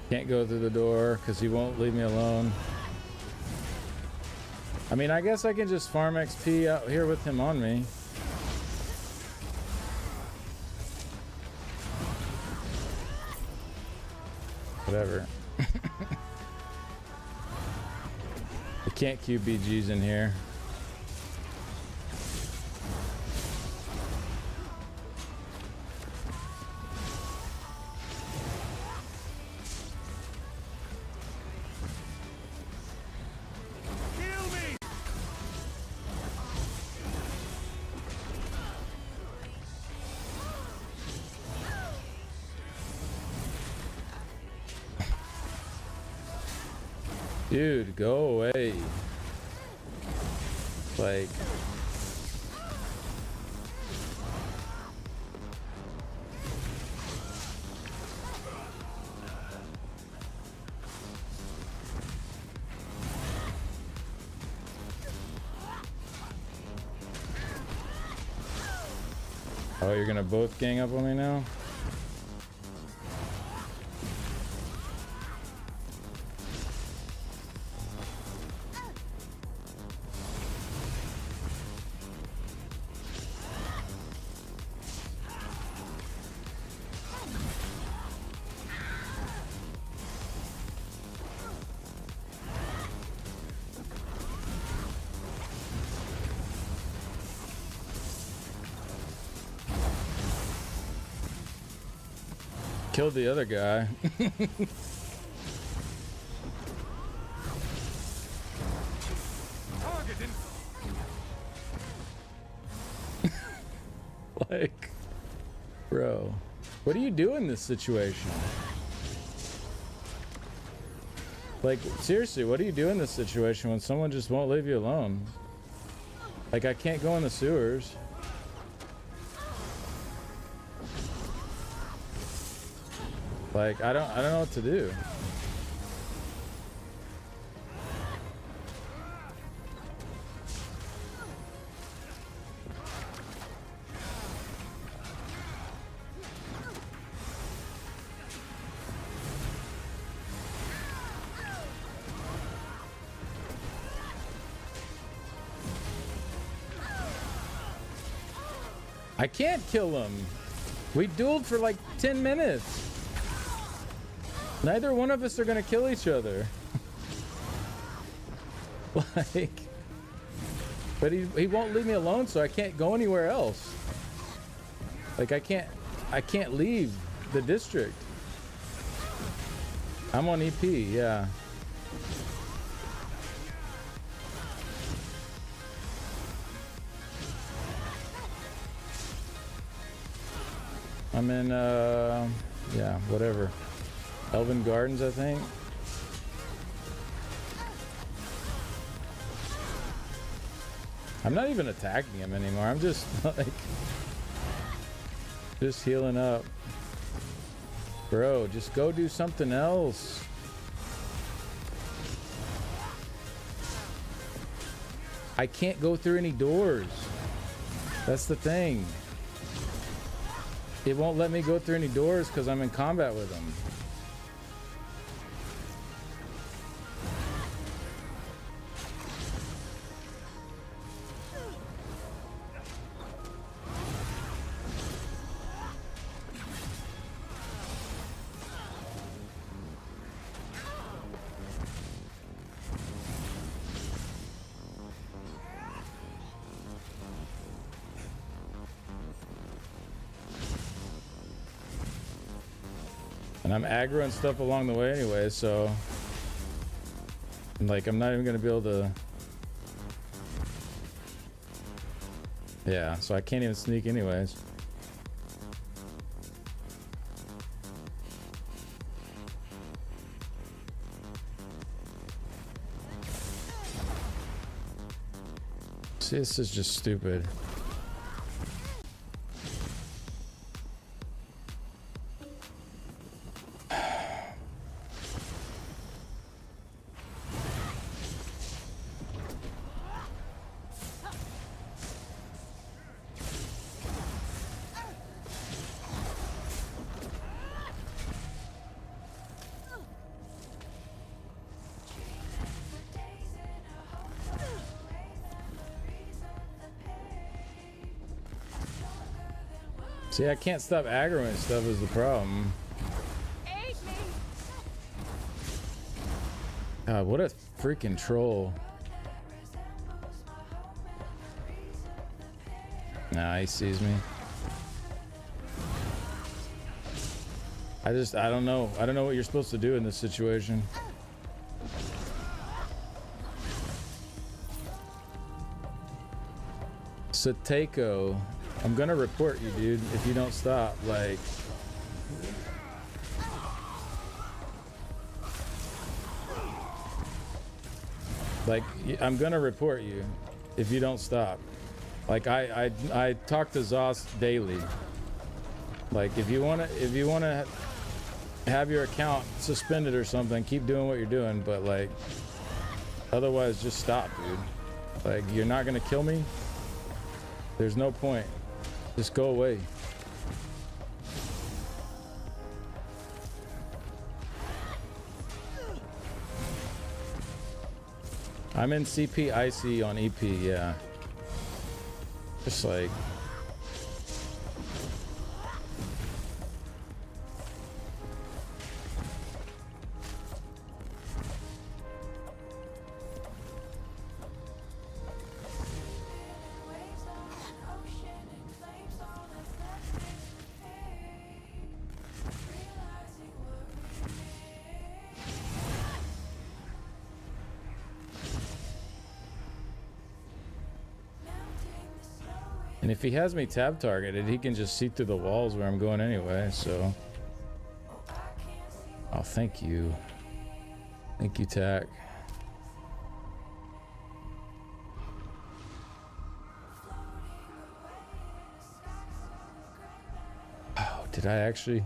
Can't go through the door because he won't leave me alone. I mean, I guess I can just farm XP out here with him on me. Whatever. You can't QBGs in here. Dude, go away. Like, oh, you're gonna both gang up on me now? Killed the other guy. Like, bro, what do you do in this situation? Like, seriously, what do you do in this situation when someone just won't leave you alone? Like, I can't go in the sewers. Like, I don't know what to do. I can't kill him. We dueled for like 10 minutes. Neither one of us are gonna kill each other. Like, but he won't leave me alone, so I can't go anywhere else. Like, I can't leave the district. I'm on EP, yeah. I'm in yeah, whatever. Elven Gardens, I think. I'm not even attacking him anymore. I'm just like, just healing up. Bro, just go do something else. I can't go through any doors. That's the thing. It won't let me go through any doors because I'm in combat with him. And I'm aggroing stuff along the way anyway, so like I'm not even gonna be able to. Yeah, so I can't even sneak anyways. See, this is just stupid. See, I can't stop aggroing stuff is the problem. God, what a freaking troll. Nah, he sees me. I don't know. I don't know what you're supposed to do in this situation. Sateko. I'm gonna report you, dude, if you don't stop. Like, I'm gonna report you if you don't stop. Like, I talk to Zos daily. Like, if you wanna have your account suspended or something, keep doing what you're doing. But like, otherwise, just stop, dude. Like, you're not gonna kill me. There's no point. Just go away. I'm in CP IC on EP, yeah. Just like... And if he has me tab targeted, he can just see through the walls where I'm going anyway, so... Oh, thank you. Thank you, Tack. Oh, did I actually?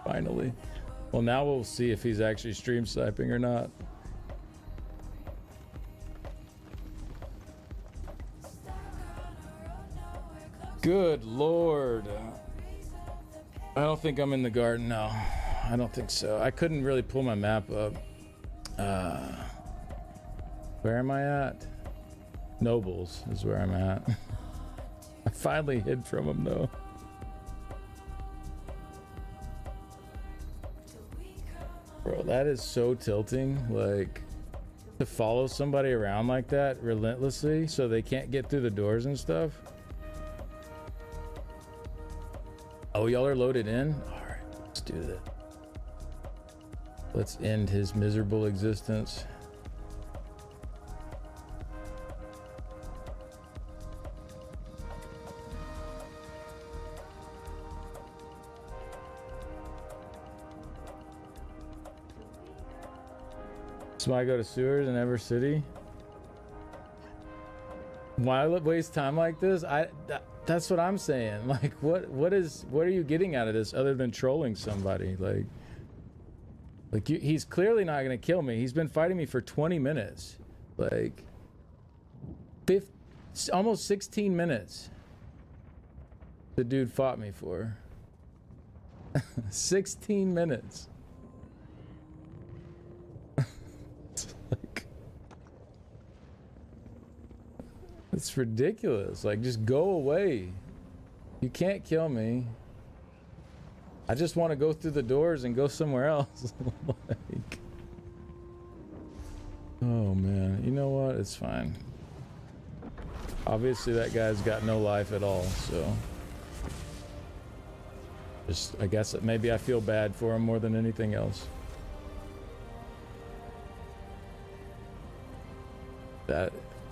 Finally. Well, now we'll see if he's actually stream sniping or not. Good lord. I don't think I'm in the garden now. I don't think so. I couldn't really pull my map up. Where am I at? Nobles is where I'm at. I finally hid from him though. Bro, that is so tilting. Like, to follow somebody around like that relentlessly so they can't get through the doors and stuff. Oh, y'all are loaded in? Alright, let's do that. Let's end his miserable existence. So I go to sewers in Ever City? Why waste time like this? That's what I'm saying. Like, what are you getting out of this other than trolling somebody? He's clearly not gonna kill me. He's been fighting me for 20 minutes. Like, Almost 16 minutes. The dude fought me for 16 minutes. It's like, it's ridiculous. Like, just go away. You can't kill me. I just want to go through the doors and go somewhere else. Like, oh man, you know what? It's fine. Obviously that guy's got no life at all, so just, I guess maybe I feel bad for him more than anything else.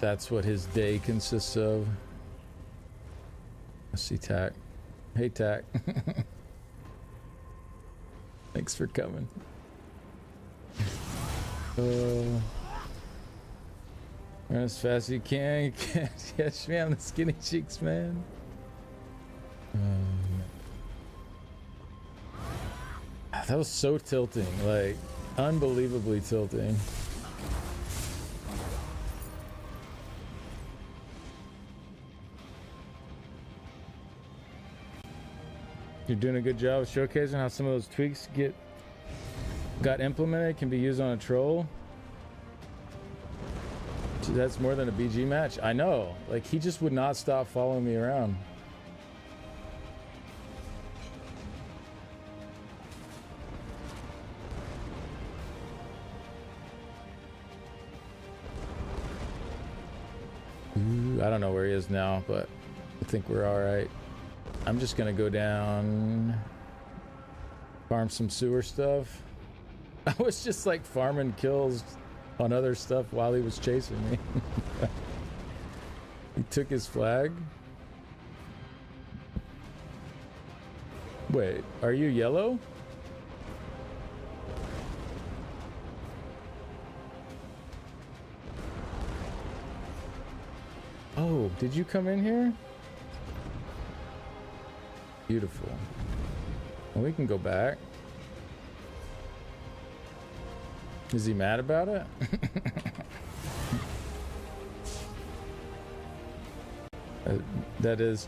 That's what his day consists of. I see Tack. Hey Tack. Thanks for coming. Run as fast as you can. You can't catch me on the skinny cheeks, man. That was so tilting, like unbelievably tilting. You're doing a good job of showcasing how some of those tweaks got implemented, can be used on a troll. Gee, that's more than a BG match. I know. Like, he just would not stop following me around. Ooh, I don't know where he is now, but I think we're all right. I'm just gonna go down, farm some sewer stuff. I was just like farming kills on other stuff while he was chasing me. He took his flag. Wait, are you yellow? Oh, did you come in here? Beautiful. Well, we can go back. Is he mad about it? That is...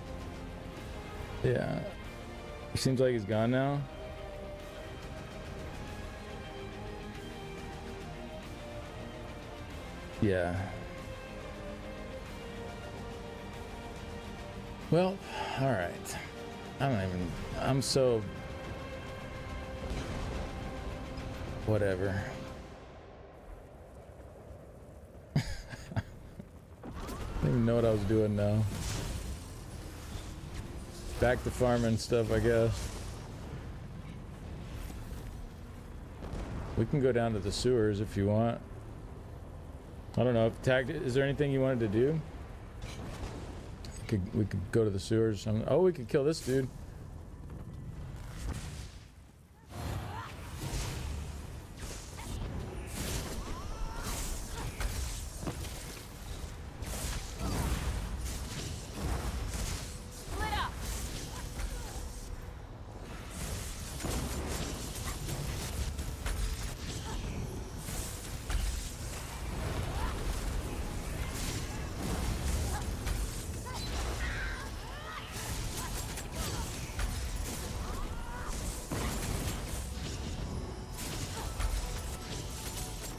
Yeah. Seems like he's gone now. Yeah. Well, alright. I'm so... Whatever. I don't even know what I was doing now. Back to farming stuff, I guess. We can go down to the sewers if you want. I don't know. Is there anything you wanted to do? We could go to the sewers. Oh, we could kill this dude.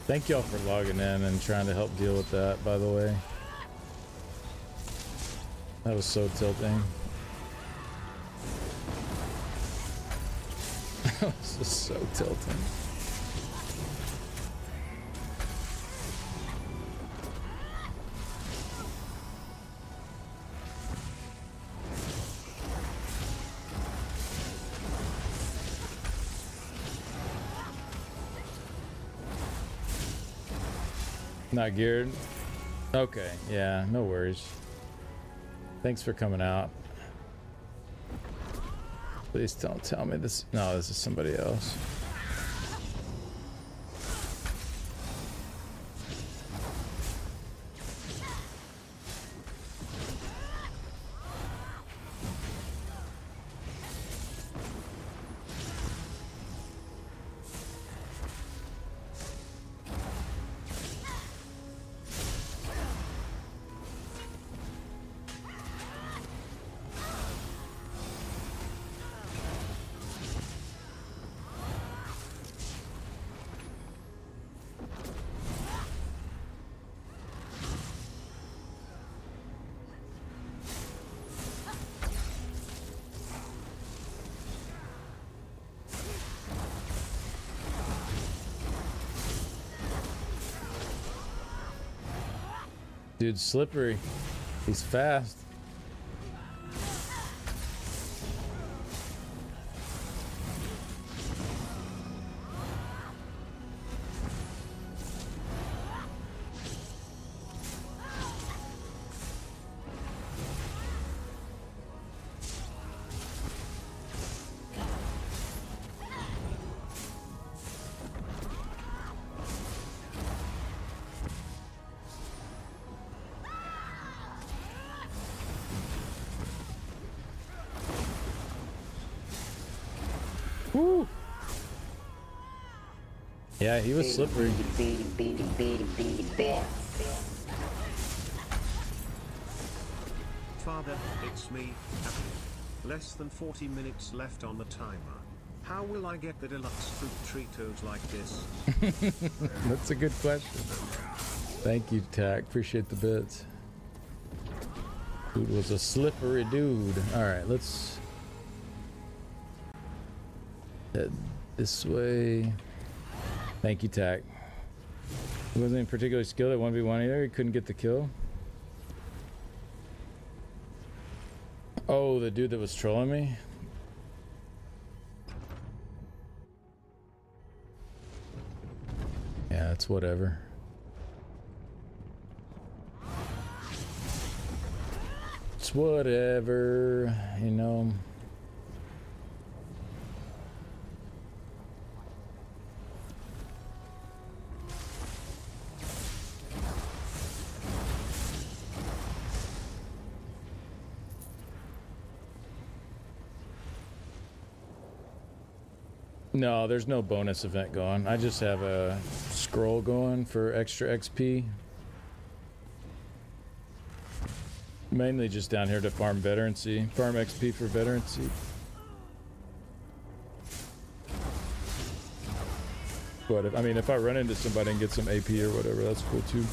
Thank y'all for logging in and trying to help deal with that, by the way. That was so tilting. That was just so tilting. Not geared? Okay, yeah, no worries. Thanks for coming out. Please don't tell me this. No, this is somebody else. Dude's slippery. He's fast. Woo. Yeah, he was slippery. Father, it's me, Abby. Less than 40 minutes left on the timer. How will I get the deluxe fruit Treatos like this? That's a good question. Thank you, Tack. Appreciate the bits. Dude was a slippery dude. Alright, let's head this way. Thank you, Tack. He wasn't even particularly skilled at 1v1 either. He couldn't get the kill. Oh, the dude that was trolling me? Yeah, it's whatever. It's whatever, you know. No, there's no bonus event going. I just have a scroll going for extra XP. Mainly just down here to farm veterancy. Farm XP for veterancy. But if, I mean, if I run into somebody and get some AP or whatever, that's cool too.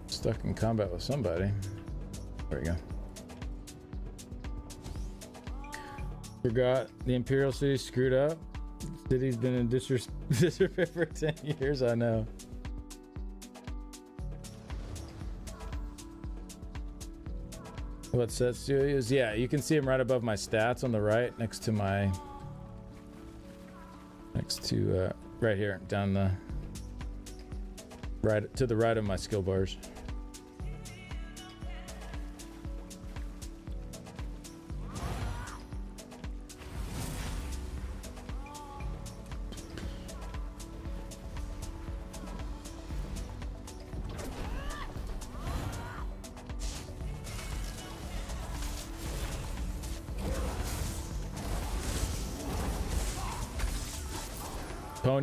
Stuck in combat with somebody. There we go. Forgot the Imperial City screwed up. The city's been in disrepair for 10 years, I know. What sets do I use? Yeah, you can see them right above my stats on the right, next to my... right here, down the... right to the right of my skill bars.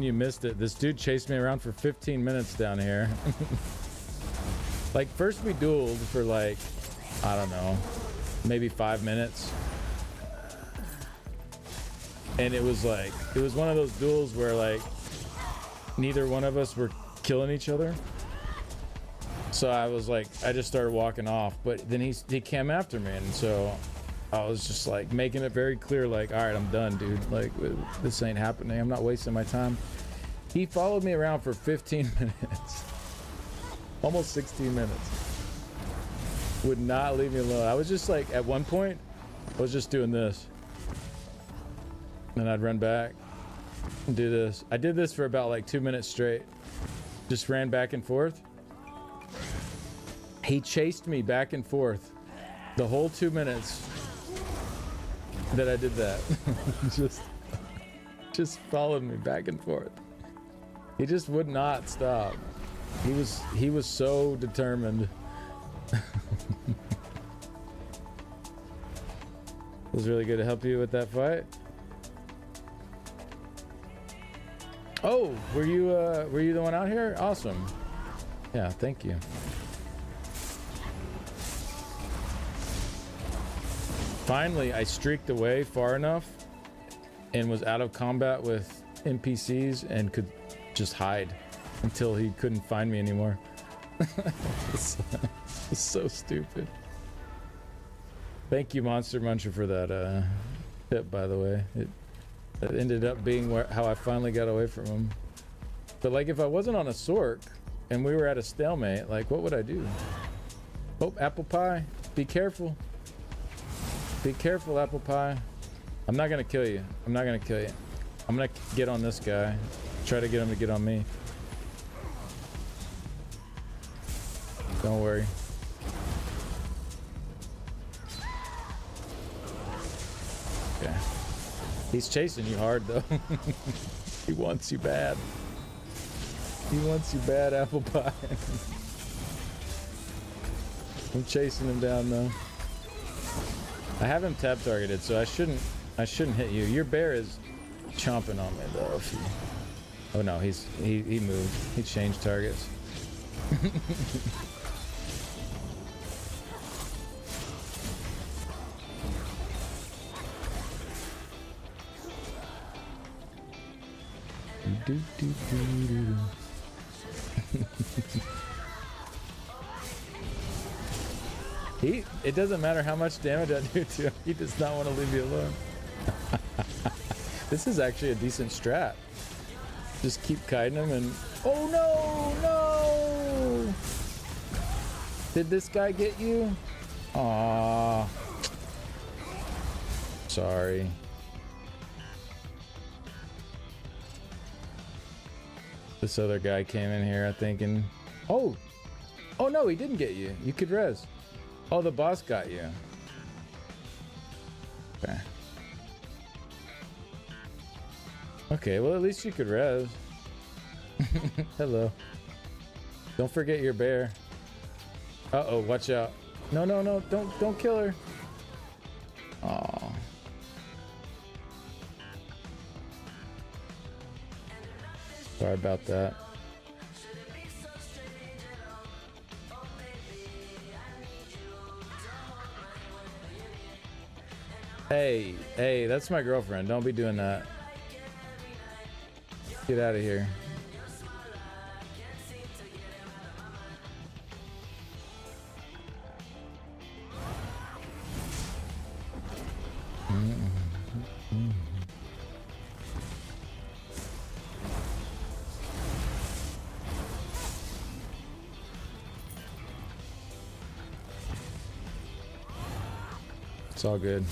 You missed it. This dude chased me around for 15 minutes down here. Like, first we dueled for like, I don't know, maybe 5 minutes. And it was like, it was one of those duels where like neither one of us were killing each other. So I was like, I just started walking off, but then he came after me, and so I was just like making it very clear, like, all right, I'm done, dude. Like, this ain't happening. I'm not wasting my time. He followed me around for 15 minutes. Almost 16 minutes. Would not leave me alone. I was just like, at one point, I was just doing this. Then I'd run back and do this. I did this for about like 2 minutes straight. Just ran back and forth. He chased me back and forth the whole 2 minutes that I did that. just followed me back and forth. He just would not stop. He was so determined. It was really good to help you with that fight. Oh, were you the one out here? Awesome. Yeah, thank you. Finally, I streaked away far enough and was out of combat with NPCs and could just hide until he couldn't find me anymore. It's so stupid. Thank you, Monster Muncher, for that tip, by the way. It ended up being how I finally got away from him. But like, if I wasn't on a Sork and we were at a stalemate, like, what would I do? Oh, apple pie. Be careful. Be careful, apple pie. I'm not gonna kill you. I'm not gonna kill you. I'm gonna get on this guy. Try to get him to get on me. Don't worry. Okay. He's chasing you hard though. He wants you bad. He wants you bad, apple pie. I'm chasing him down though. I have him tap targeted, so I shouldn't hit you. Your bear is chomping on me though. If you... Oh no, he moved. He changed targets. It doesn't matter how much damage I do to him, he does not want to leave me alone. This is actually a decent strat. Just keep kiting him and... Oh no! No! Did this guy get you? Aww. Sorry. This other guy came in here, I think, and... Oh! Oh no, he didn't get you. You could res. Oh, the boss got you. Okay. Okay, well, at least you could res. Hello. Don't forget your bear. Uh-oh, watch out. No, no, no, don't kill her. Aw. Sorry about that. Hey, that's my girlfriend. Don't be doing that. Get out of here. It's all good.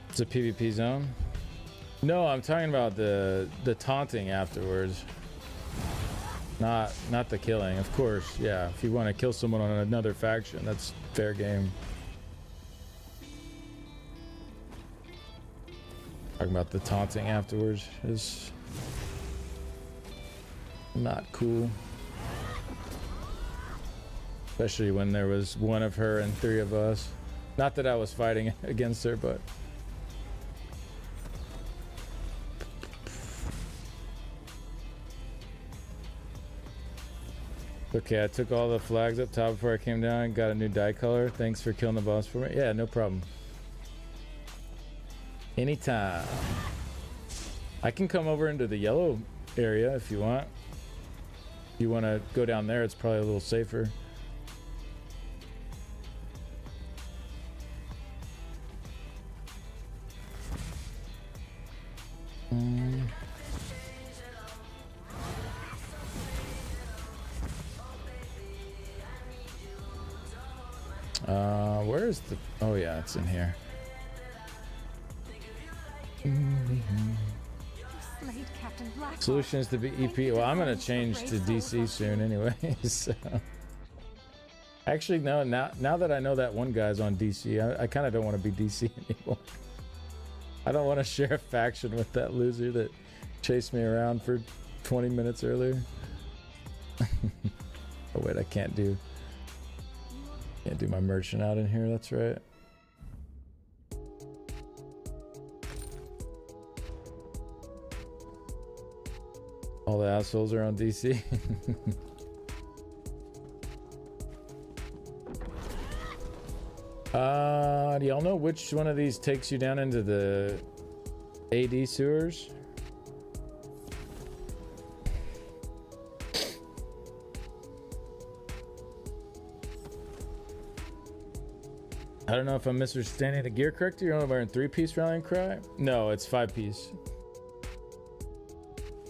It's a PvP zone? No, I'm talking about the taunting afterwards. Not the killing, of course. Yeah, if you want to kill someone on another faction, that's fair game. Talking about the taunting afterwards is not cool. Especially when there was one of her and 3 of us. Not that I was fighting against her, but... Okay, I took all the flags up top before I came down. Got a new dye color. Thanks for killing the boss for me. Yeah, no problem. Anytime. I can come over into the yellow area if you want. If you want to go down there, it's probably a little safer. Where is the... Oh yeah, it's in here. Solution is to be EP. Well, I'm gonna change to DC soon anyway. So. Actually, no. Now that I know that one guy's on DC, I kind of don't want to be DC anymore. I don't want to share a faction with that loser that chased me around for 20 minutes earlier. Oh wait, I can't do my merchant out in here. That's right. All the assholes are on DC. Do y'all know which one of these takes you down into the AD sewers? I don't know if I'm misunderstanding the gear correctly. You're only wearing 3-piece rallying cry? No, it's 5-piece.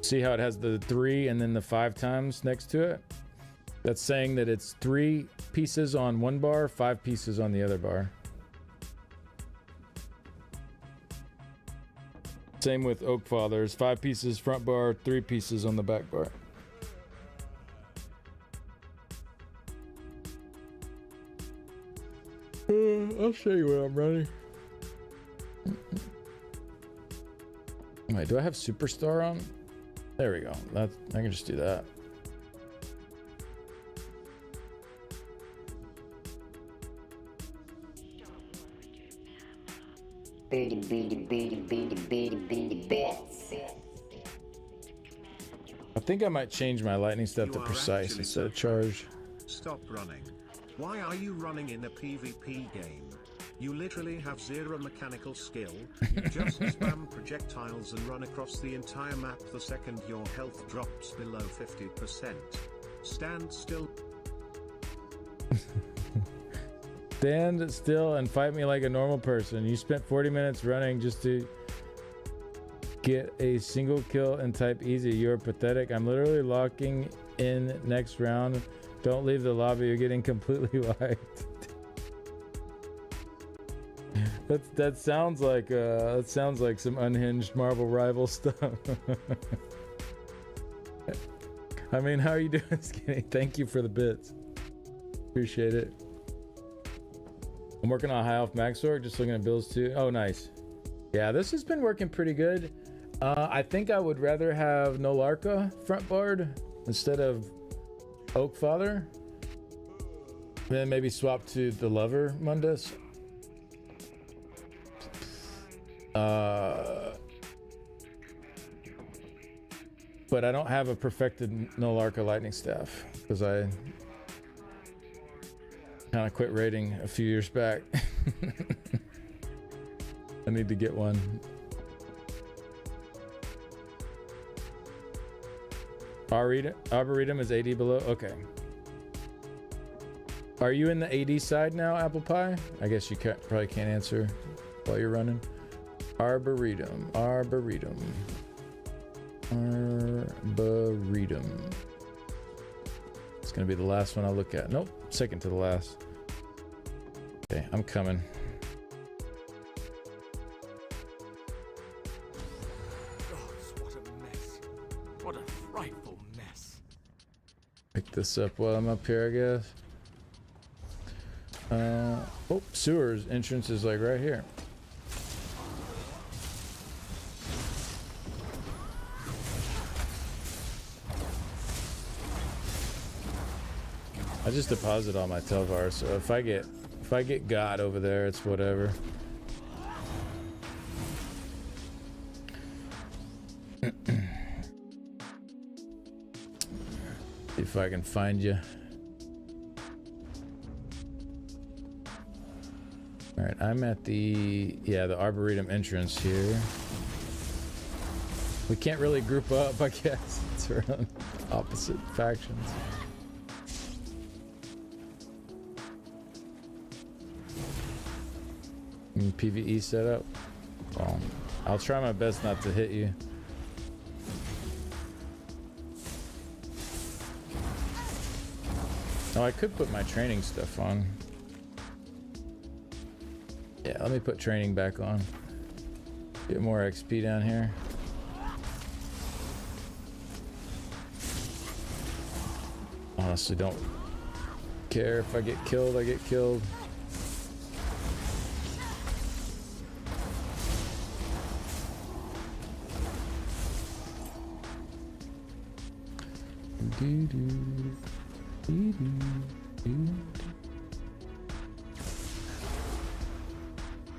See how it has the 3 and then the 5 times next to it? That's saying that it's 3 pieces on one bar, 5 pieces on the other bar. Same with Oakfather's, 5 pieces front bar, 3 pieces on the back bar. I'll show you what I'm running. Wait, do I have Superstar on? There we go. I can just do that. I think I might change my lightning step to precise instead of charge. Stop running. Why are you running in a PvP game? You literally have zero mechanical skill. You just spam projectiles and run across the entire map the second your health drops below 50%. Stand still. Stand still and fight me like a normal person. You spent 40 minutes running just to get a single kill and type easy. You're pathetic. I'm literally locking in next round. Don't leave the lobby. You're getting completely wiped. That sounds like some unhinged Marvel rival stuff. I mean, how are you doing, Skinny? Thank you for the bits. Appreciate it. I'm working on high elf max org, just looking at builds too. Oh, nice. Yeah, this has been working pretty good. I think I would rather have Nolarka front barred instead of Oakfather. Then maybe swap to the Lover Mundus. But I don't have a perfected Nolarka lightning staff because I kind of quit raiding a few years back. I need to get one. Arboretum is AD below. Okay. Are you in the AD side now, Apple Pie? I guess you probably can't answer while you're running. Arboretum. It's gonna be the last one I'll look at. Nope, second to the last. Okay, I'm coming. What a mess. What a frightful mess. Pick this up while I'm up here, I guess. Oh, sewers entrance is like right here. I just deposit all my Telvar, so if I get God over there, it's whatever. If I can find you. All right, I'm at the Arboretum entrance here. We can't really group up, I guess. It's around opposite factions. PvE setup. Well, I'll try my best not to hit you. Oh, I could put my training stuff on. Yeah, let me put training back on. Get more XP down here. Honestly, don't care if I get killed, I get killed.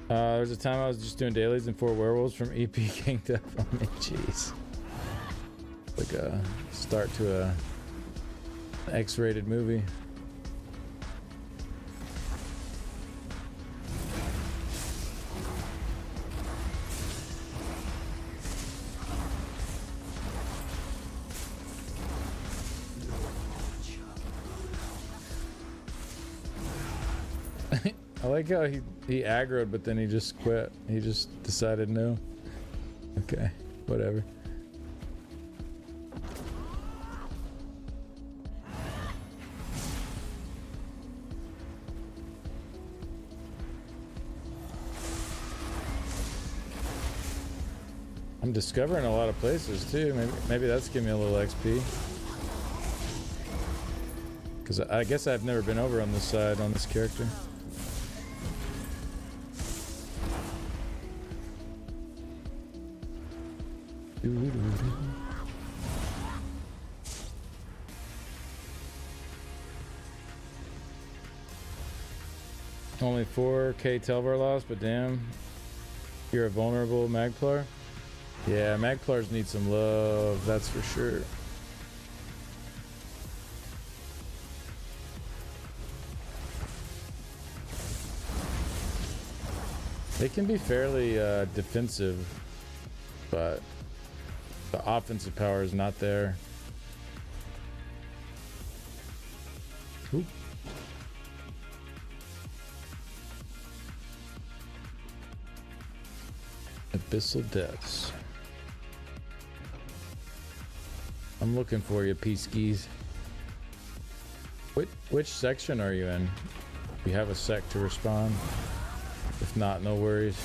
There's a time I was just doing dailies and 4 werewolves from EP ganked up on me. Jeez. Like a start to a X-rated movie. I like how he aggroed, but then he just quit. He just decided no. Okay, whatever. I'm discovering a lot of places too. Maybe that's giving me a little XP. Because I guess I've never been over on this side on this character. Only 4k Telvar loss, but damn, you're a vulnerable Magplar. Yeah, Magplars need some love, that's for sure. They can be fairly defensive, but the offensive power is not there. Oop. Abyssal Depths. I'm looking for you, Peacekeys. Which section are you in? You have a sec to respond. If not, no worries.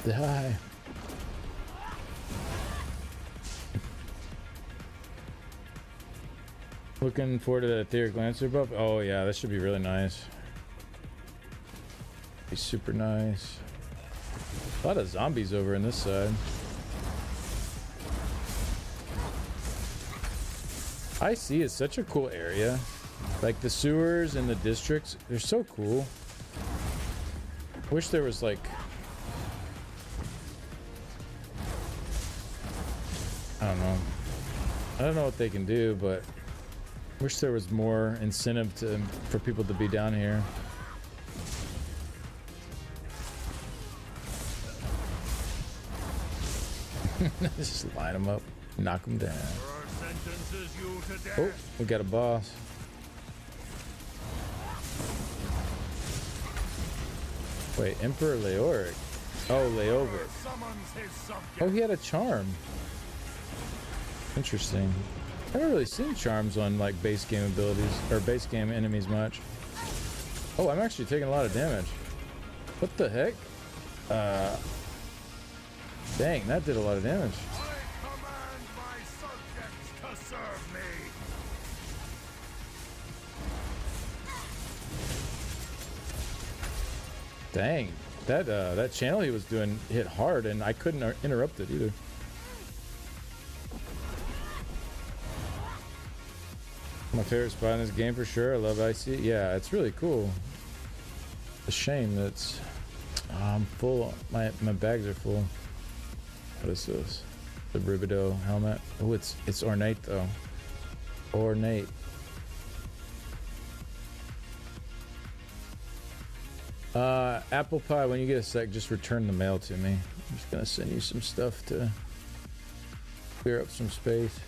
Die. Looking forward to that Etheric Lancer buff. Oh yeah, that should be really nice. Be super nice. A lot of zombies over in this side. IC is such a cool area. Like the sewers and the districts, they're so cool. Wish there was like, I don't know what they can do, but wish there was more incentive for people to be down here. Just line them up, knock them down. Oh, we got a boss. Wait, Emperor Leoric. Oh, Leovic. Oh, he had a charm. Interesting. I haven't really seen charms on like base game abilities or base game enemies much. Oh, I'm actually taking a lot of damage. What the heck? Dang, that did a lot of damage. I command my subjects to serve me. Dang, that channel he was doing hit hard, and I couldn't interrupt it either. My favorite spot in this game for sure. I love IC. Yeah, it's really cool. A shame that's I'm full. My bags are full. What is this? The Rubido helmet. Oh, it's ornate though. Ornate. Apple Pie, when you get a sec, just return the mail to me. I'm just gonna send you some stuff to clear up some space.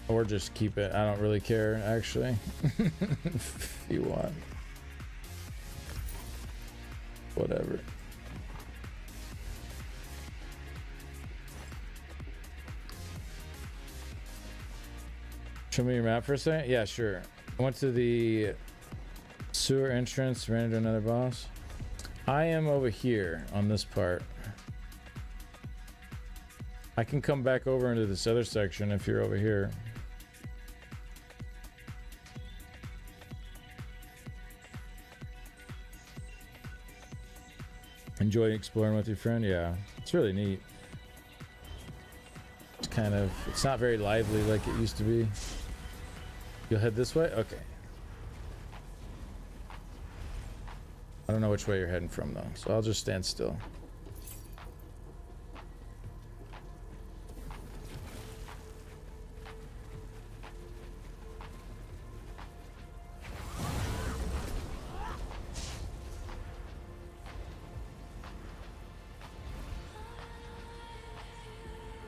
Or just keep it. I don't really care, actually. If you want. Whatever. Show me your map for a second? Yeah, sure. I went to the sewer entrance, ran into another boss. I am over here on this part. I can come back over into this other section if you're over here. Enjoy exploring with your friend? Yeah, it's really neat. It's kind of, it's not very lively like it used to be. You'll head this way? Okay. I don't know which way you're heading from though, so I'll just stand still.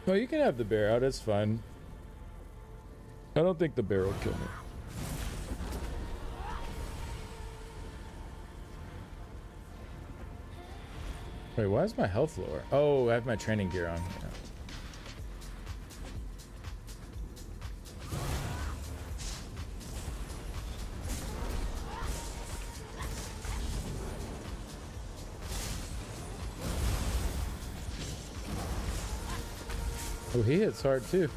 Oh, you can have the bear out, it's fine. I don't think the bear will kill me. Wait, why is my health lower? Oh, I have my training gear on. Yeah. Oh, he hits hard too.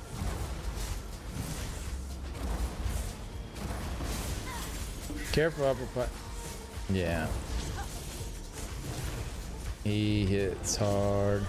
Careful, upper pot. Yeah. He hits hard.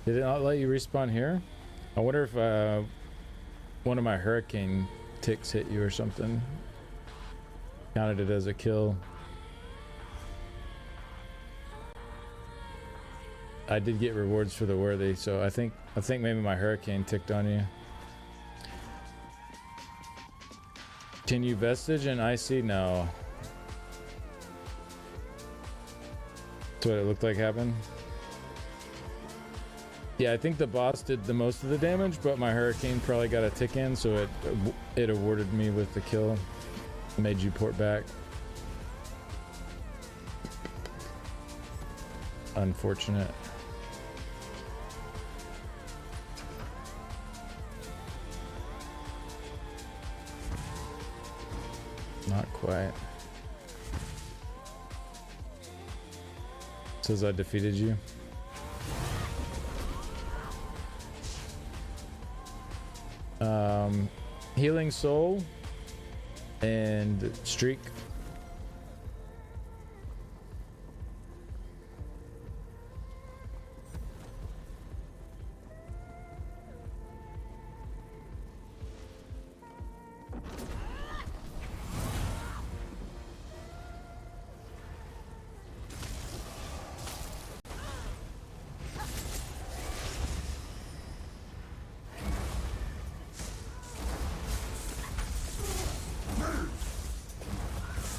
Did it not let you respawn here? I wonder if one of my hurricane ticks hit you or something. Counted it as a kill. I did get rewards for the worthy, so I think maybe my hurricane ticked on you. Can you vestige and icy? No. That's what it looked like happened. Yeah, I think the boss did the most of the damage, but my hurricane probably got a tick in, so it awarded me with the kill. Made you port back. Unfortunate. Not quite. Says I defeated you. Healing soul and streak.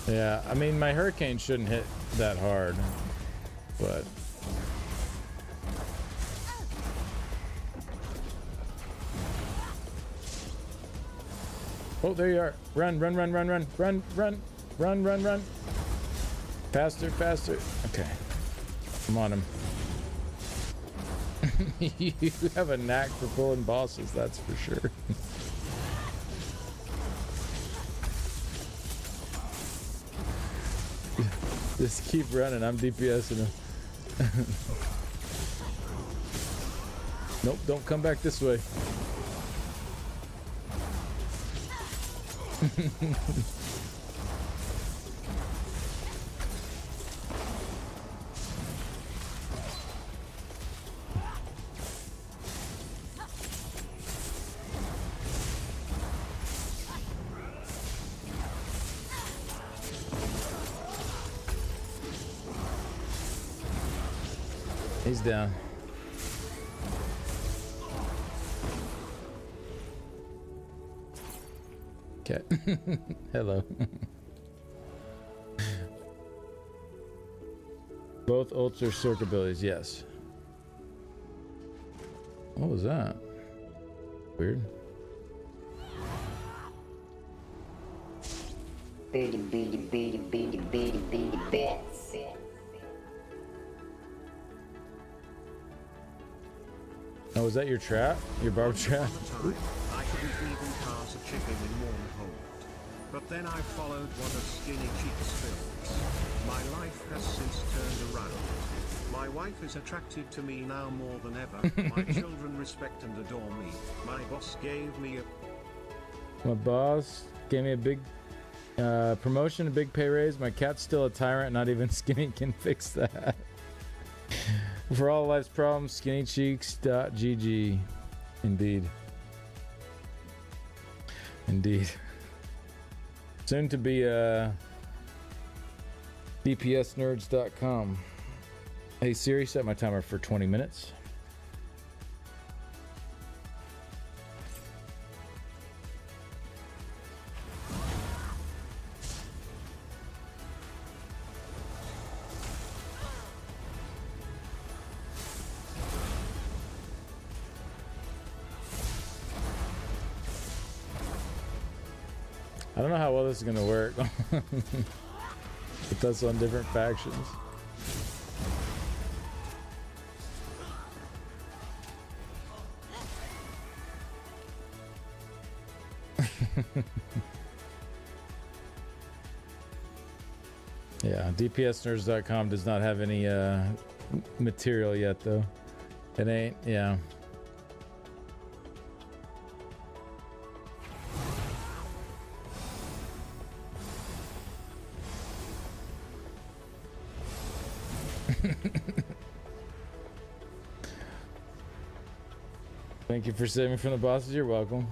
Yeah, I mean, my hurricane shouldn't hit that hard, but... Oh, there you are. Run, run, run, run, run, run, run, run, run, run. Faster, faster. Okay. I'm on him. You have a knack for pulling bosses, that's for sure. Just keep running, I'm DPSing him. Nope, don't come back this way. He's down. Okay. Hello. Both ults are circ abilities, yes. What was that? Weird. Oh, was that your trap? Your barb trap? I couldn't even pass a chicken in one hold. But then I followed one of Skinny Cheek's films. My life has since turned around. My wife is attracted to me now more than ever. My children respect and adore me. My boss gave me a big promotion, a big pay raise. My cat's still a tyrant. Not even Skinny can fix that. For all life's problems, skinnycheeks.gg. Indeed. Indeed. Soon to be dpsnerds.com. Hey Siri, set my timer for 20 minutes. I don't know how well this is gonna work. With us on different factions. Yeah, dpsnerds.com does not have any material yet though. It ain't, yeah. Thank you for saving me from the bosses. You're welcome.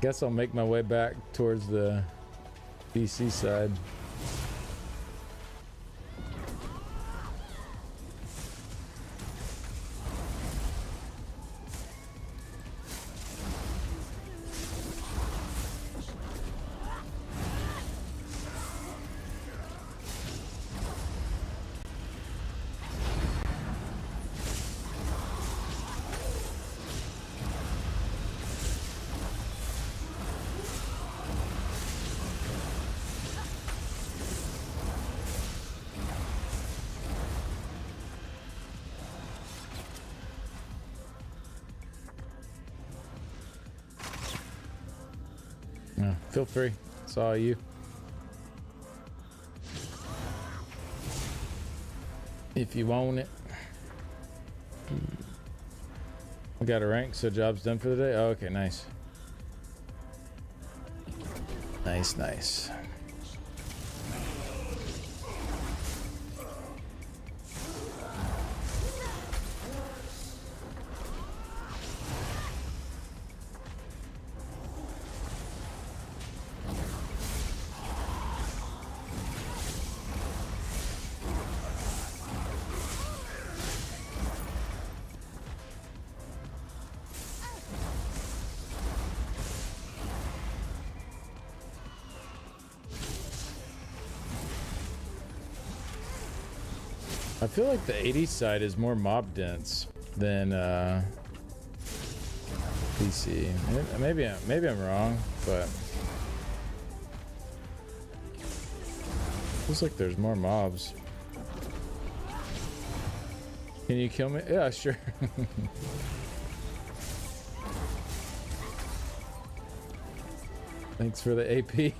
Guess I'll make my way back towards the BC side. Feel free. It's all you. If you want it. We got a rank, so job's done for the day. Oh, okay, nice. Nice, nice. I feel like the 80s side is more mob dense than PC. Maybe I'm wrong, but feels like there's more mobs. Can you kill me? Yeah, sure. Thanks for the AP.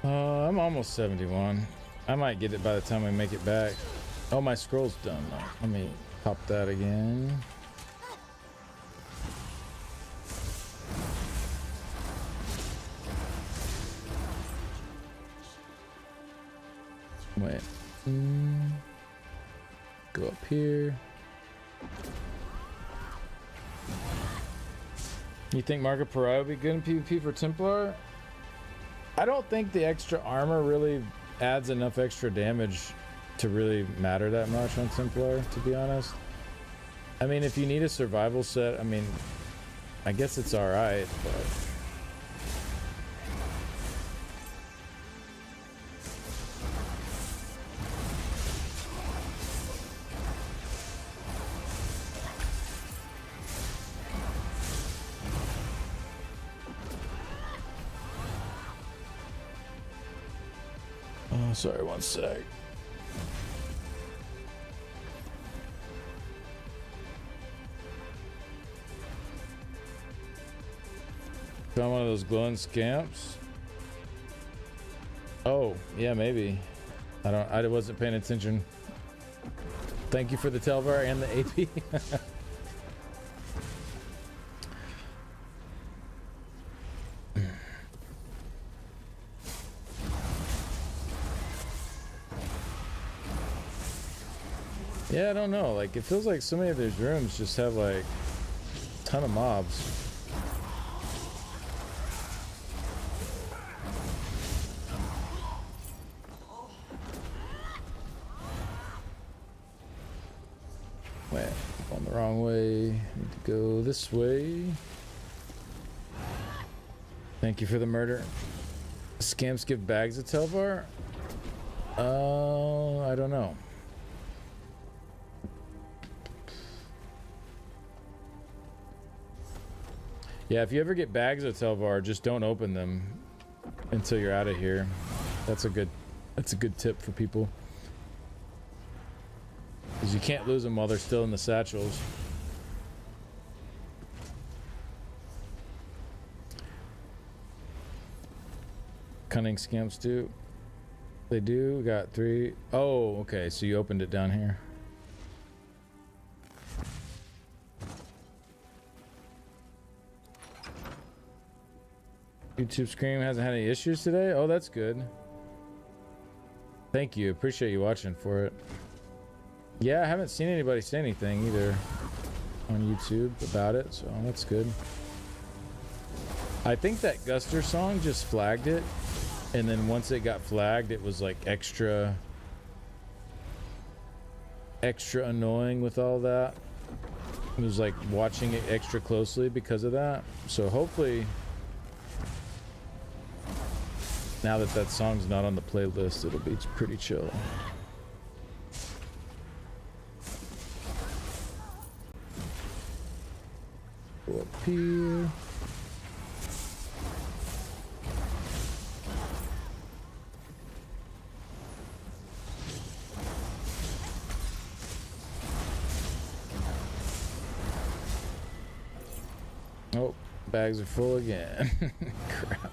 I'm almost 71. I might get it by the time we make it back. Oh, my scroll's done though. Let me pop that again. Wait. Go up here. You think Marco Pariah would be good in PvP for Templar? I don't think the extra armor really adds enough extra damage to really matter that much on Templar, to be honest. I mean, if you need a survival set, I mean, I guess it's alright, but... Oh, sorry, one sec. Found one of those glowing scamps? Oh, yeah, maybe. I wasn't paying attention. Thank you for the Telvar and the AP. Yeah, I don't know. Like, it feels like so many of these rooms just have like a ton of mobs. Wait, I'm going the wrong way. Need to go this way. Thank you for the murder. Scamps give bags of Telvar? I don't know. Yeah, if you ever get bags of Telvar, just don't open them until you're out of here. That's a good tip for people. Because you can't lose them while they're still in the satchels. Cunning scamps do. They do. We got 3. Oh, okay. So you opened it down here. YouTube Scream hasn't had any issues today? Oh, that's good. Thank you. Appreciate you watching for it. Yeah, I haven't seen anybody say anything either on YouTube about it, so that's good. I think that Guster song just flagged it, and then once it got flagged, it was like extra annoying with all that. It was like watching it extra closely because of that. So hopefully, now that that song's not on the playlist, it'll be pretty chill. Go up here. Oh, bags are full again. Crap.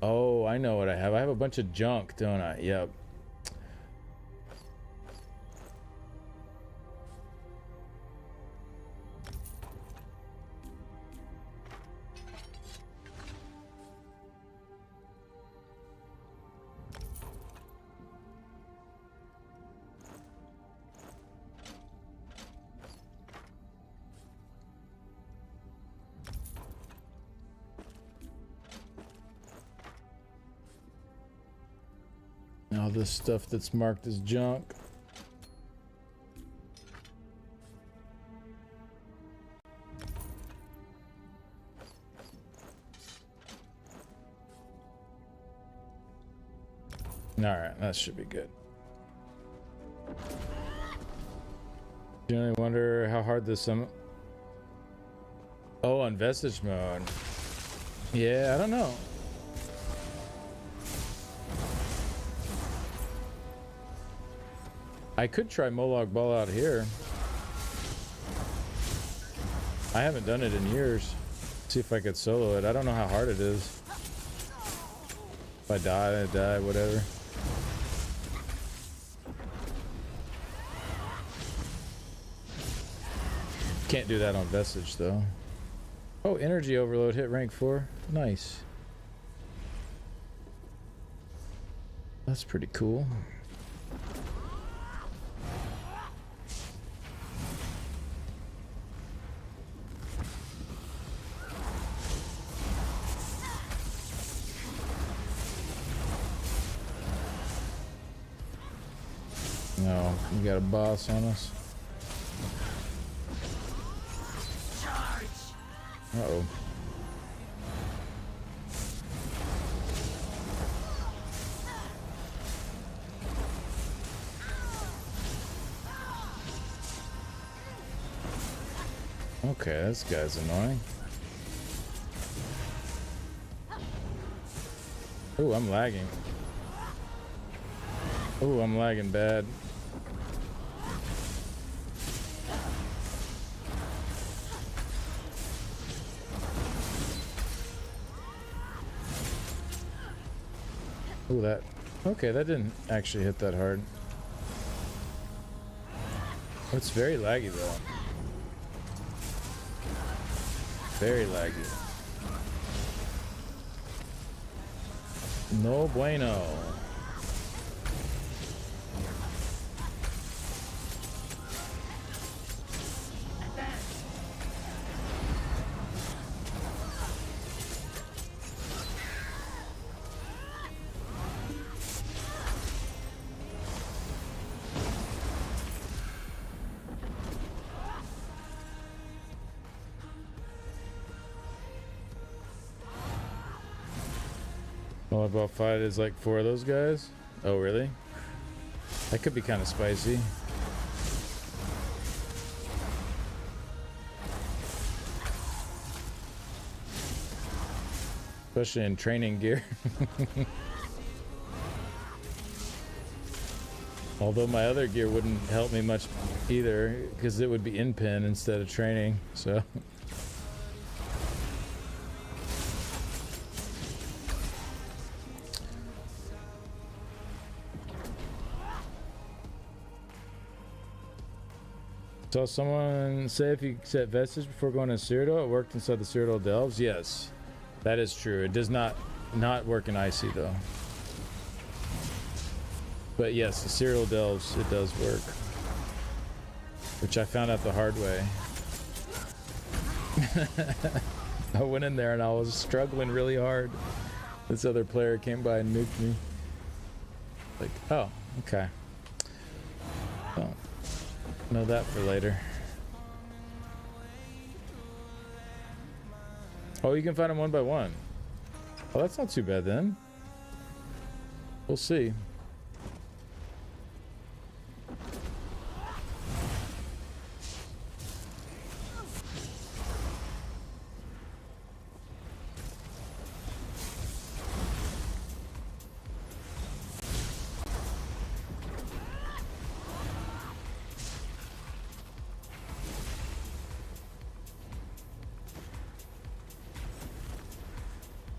Oh, I know what I have. I have a bunch of junk, don't I? Yep. All this stuff that's marked as junk. All right, that should be good. Do you only wonder how hard this Oh, on vestige mode. Yeah, I don't know. I could try Molag Ball out here. I haven't done it in years. See if I could solo it. I don't know how hard it is. If I die, I die, whatever. Can't do that on Vestige though. Oh, energy overload hit rank 4. Nice. That's pretty cool. No, we got a boss on us. Uh-oh. Okay, this guy's annoying. Oh, I'm lagging. Oh, I'm lagging bad. Oh, that... Okay, that didn't actually hit that hard. It's very laggy, though. Very laggy. No bueno. All about fight is like 4 of those guys. Oh, really? That could be kind of spicy. Especially in training gear. Although my other gear wouldn't help me much either, because it would be in pin instead of training, so. Saw someone say if you set Vestige before going to Cyrodiil, it worked inside the Cyrodiil Delves. Yes, that is true. It does not work in Icy though. But yes, the Cyrodiil Delves, it does work. Which I found out the hard way. I went in there and I was struggling really hard. This other player came by and nuked me. Like, oh, okay. Oh. Know that for later. Oh, you can find them one by one. Oh, that's not too bad then. We'll see.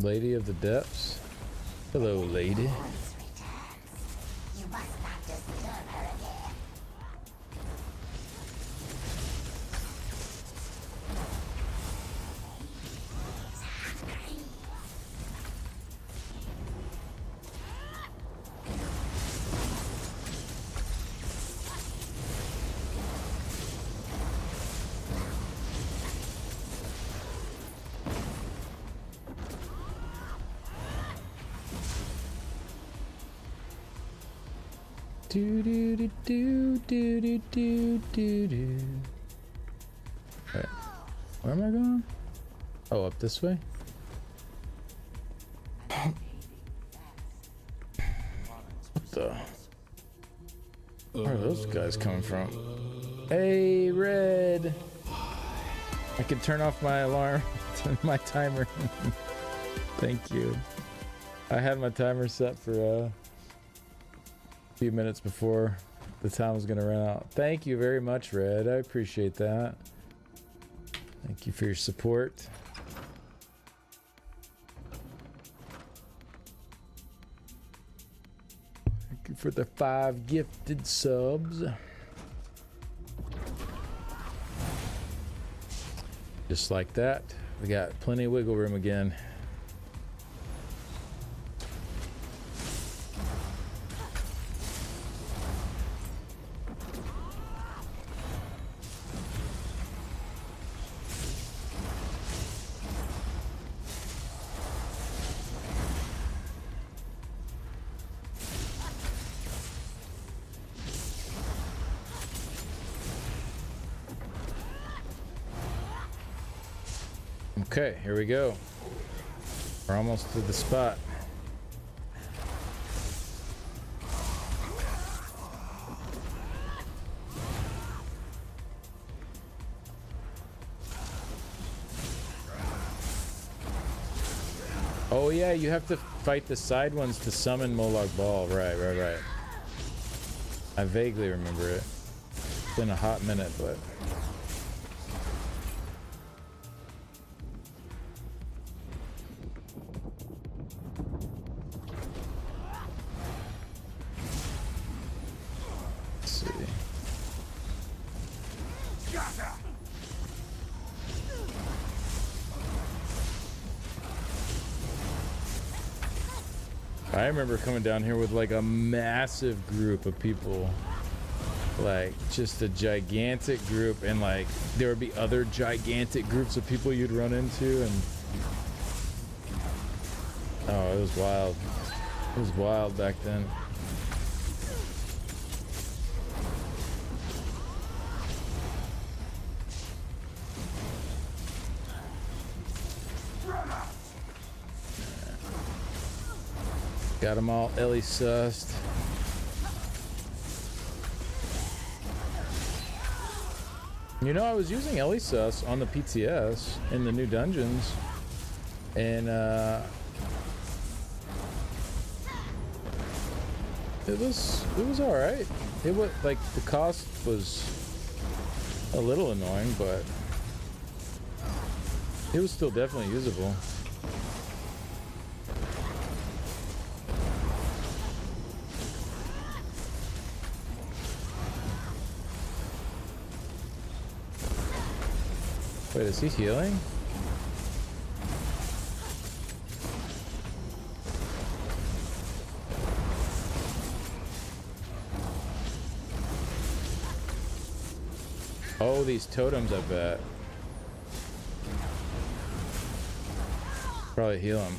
Lady of the Depths. Hello, lady. You must not disturb her again. Do do do do do do do do do. Wait, where am I going? Oh, up this way? What the? Where are those guys coming from? Hey, Red! I can turn off my alarm, my timer. Thank you. I had my timer set for few minutes before the time was going to run out. Thank you very much, Red. I appreciate that. Thank you for your support. Thank you for the 5 gifted subs. Just like that, we got plenty of wiggle room again. Okay, here we go. We're almost to the spot. Oh yeah, you have to fight the side ones to summon Molag Bal. Right. I vaguely remember it. It's been a hot minute, but... Let's see. I remember coming down here with like a massive group of people, like just a gigantic group, and like there would be other gigantic groups of people you'd run into, and oh, it was wild. It was wild back then. Got them all Ellie sussed. You know, I was using Ellie sus on the PTS in the new dungeons, and it was all right. It was like the cost was a little annoying, but it was still definitely usable. Wait, is he healing? Oh, these totems, I bet. Probably heal him.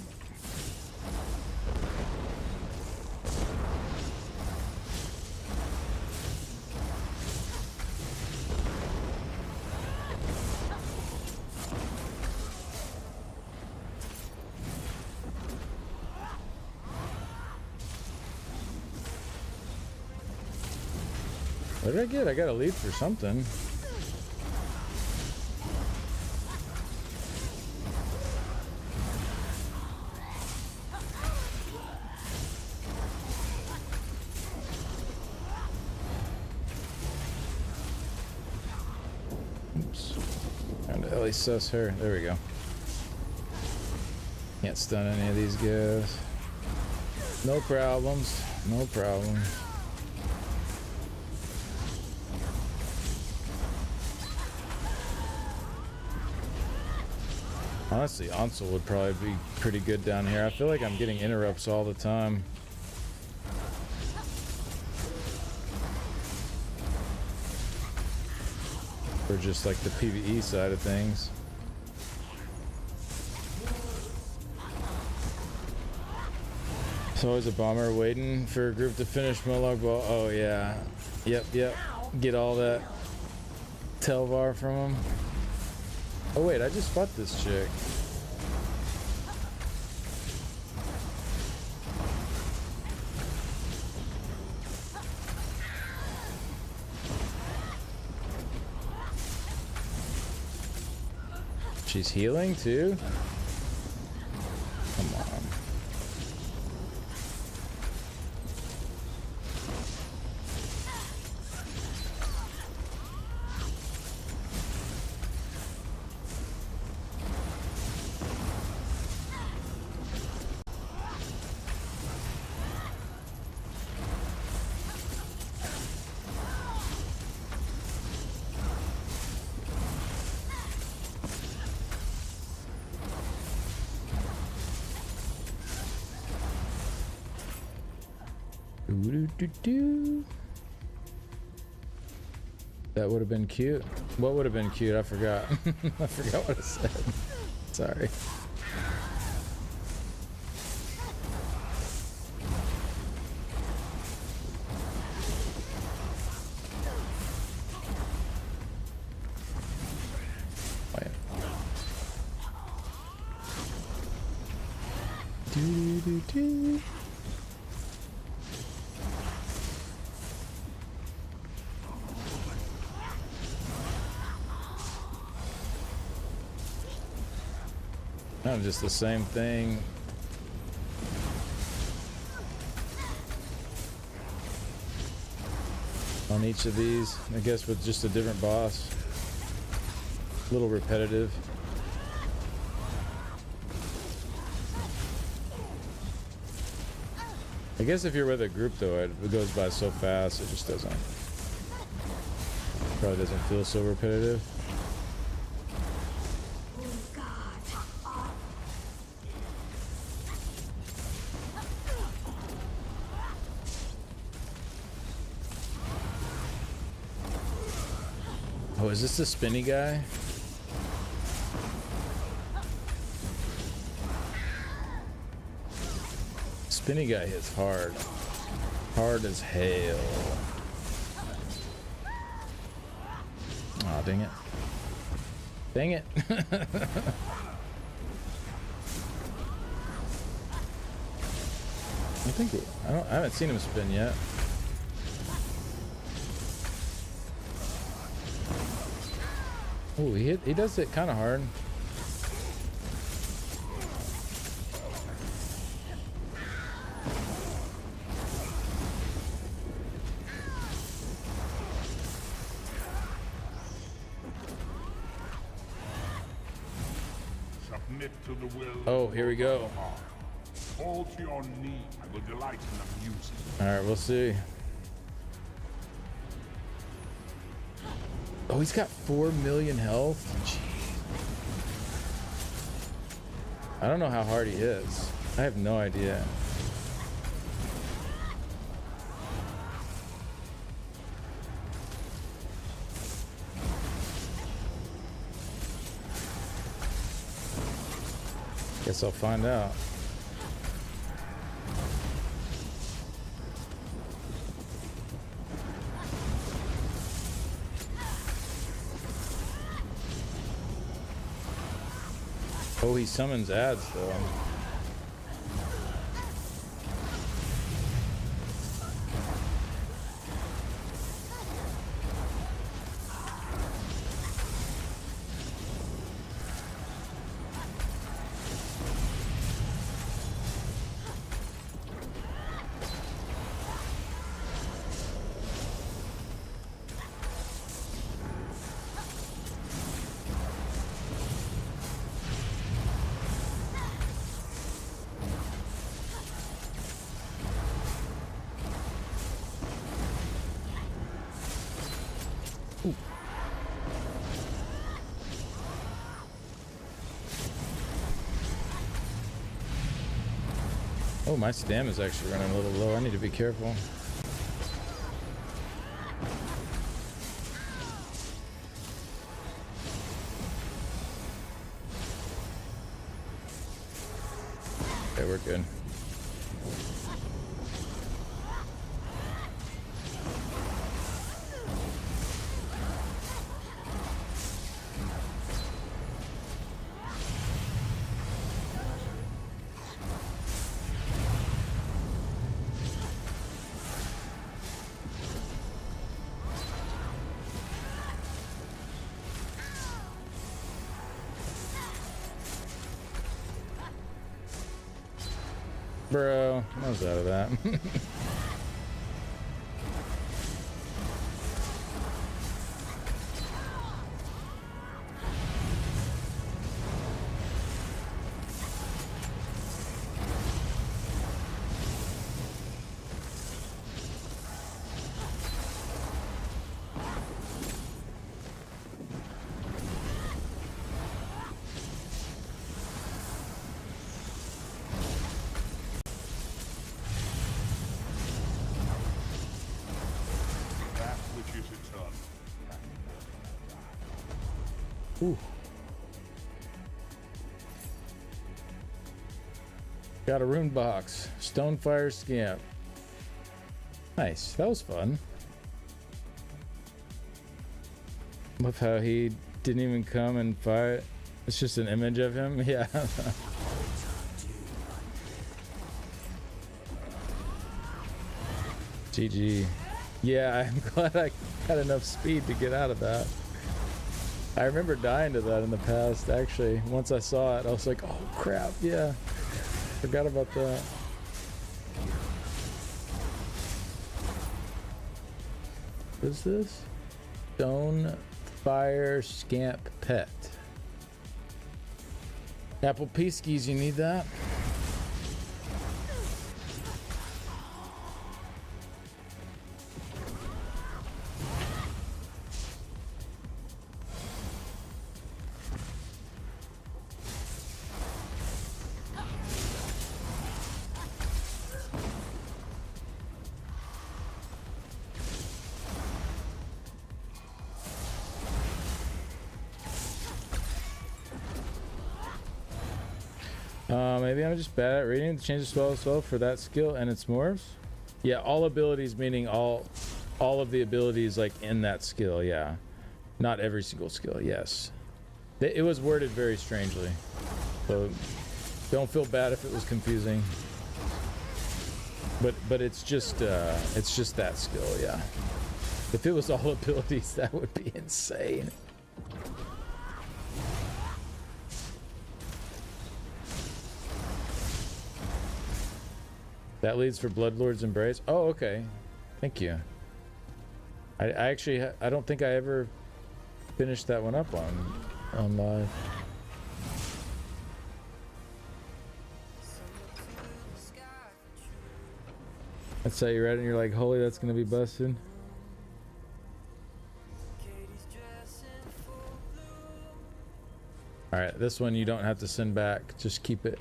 What did I get? I got a lead for something. Oops. Trying to at least suss her. There we go. Can't stun any of these guys. No problems. No problem. Honestly, Ansel would probably be pretty good down here. I feel like I'm getting interrupts all the time. For just like the PvE side of things. It's always a bomber waiting for a group to finish Molag Bal. Oh yeah. Yep. Get all that Telvar from him. Oh wait, I just fought this chick. She's healing too? Come on. That would have been cute. What would have been cute? I forgot. I forgot what I said. Sorry. Kind of just the same thing. On each of these, I guess with just a different boss. A little repetitive. I guess if you're with a group though, it goes by so fast, it just doesn't. Probably doesn't feel so repetitive. Oh, is this the spinny guy? Spinny guy hits hard. Hard as hell. Aw, dang it. Dang it. I haven't seen him spin yet. Oh, he does it kind of hard. Submit to the will. Oh, here we go. Fall to your knee. I will delight in the music. All right, we'll see. Oh, he's got 4 million health. Jeez. I don't know how hard he is. I have no idea. Guess I'll find out. Oh, he summons ads though. Oh, my stamina's actually running a little low. I need to be careful. Okay, we're good. Bro, I was out of that. Ooh. Got a rune box. Stonefire Scamp. Nice. That was fun. Love how he didn't even come and fight. It's just an image of him. Yeah. GG. Yeah, I'm glad I got enough speed to get out of that. I remember dying to that in the past, actually. Once I saw it, I was like, oh crap, yeah. Forgot about that. What is this? Stone Fire Scamp Pet. Apple Peaskies, you need that? Maybe I'm just bad at reading. Change the spell as well for that skill and its morphs. Yeah, all abilities meaning all of the abilities like in that skill. Yeah, not every single skill. Yes, it was worded very strangely, so don't feel bad if it was confusing. But it's just that skill. Yeah, if it was all abilities, that would be insane. That leads for Bloodlord's Embrace. Oh, okay. Thank you. I actually I don't think I ever finished that one up on live. That's how you read it and you're like, holy, that's gonna be busted. Alright, this one you don't have to send back. Just keep it.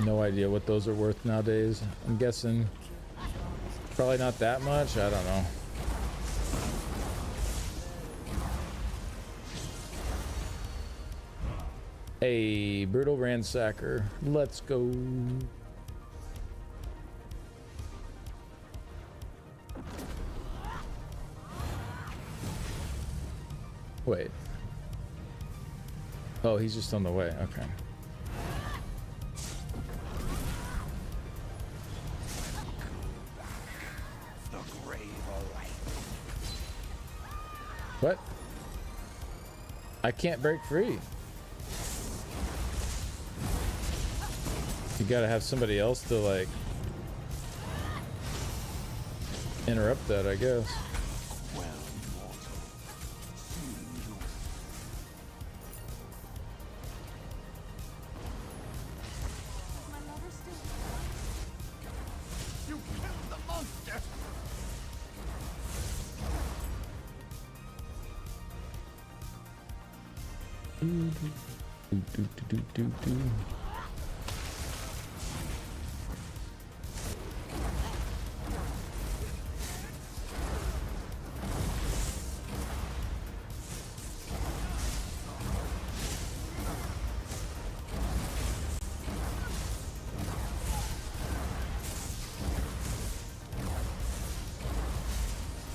No idea what those are worth nowadays. I'm guessing probably not that much. I don't know. A brutal ransacker. Let's go. Wait. Oh, he's just on the way. Okay. What? I can't break free. You gotta have somebody else to like interrupt that, I guess.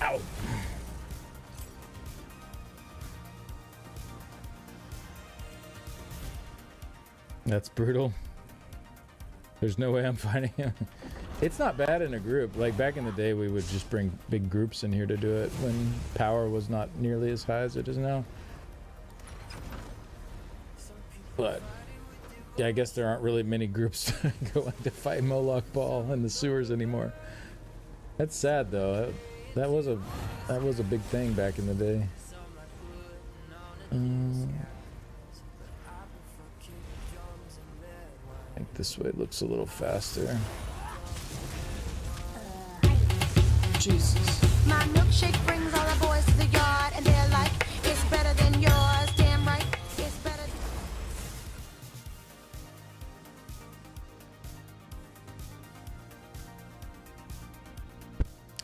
Ow. That's brutal. There's no way I'm fighting him. It's not bad in a group. Like back in the day, we would just bring big groups in here to do it when power was not nearly as high as it is now. But yeah, I guess there aren't really many groups going to fight Moloch Ball in the sewers anymore. That's sad though. That was a big thing back in the day. I think this way looks a little faster. Jesus. My milkshake brings all the boys to the yard, and they're like, it's better than yours. Damn right, it's better.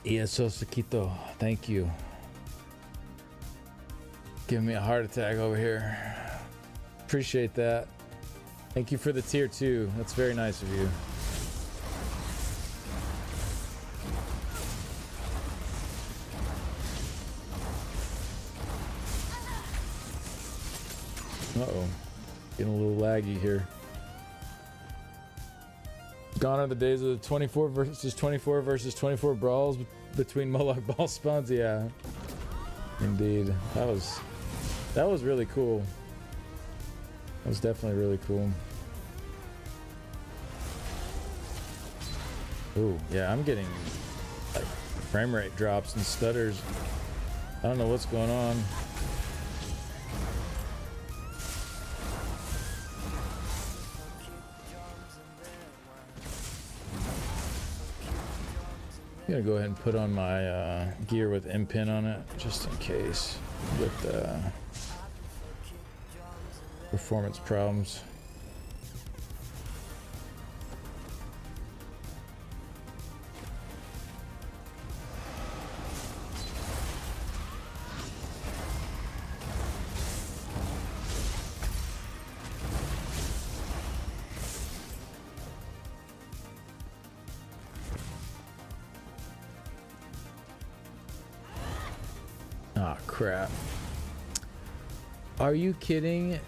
ESO Saquito, thank you. Giving me a heart attack over here. Appreciate that. Thank you for the tier 2. That's very nice of you. Uh-oh. Getting a little laggy here. Gone are the days of the 24 versus 24 versus 24 brawls between Moloch ball spawns. Yeah, indeed. That was really cool. That was definitely really cool. Ooh, yeah, I'm getting like frame rate drops and stutters. I don't know what's going on. I'm gonna go ahead and put on my gear with M-Pin on it, just in case with performance problems. Oh crap. Are you kidding?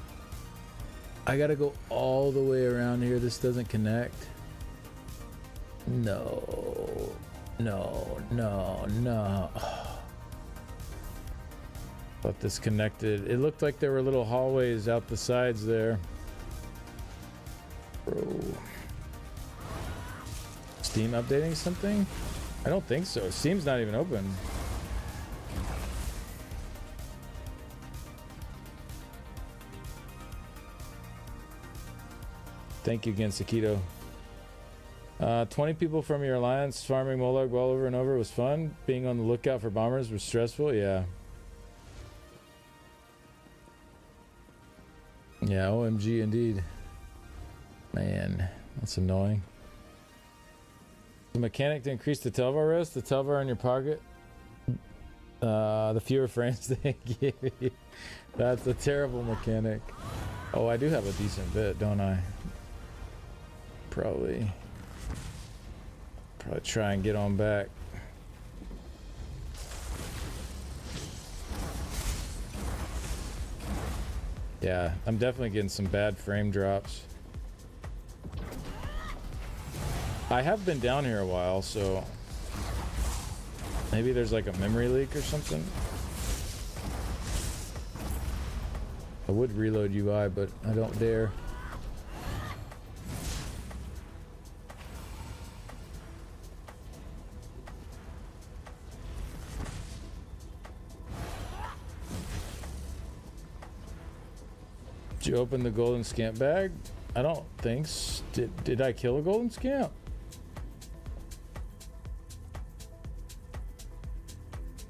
I gotta go all the way around here. This doesn't connect. No. Thought this connected. It looked like there were little hallways out the sides there. Bro. Steam updating something? I don't think so. Steam's not even open. Thank you again, Sakito. 20 people from your alliance farming Molag well over and over was fun. Being on the lookout for bombers was stressful. Yeah. Yeah, OMG indeed. Man, that's annoying. The mechanic to increase the Telvar rest, the Telvar in your pocket, the fewer frames they give you. That's a terrible mechanic. Oh, I do have a decent bit, don't I? Probably try and get on back. Yeah, I'm definitely getting some bad frame drops. I have been down here a while, so maybe there's like a memory leak or something. I would reload UI, but I don't dare. Did you open the golden scamp bag? I don't think so. Did I kill a golden scamp?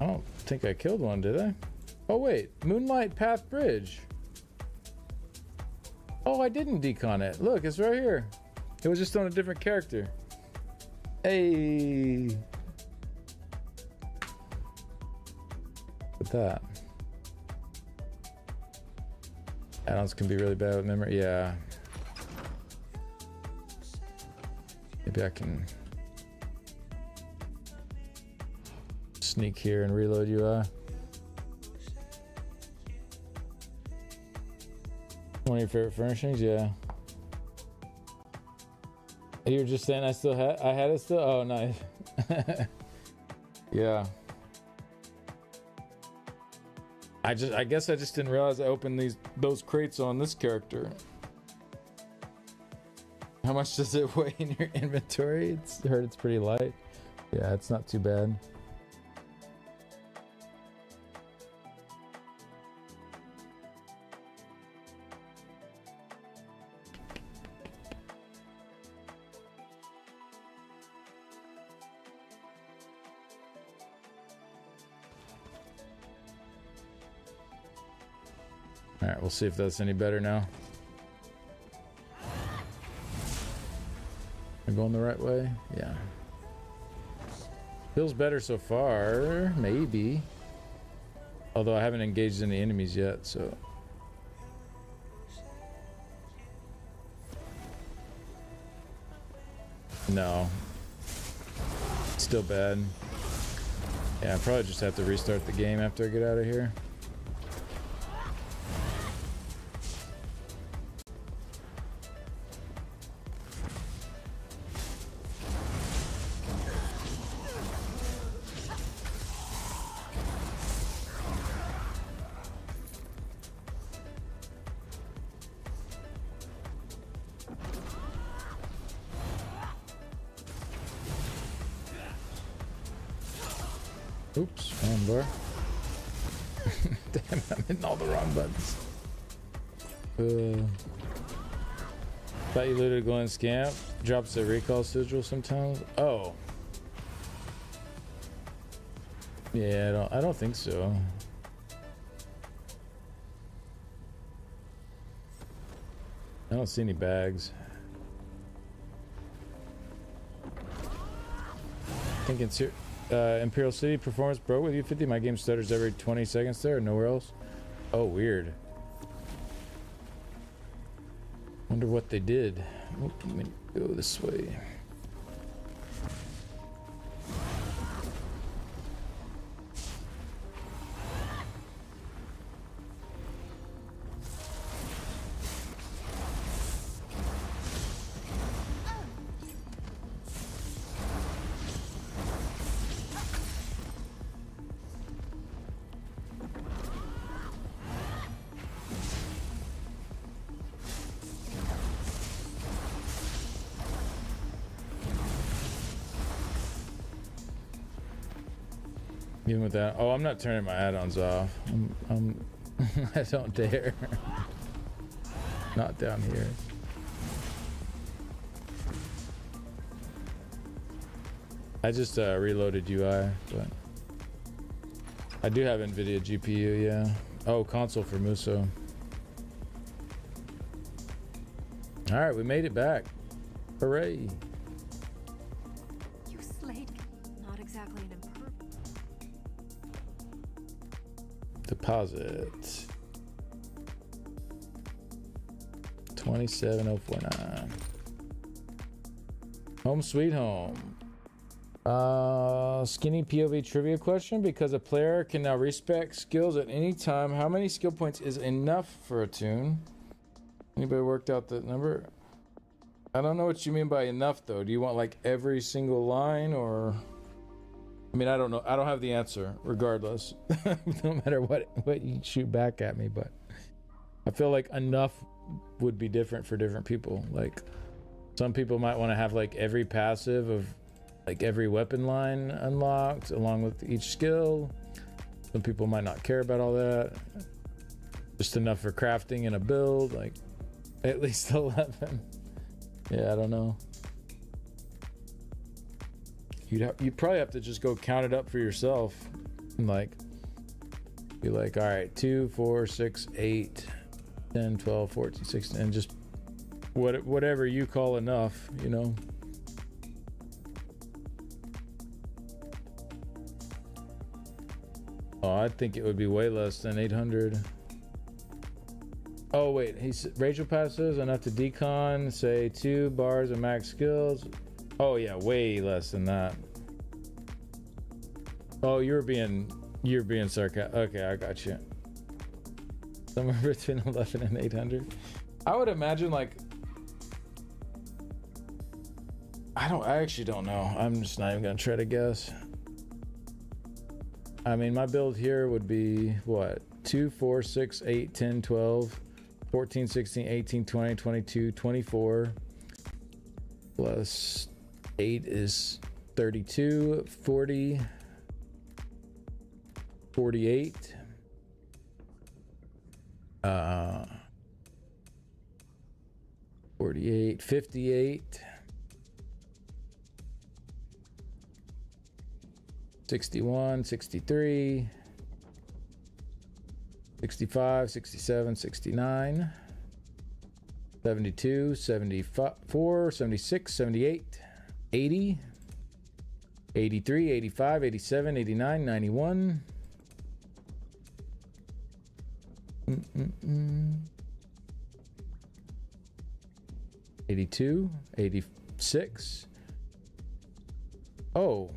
I don't think I killed one, did I? Oh wait, Moonlight Path Bridge. Oh, I didn't decon it. Look, it's right here. It was just on a different character. Hey. With that. Add-ons can be really bad with memory. Yeah. Maybe I can sneak here and reload UI. One of your favorite furnishings? Yeah. You were just saying I had it still? Oh, nice. Yeah. I guess I just didn't realize I opened those crates on this character. How much does it weigh in your inventory? I heard it's pretty light. Yeah, it's not too bad. All right, we'll see if that's any better now. Am I going the right way? Yeah. Feels better so far, maybe. Although I haven't engaged any enemies yet, so. No. Still bad. Yeah, I probably just have to restart the game after I get out of here. Oops, wrong bar. Damn, I'm hitting all the wrong buttons. Thought you looted a glowing scamp. Drops a recall sigil sometimes. Oh. Yeah, I don't think so. I don't see any bags. I think it's here. Imperial City performance broke with U50. My game stutters every 20 seconds there. Nowhere else. Oh, weird. Wonder what they did. Oh, let me go this way. Even with that, oh, I'm not turning my add-ons off. I'm I don't dare. Not down here. I just reloaded UI, but I do have NVIDIA GPU, yeah. Oh, console for Muso. All right, we made it back. Hooray. You slayed me. Not exactly an improvement. Deposit 27049. Home sweet home. Skinny POV trivia question. Because a player can now respec skills at any time, how many skill points is enough for a tune? Anybody worked out that number? I don't know what you mean by enough though. Do you want like every single line, or I mean, I don't know. I don't have the answer regardless. No matter what you shoot back at me, but I feel like enough would be different for different people. Like some people might want to have like every passive of like every weapon line unlocked along with each skill. Some people might not care about all that. Just enough for crafting and a build, like at least 11. Yeah, I don't know. You'd probably have to just go count it up for yourself and like be like, all right, 2, 4, 6, 8, 10, 12, 14, 16, and just whatever you call enough, you know. Oh, I think it would be way less than 800. Oh wait, Rachel passes enough to decon, say 2 bars of max skills. Oh yeah, way less than that. Oh, you're being sarcastic. Okay, I got you. Somewhere between 11 and 800. I would imagine like I actually don't know. I'm just not even gonna try to guess. I mean, my build here would be what? 2, 4, 6, 8, 10, 12, 14, 16, 18, 20, 22, 24 plus 8 is 32, 40, 48, 48, 58, 61, 63, 65, 67, 69, 72, 74, 76, 78, 80, 83, 85, 87, 89, 91. 82, 86. Oh.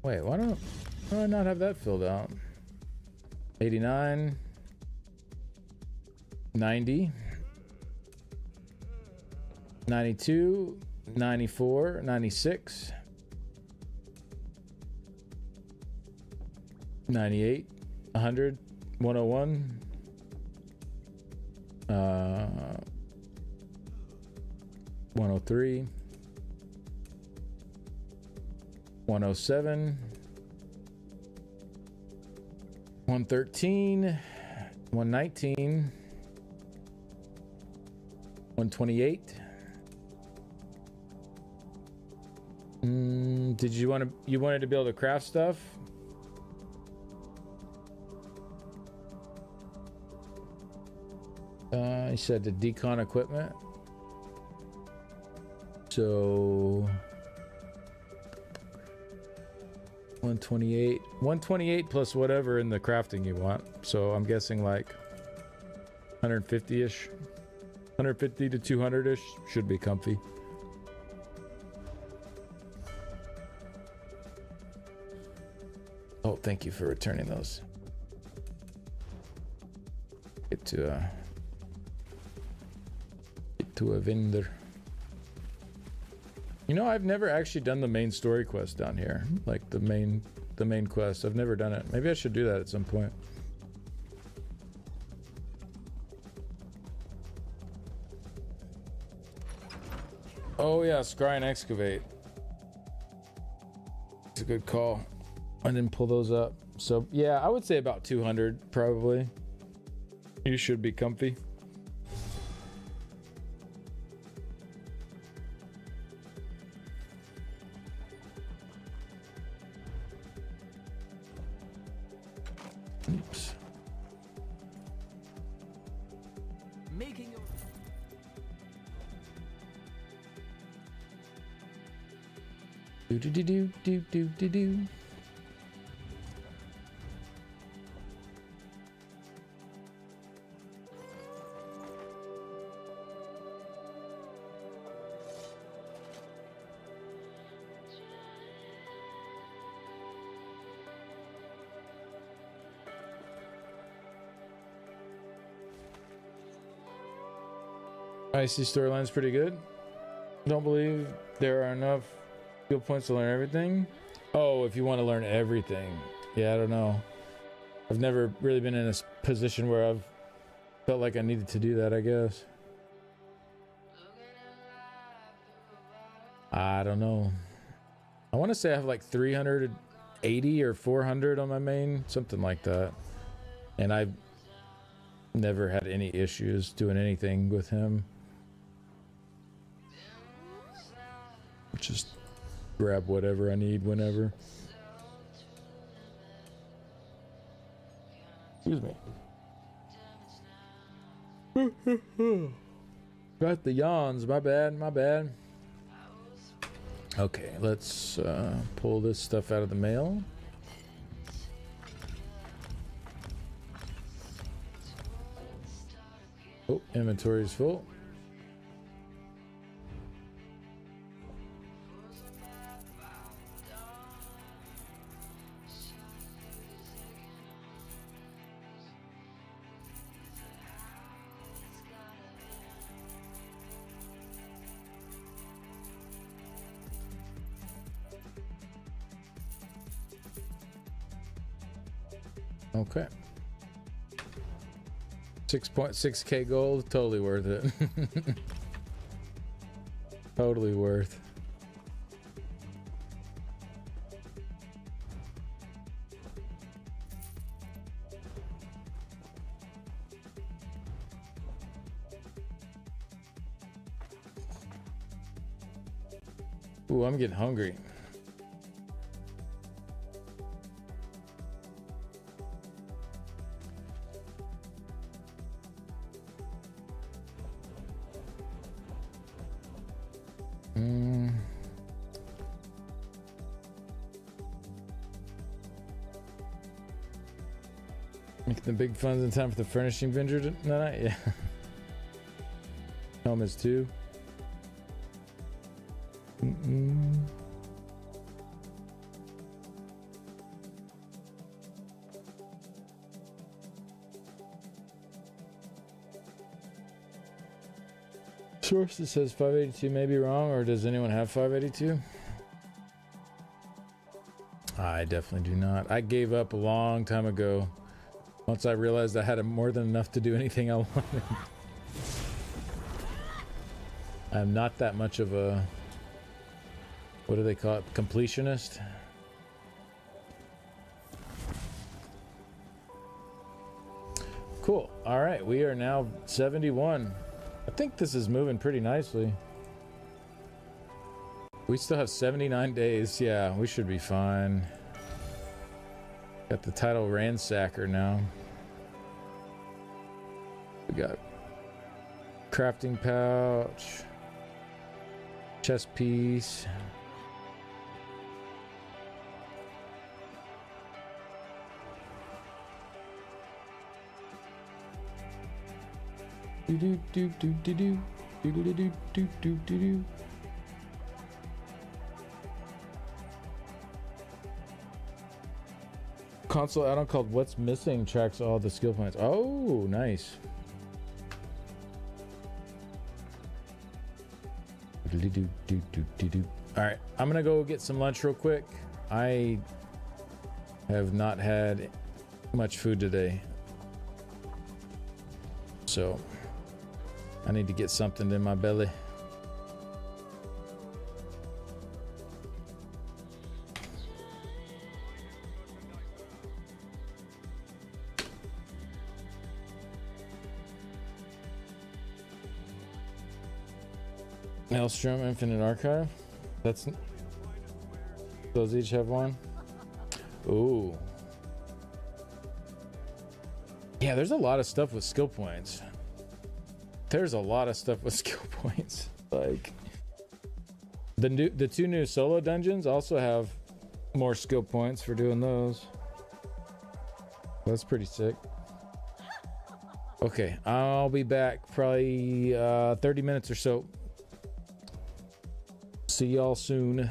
Wait, why do I not have that filled out? 89, 90, 92, 94, 96, 98, 100, 101, 103, 107, 113, 119, 128. Did you wanted to be able to craft stuff? You said to decon equipment. So 128 plus whatever in the crafting you want. So I'm guessing like 150-ish, 150 to 200-ish should be comfy. Oh, thank you for returning those. Get to a vendor. You know, I've never actually done the main story quest down here, like the main quest. I've never done it. Maybe I should do that at some point. Oh yeah, scry and excavate. It's a good call. I didn't pull those up. So yeah, I would say about 200 probably. You should be comfy. Oops. Making your... Do. Icy storyline's pretty good. Don't believe there are enough skill points to learn everything. Oh, if you want to learn everything. Yeah, I don't know. I've never really been in a position where I've felt like I needed to do that, I guess. I don't know. I want to say I have like 380 or 400 on my main, something like that. And I've never had any issues doing anything with him. Just grab whatever I need whenever. Excuse me. Got the yawns. My bad. Okay, let's pull this stuff out of the mail. Oh, inventory is full. Okay. 6.6k gold, totally worth it. Totally worth. Ooh, I'm getting hungry. Making the big funds in time for the furnishing vendor tonight? Yeah. Helmets too. Source that says 582 may be wrong, or does anyone have 582? I definitely do not. I gave up a long time ago. Once I realized I had more than enough to do anything I wanted. I'm not that much of a, what do they call it, completionist? Cool. All right, we are now 71. I think this is moving pretty nicely. We still have 79 days. Yeah, we should be fine. Got the title Ransacker now. We got crafting pouch, chest piece. Do do do do do do do do do do do do do. Console add-on called What's Missing tracks all the skill points. Oh, nice. All right, I'm gonna go get some lunch real quick. I have not had much food today, so I need to get something in my belly. Maelstrom Infinite Archive. That's those each have one. Ooh. Yeah, there's a lot of stuff with skill points. There's a lot of stuff with skill points. Like the two new solo dungeons also have more skill points for doing those. That's pretty sick. Okay, I'll be back probably 30 minutes or so. See y'all soon.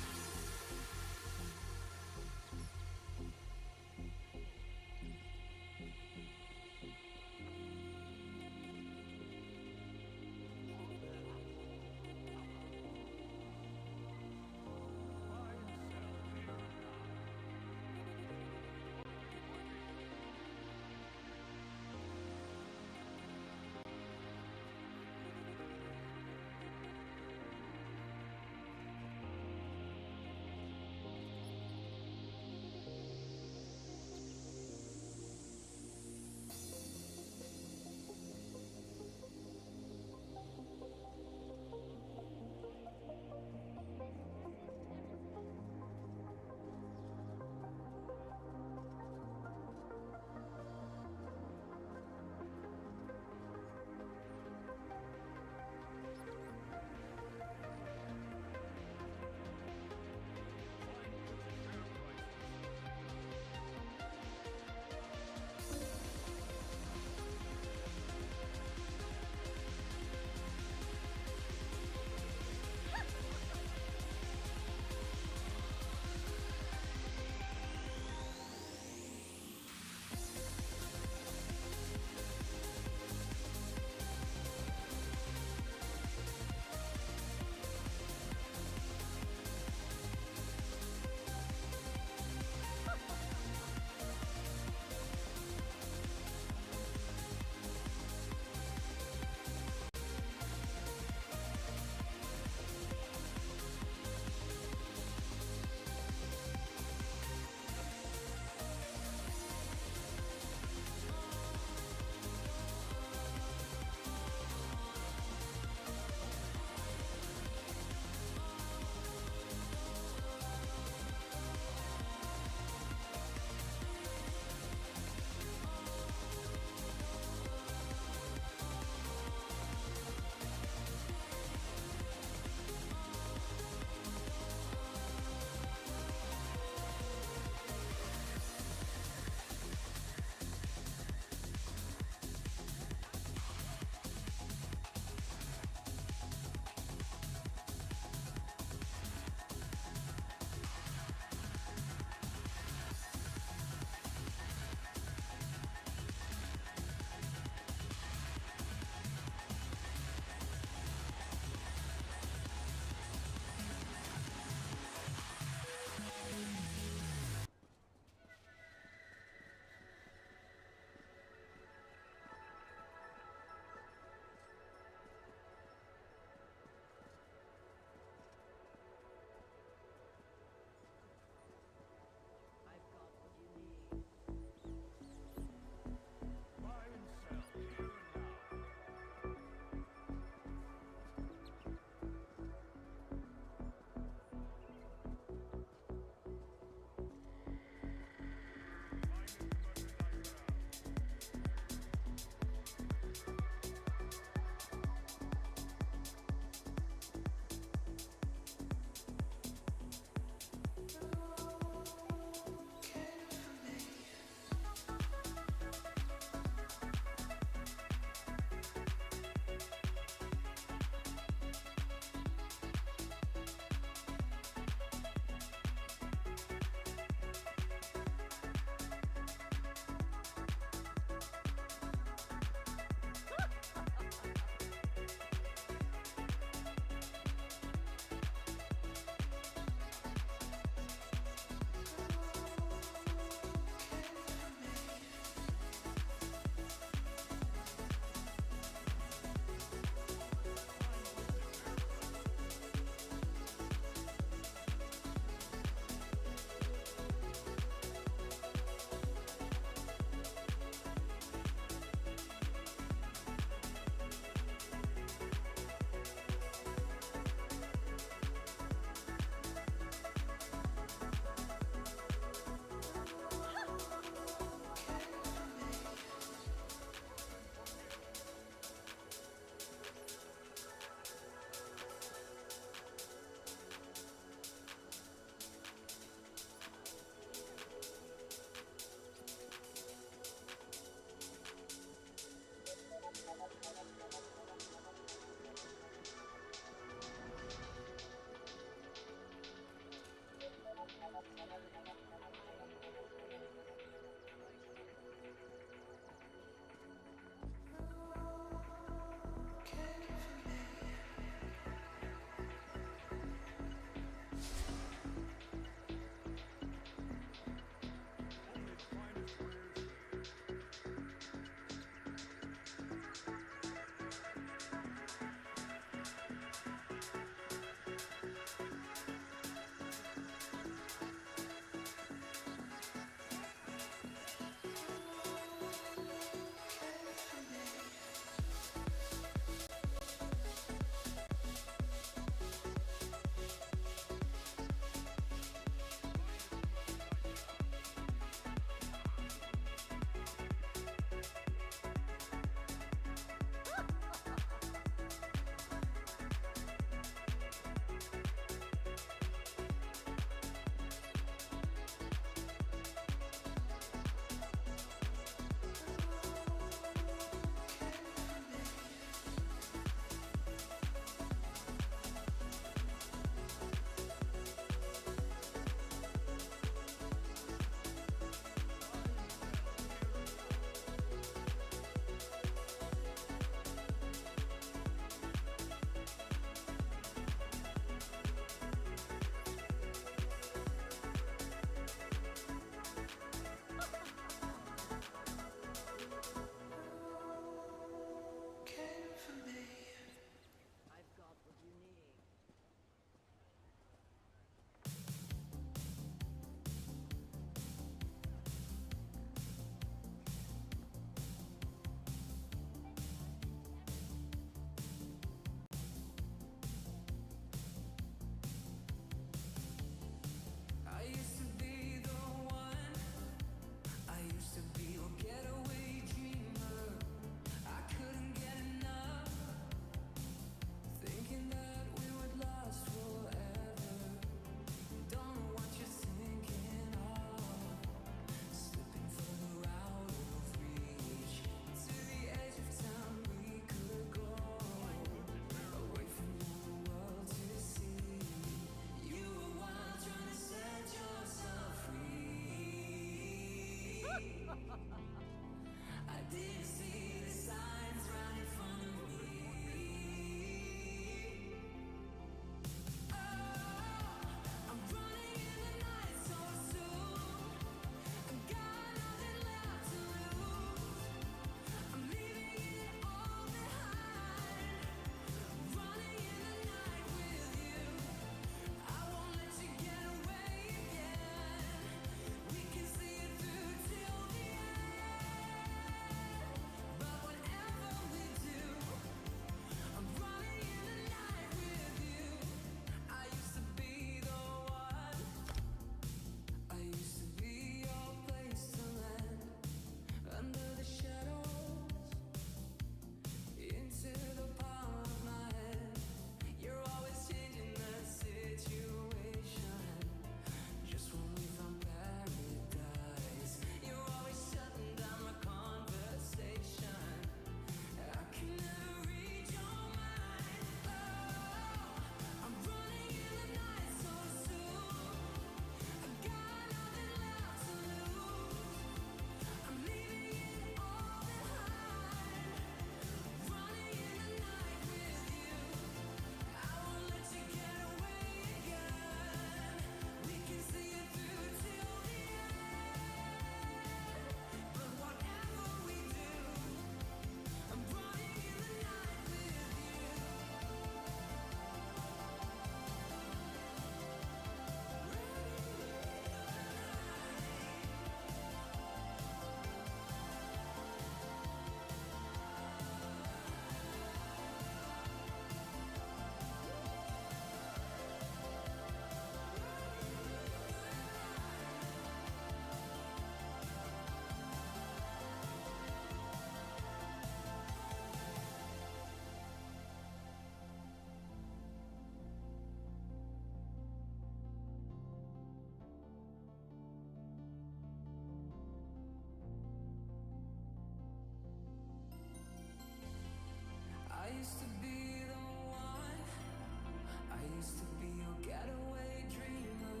used to be your getaway dreamer.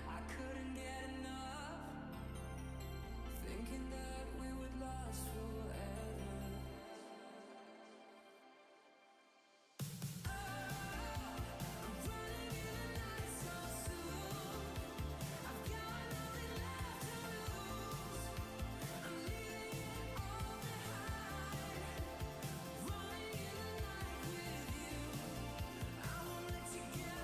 I couldn't get enough, thinking that we would last forever. Together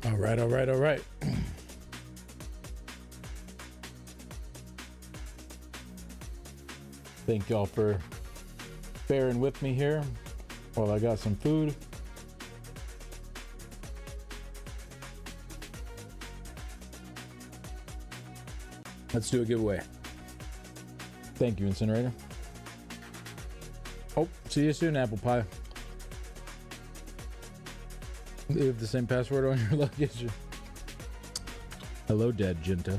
All right, all right, all right. Thank y'all for bearing with me here while I got some food. Let's do a giveaway. Thank you, Incinerator. Oh, see you soon, Apple Pie. You have the same password on your luggage. Hello, Dad Genta.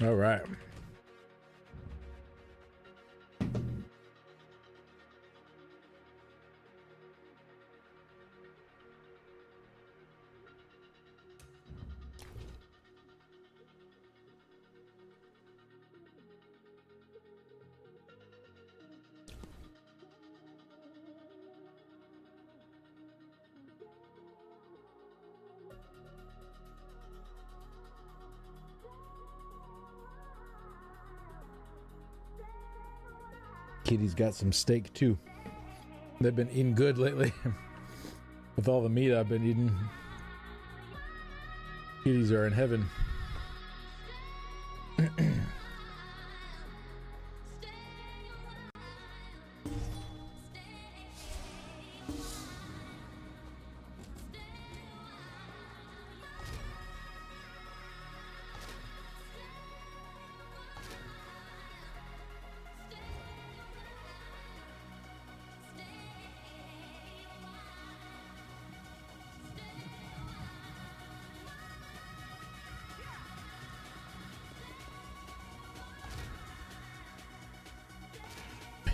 All right. Kitty's got some steak too. They've been eating good lately. With all the meat I've been eating. Kitties are in heaven.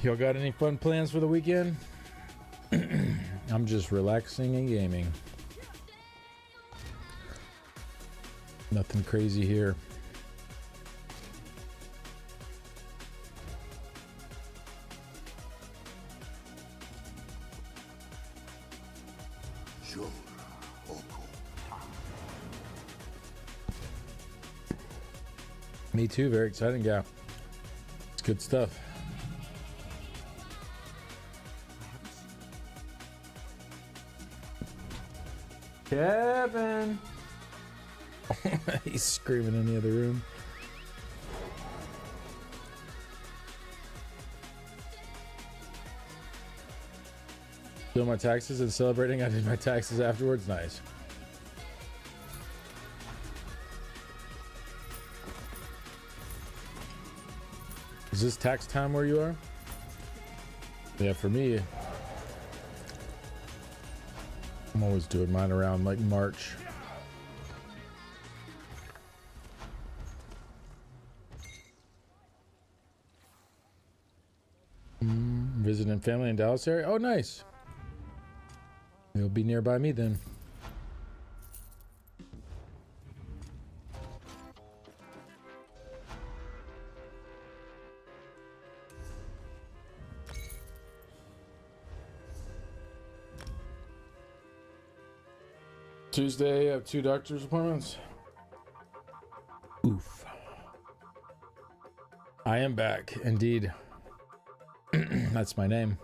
Y'all got any fun plans for the weekend? I'm just relaxing and gaming. Nothing crazy here. Me too, very exciting, yeah. It's good stuff. Kevin! He's screaming in the other room. Doing my taxes and celebrating I did my taxes afterwards. Nice. Is this tax time where you are? Yeah, for me, I'm always doing mine around like March. Visiting family in Dallas area. Oh, nice. You'll be nearby me then. Tuesday, I have 2 doctor's appointments. Oof. I am back, indeed. That's my name.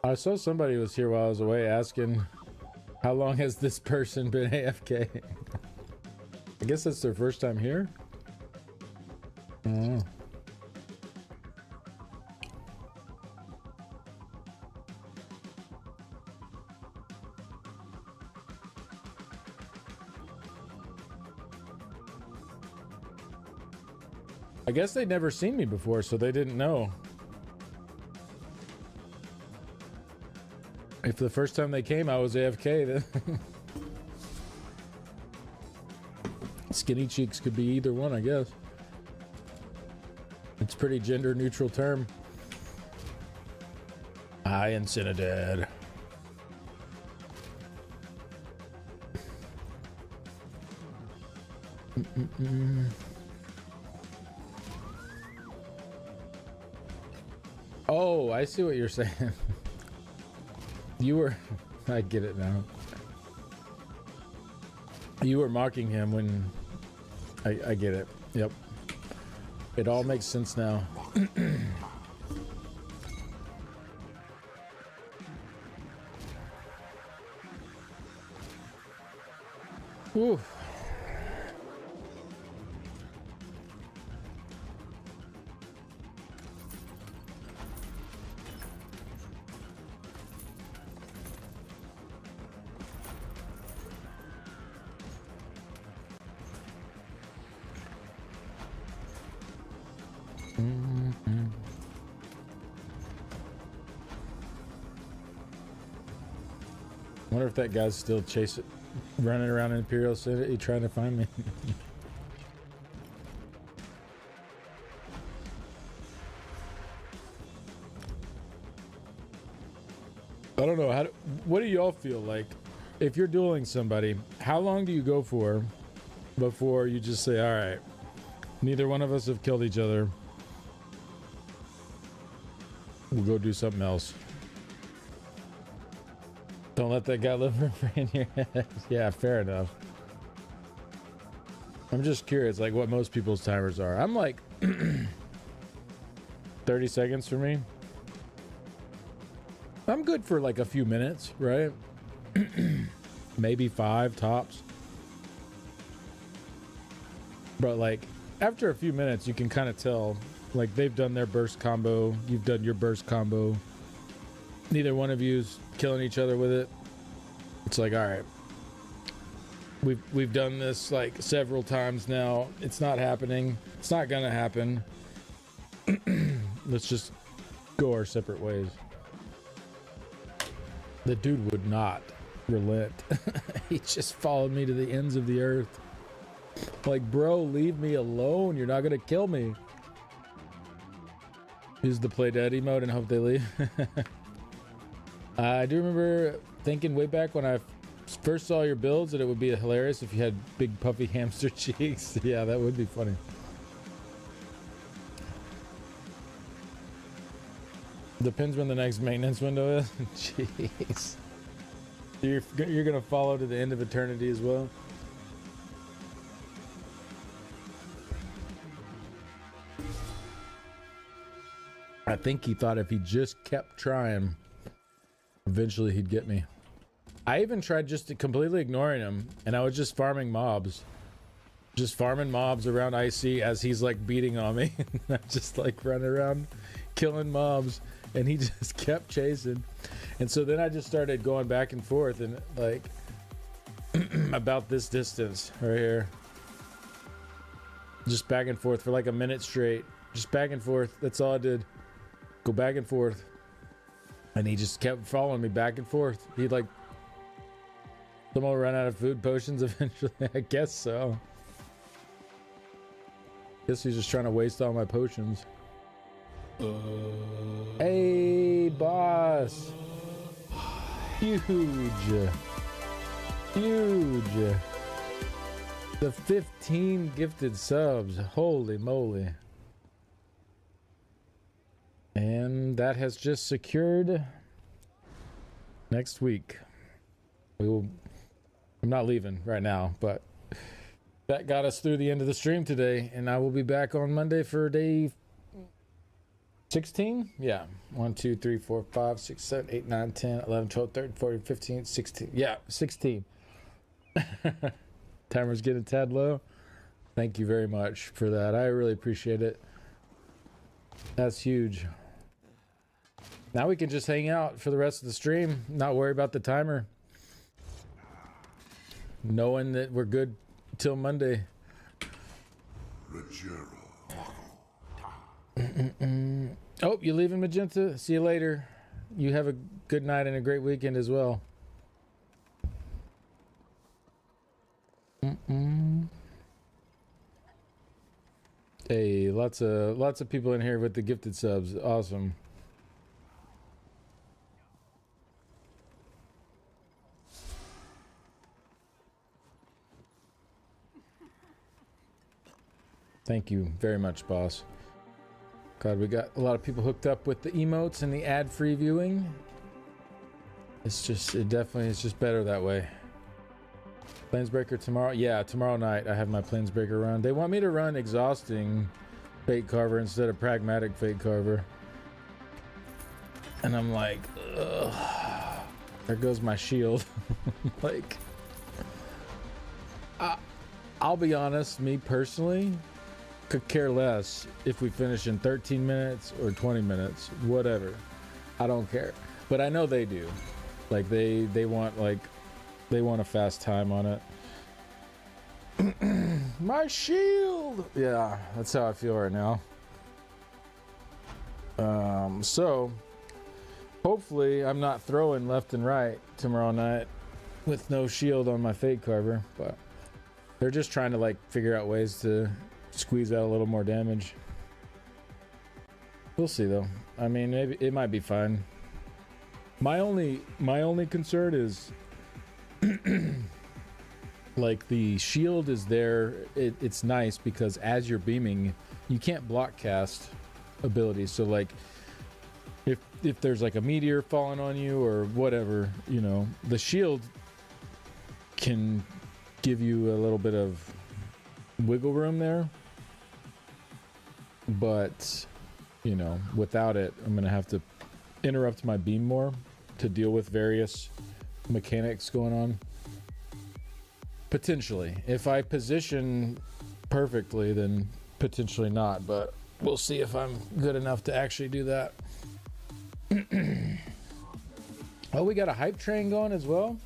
I saw somebody was here while I was away asking, how long has this person been AFK? I guess that's their first time here? Oh. I guess they'd never seen me before, so they didn't know. If the first time they came I was AFK, then skinny cheeks could be either one, I guess. It's a pretty gender neutral term. Hi, Incinidad. Oh, I see what you're saying. You were... I get it now. You were mocking him when... I get it. Yep. It all makes sense now. Whew. Wonder if that guy's still running around Imperial City trying to find me. I don't know. What do y'all feel like? If you're dueling somebody, how long do you go for before you just say, all right, neither one of us have killed each other. We'll go do something else. Don't let that guy live forever in your head. Yeah, fair enough. I'm just curious, like, what most people's timers are. I'm like 30 seconds for me. I'm good for like a few minutes, right? Maybe 5 tops. But like after a few minutes, you can kind of tell, like, they've done their burst combo, you've done your burst combo. Neither one of you's killing each other with it. It's like, all right, we've done this like several times now. It's not happening. It's not gonna happen. Let's just go our separate ways. The dude would not relent. He just followed me to the ends of the earth. Like, bro, leave me alone. You're not gonna kill me. Use the play dead emote and hope they leave. I do remember thinking way back when I first saw your builds that it would be hilarious if you had big puffy hamster cheeks. Yeah, that would be funny. Depends when the next maintenance window is. Jeez. You're gonna follow to the end of eternity as well. I think he thought if he just kept trying, eventually he'd get me. I even tried just to completely ignoring him, and I was just farming mobs. Just farming mobs around IC as he's like beating on me. I'm just like running around killing mobs, and he just kept chasing. And so then I just started going back and forth, and like about this distance right here. Just back and forth for like a minute straight. Just back and forth. That's all I did. Go back and forth. And he just kept following me back and forth. He'd like... Someone will run out of food potions eventually. I guess so. Guess he's just trying to waste all my potions. Hey, boss. Huge. Huge. The 15 gifted subs. Holy moly. And that has just secured next week. I'm not leaving right now, but that got us through the end of the stream today, and I will be back on Monday for day 16. Yeah. 1, 2, 3, 4, 5, 6, 7, 8, 9, 10, 11, 12, 13, 14, 15, 16. Yeah, 16. Timer's getting a tad low. Thank you very much for that. I really appreciate it. That's huge. Now we can just hang out for the rest of the stream, not worry about the timer. Knowing that we're good till Monday. Oh, you leaving, Magenta? See you later. You have a good night and a great weekend as well. Hey, lots of people in here with the gifted subs. Awesome. Thank you very much, boss. God, we got a lot of people hooked up with the emotes and the ad-free viewing. It definitely is just better that way. Planesbreaker tomorrow? Yeah, tomorrow night I have my Planesbreaker run. They want me to run exhausting Fate Carver instead of pragmatic Fate Carver. And I'm like, ugh, there goes my shield. Like, I'll be honest, me personally could care less if we finish in 13 minutes or 20 minutes, whatever. I don't care. But I know they do. Like they want a fast time on it. My shield. Yeah, that's how I feel right now. So hopefully I'm not throwing left and right tomorrow night with no shield on my Fate Carver, but they're just trying to like figure out ways to squeeze out a little more damage. We'll see though. I mean, maybe it might be fine. My only concern is like the shield is there. It's nice because as you're beaming, you can't block cast abilities. So like if there's like a meteor falling on you or whatever, you know, the shield can give you a little bit of wiggle room there. But, you know, without it, I'm going to have to interrupt my beam more to deal with various mechanics going on. Potentially. If I position perfectly, then potentially not, but we'll see if I'm good enough to actually do that. Oh, we got a hype train going as well?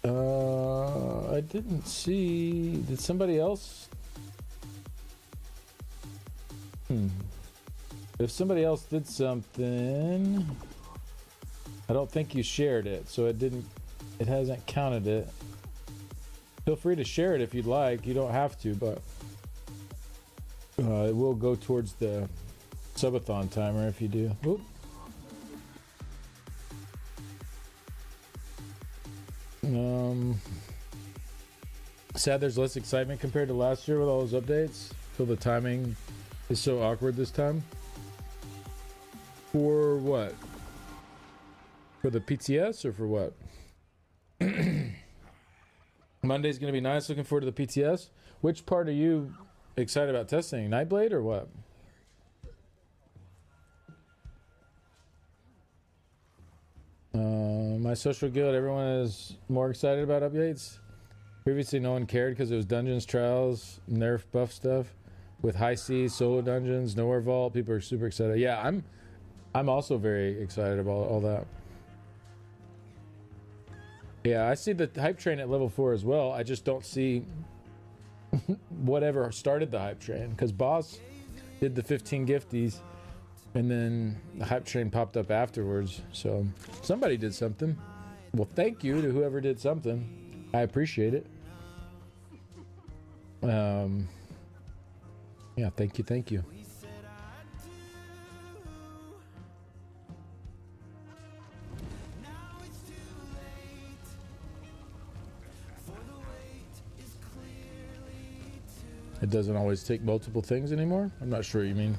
I didn't see... Did somebody else... If somebody else did something... I don't think you shared it, so it hasn't counted it. Feel free to share it if you'd like. You don't have to, but it will go towards the subathon timer if you do. Oop. Sad there's less excitement compared to last year with all those updates. Feel the timing is so awkward this time. For what? For the PTS or for what? Monday's gonna be nice. Looking forward to the PTS. Which part are you excited about testing? Nightblade or what? My social guild, everyone is more excited about updates. Previously, no one cared because it was dungeons, trials, nerf, buff stuff. With high seas, solo dungeons, nowhere vault, people are super excited. Yeah, I'm also very excited about all that. Yeah, I see the hype train at level 4 as well. I just don't see whatever started the hype train, because Boss did the 15 gifties and then the hype train popped up afterwards. So somebody did something. Well, thank you to whoever did something. I appreciate it. Yeah, thank you. It doesn't always take multiple things anymore? I'm not sure what you mean.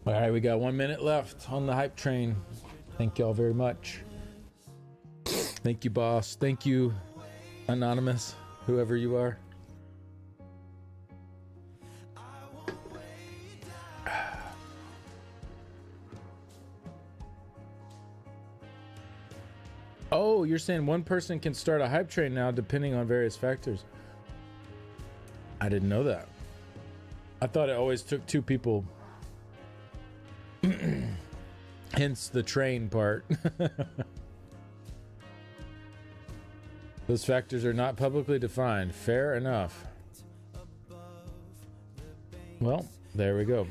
All right, we got 1 minute left on the hype train. Thank y'all very much. Thank you, boss. Thank you, anonymous, whoever you are. Oh, you're saying one person can start a hype train now depending on various factors. I didn't know that. I thought it always took 2 people. Hence the train part. Those factors are not publicly defined. Fair enough. Well, there we go.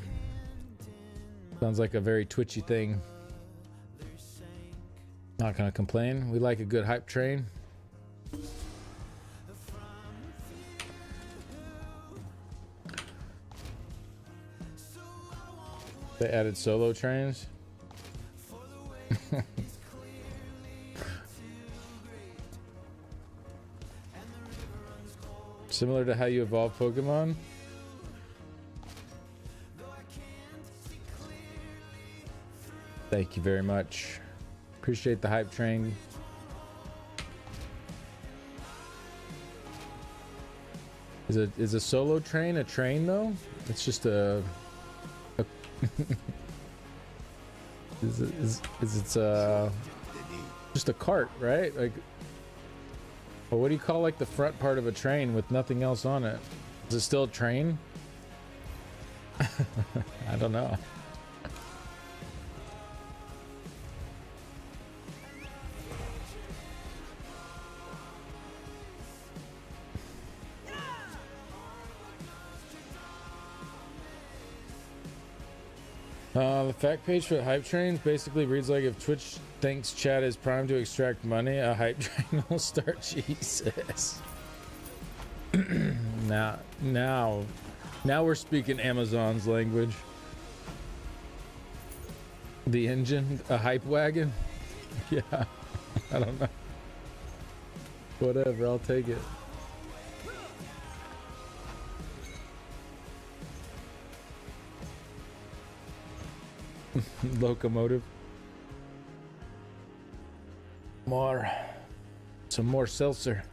Sounds like a very twitchy thing. Not gonna complain. We like a good hype train. They added solo trains. Similar to how you evolve Pokemon. Thank you very much. Appreciate the hype train. Is a solo train a train though? It's just a is it's just a cart, right? Like, well, what do you call like the front part of a train with nothing else on it? Is it still a train? I don't know. The fact page for hype trains basically reads like if Twitch thinks chat is primed to extract money, a hype train will start. Jesus. now we're speaking Amazon's language. The engine, a hype wagon. Yeah, I don't know. Whatever, I'll take it. Locomotive. Some more seltzer.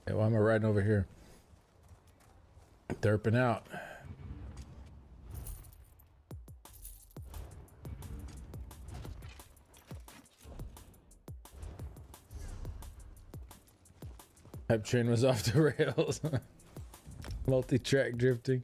Hey, why am I riding over here? Derping out. Hype train was off the rails. Multi-track drifting.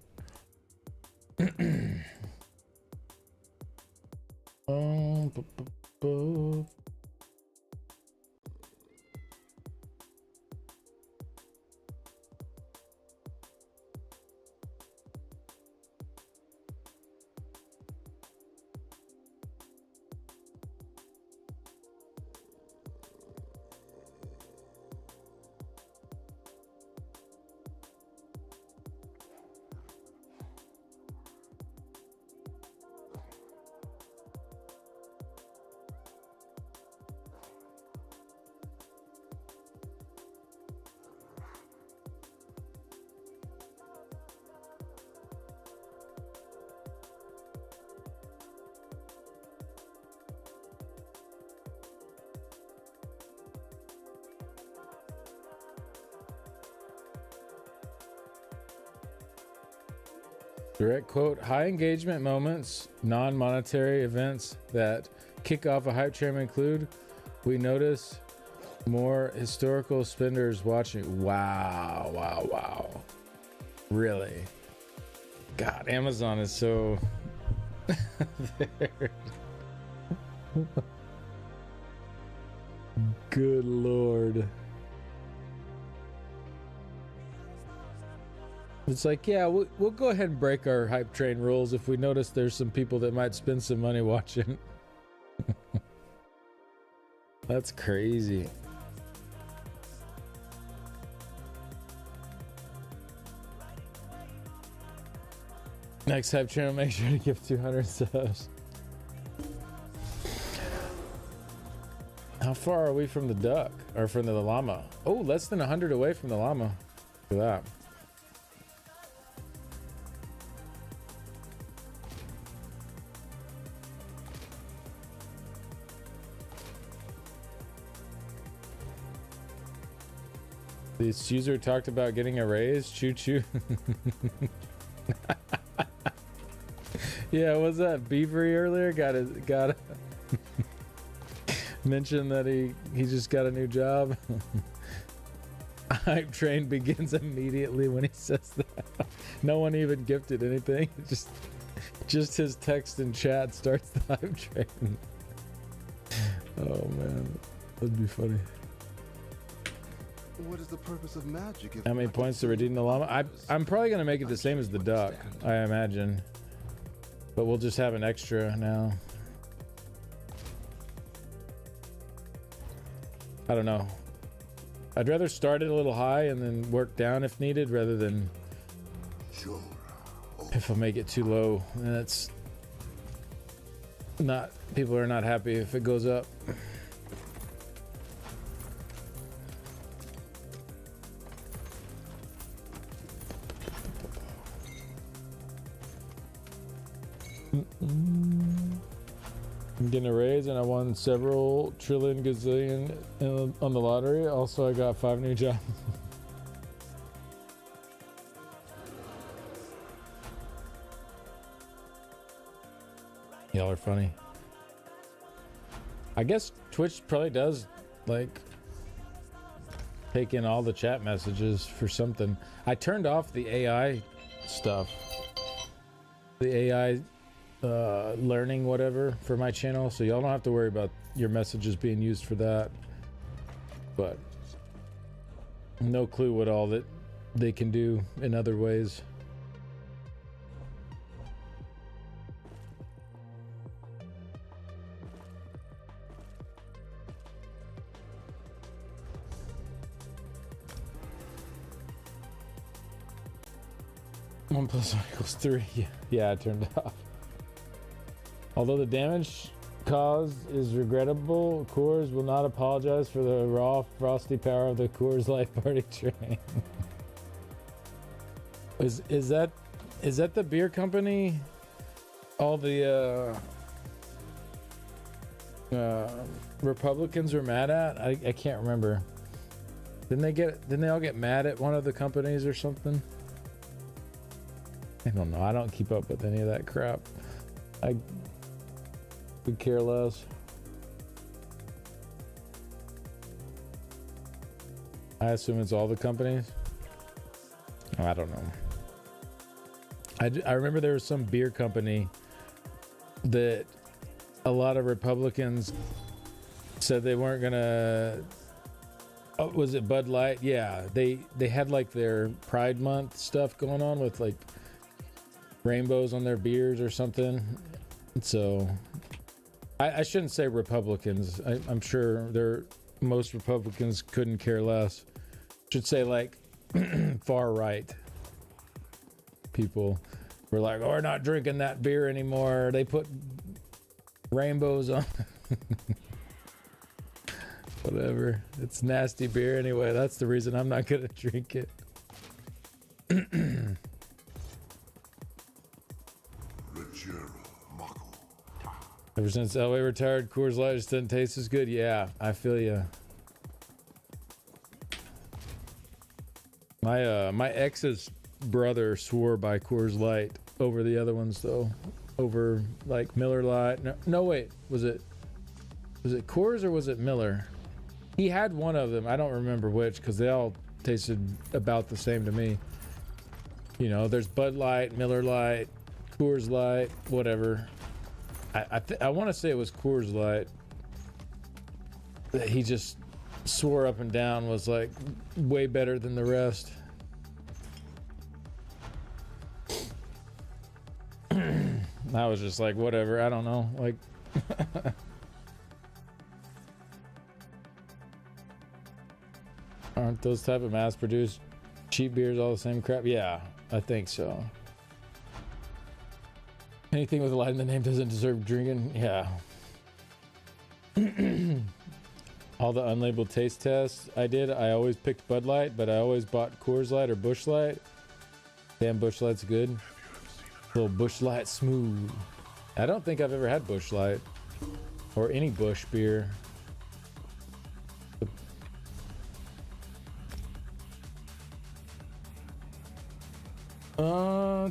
Direct quote, high engagement moments, non-monetary events that kick off a hype train include, we notice more historical spenders watching. Wow, wow, wow. Really? God, Amazon is so... Good Lord. It's like, yeah, we'll go ahead and break our hype train rules if we notice there's some people that might spend some money watching. That's crazy. Next hype channel, make sure to give 200 subs. How far are we from the duck? Or from the llama? Oh, less than 100 away from the llama. Look at that. This user talked about getting a raise. Choo choo. Yeah, was that Beavery earlier? Got mentioned that he just got a new job. Hype train begins immediately when he says that. No one even gifted anything. Just his text in chat starts the hype train. Oh man, that'd be funny. What is the purpose of magic? How many points to redeem the llama? I'm probably gonna make it the same as the duck, I imagine. But we'll just have an extra now. I don't know. I'd rather start it a little high and then work down if needed, rather than if I make it too low. And it's not, people are not happy if it goes up. I'm getting a raise and I won several trillion gazillion on the lottery. Also, I got 5 new jobs. Y'all are funny. I guess Twitch probably does like take in all the chat messages for something. I turned off the AI stuff. The AI learning whatever for my channel, so y'all don't have to worry about your messages being used for that. But no clue what all that they can do in other ways. One plus one equals 3. Yeah, I turned it off. Although the damage caused is regrettable, Coors will not apologize for the raw, frosty power of the Coors Light Party Train. Is that the beer company? All the Republicans were mad at? I can't remember. Didn't they all get mad at one of the companies or something? I don't know. I don't keep up with any of that crap. I could care less. I assume it's all the companies. I don't know. I remember there was some beer company that a lot of Republicans said they weren't gonna. Oh, was it Bud Light? Yeah, they had like their Pride Month stuff going on with like rainbows on their beers or something. So I shouldn't say Republicans. I'm sure most Republicans couldn't care less. Should say like far right people were like, oh, we're not drinking that beer anymore. They put rainbows on. Whatever. It's nasty beer anyway. That's the reason I'm not gonna drink it. Ever since Elway retired, Coors Light just doesn't taste as good. Yeah, I feel you. My ex's brother swore by Coors Light over the other ones though. Over like Miller Lite. No wait, was it Coors or was it Miller? He had one of them. I don't remember which because they all tasted about the same to me. You know, there's Bud Light, Miller Lite, Coors Light, whatever. I want to say it was Coors Light that he just swore up and down was like way better than the rest. I was just like, whatever, I don't know. Like, aren't those type of mass-produced cheap beers all the same crap? Yeah, I think so. Anything with a light in the name doesn't deserve drinking. Yeah. All the unlabeled taste tests I did, I always picked Bud Light, but I always bought Coors Light or Busch Light. Damn, Busch Light's good. A little Busch Light smooth. I don't think I've ever had Busch Light or any Busch beer.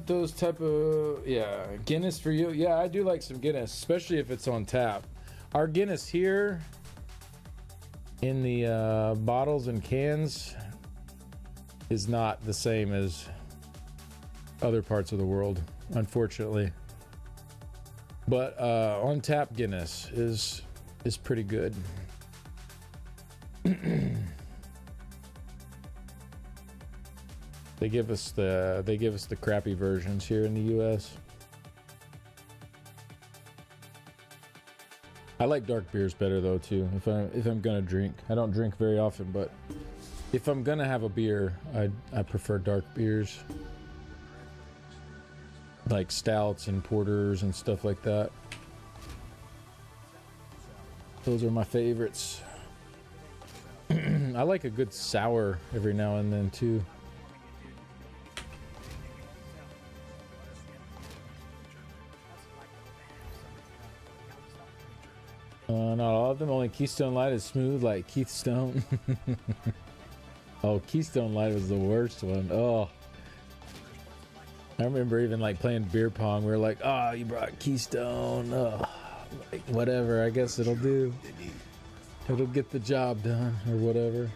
Those type of, yeah, Guinness for you. Yeah, I do like some Guinness, especially if it's on tap. Our Guinness here in the bottles and cans is not the same as other parts of the world, unfortunately. But on tap Guinness is pretty good. They give us the crappy versions here in the US. I like dark beers better though too. If I'm gonna drink, I don't drink very often, but if I'm gonna have a beer, I prefer dark beers, like stouts and porters and stuff like that. Those are my favorites. I like a good sour every now and then too. Not all of them. Only Keystone Light is smooth like Keith Stone. Oh, Keystone Light was the worst one. Oh, I remember even like playing beer pong. We were like, "Oh, you brought Keystone. Oh, like, whatever. I guess it'll do. It'll get the job done, or whatever."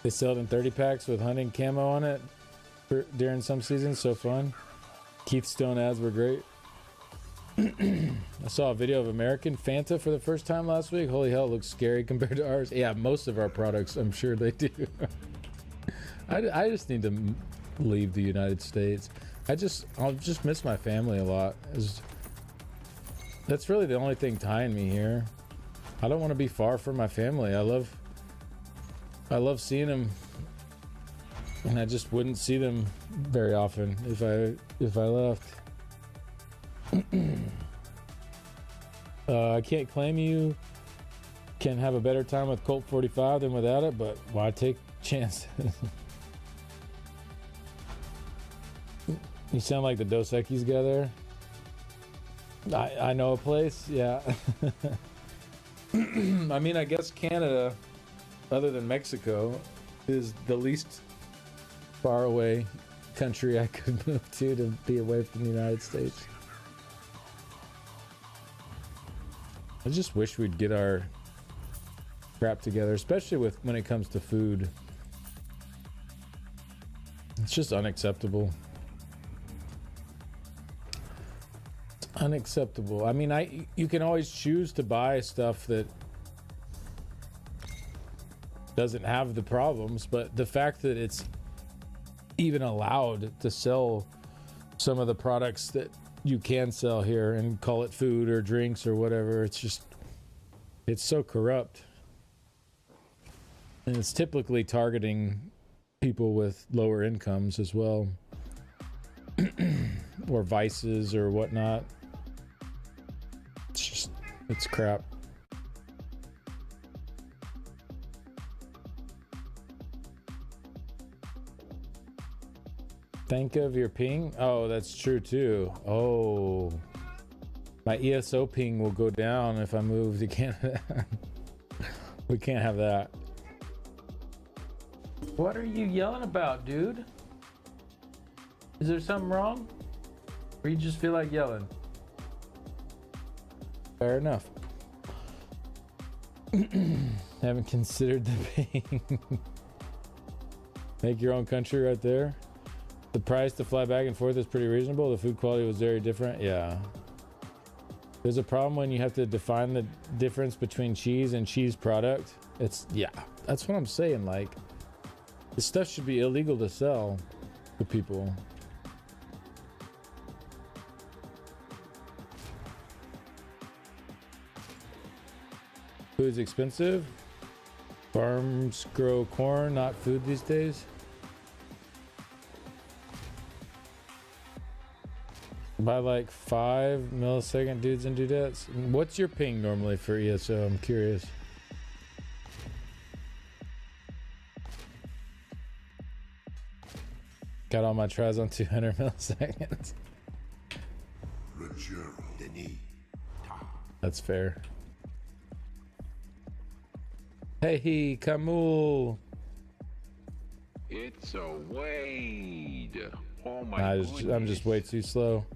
They sell it in 30 packs with hunting camo on it during some seasons. So fun. Keith Stone ads were great. I saw a video of American Fanta for the first time last week. Holy hell, it looks scary compared to ours. Yeah, most of our products, I'm sure they do. I just need to leave the United States. I'll just miss my family a lot. That's really the only thing tying me here. I don't want to be far from my family. I love seeing them, and I just wouldn't see them very often if I left. I can't claim you can have a better time with Colt 45 than without it, but why take chances? You sound like the Dos Equis guy there. I know a place, yeah. I mean, I guess Canada, other than Mexico, is the least far away country I could move to be away from the United States. I just wish we'd get our crap together, especially when it comes to food. It's just unacceptable. It's unacceptable. I mean, you can always choose to buy stuff that doesn't have the problems, but the fact that it's even allowed to sell some of the products that you can sell here and call it food or drinks or whatever, it's so corrupt. And it's typically targeting people with lower incomes as well. Or vices or whatnot. It's crap. Think of your ping? Oh, that's true too. Oh, my ESO ping will go down if I move to Canada. We can't have that. What are you yelling about, dude? Is there something wrong? Or you just feel like yelling? Fair enough. Haven't considered the ping. Make your own country right there. The price to fly back and forth is pretty reasonable. The food quality was very different. Yeah. There's a problem when you have to define the difference between cheese and cheese product. Yeah, that's what I'm saying. Like, this stuff should be illegal to sell to people. Food's expensive. Farms grow corn, not food these days. By like 5 millisecond dudes and dudettes. What's your ping normally for ESO? I'm curious. Got all my tries on 200 milliseconds. That's fair. Hey, Kamul. It's a Wade. Oh my goodness. I'm just way too slow.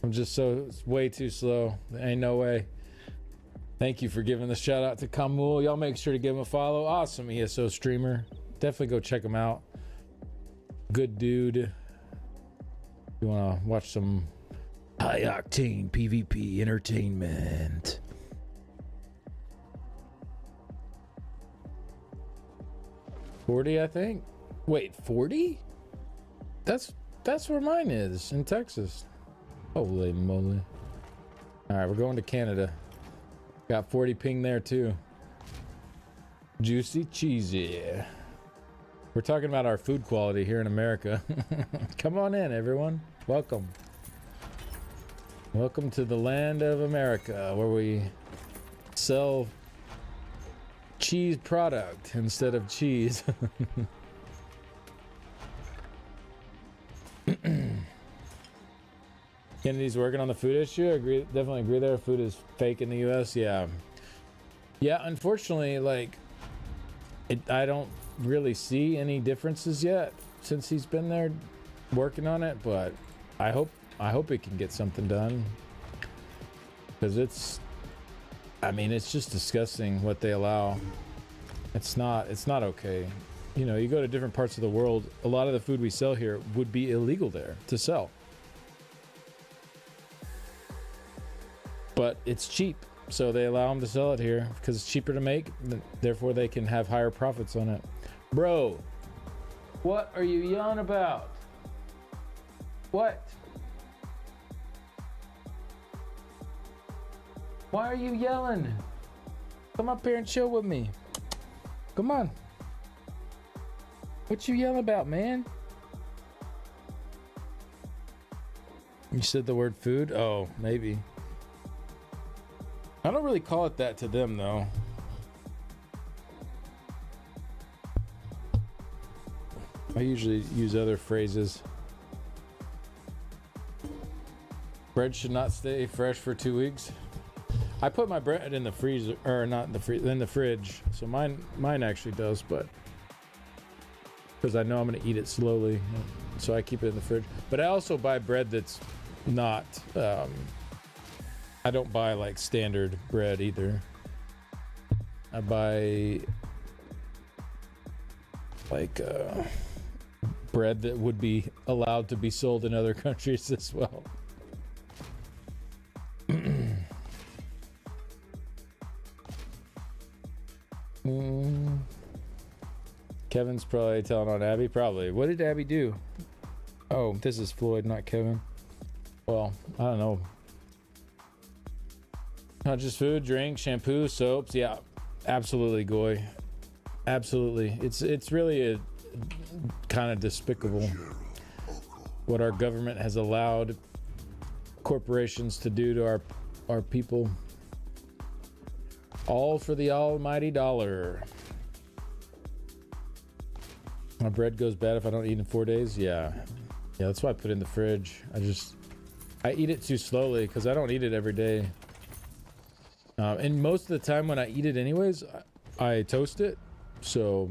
It's way too slow. There ain't no way. Thank you for giving the shout out to Kamul. Y'all make sure to give him a follow. Awesome ESO streamer. Definitely go check him out. Good dude. You want to watch some high octane PvP entertainment. $40, I think. Wait, 40? That's where mine is in Texas. Holy moly. Alright, we're going to Canada. Got 40 ping there too. Juicy cheesy. We're talking about our food quality here in America. Come on in, everyone. Welcome. Welcome to the land of America, where we sell cheese product instead of cheese. Kennedy's working on the food issue. Definitely agree there. Food is fake in the U.S. Yeah, unfortunately, like I don't really see any differences yet since he's been there working on it, but I hope he can get something done, because it's just disgusting what they allow. It's not okay. You know, you go to different parts of the world, a lot of the food we sell here would be illegal there to sell, but it's cheap, so they allow them to sell it here because it's cheaper to make, therefore they can have higher profits on it. Bro, what are you yelling about? What? Why are you yelling? Come up here and chill with me. Come on. What you yelling about, man? You said the word food? Oh, maybe. I don't really call it that to them, though. I usually use other phrases. Bread should not stay fresh for 2 weeks. I put my bread in the freezer, or not in the freezer, in the fridge. So mine actually does, but because I know I'm going to eat it slowly, so I keep it in the fridge. But I also buy bread that's not. I don't buy like standard bread either. I buy like bread that would be allowed to be sold in other countries as well. Kevin's probably telling on Abby. Probably. What did Abby do? Oh, this is Floyd, not Kevin. Well, I don't know. Not just food, drink, shampoo, soaps. Yeah, absolutely, Goy. Absolutely. It's really a kind of despicable what our government has allowed corporations to do to our people. All for the almighty dollar. My bread goes bad if I don't eat in 4 days. Yeah, that's why I put it in the fridge. I eat it too slowly because I don't eat it every day. And most of the time when I eat it anyways, I toast it. So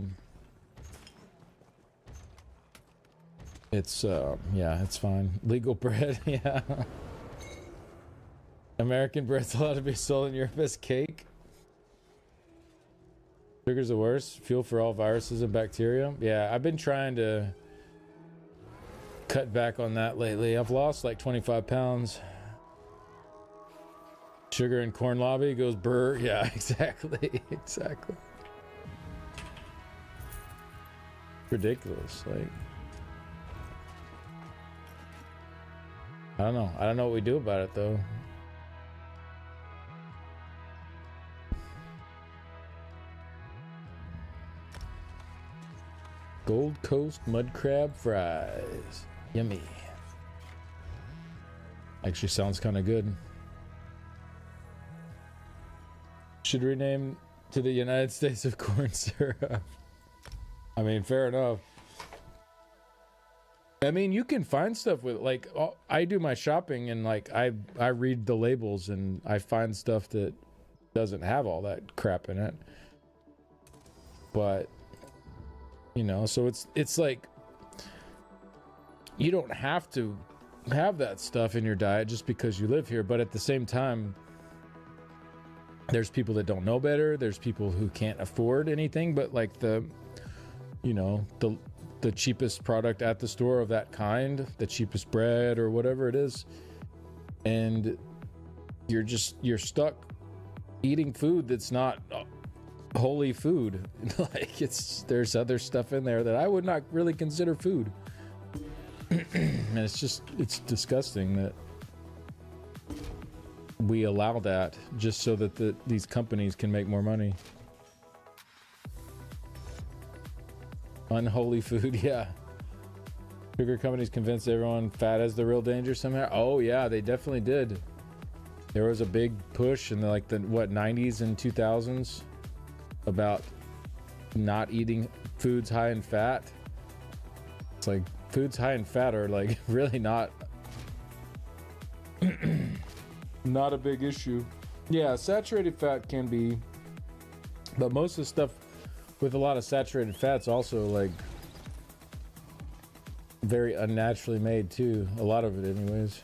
it's it's fine. Legal bread. Yeah. American bread's allowed to be sold in Europe as cake. Sugar's the worst. Fuel for all viruses and bacteria. Yeah, I've been trying to cut back on that lately. I've lost like 25 pounds. Sugar and corn lobby goes brr. Yeah, exactly. Exactly. Ridiculous. Like, I don't know. I don't know what we do about it though. Gold Coast mud crab fries. Yummy. Actually sounds kind of good. Should rename to the United States of corn syrup. I mean, fair enough. I mean, you can find stuff with, like, I do my shopping and like I read the labels and I find stuff that doesn't have all that crap in it. But you know, so it's like you don't have to have that stuff in your diet just because you live here, but at the same time there's people that don't know better. There's people who can't afford anything but like the cheapest product at the store of that kind, the cheapest bread or whatever it is, and you're stuck eating food that's not holy food. Like there's other stuff in there that I would not really consider food. And it's disgusting that we allow that just so that these companies can make more money. Unholy food, yeah. Sugar companies convinced everyone fat is the real danger somehow. Oh yeah, they definitely did. There was a big push in the 90s and 2000s about not eating foods high in fat. It's like foods high in fat are like really not not a big issue. Yeah, saturated fat can be, but most of the stuff with a lot of saturated fats also like very unnaturally made too. A lot of it anyways.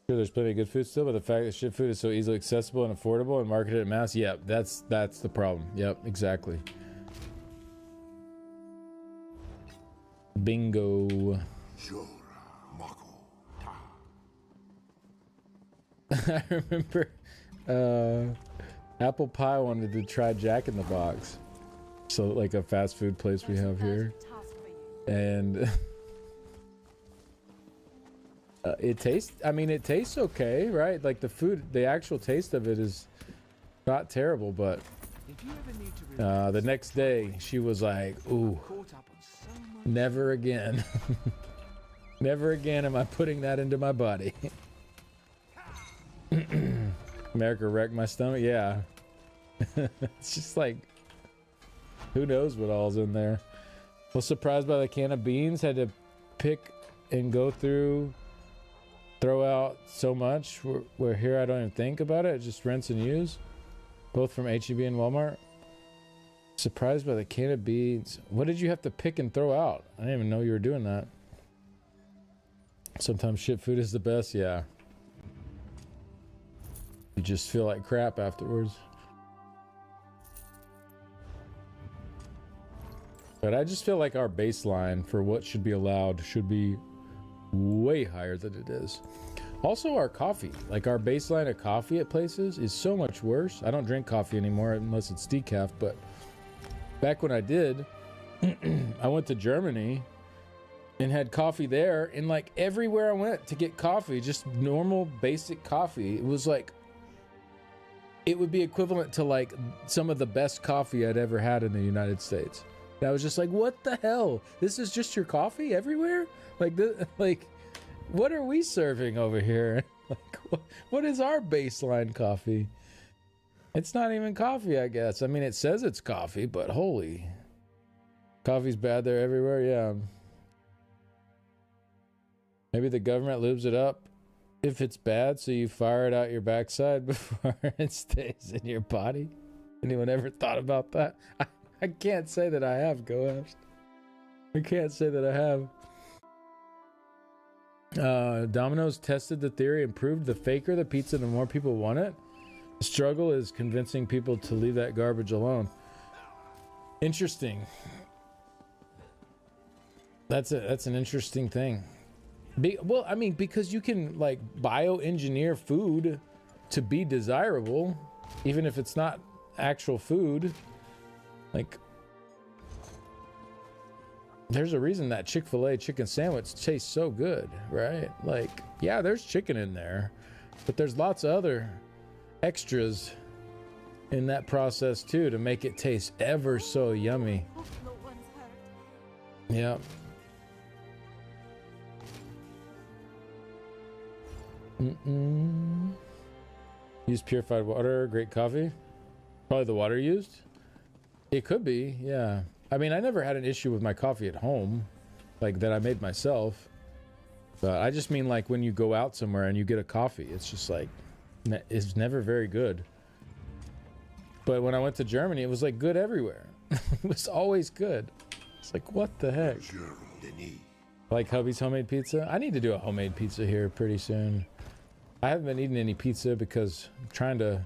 Sure, there's plenty of good food still, but the fact that shit food is so easily accessible and affordable and marketed at mass, yep, that's the problem. Yep, exactly. Bingo. I remember Apple Pie wanted to try Jack in the Box. So like a fast food place we have here. And it tastes okay, right? Like the food, the actual taste of it is not terrible, but the next day she was like, ooh, never again. Never again am I putting that into my body. America wrecked my stomach. Yeah. It's just like, who knows what all's in there. Was surprised by the can of beans. Had to pick and go through, throw out so much. Where here I don't even think about it. Just rinse and use. Both from H-E-B and Walmart. Surprised by the can of beans. What did you have to pick and throw out? I didn't even know you were doing that. Sometimes shit food is the best. Yeah. You just feel like crap afterwards. But I just feel like our baseline for what should be allowed should be way higher than it is. Also, our coffee, like our baseline of coffee at places is so much worse. I don't drink coffee anymore unless it's decaf, but back when I did, I went to Germany and had coffee there, and like everywhere I went to get coffee, just normal basic coffee, it was like, it would be equivalent to like some of the best coffee I'd ever had in the United States. And I was just like, what the hell? This is just your coffee everywhere? Like, what are we serving over here? Like, what is our baseline coffee? It's not even coffee, I guess. I mean, it says it's coffee, but holy. Coffee's bad there everywhere, yeah. Maybe the government lubes it up if it's bad, so you fire it out your backside before it stays in your body. Anyone ever thought about that? I can't say that I have, Goash. I can't say that I have. Domino's tested the theory and proved the faker the pizza, the more people want it. The struggle is convincing people to leave that garbage alone. Interesting. That's an interesting thing. Well, I mean, because you can like bioengineer food to be desirable, even if it's not actual food. Like, there's a reason that Chick-fil-A chicken sandwich tastes so good, right? Like, yeah, there's chicken in there, but there's lots of other extras in that process too to make it taste ever so yummy. Yeah. Use purified water, great coffee. Probably the water used. It could be, yeah. I mean, I never had an issue with my coffee at home, like that I made myself. But I just mean like when you go out somewhere and you get a coffee, it's just like, it's never very good. But when I went to Germany, it was like good everywhere. It was always good. It's like, what the heck? Like hubby's homemade pizza? I need to do a homemade pizza here pretty soon. I haven't been eating any pizza because I'm trying to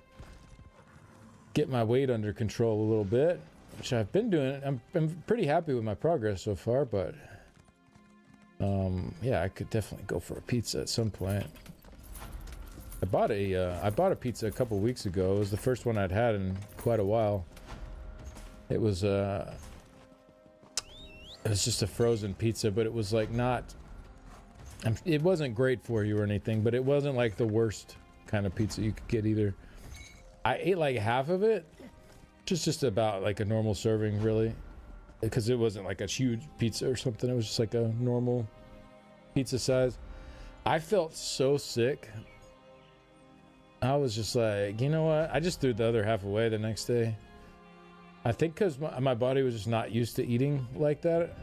get my weight under control a little bit, which I've been doing. I'm pretty happy with my progress so far, but yeah, I could definitely go for a pizza at some point. I bought a pizza a couple weeks ago. It was the first one I'd had in quite a while. It was just a frozen pizza, but it was like not. It wasn't great for you or anything, but it wasn't like the worst kind of pizza you could get either. I ate like half of it, just about like a normal serving, really, because it wasn't like a huge pizza or something. It was just like a normal pizza size. I felt so sick. I was just like, you know what? I just threw the other half away the next day. I think because my body was just not used to eating like that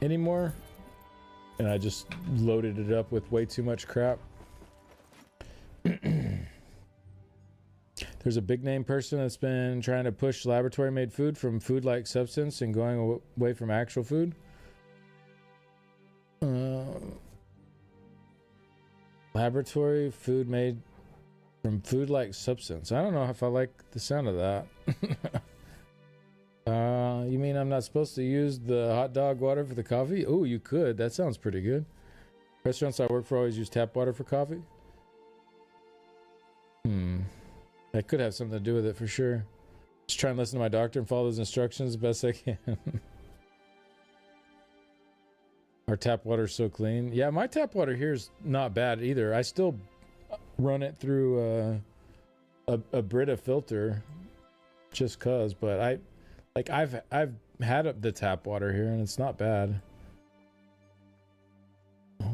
anymore. And I just loaded it up with way too much crap. There's a big name person that's been trying to push laboratory made food from food-like substance and going away from actual food. Laboratory food made from food-like substance. I don't know if I like the sound of that. You mean I'm not supposed to use the hot dog water for the coffee? Oh, you could. That sounds pretty good. Restaurants I work for always use tap water for coffee. That could have something to do with it for sure. Just try and listen to my doctor and follow those instructions the best I can. Our tap water's so clean. Yeah, my tap water here is not bad either. I still run it through a Brita filter just cause, but I've had the tap water here and it's not bad.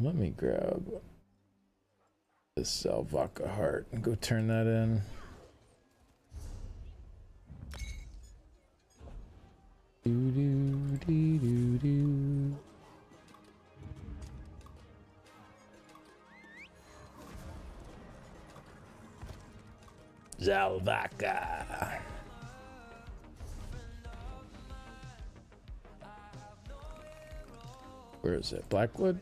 Let me grab this Salvaca heart and go turn that in. Do. Salvaca. Where is it? Blackwood?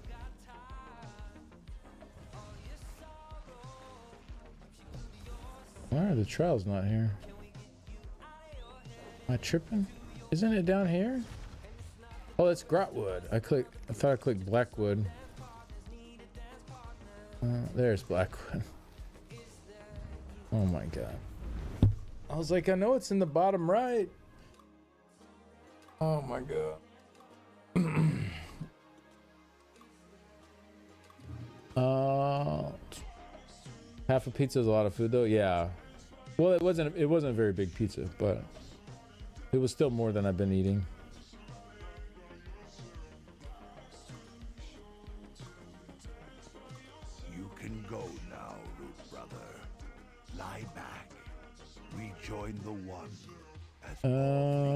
Why are the trials not here? Am I tripping? Isn't it down here? Oh, it's Grotwood. I thought I clicked Blackwood. There's Blackwood. Oh my god. I was like, I know it's in the bottom right. Oh my god. Half a pizza is a lot of food though. Yeah. Well, it wasn't a very big pizza, but it was still more than I've been eating. You can go now, Root Brother. Lie back. Rejoin the One.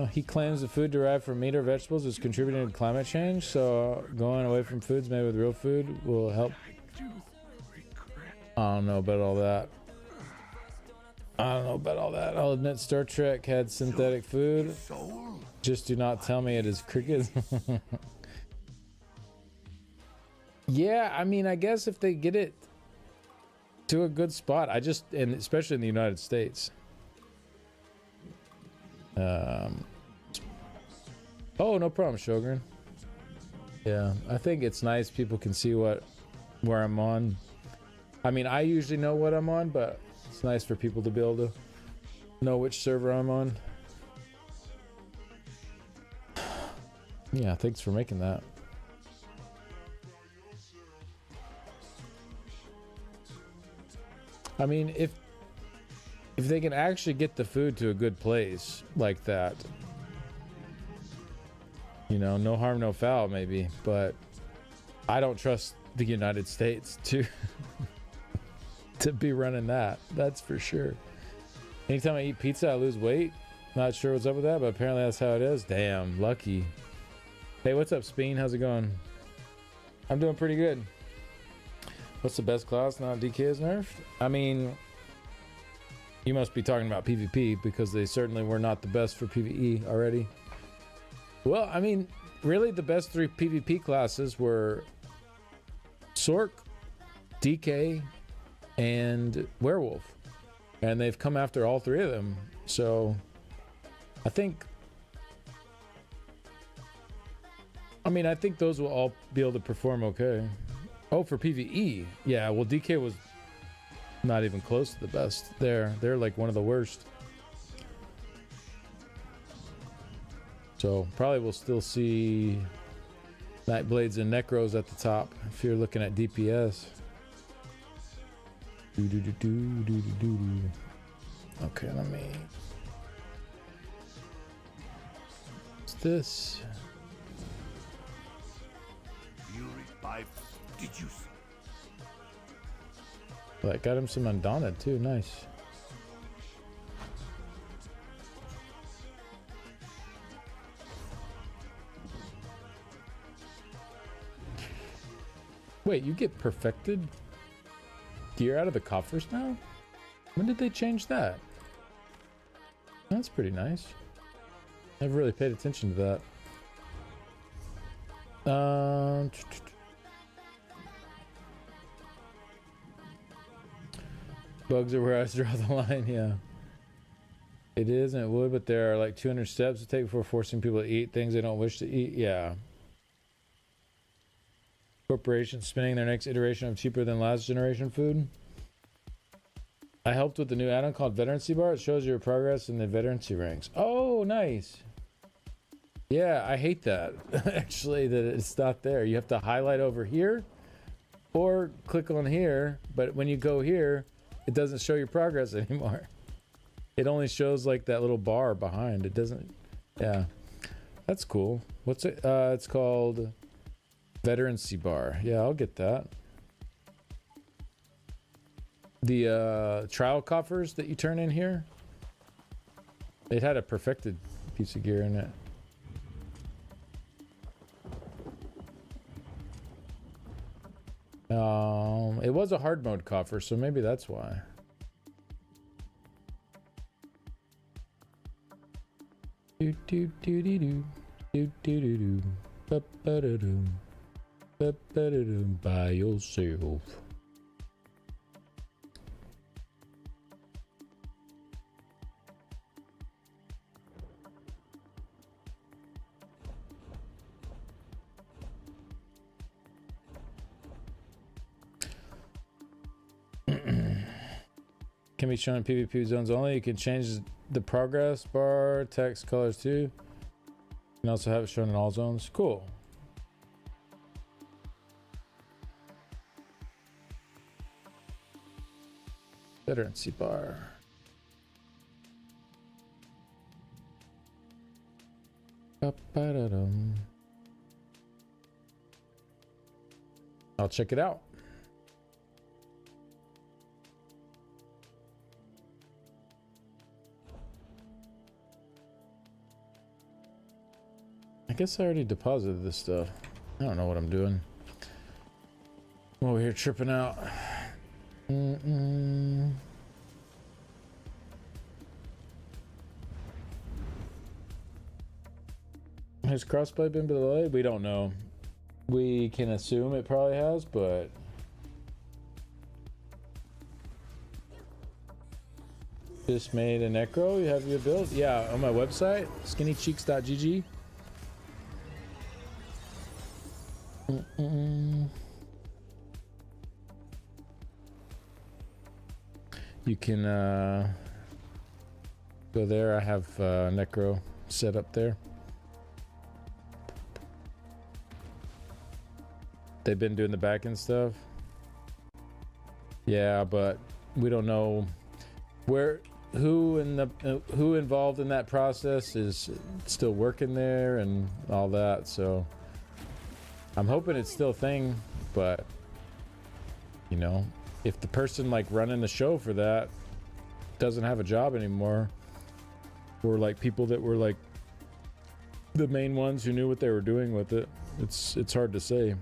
He claims the food derived from meat or vegetables is contributing to climate change, so going away from foods made with real food will help. I don't know about all that. I'll admit Star Trek had synthetic food. Just do not tell me it is crickets. Yeah, I mean, I guess if they get it to a good spot, and especially in the United States. Oh, no problem, Shogun. Yeah, I think it's nice people can see where I'm on. I mean, I usually know what I'm on, but it's nice for people to be able to know which server I'm on. Yeah, thanks for making that. I mean, if they can actually get the food to a good place like that, you know, no harm, no foul, maybe. But I don't trust the United States to be running that. That's for sure. Anytime I eat pizza, I lose weight. Not sure what's up with that, but apparently that's how it is. Damn, lucky. Hey, what's up, Speen? How's it going? I'm doing pretty good. What's the best class now DK is nerfed? I mean, you must be talking about PvP because they certainly were not the best for PvE already. Well, I mean, really the best 3 PvP classes were Sork, DK, and Werewolf. And they've come after all 3 of them. So I think those will all be able to perform okay. Oh, for PvE. Yeah, well, DK was not even close to the best. They're like one of the worst. So probably we'll still see Nightblades and Necros at the top if you're looking at DPS. Okay, let me... What's this? Fury 5. Did you see? That got him some Undaunted too, nice. Wait, you get perfected gear out of the coffers now? When did they change that? That's pretty nice. Never really paid attention to that. Bugs are where I draw the line, yeah. It is and it would, but there are like 200 steps to take before forcing people to eat things they don't wish to eat, yeah. Corporations spinning their next iteration of cheaper than last generation food. I helped with the new add-on called Veterancy Bar. It shows your progress in the veterancy ranks. Oh, nice. Yeah, I hate that. Actually, that it's not there. You have to highlight over here or click on here. But when you go here, it doesn't show your progress anymore. It only shows like that little bar behind. It doesn't. Yeah, that's cool. What's it? It's called Veterancy Bar. Yeah, I'll get that. The trial coffers that you turn in here, it had a perfected piece of gear in it. It was a hard mode coffer, so maybe that's why. Do do do do do do do do do ba ba da doo ba ba da doo by yourself. Can be shown in PvP zones only. You can change the progress bar, text, colors too. You can also have it shown in all zones. Cool. Veterancy bar. Ba-ba-da-dum. I'll check it out. I guess I already deposited this stuff. I don't know what I'm doing. I'm over here tripping out. Has crossplay been delayed? We don't know. We can assume it probably has, but just made a necro. You have your build? Yeah, on my website, skinnycheeks.gg. You can go there. I have necro set up there. They've been doing the back end stuff. Yeah, but we don't know who involved in that process is still working there and all that. So I'm hoping it's still a thing, but you know, if the person like running the show for that doesn't have a job anymore, or like people that were like the main ones who knew what they were doing with it, it's hard to say.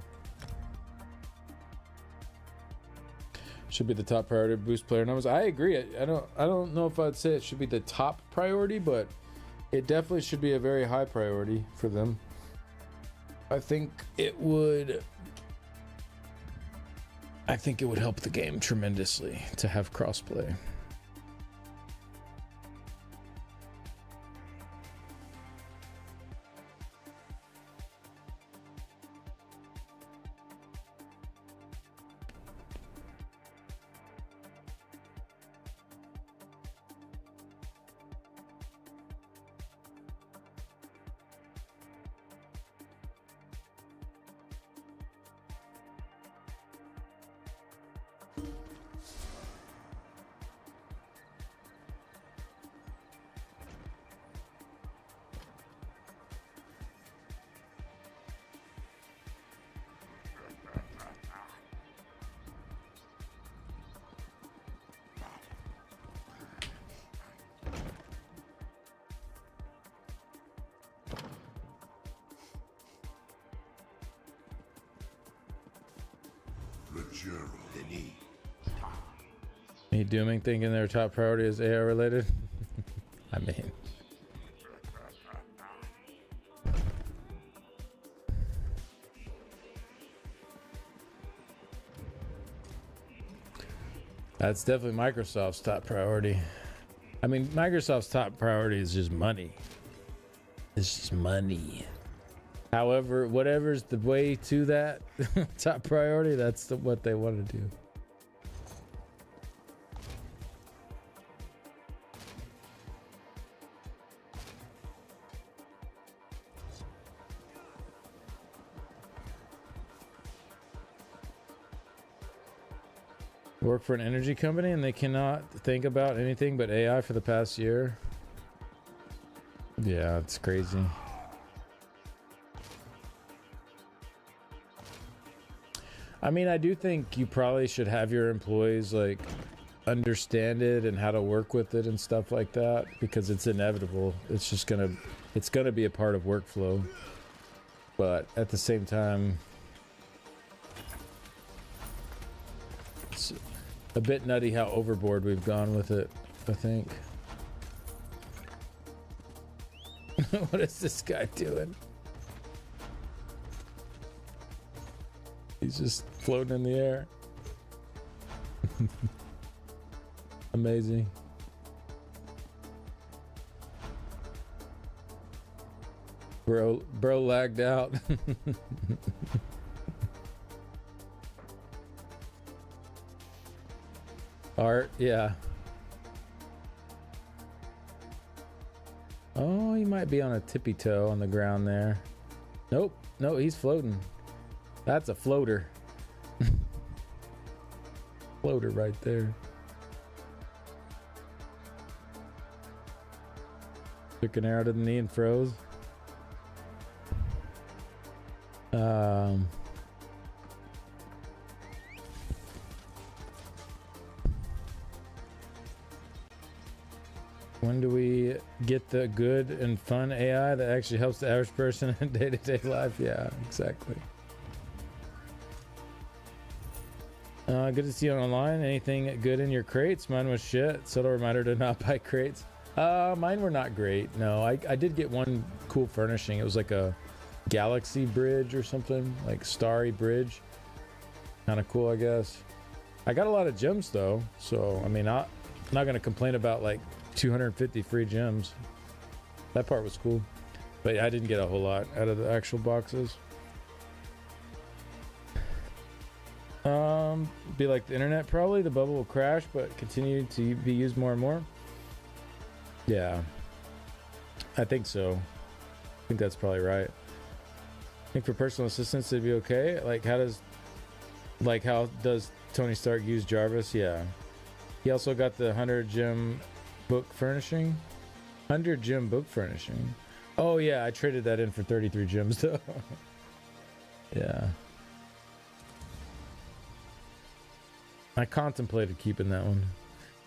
Should be the top priority to boost player numbers. I agree. I don't know if I'd say it should be the top priority, but it definitely should be a very high priority for them. I think it would help the game tremendously to have crossplay. Me dooming thinking their top priority is AI related. I mean, that's definitely Microsoft's top priority. I mean, Microsoft's top priority is just money. It's just money. However, whatever's the way to that top priority, that's what they want to do. Work for an energy company and they cannot think about anything but AI for the past year. Yeah, it's crazy. I mean, I do think you probably should have your employees like understand it and how to work with it and stuff like that, because it's inevitable. It's just it's gonna be a part of workflow. But at the same time, it's a bit nutty how overboard we've gone with it, I think. What is this guy doing? He's just floating in the air. Amazing. Bro lagged out. Art, yeah. Oh, he might be on a tippy toe on the ground there. Nope. No, he's floating. That's a floater. Floater right there. Took an arrow to the knee and froze. When do we get the good and fun AI that actually helps the average person in day-to-day life? Yeah, exactly. Good to see you online. Anything good in your crates? Mine was shit. Subtle reminder to not buy crates. Mine were not great. No, I did get one cool furnishing. It was like a galaxy bridge or something, like starry bridge. Kind of cool, I guess. I got a lot of gems though, so I mean, I'm not gonna complain about like 250 free gems. That part was cool, but I didn't get a whole lot out of the actual boxes. Be like the internet, probably the bubble will crash but continue to be used more and more. Yeah, I think so. I think that's probably right. I think for personal assistants it'd be okay. Like how does Tony Stark use Jarvis? Yeah, he also got the 100 gem book furnishing. 100 gem book furnishing. Oh yeah, I traded that in for 33 gems though. Yeah, I contemplated keeping that one.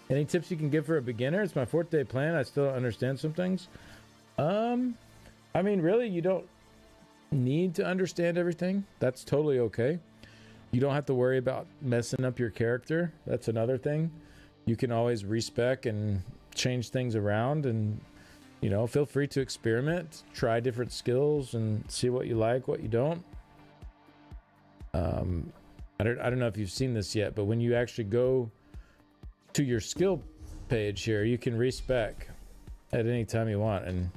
Any tips you can give for a beginner? It's my 4th day plan. I still don't understand some things. I mean, really, you don't need to understand everything. That's totally okay. You don't have to worry about messing up your character. That's another thing. You can always respec and change things around, and you know, feel free to experiment, try different skills and see what you like, what you don't. I don't know if you've seen this yet, but when you actually go to your skill page here, you can respec at any time you want and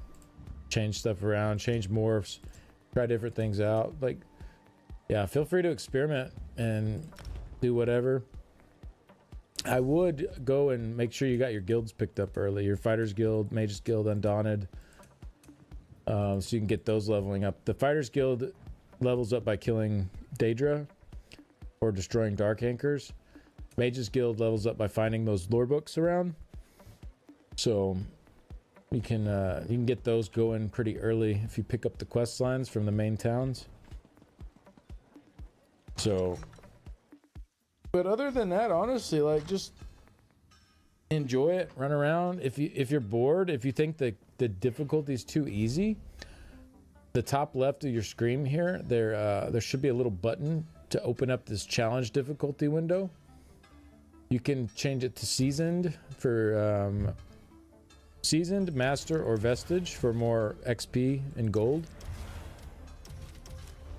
change stuff around, change morphs, try different things out. Like, yeah, feel free to experiment and do whatever. I would go and make sure you got your guilds picked up early, your Fighters Guild, Mages Guild, Undaunted, so you can get those leveling up. The Fighters Guild levels up by killing Daedra or destroying Dark Anchors. Mages Guild levels up by finding those lore books around. So you can get those going pretty early if you pick up the quest lines from the main towns. So, but other than that, honestly, like, just enjoy it, run around. If you're bored, if you think the difficulty is too easy, the top left of your screen here, there should be a little button to open up this challenge difficulty window. You can change it to seasoned for seasoned, master, or vestige for more XP and gold.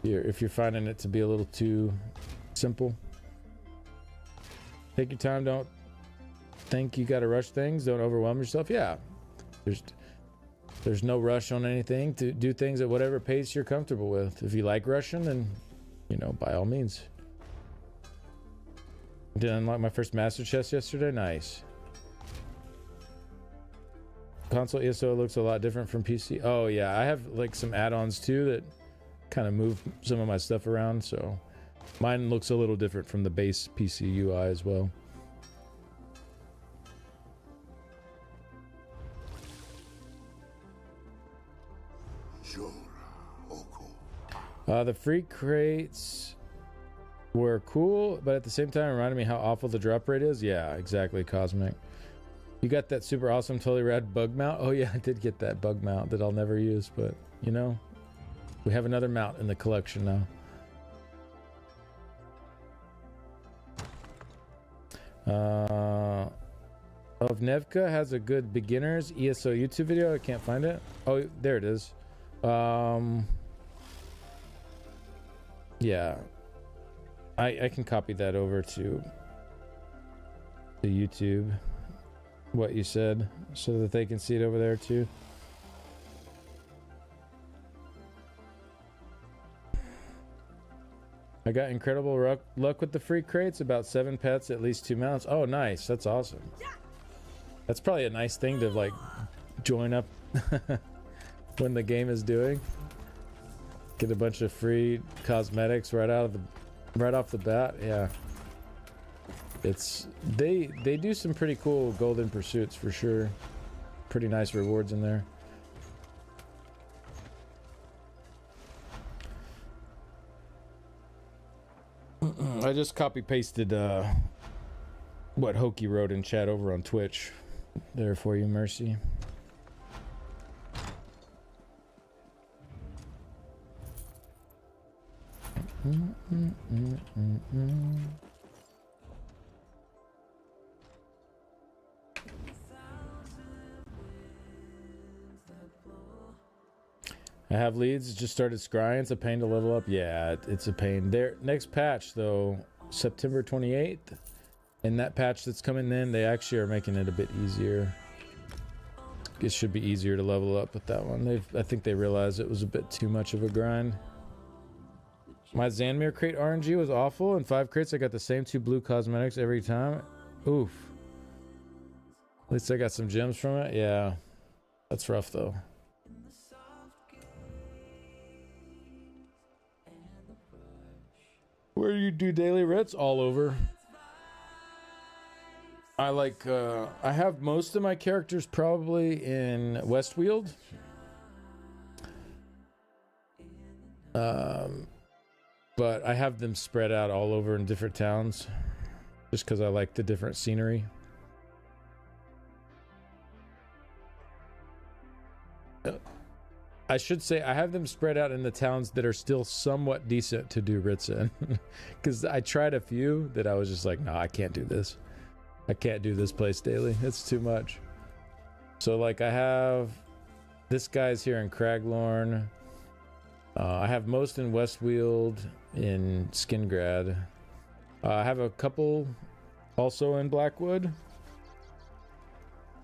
If you're finding it to be a little too simple, take your time. Don't think you got to rush things. Don't overwhelm yourself. Yeah, there's no rush on anything. To do things at whatever pace you're comfortable with. If you like rushing, then by all means. Did I unlock my first master chest yesterday? Nice. Console ESO looks a lot different from PC. Oh yeah, I have like some add-ons too that kind of move some of my stuff around, so mine looks a little different from the base PC UI as well. The free crates were cool, but at the same time reminded me how awful the drop rate is. Yeah, exactly, Cosmic. You got that super awesome, totally rad bug mount? Oh yeah, I did get that bug mount that I'll never use, but we have another mount in the collection now. Nevka has a good beginners ESO YouTube video. I can't find it. Oh, there it is. Yeah, I can copy that over to YouTube, what you said, so that they can see it over there too. I got incredible luck with the free crates, about 7 pets, at least 2 mounts. Oh nice, that's awesome. That's probably a nice thing to like join up when the game is doing. Get a bunch of free cosmetics right off the bat. Yeah, they do some pretty cool golden pursuits for sure. Pretty nice rewards in there. I just copy pasted what Hokie wrote in chat over on Twitch there for you, Mercy. I have leads, just started scrying. It's a pain to level up. Yeah, it's a pain. Their next patch though, September 28th, and that patch that's coming in, they actually are making it a bit easier. It should be easier to level up with that one. I think they realized it was a bit too much of a grind. My Zanmir crate RNG was awful. In 5 crates, I got the same 2 blue cosmetics every time. Oof. At least I got some gems from it. Yeah. That's rough, though. Where do you do daily writs? All over. I I have most of my characters probably in Westweald. But I have them spread out all over in different towns just because I like the different scenery. I should say I have them spread out in the towns that are still somewhat decent to do writs in. Because I tried a few that I was just like, no, I can't do this. I can't do this place daily. It's too much. So like I have this guy's here in Craglorn. I have most in Westweald, in Skingrad. I have a couple also in Blackwood,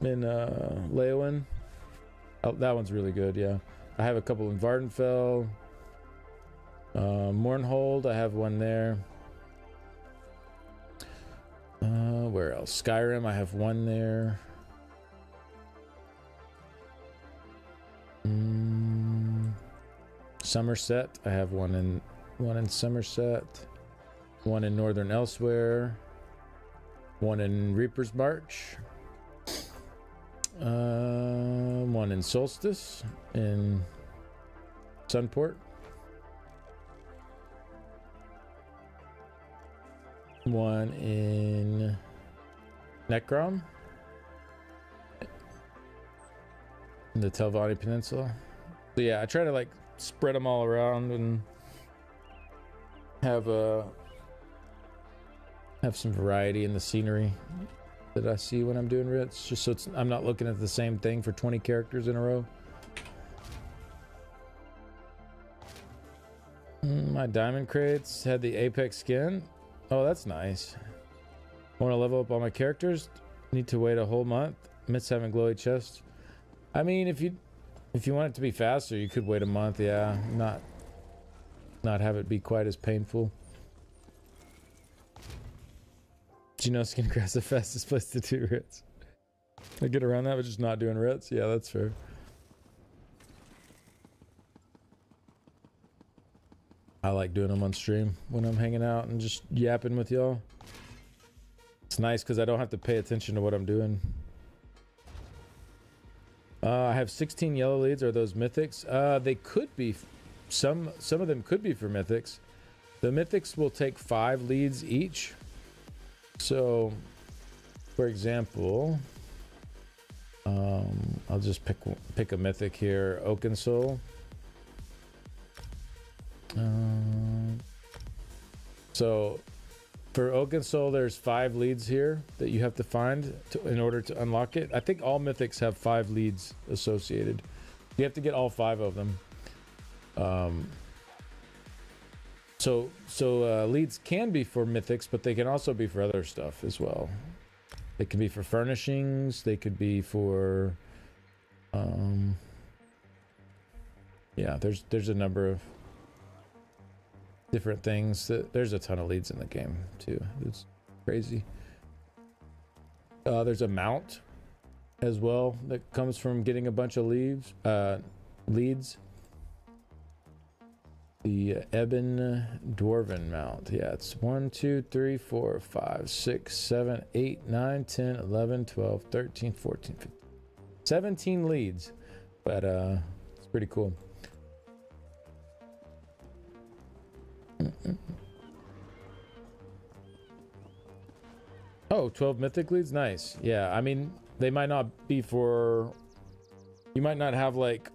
in Leowin. Oh, that one's really good, yeah. I have a couple in Vardenfell. Mournhold, I have one there. Where else? Skyrim, I have one there. Somerset, I have one in Somerset, one in Northern Elsewhere, one in Reaper's March, one in Solstice in Sunport, one in Necrom in the Telvanni Peninsula. So yeah, I try to like spread them all around and have have some variety in the scenery that I see when I'm doing writs, just so I'm not looking at the same thing for 20 characters in a row. My diamond crates had the apex skin. Oh, that's nice. Want to level up all my characters? Need to wait a whole month. Miss having glowy chest. I mean, if you want it to be faster, you could wait a month. Yeah, not have it be quite as painful. Do you know skin grass the fastest place to do writs? I get around that with just not doing writs. Yeah, that's fair. I like doing them on stream when I'm hanging out and just yapping with y'all. It's nice because I don't have to pay attention to what I'm doing. I have 16 yellow leads. Are those mythics? They could be. Some of them could be for mythics. The mythics will take 5 leads each. So, for example, I'll just pick a mythic here. Oaken Soul. So for Oaken Soul, there's 5 leads here that you have to find in order to unlock it. I think all mythics have 5 leads associated. You have to get all 5 of them. So leads can be for mythics, but they can also be for other stuff as well. They can be for furnishings. They could be for, yeah. There's a number of different things. There's a ton of leads in the game too. It's crazy. There's a mount as well that comes from getting a bunch of leads. The Ebon Dwarven mount. Yeah, it's 1, 2, 3, 4, 5, 6, 7, 8, 9, 10, 11, 12, 13, 14, 15. 17 leads. But it's pretty cool. Oh, 12 mythic leads? Nice. Yeah, I mean, they might not be for... You might not have like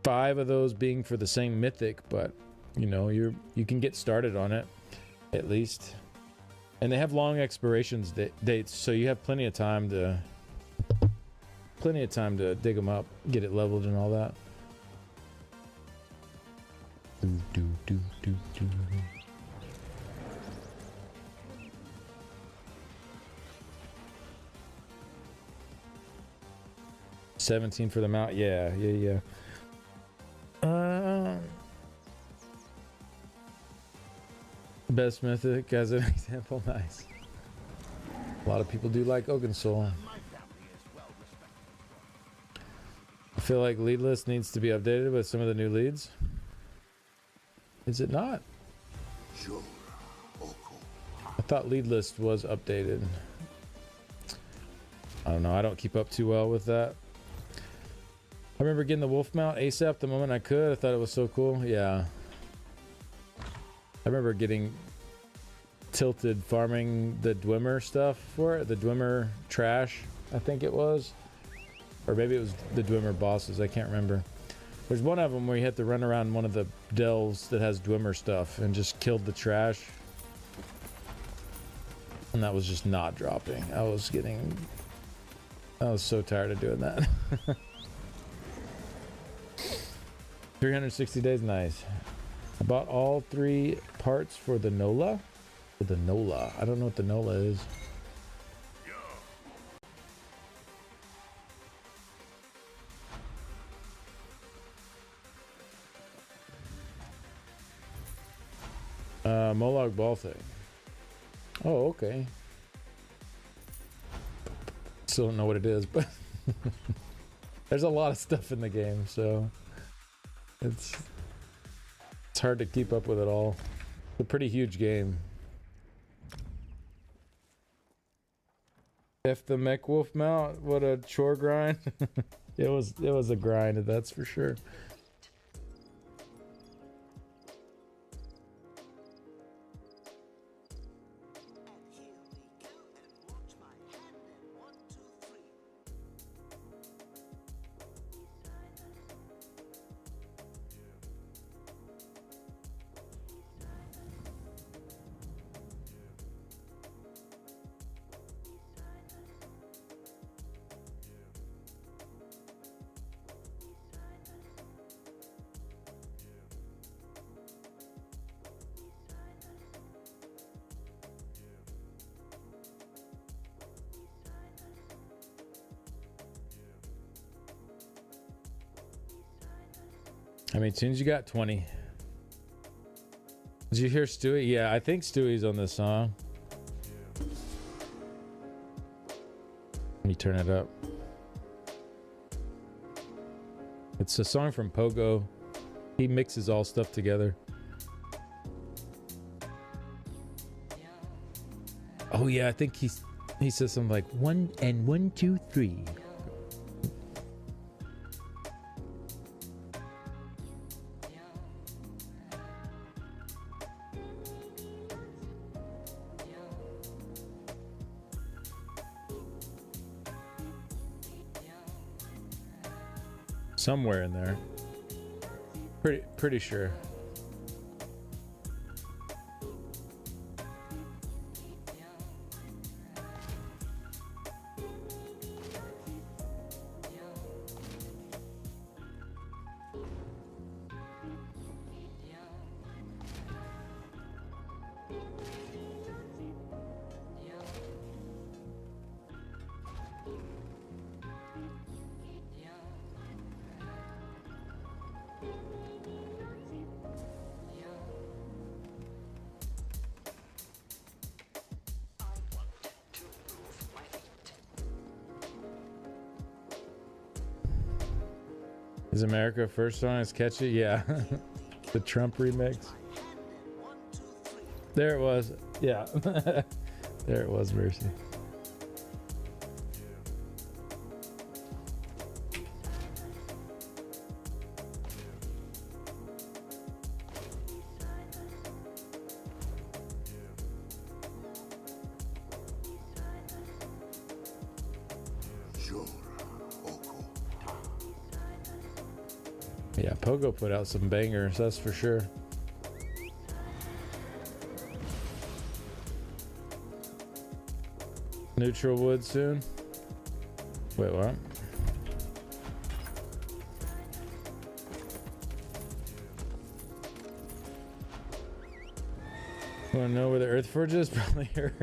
5 of those being for the same mythic, but you know, you can get started on it at least. And they have long expirations dates, so you have plenty of time to dig them up, get it leveled and all that. Do. 17 for the mount. Yeah. Best mythic as an example. Nice. A lot of people do like Oaken Soul. I feel like lead list needs to be updated with some of the new leads. Is it not? I thought lead list was updated. I don't know. I don't keep up too well with that. I remember getting the wolf mount ASAP the moment I could. I thought it was so cool. Yeah. I remember getting tilted farming the Dwemer stuff for it. The Dwemer trash, I think it was. Or maybe it was the Dwemer bosses. I can't remember. There's one of them where you have to run around one of the delves that has Dwemer stuff and just killed the trash. And that was just not dropping. I was so tired of doing that. 360 days, nice. I bought all 3 parts for the Nola. I don't know what the Nola is. Molag ball thing. Oh, okay. Still don't know what it is, but there's a lot of stuff in the game, so it's hard to keep up with it all. It's a pretty huge game. F the mech wolf mount, what a chore grind. it was a grind, that's for sure. How many tunes you got? 20. Did you hear Stewie? Yeah, I think Stewie's on this song. Let me turn it up. It's a song from Pogo. He mixes all stuff together. Oh yeah, I think he says something like 1 and 1 2 3. Somewhere in there. Pretty sure. Is America First song is catchy? Yeah. The Trump remix. There it was. Yeah. There it was, Mercy. Yeah, Pogo put out some bangers, that's for sure. Neutral wood soon? Wait, what? Wanna know where the Earth Forge is? Probably here.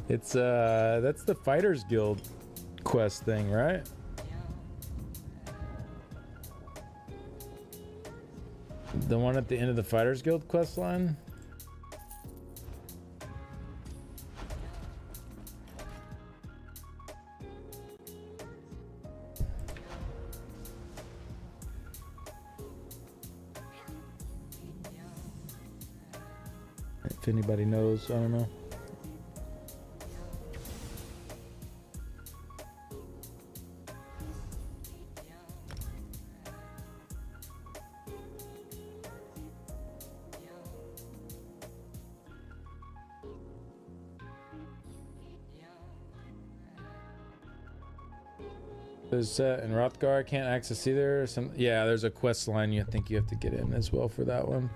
It's that's the Fighters Guild quest thing, right? The one at the end of the Fighters Guild quest line? If anybody knows, I don't know. There's Set and Rothgar I can't access either. Yeah, there's a quest line you think you have to get in as well for that one.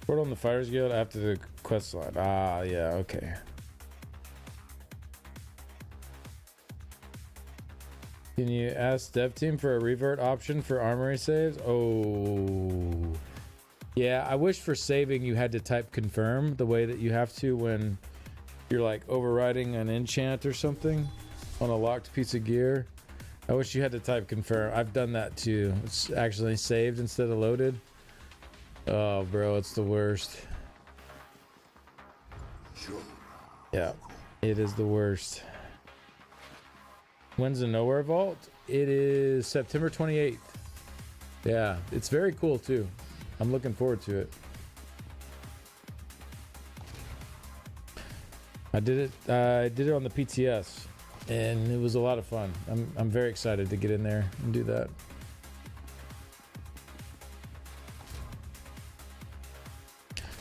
Port on the Fighters Guild after the quest line. Ah, yeah, okay. Can you ask dev team for a revert option for armory saves? Oh, yeah. I wish for saving you had to type confirm the way that you have to when you're like overriding an enchant or something on a locked piece of gear. I wish you had to type confirm. I've done that too. It's actually saved instead of loaded. Oh, bro, it's the worst. Yeah, it is the worst. When's the Nowhere Vault? It is September 28th. Yeah, it's very cool too. I'm looking forward to it. I did it on the PTS, and it was a lot of fun. I'm very excited to get in there and do that.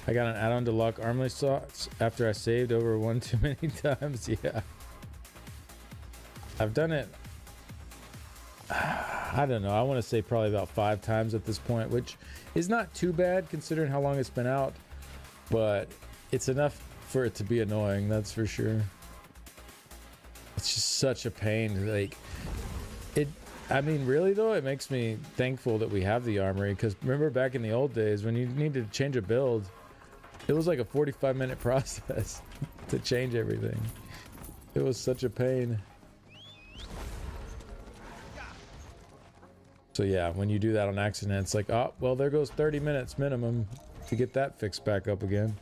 I got an add-on to lock armor slots after I saved over one too many times. Yeah. I've done it, I don't know, I want to say probably about 5 times at this point, which is not too bad considering how long it's been out, but it's enough for it to be annoying, that's for sure. It's just such a pain. Like, I mean, really though, it makes me thankful that we have the armory, because remember back in the old days when you needed to change a build, it was like a 45-minute process to change everything. It was such a pain. So yeah, when you do that on accident, it's like, oh, well, there goes 30 minutes minimum to get that fixed back up again.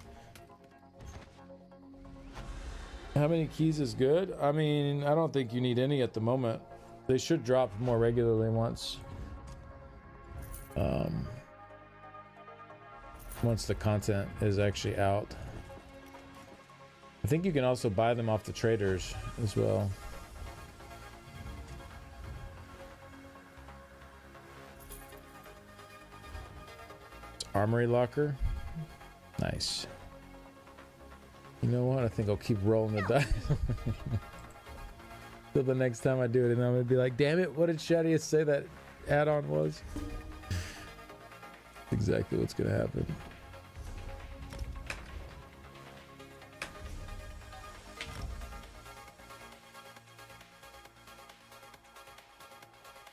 How many keys is good? I mean, I don't think you need any at the moment. They should drop more regularly once the content is actually out. I think you can also buy them off the traders as well. Armory locker. Nice. You know what? I think I'll keep rolling the dice. Till the next time I do it, and I'm gonna be like, damn it, what did Shadius say that add-on was? Exactly what's gonna happen.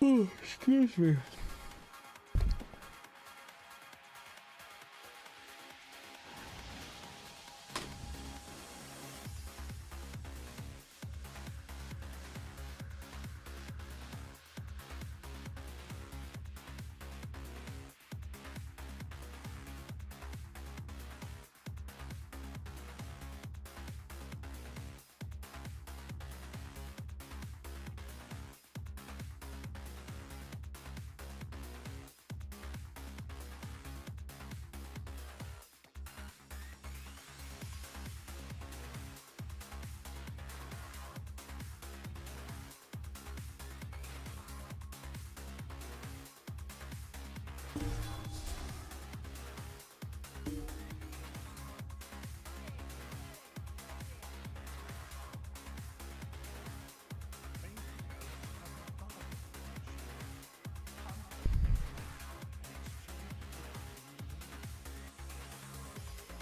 Oh, excuse me.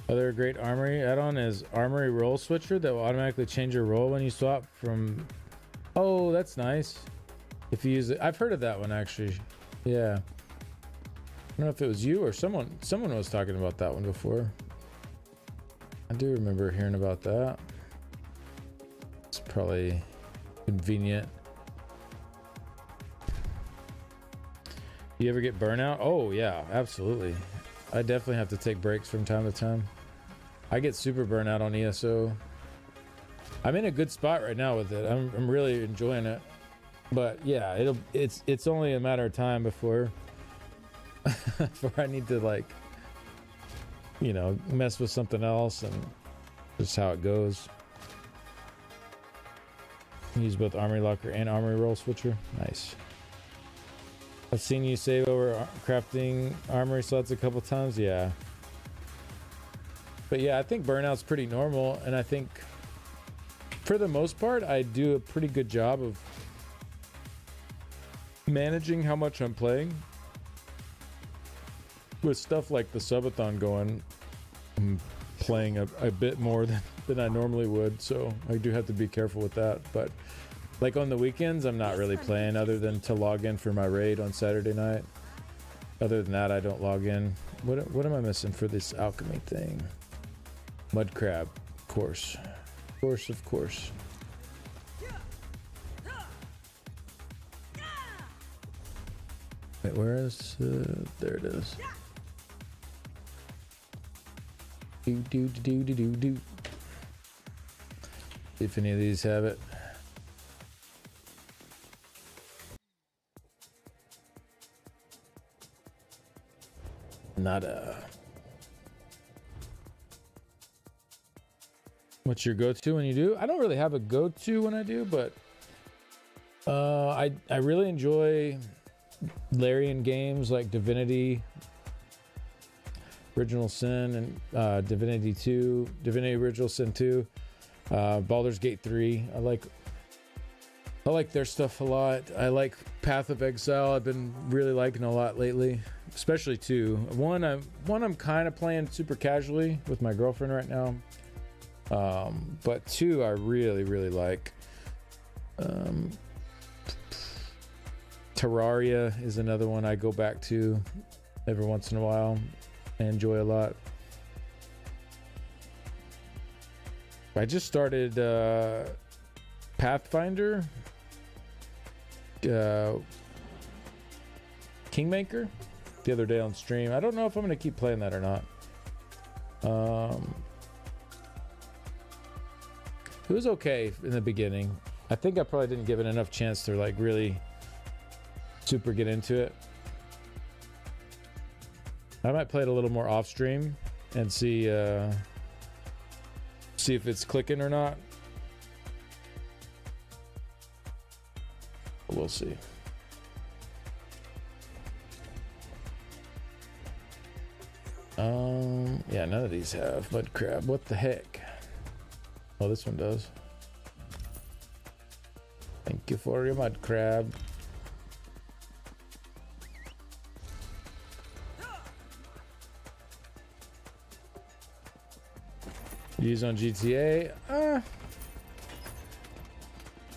Other great armory add-on is armory roll switcher that will automatically change your roll when you swap from. Oh, that's nice. If you use it, I've heard of that one actually. Yeah. I don't know if it was you or someone was talking about that one before. I do remember hearing about that. It's probably convenient. You ever get burnout? Oh yeah, absolutely. I definitely have to take breaks from time to time. I get super burnout on ESO. I'm in a good spot right now with it. I'm really enjoying it. But yeah, it's only a matter of time before I need to, like, you know, mess with something else, and just how it goes. Use both armory locker and armory roll switcher. Nice. I've seen you save over crafting armory slots a couple times. Yeah. But yeah, I think burnout's pretty normal, and I think for the most part I do a pretty good job of managing how much I'm playing. With stuff like the Subathon going, I'm playing a bit more than I normally would, so I do have to be careful with that. But like on the weekends, I'm not really playing other than to log in for my raid on Saturday night. Other than that, I don't log in. What am I missing for this alchemy thing? Mud crab, of course. Of course. Wait, where is there it is. Do. If any of these have it. Nada. What's your go-to when you do? I don't really have a go-to when I do, but I really enjoy Larian games like Divinity, Original Sin, and Divinity 2, Divinity Original Sin 2, Baldur's Gate 3. I like their stuff a lot. I like Path of Exile. I've been really liking a lot lately, especially 2. One I'm kind of playing super casually with my girlfriend right now. But 2 I really like. Terraria is another one I go back to every once in a while. I enjoy a lot. I just started Pathfinder, Kingmaker, the other day on stream. I don't know if I'm going to keep playing that or not. It was okay in the beginning. I think I probably didn't give it enough chance to like really super get into it. I might play it a little more off stream and see if it's clicking or not. We'll see. Yeah, none of these have mud crab. What the heck? Oh, this one does. Thank you for your mud crab. Use on GTA?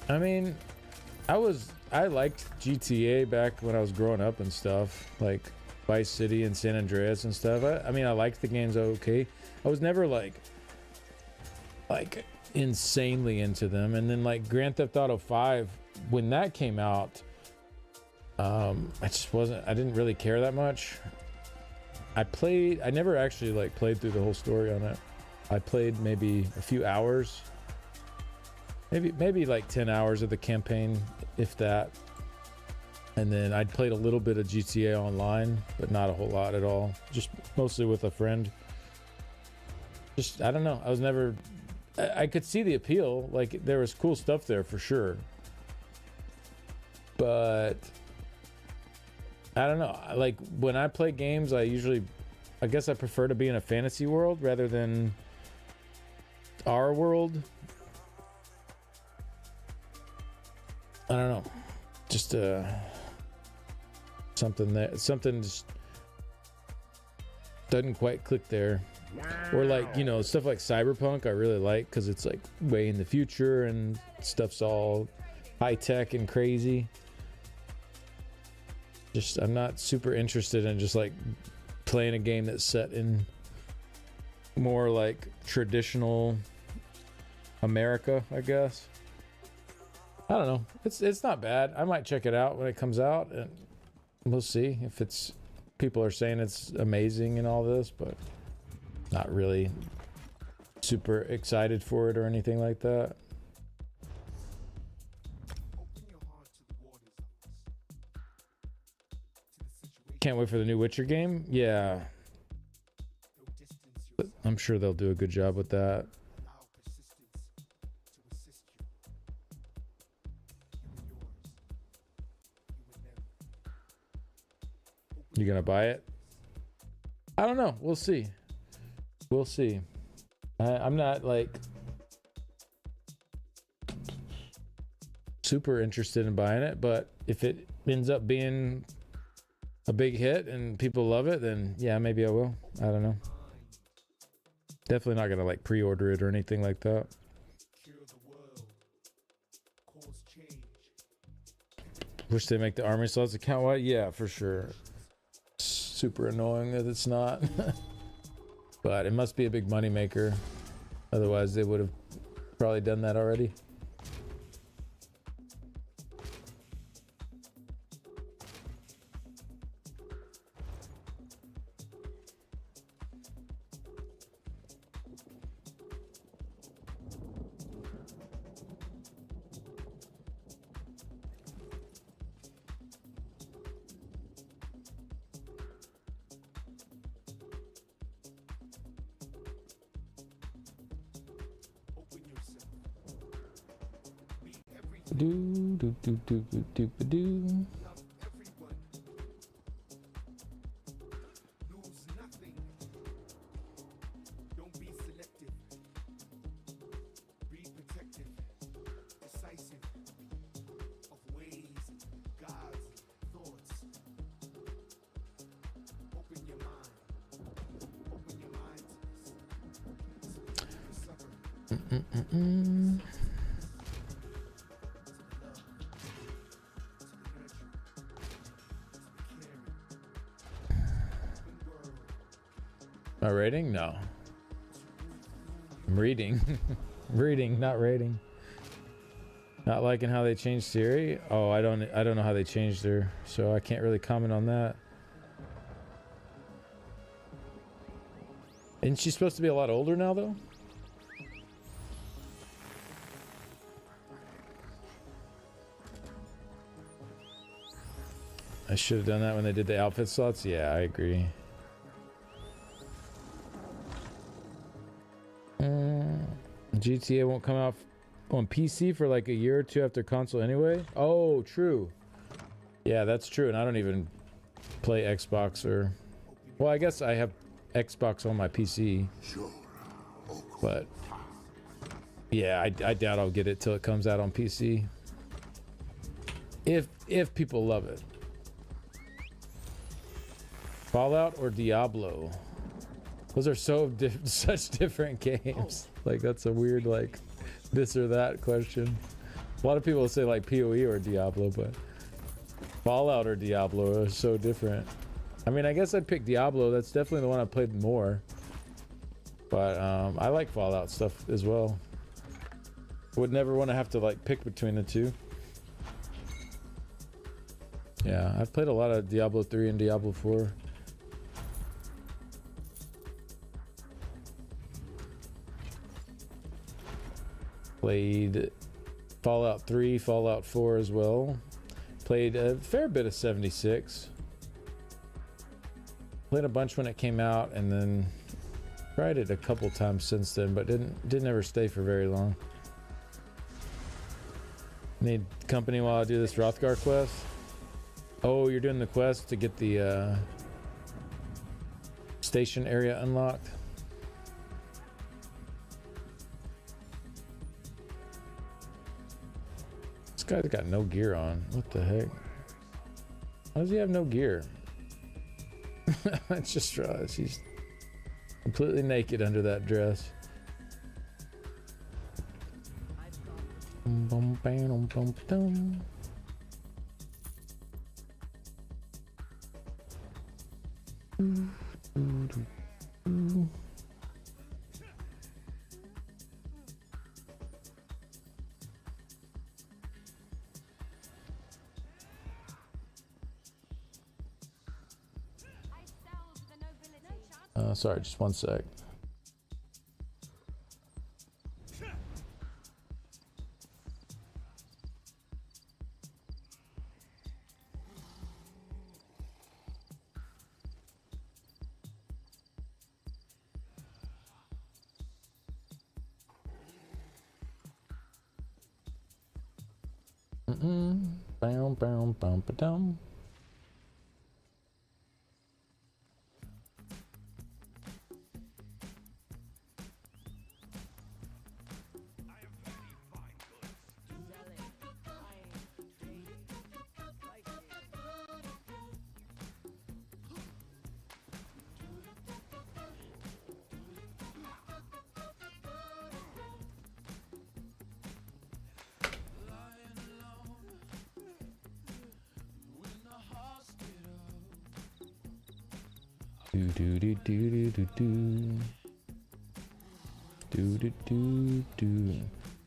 I mean, I liked GTA back when I was growing up and stuff, like Vice City and San Andreas and stuff. I mean, I liked the games okay. I was never like insanely into them. And then like Grand Theft Auto 5, when that came out, I didn't really care that much. I never actually like played through the whole story on it. I played maybe a few hours, maybe like 10 hours of the campaign, if that. And then I'd played a little bit of GTA Online, but not a whole lot at all. Just mostly with a friend. I don't know. I could see the appeal. Like there was cool stuff there for sure. But I don't know. Like when I play games, I guess I prefer to be in a fantasy world rather than our world. I don't know. Just something just doesn't quite click there. Or like, stuff like Cyberpunk I really like because it's like way in the future and stuff's all high tech and crazy. I'm not super interested in just like playing a game that's set in more like traditional America, I guess. I don't know. It's not bad. I might check it out when it comes out, and we'll see if people are saying it's amazing and all this, but not really super excited for it or anything like that. Can't wait for the new Witcher game. Yeah. I'm sure they'll do a good job with that. You gonna buy it? I don't know. We'll see. I'm not like super interested in buying it, but if it ends up being a big hit and people love it, then yeah, maybe I will. I don't know. Definitely not gonna like pre-order it or anything like that. Wish they make the army slots account wide. Yeah, for sure. Super annoying that it's not. But it must be a big money maker. Otherwise they would have probably done that already. Do. My rating? No. I'm reading. Reading, not rating. Not liking how they changed Siri? Oh, I don't know how they changed her, so I can't really comment on that. Isn't she supposed to be a lot older now, though? I should have done that when they did the outfit slots. Yeah, I agree. GTA won't come out on PC for like a year or two after console anyway. Oh, true. Yeah, that's true. And I don't even play Xbox or... Well, I guess I have Xbox on my PC. But... yeah, I doubt I'll get it till it comes out on PC. If people love it. Fallout or Diablo? Those are such different games. Like, that's a weird, like, this or that question. A lot of people say, like, PoE or Diablo, but Fallout or Diablo are so different. I mean, I guess I'd pick Diablo. That's definitely the one I played more. But I like Fallout stuff as well. Would never want to have to, like, pick between the two. Yeah, I've played a lot of Diablo 3 and Diablo 4. Played Fallout 3, Fallout 4 as well. Played a fair bit of 76. Played a bunch when it came out, and then tried it a couple times since then, but didn't ever stay for very long. Need company while I do this Rothgar quest. Oh, you're doing the quest to get the station area unlocked. This guy's got no gear on. What the heck? Why does he have no gear? It's just he's completely naked under that dress. Bum, bam, bum, bum. Sorry, just one sec. Bam, bam, bam, ba-dum.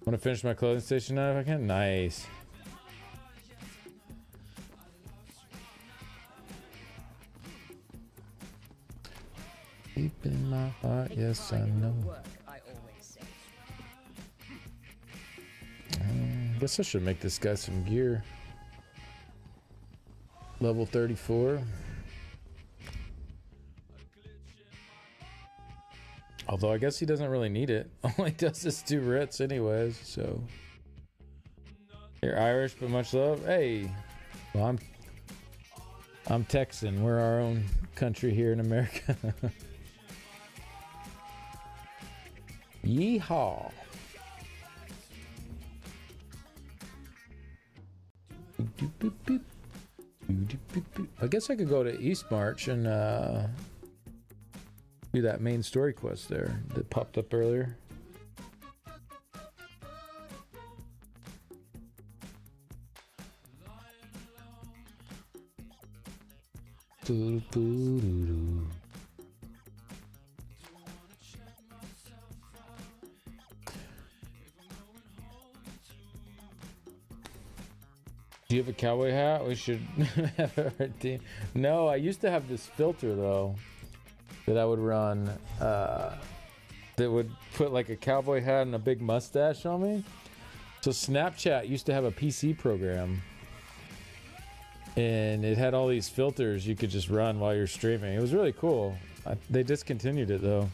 Want to finish my clothing station now if I can? Nice. Deep in my heart, yes I know. Guess I should make this guy some gear. Level 34. Although I guess he doesn't really need it. All he does is do writs anyways, so. You're Irish, but much love. Hey. Well, I'm Texan. We're our own country here in America. Yeehaw. I guess I could go to East March and do that main story quest there that popped up earlier. Do you have a cowboy hat? We should have our team. No, I used to have this filter though that I would run that would put like a cowboy hat and a big mustache on me. So Snapchat used to have a PC program and it had all these filters you could just run while you're streaming. It was really cool. They discontinued it though.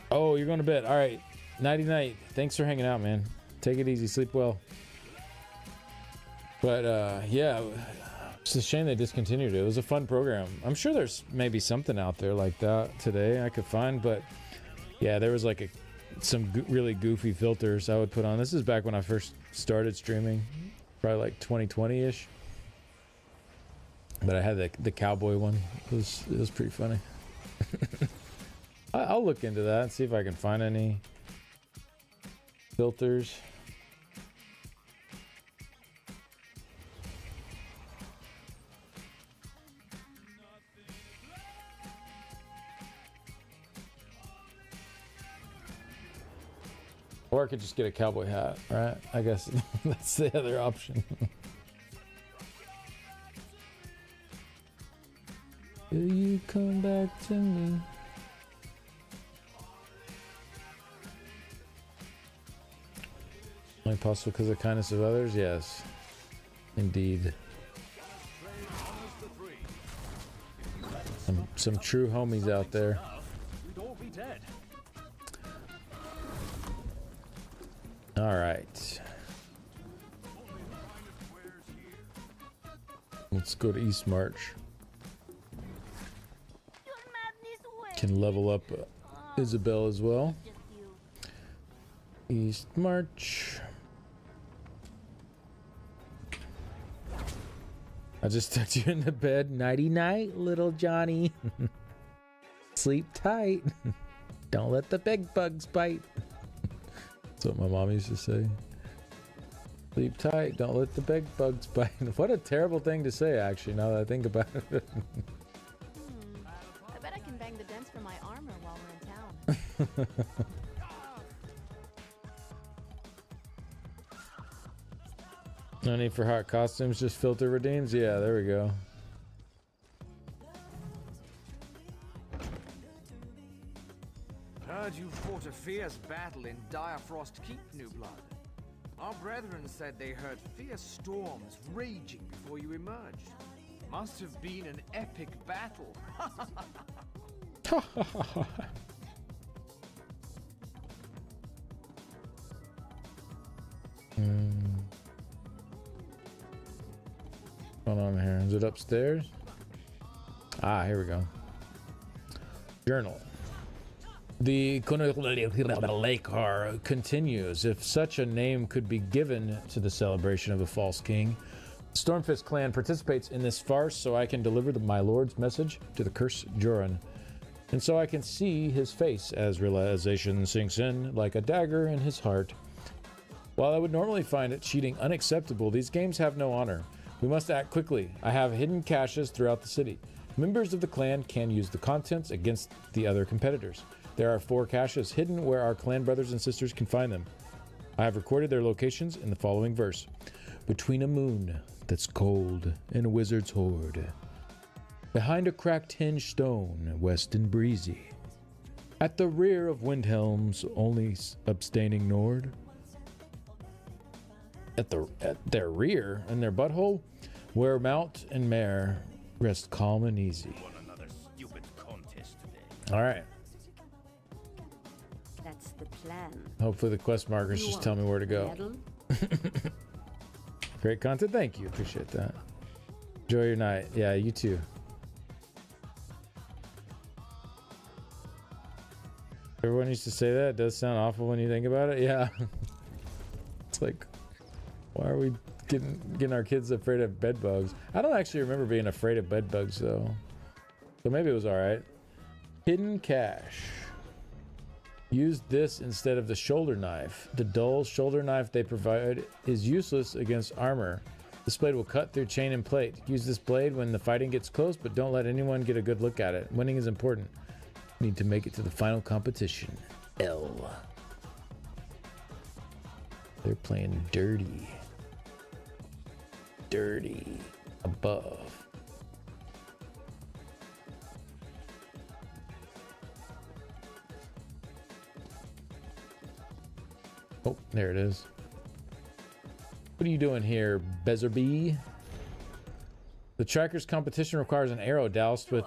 Oh, you're going to bed. All right. Nighty night. Thanks for hanging out, man. Take it easy. Sleep well. But yeah, it's a shame they discontinued it. It was a fun program. I'm sure there's maybe something out there like that today I could find. But yeah, there was like some really goofy filters I would put on. This is back when I first started streaming. Probably like 2020-ish. But I had the cowboy one. It was pretty funny. I'll look into that and see if I can find any filters. Or I could just get a cowboy hat, right? I guess that's the other option. Will you come back to me? Only possible because of the kindness of others? Yes. Indeed. Some true homies out there. We'd all be dead. All right. Let's go to East March. Can level up Isabel as well. East March. I just tucked you into bed. Nighty night, little Johnny. Sleep tight. Don't let the big bugs bite. That's what my mom used to say. Sleep tight. Don't let the big bugs bite. What a terrible thing to say, actually, now that I think about it. I bet I can bang the dents from my armor while we're in town. No need for hot costumes, just filter redeems. Yeah, there we go. Heard you fought a fierce battle in Direfrost Keep, New Blood. Our brethren said they heard fierce storms raging before you emerged. Must have been an epic battle. What's going on here? Is it upstairs? Ah, here we go. Journal. The Lekar continues. If such a name could be given to the celebration of a false king, the Stormfist clan participates in this farce so I can deliver my lord's message to the cursed Joran. And so I can see his face as realization sinks in like a dagger in his heart. While I would normally find cheating unacceptable, these games have no honor. We must act quickly. I have hidden caches throughout the city. Members of the clan can use the contents against the other competitors. There are 4 caches hidden where our clan brothers and sisters can find them. I have recorded their locations in the following verse. Between a moon that's cold and a wizard's hoard. Behind a cracked hinged stone, west and breezy. At the rear of Windhelm's only abstaining Nord. At their rear, in their butthole, where mount and mare rest calm and easy. All right. That's the plan. Hopefully the quest markers just tell me where to go. Great content. Thank you. Appreciate that. Enjoy your night. Yeah, you too. Everyone used to say that. It does sound awful when you think about it. Yeah. It's like, why are we getting our kids afraid of bed bugs? I don't actually remember being afraid of bed bugs though. So maybe it was alright. Hidden cache. Use this instead of the shoulder knife. The dull shoulder knife they provide is useless against armor. This blade will cut through chain and plate. Use this blade when the fighting gets close, but don't let anyone get a good look at it. Winning is important. Need to make it to the final competition. L. They're playing dirty. Dirty above. Oh, there it is. What are you doing here, Bezerby? The tracker's competition requires an arrow doused with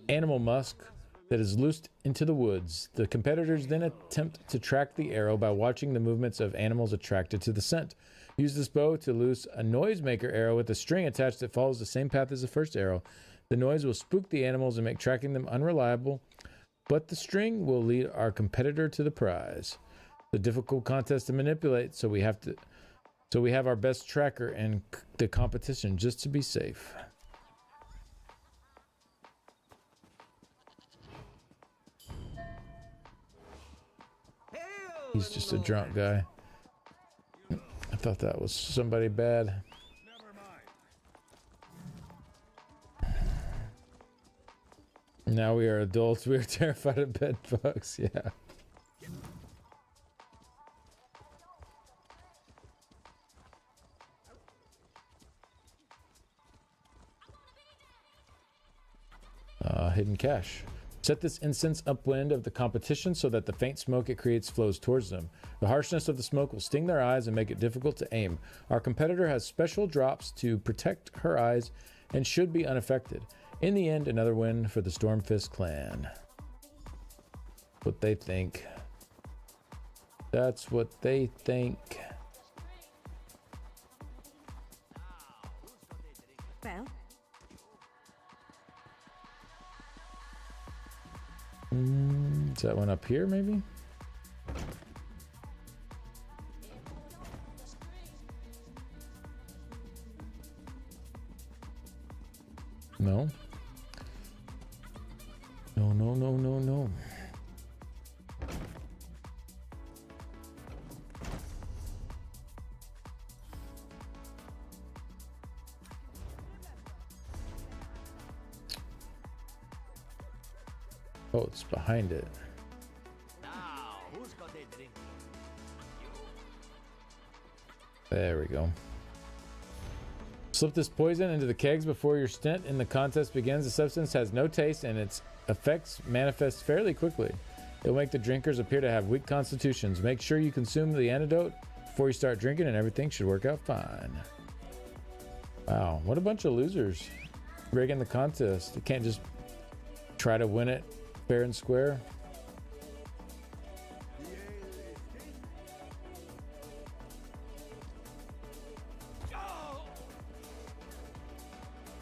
animal musk that is loosed into the woods. The competitors then attempt to track the arrow by watching the movements of animals attracted to the scent. Use this bow to loose a noisemaker arrow with a string attached that follows the same path as the first arrow. The noise will spook the animals and make tracking them unreliable, but the string will lead our competitor to the prize. The difficult contest to manipulate, so we have our best tracker in the competition just to be safe. He's just a drunk guy. I thought that was somebody bad. Now we are adults. We are terrified of bed bugs. Yeah. Hidden cache. Set this incense upwind of the competition so that the faint smoke it creates flows towards them. The harshness of the smoke will sting their eyes and make it difficult to aim. Our competitor has special drops to protect her eyes and should be unaffected. In the end, another win for the Stormfist clan. What they think. That's what they think. Well? Is that one up here, maybe? No. No. Oh, it's behind it. There we go. Slip this poison into the kegs before your stint in the contest begins. The substance has no taste and its effects manifest fairly quickly. It'll make the drinkers appear to have weak constitutions. Make sure you consume the antidote before you start drinking and everything should work out fine. Wow, what a bunch of losers. Rigging the contest. You can't just try to win it fair and square.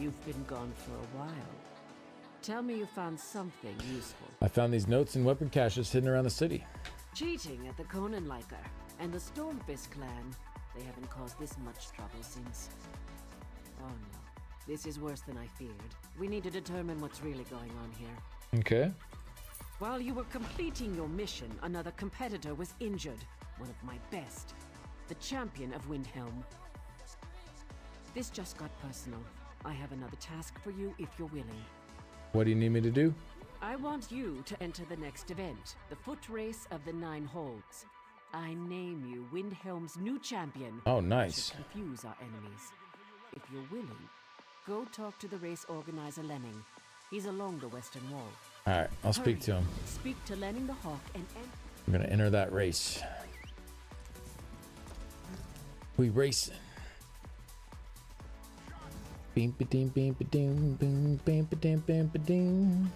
You've been gone for a while. Tell me you found something useful. I found these notes and weapon caches hidden around the city. Cheating at the Konenliker and the Stormfist clan. They haven't caused this much trouble since. Oh no, this is worse than I feared. We need to determine what's really going on here. Okay. While you were completing your mission, another competitor was injured. One of my best. The champion of Windhelm. This just got personal. I have another task for you if you're willing. What do you need me to do? I want you to enter the next event, the foot race of the 9 Holds. I name you Windhelm's new champion. Oh, nice. To confuse our enemies. If you're willing, go talk to the race organizer Lemming. He's along the western wall. All right, I'll speak to him. Speak to Lemming the Hawk and I'm gonna enter that race. We racing. Beam ba ding beam ba ding boom bam ba ding bam ba ding.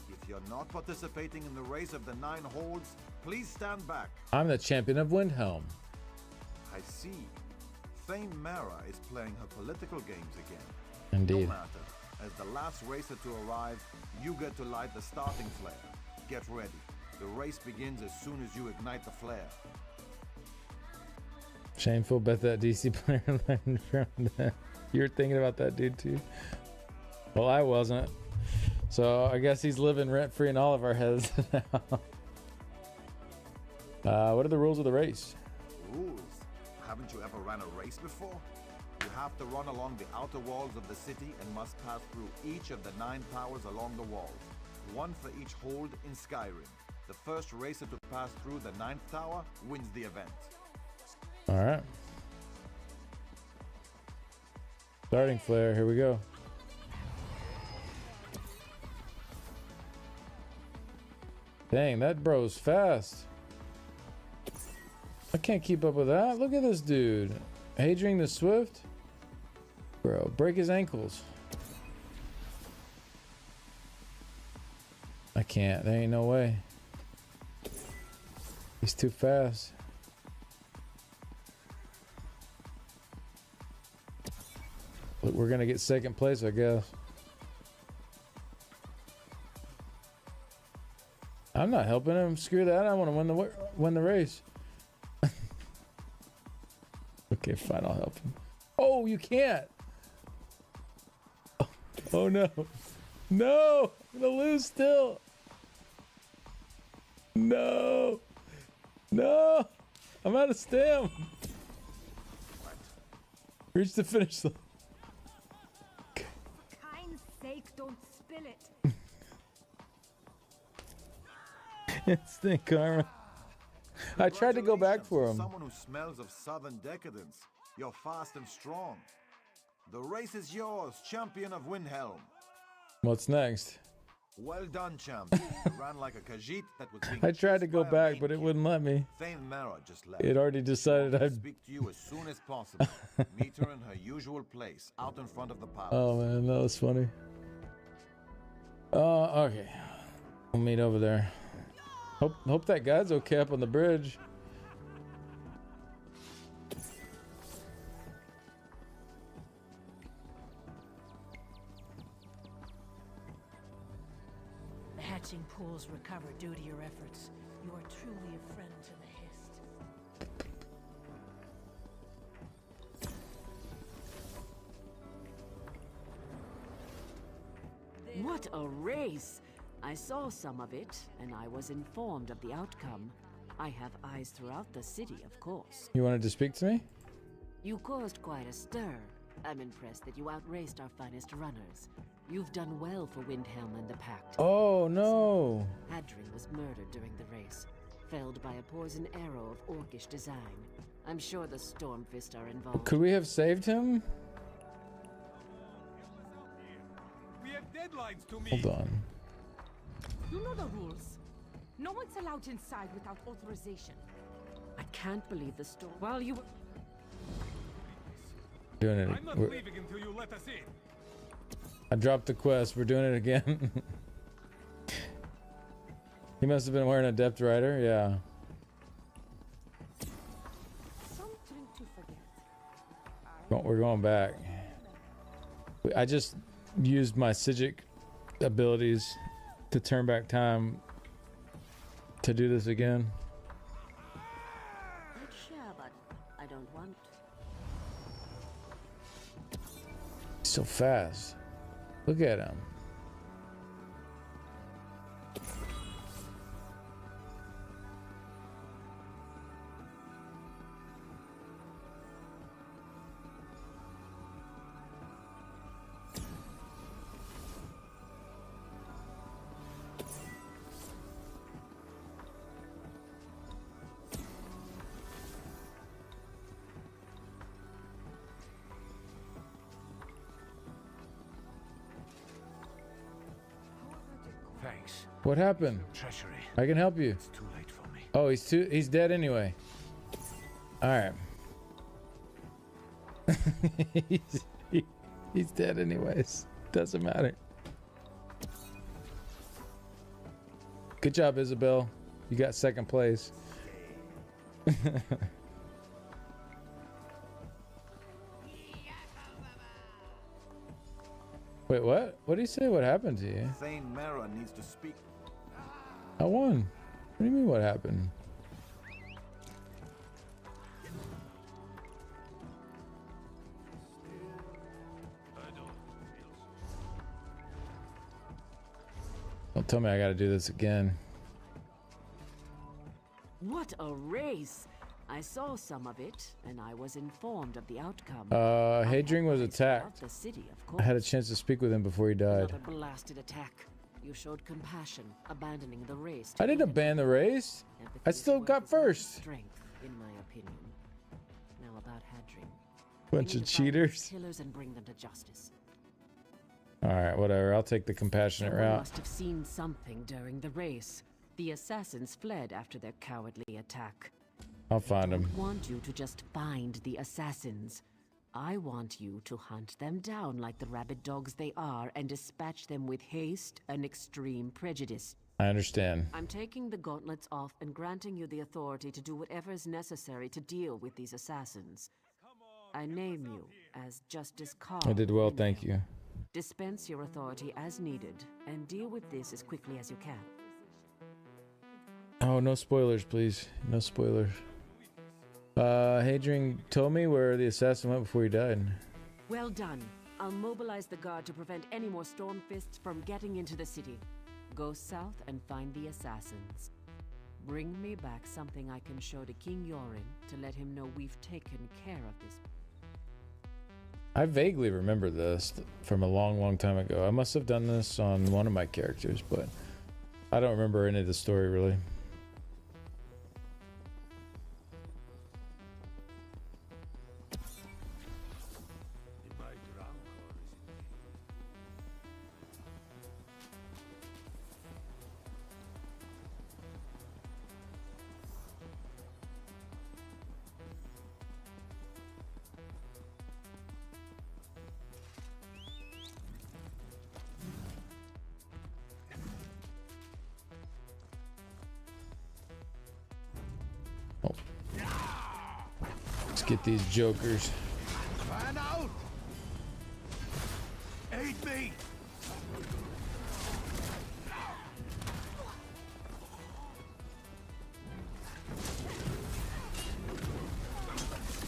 If you're not participating in the race of the 9 Holds, please stand back. I'm the champion of Windhelm. I see. Thane Mara is playing her political games again. Indeed. No matter. As the last racer to arrive, you get to light the starting flare. Get ready. The race begins as soon as you ignite the flare. Shameful, bet that DC player learned from that. You were thinking about that dude too? Well, I wasn't. So I guess he's living rent-free in all of our heads now. What are the rules of the race? Rules? Haven't you ever ran a race before? You have to run along the outer walls of the city and must pass through each of the 9 towers along the walls. One for each hold in Skyrim. The first racer to pass through the 9th tower wins the event. All right. Starting flare, here we go. Dang, that bro's fast. I can't keep up with that. Look at this dude. Hadring the Swift. Bro, break his ankles. I can't. There ain't no way. He's too fast. Look, we're gonna get second place, I guess. I'm not helping him. Screw that. I want to win the race. Okay, fine. I'll help him. Oh, you can't. Oh no. No, I'm gonna lose still. No. No. I'm out of stem. Reach the finish line. For kind's sake, don't spill it. Instant karma. I tried to go back for him. Someone who smells of southern decadence. You're fast and strong. The race is yours, champion of Windhelm. What's next? Well done, champ. You ran like a Khajiit that was being I tried to go back, but it wouldn't let me. Thane Mara just left. It already decided I'd speak to you as soon as possible. Meet her in her usual place, out in front of the palace. Oh man, that was funny. Okay. We'll meet over there. Hope that guy's okay up on the bridge. The hatching pools recover due to your efforts. You are truly a friend to the Hist. What a race! I saw some of it, and I was informed of the outcome. I have eyes throughout the city, of course. You wanted to speak to me? You caused quite a stir. I'm impressed that you outraced our finest runners. You've done well for Windhelm and the Pact. Oh no! Hadrin was murdered during the race, felled by a poison arrow of orcish design. I'm sure the Stormfist are involved. Could we have saved him? We have deadlines to meet. Hold on. You know the rules. No one's allowed inside without authorization. I can't believe the storm. While you were Doing it. I'm not leaving until you let us in. I dropped the quest. We're doing it again. He must have been wearing a Depth Rider. Yeah. Something to forget. We're going back. I just used my Sigic abilities to turn back time to do this again. I'd share, but I don't want. So fast. Look at him. Thanks. What happened? Treasury. I can help you. It's too late for me. Oh, he's dead anyway. All right. he's dead anyways. Doesn't matter. Good job, Isabel. You got second place. Wait, what? What did he say? What happened to you? Thane Mara needs to speak. I won. What do you mean what happened? Don't tell me I gotta do this again. What a race! I saw some of it, and I was informed of the outcome. Hadring was attacked. The city, of I course. had a chance to speak with him before he died. Another blasted attack. You showed compassion, abandoning the race. I didn't abandon the race. I still got first. Strength, in my opinion. Now about Hadring. Bunch of cheaters. Killers and bring them to justice. All right, whatever. I'll take the compassionate Someone route. must have seen something during the race. The assassins fled after their cowardly attack. I'll find them. I want you to just find the assassins. I want you to hunt them down like the rabid dogs they are and dispatch them with haste and extreme prejudice. I understand. I'm taking the gauntlets off and granting you the authority to do whatever is necessary to deal with these assassins. I name you as Justice Carl. I did well, thank you. Dispense your authority as needed and deal with this as quickly as you can. Oh, no spoilers, please. No spoilers. Hadrian told me where the assassin went before he died. Well done. I'll mobilize the guard to prevent any more Stormfists from getting into the city. Go south and find the assassins. Bring me back something I can show to King Yorin to let him know we've taken care of this. I vaguely remember this from a long, long time ago. I must have done this on one of my characters, but I don't remember any of the story really. Get these jokers. Fan out! Aid me!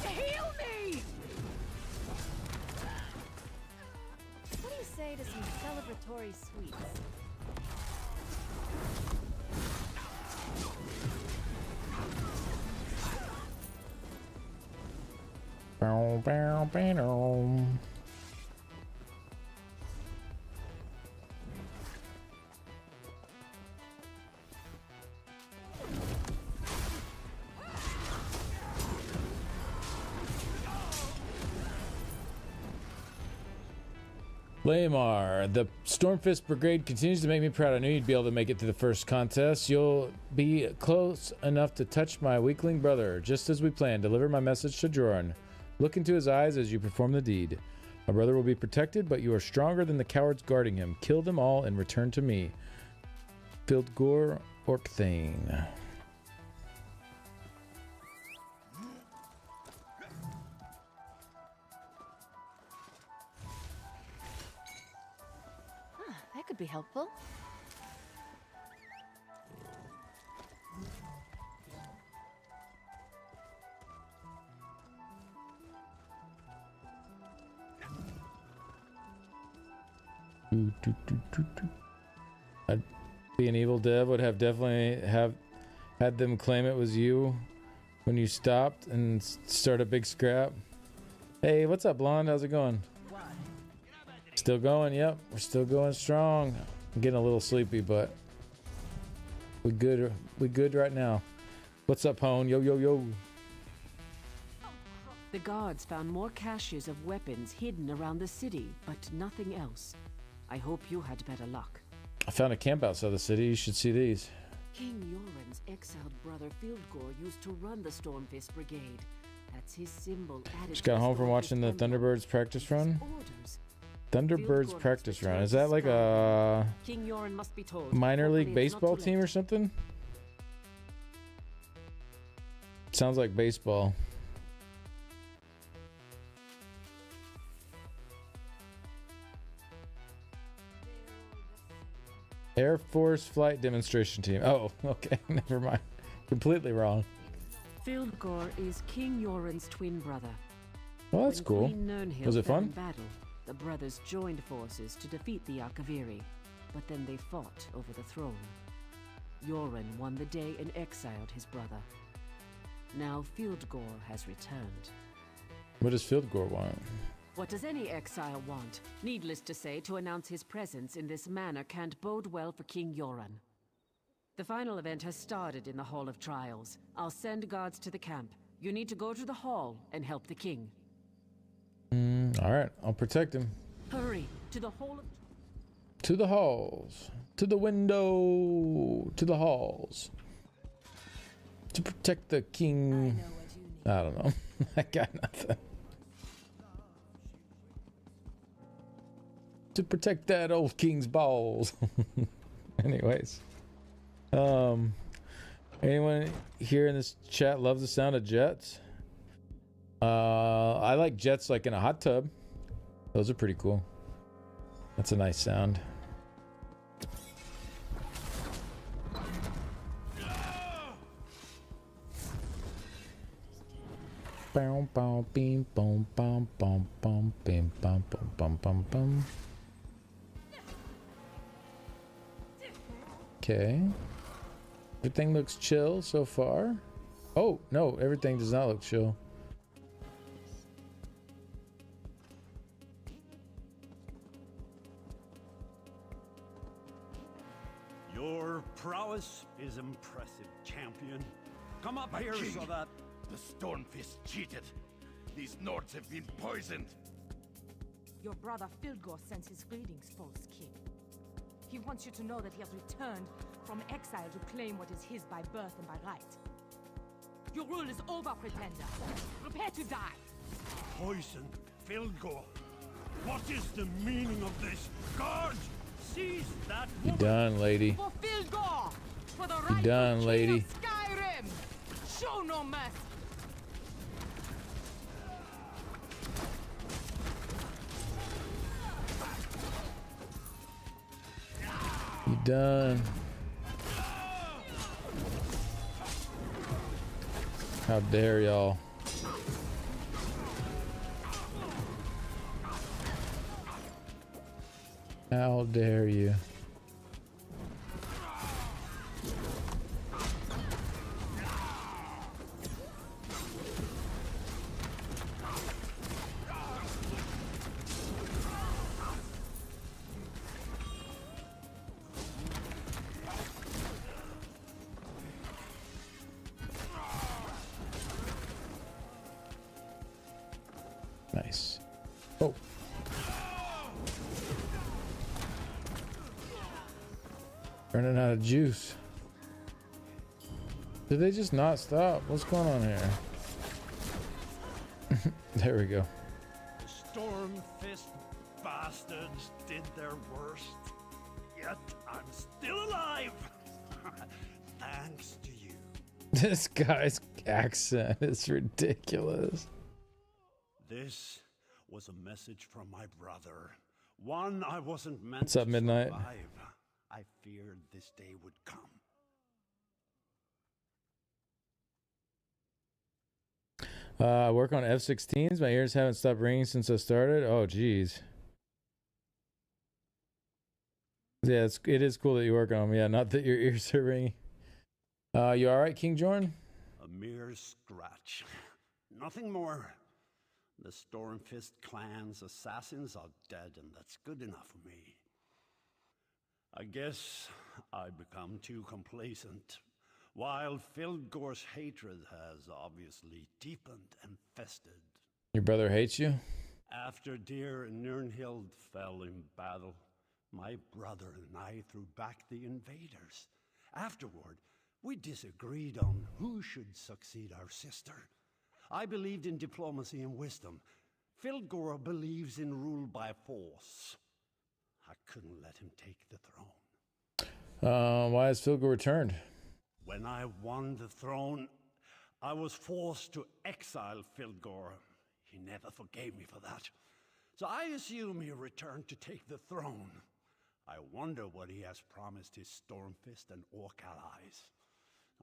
Heal me! What do you say to some celebratory sweets? Bow, bow, bow. Lamar, the Stormfist Brigade continues to make me proud. I knew you'd be able to make it to the first contest. You'll be close enough to touch my weakling brother, just as we planned. Deliver my message to Jorn. Look into his eyes as you perform the deed. My brother will be protected, but you are stronger than the cowards guarding him. Kill them all and return to me. Fildgor Orkthane. That could be helpful. I'd be an evil dev, would have definitely have had them claim it was you when you stopped and start a big scrap. Hey, what's up, Blonde? How's it going? Still going? Yep, we're still going strong. I'm getting a little sleepy, but we good. We good right now. What's up, Hone? Yo, yo, yo. The guards found more caches of weapons hidden around the city, but nothing else. I hope you had better luck. I found a camp outside the city. You should see these. King Yoren's exiled brother Fildgor used to run the Stormfist Brigade. That's his symbol added. Just got home from watching the Thunderbirds practice run. Thunderbirds practice run. Is that like a King Yoren must be told. minor league baseball team or something? Sounds like baseball. Air Force Flight Demonstration Team. Oh, okay. Never mind. Completely wrong. Fildgor is King Yoren's twin brother. Well, that's When cool. Queen Nirnhild Was it fell in fun? battle, the brothers joined forces to defeat the Akaviri, but then they fought over the throne. Yoren won the day and exiled his brother. Now Fildgor has returned. What does Fildgor want? What does any exile want? Needless to say, to announce his presence in this manner can't bode well for King Yoran. The final event has started in the Hall of Trials. I'll send guards to the camp. You need to go to the hall and help the king. All right, I'll protect him. Hurry to the Hall of... To the halls. To the window. To the halls. To protect the king. I don't know. I got nothing. To protect that old king's balls. Anyways. Anyone here in this chat loves the sound of jets? I like jets like in a hot tub. Those are pretty cool. That's a nice sound. Boom, boom, beam, boom, boom, boom, boom, beam, boom, boom, boom, boom, boom. Okay. Everything looks chill so far. Oh, no, everything does not look chill. Your prowess is impressive, champion. Come up here so that... The Stormfist cheated. These Nords have been poisoned. Your brother Filgor sends his greetings, false king. He wants you to know that he has returned from exile to claim what is his by birth and by right. Your rule is over, pretender. Prepare to die. Poison, Filgor. What is the meaning of this? Guard! Seize that You woman! done, lady. For Filgor! For the You right done, lady. of Skyrim! Show no mercy! You done. How dare y'all? How dare you? Nice. Oh. Running out of juice. Did they just not stop? What's going on here? There we go. The Stormfist bastards did their worst. Yet I'm still alive. Thanks to you. This guy's accent is ridiculous. This was a message from my brother. One I wasn't meant What's up, to Midnight? survive. I feared this day would come. I work on F-16s. My ears haven't stopped ringing since I started. Oh, geez. Yeah, it is cool that you work on them. Yeah, not that your ears are ringing. You all right, King Jorn? A mere scratch. Nothing more. The Stormfist clan's assassins are dead, and that's good enough for me. I guess I've become too complacent. While Filgor's hatred has obviously deepened and festered. Your brother hates you? After dear Nirnhild fell in battle, my brother and I threw back the invaders. Afterward, we disagreed on who should succeed our sister. I believed in diplomacy and wisdom. Filgor believes in rule by force. I couldn't let him take the throne. Why has Filgor returned? When I won the throne, I was forced to exile Filgor. He never forgave me for that. So I assume he returned to take the throne. I wonder what he has promised his Stormfist and Orc allies.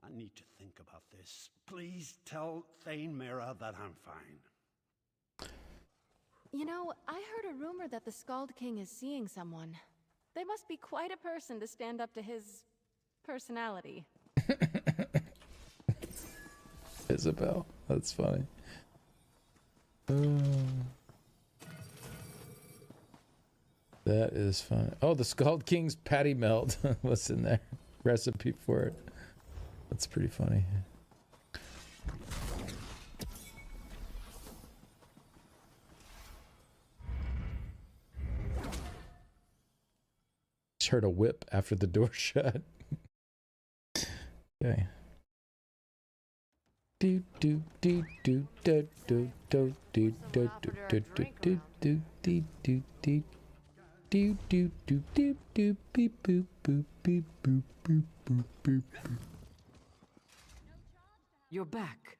I need to think about this. Please tell Thane Mera that I'm fine. You know, I heard a rumor that the Scald King is seeing someone. They must be quite a person to stand up to his personality. Isabel. That's funny. That is fun. Oh, the Scald King's patty melt. What's in there? Recipe for it. That's pretty funny. Just heard a whip after the door shut. Okay. Do do do do do do do do do do do do do do do do. Do do do do do beep boop boop beep boop boop boop boop. You're back.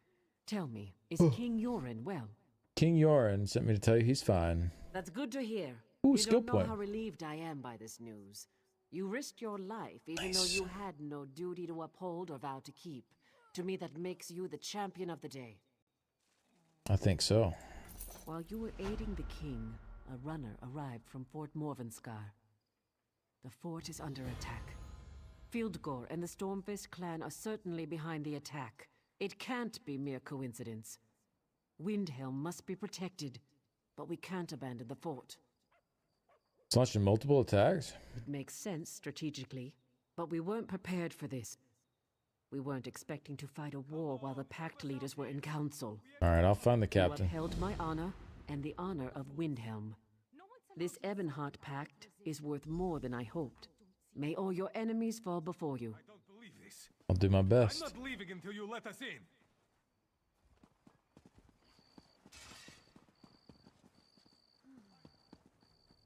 Tell me, is King Yoren well? King Yoren sent me to tell you he's fine. That's good to hear. Ooh, You skill don't know point. how relieved I am by this news. You risked your life even though you had no duty to uphold or vow to keep. To me, that makes you the champion of the day. I think so. While you were aiding the king, a runner arrived from Fort Morvenskar. The fort is under attack. Fieldgore and the Stormfist clan are certainly behind the attack. It can't be mere coincidence. Windhelm must be protected, but we can't abandon the fort. It's launching multiple attacks? It makes sense strategically, but we weren't prepared for this. We weren't expecting to fight a war while the Pact leaders were in council. Alright, I'll find the captain. You upheld my honor and the honor of Windhelm. This Ebonheart Pact is worth more than I hoped. May all your enemies fall before you. I'll do my best. I'm not leaving until you let us in.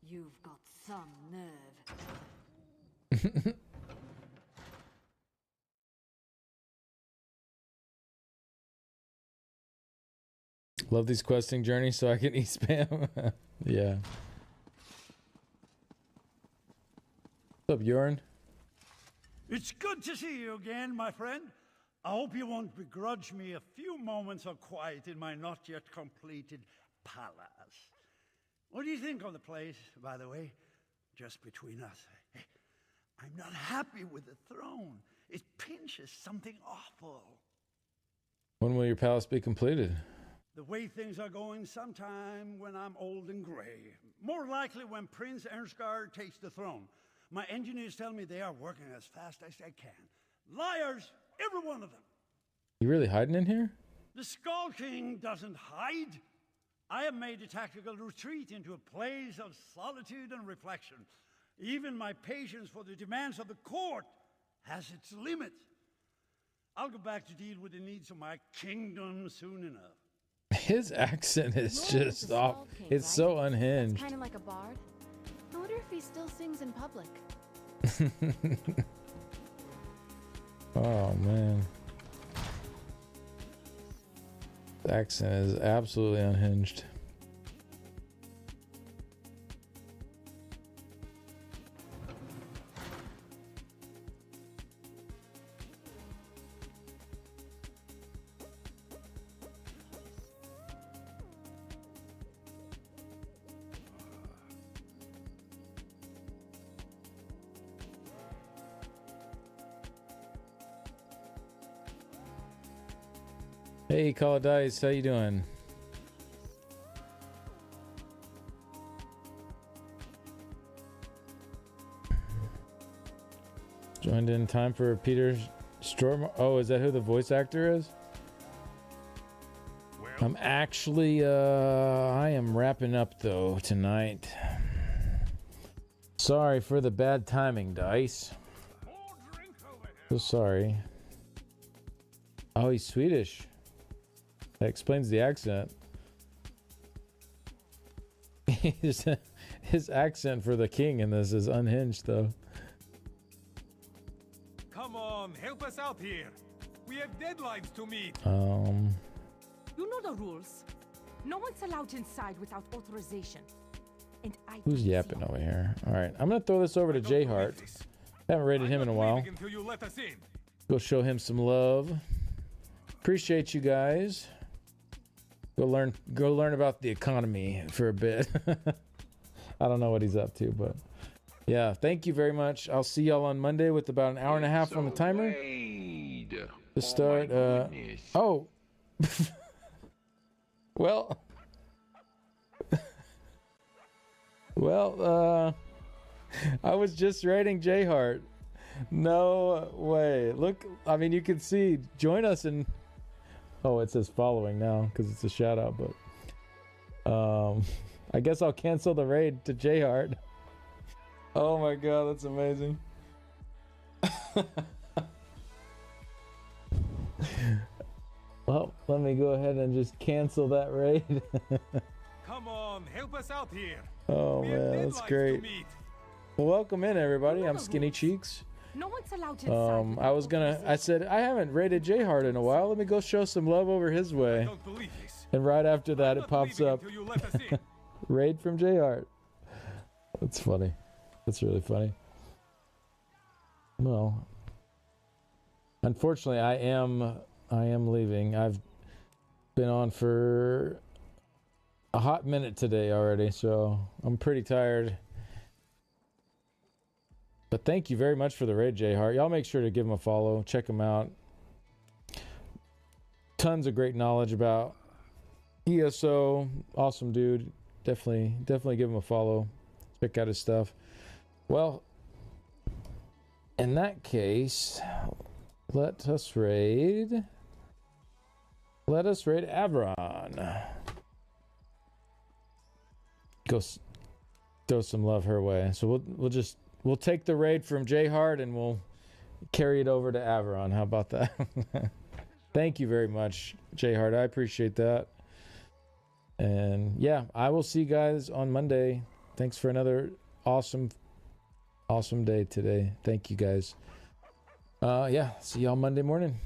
You've got some nerve. Love these questing journeys so I can eat spam. Yeah. What's up, Yoren? It's good to see you again, my friend. I hope you won't begrudge me a few moments of quiet in my not yet completed palace. What do you think of the place, by the way? Just between us. I'm not happy with the throne. It pinches something awful. When will your palace be completed? The way things are going, sometime when I'm old and gray. More likely when Prince Ernstgard takes the throne. My engineers tell me they are working as fast as they can. Liars, every one of them. You really hiding in here? The Skull King doesn't hide. I have made a tactical retreat into a place of solitude and reflection. Even my patience for the demands of the court has its limits. I'll go back to deal with the needs of my kingdom soon enough. His accent is just off. It's so unhinged. Kind of like a bard. I wonder if he still sings in public. Oh man. The accent is absolutely unhinged. Hey, Call of Dice, how you doing? Joined in time for Peter Storm. Oh, is that who the voice actor is? I'm actually, I am wrapping up though tonight. Sorry for the bad timing, Dice. So sorry. Oh, he's Swedish. That explains the accent. His accent for the king in this is unhinged, though. Come on, help us out here. We have deadlines to meet. You know the rules. No one's allowed inside without authorization. And Who's yapping over here? All right, I'm gonna throw this over to J Hart. Haven't rated him in a while. Until you let us in. Go show him some love. Appreciate you guys. Go learn about the economy for a bit. I don't know what he's up to, but yeah, thank you very much. I'll see y'all on Monday with about an hour and a half on the timer to start. Oh, well, I was just raiding J-Heart. No way. Look, I mean, you can see. Join us in... Oh, it says following now because it's a shout out, but... I guess I'll cancel the raid to J-Heart. Oh my god, that's amazing. Well, let me go ahead and just cancel that raid. Come on, help us out here. Oh man, that's great. Well, welcome in everybody. I'm Skinny Cheeks. No one's allowed to I said I haven't raided J-Heart in a while. Let me go show some love over his way. And right after that it pops up. Raid from J-Heart. That's funny. That's really funny. Well, unfortunately I am leaving. I've been on for a hot minute today already, so I'm pretty tired. But thank you very much for the raid, J-Heart. Y'all make sure to give him a follow. Check him out. Tons of great knowledge about ESO. Awesome dude. Definitely give him a follow. Check out his stuff. Well, in that case, let us raid Averon. Go throw some love her way. So we'll take the raid from J-Heart and we'll carry it over to Averon. How about that? Thank you very much, J-Heart. I appreciate that. And yeah, I will see you guys on Monday. Thanks for another awesome day today. Thank you guys. Yeah, see y'all Monday morning.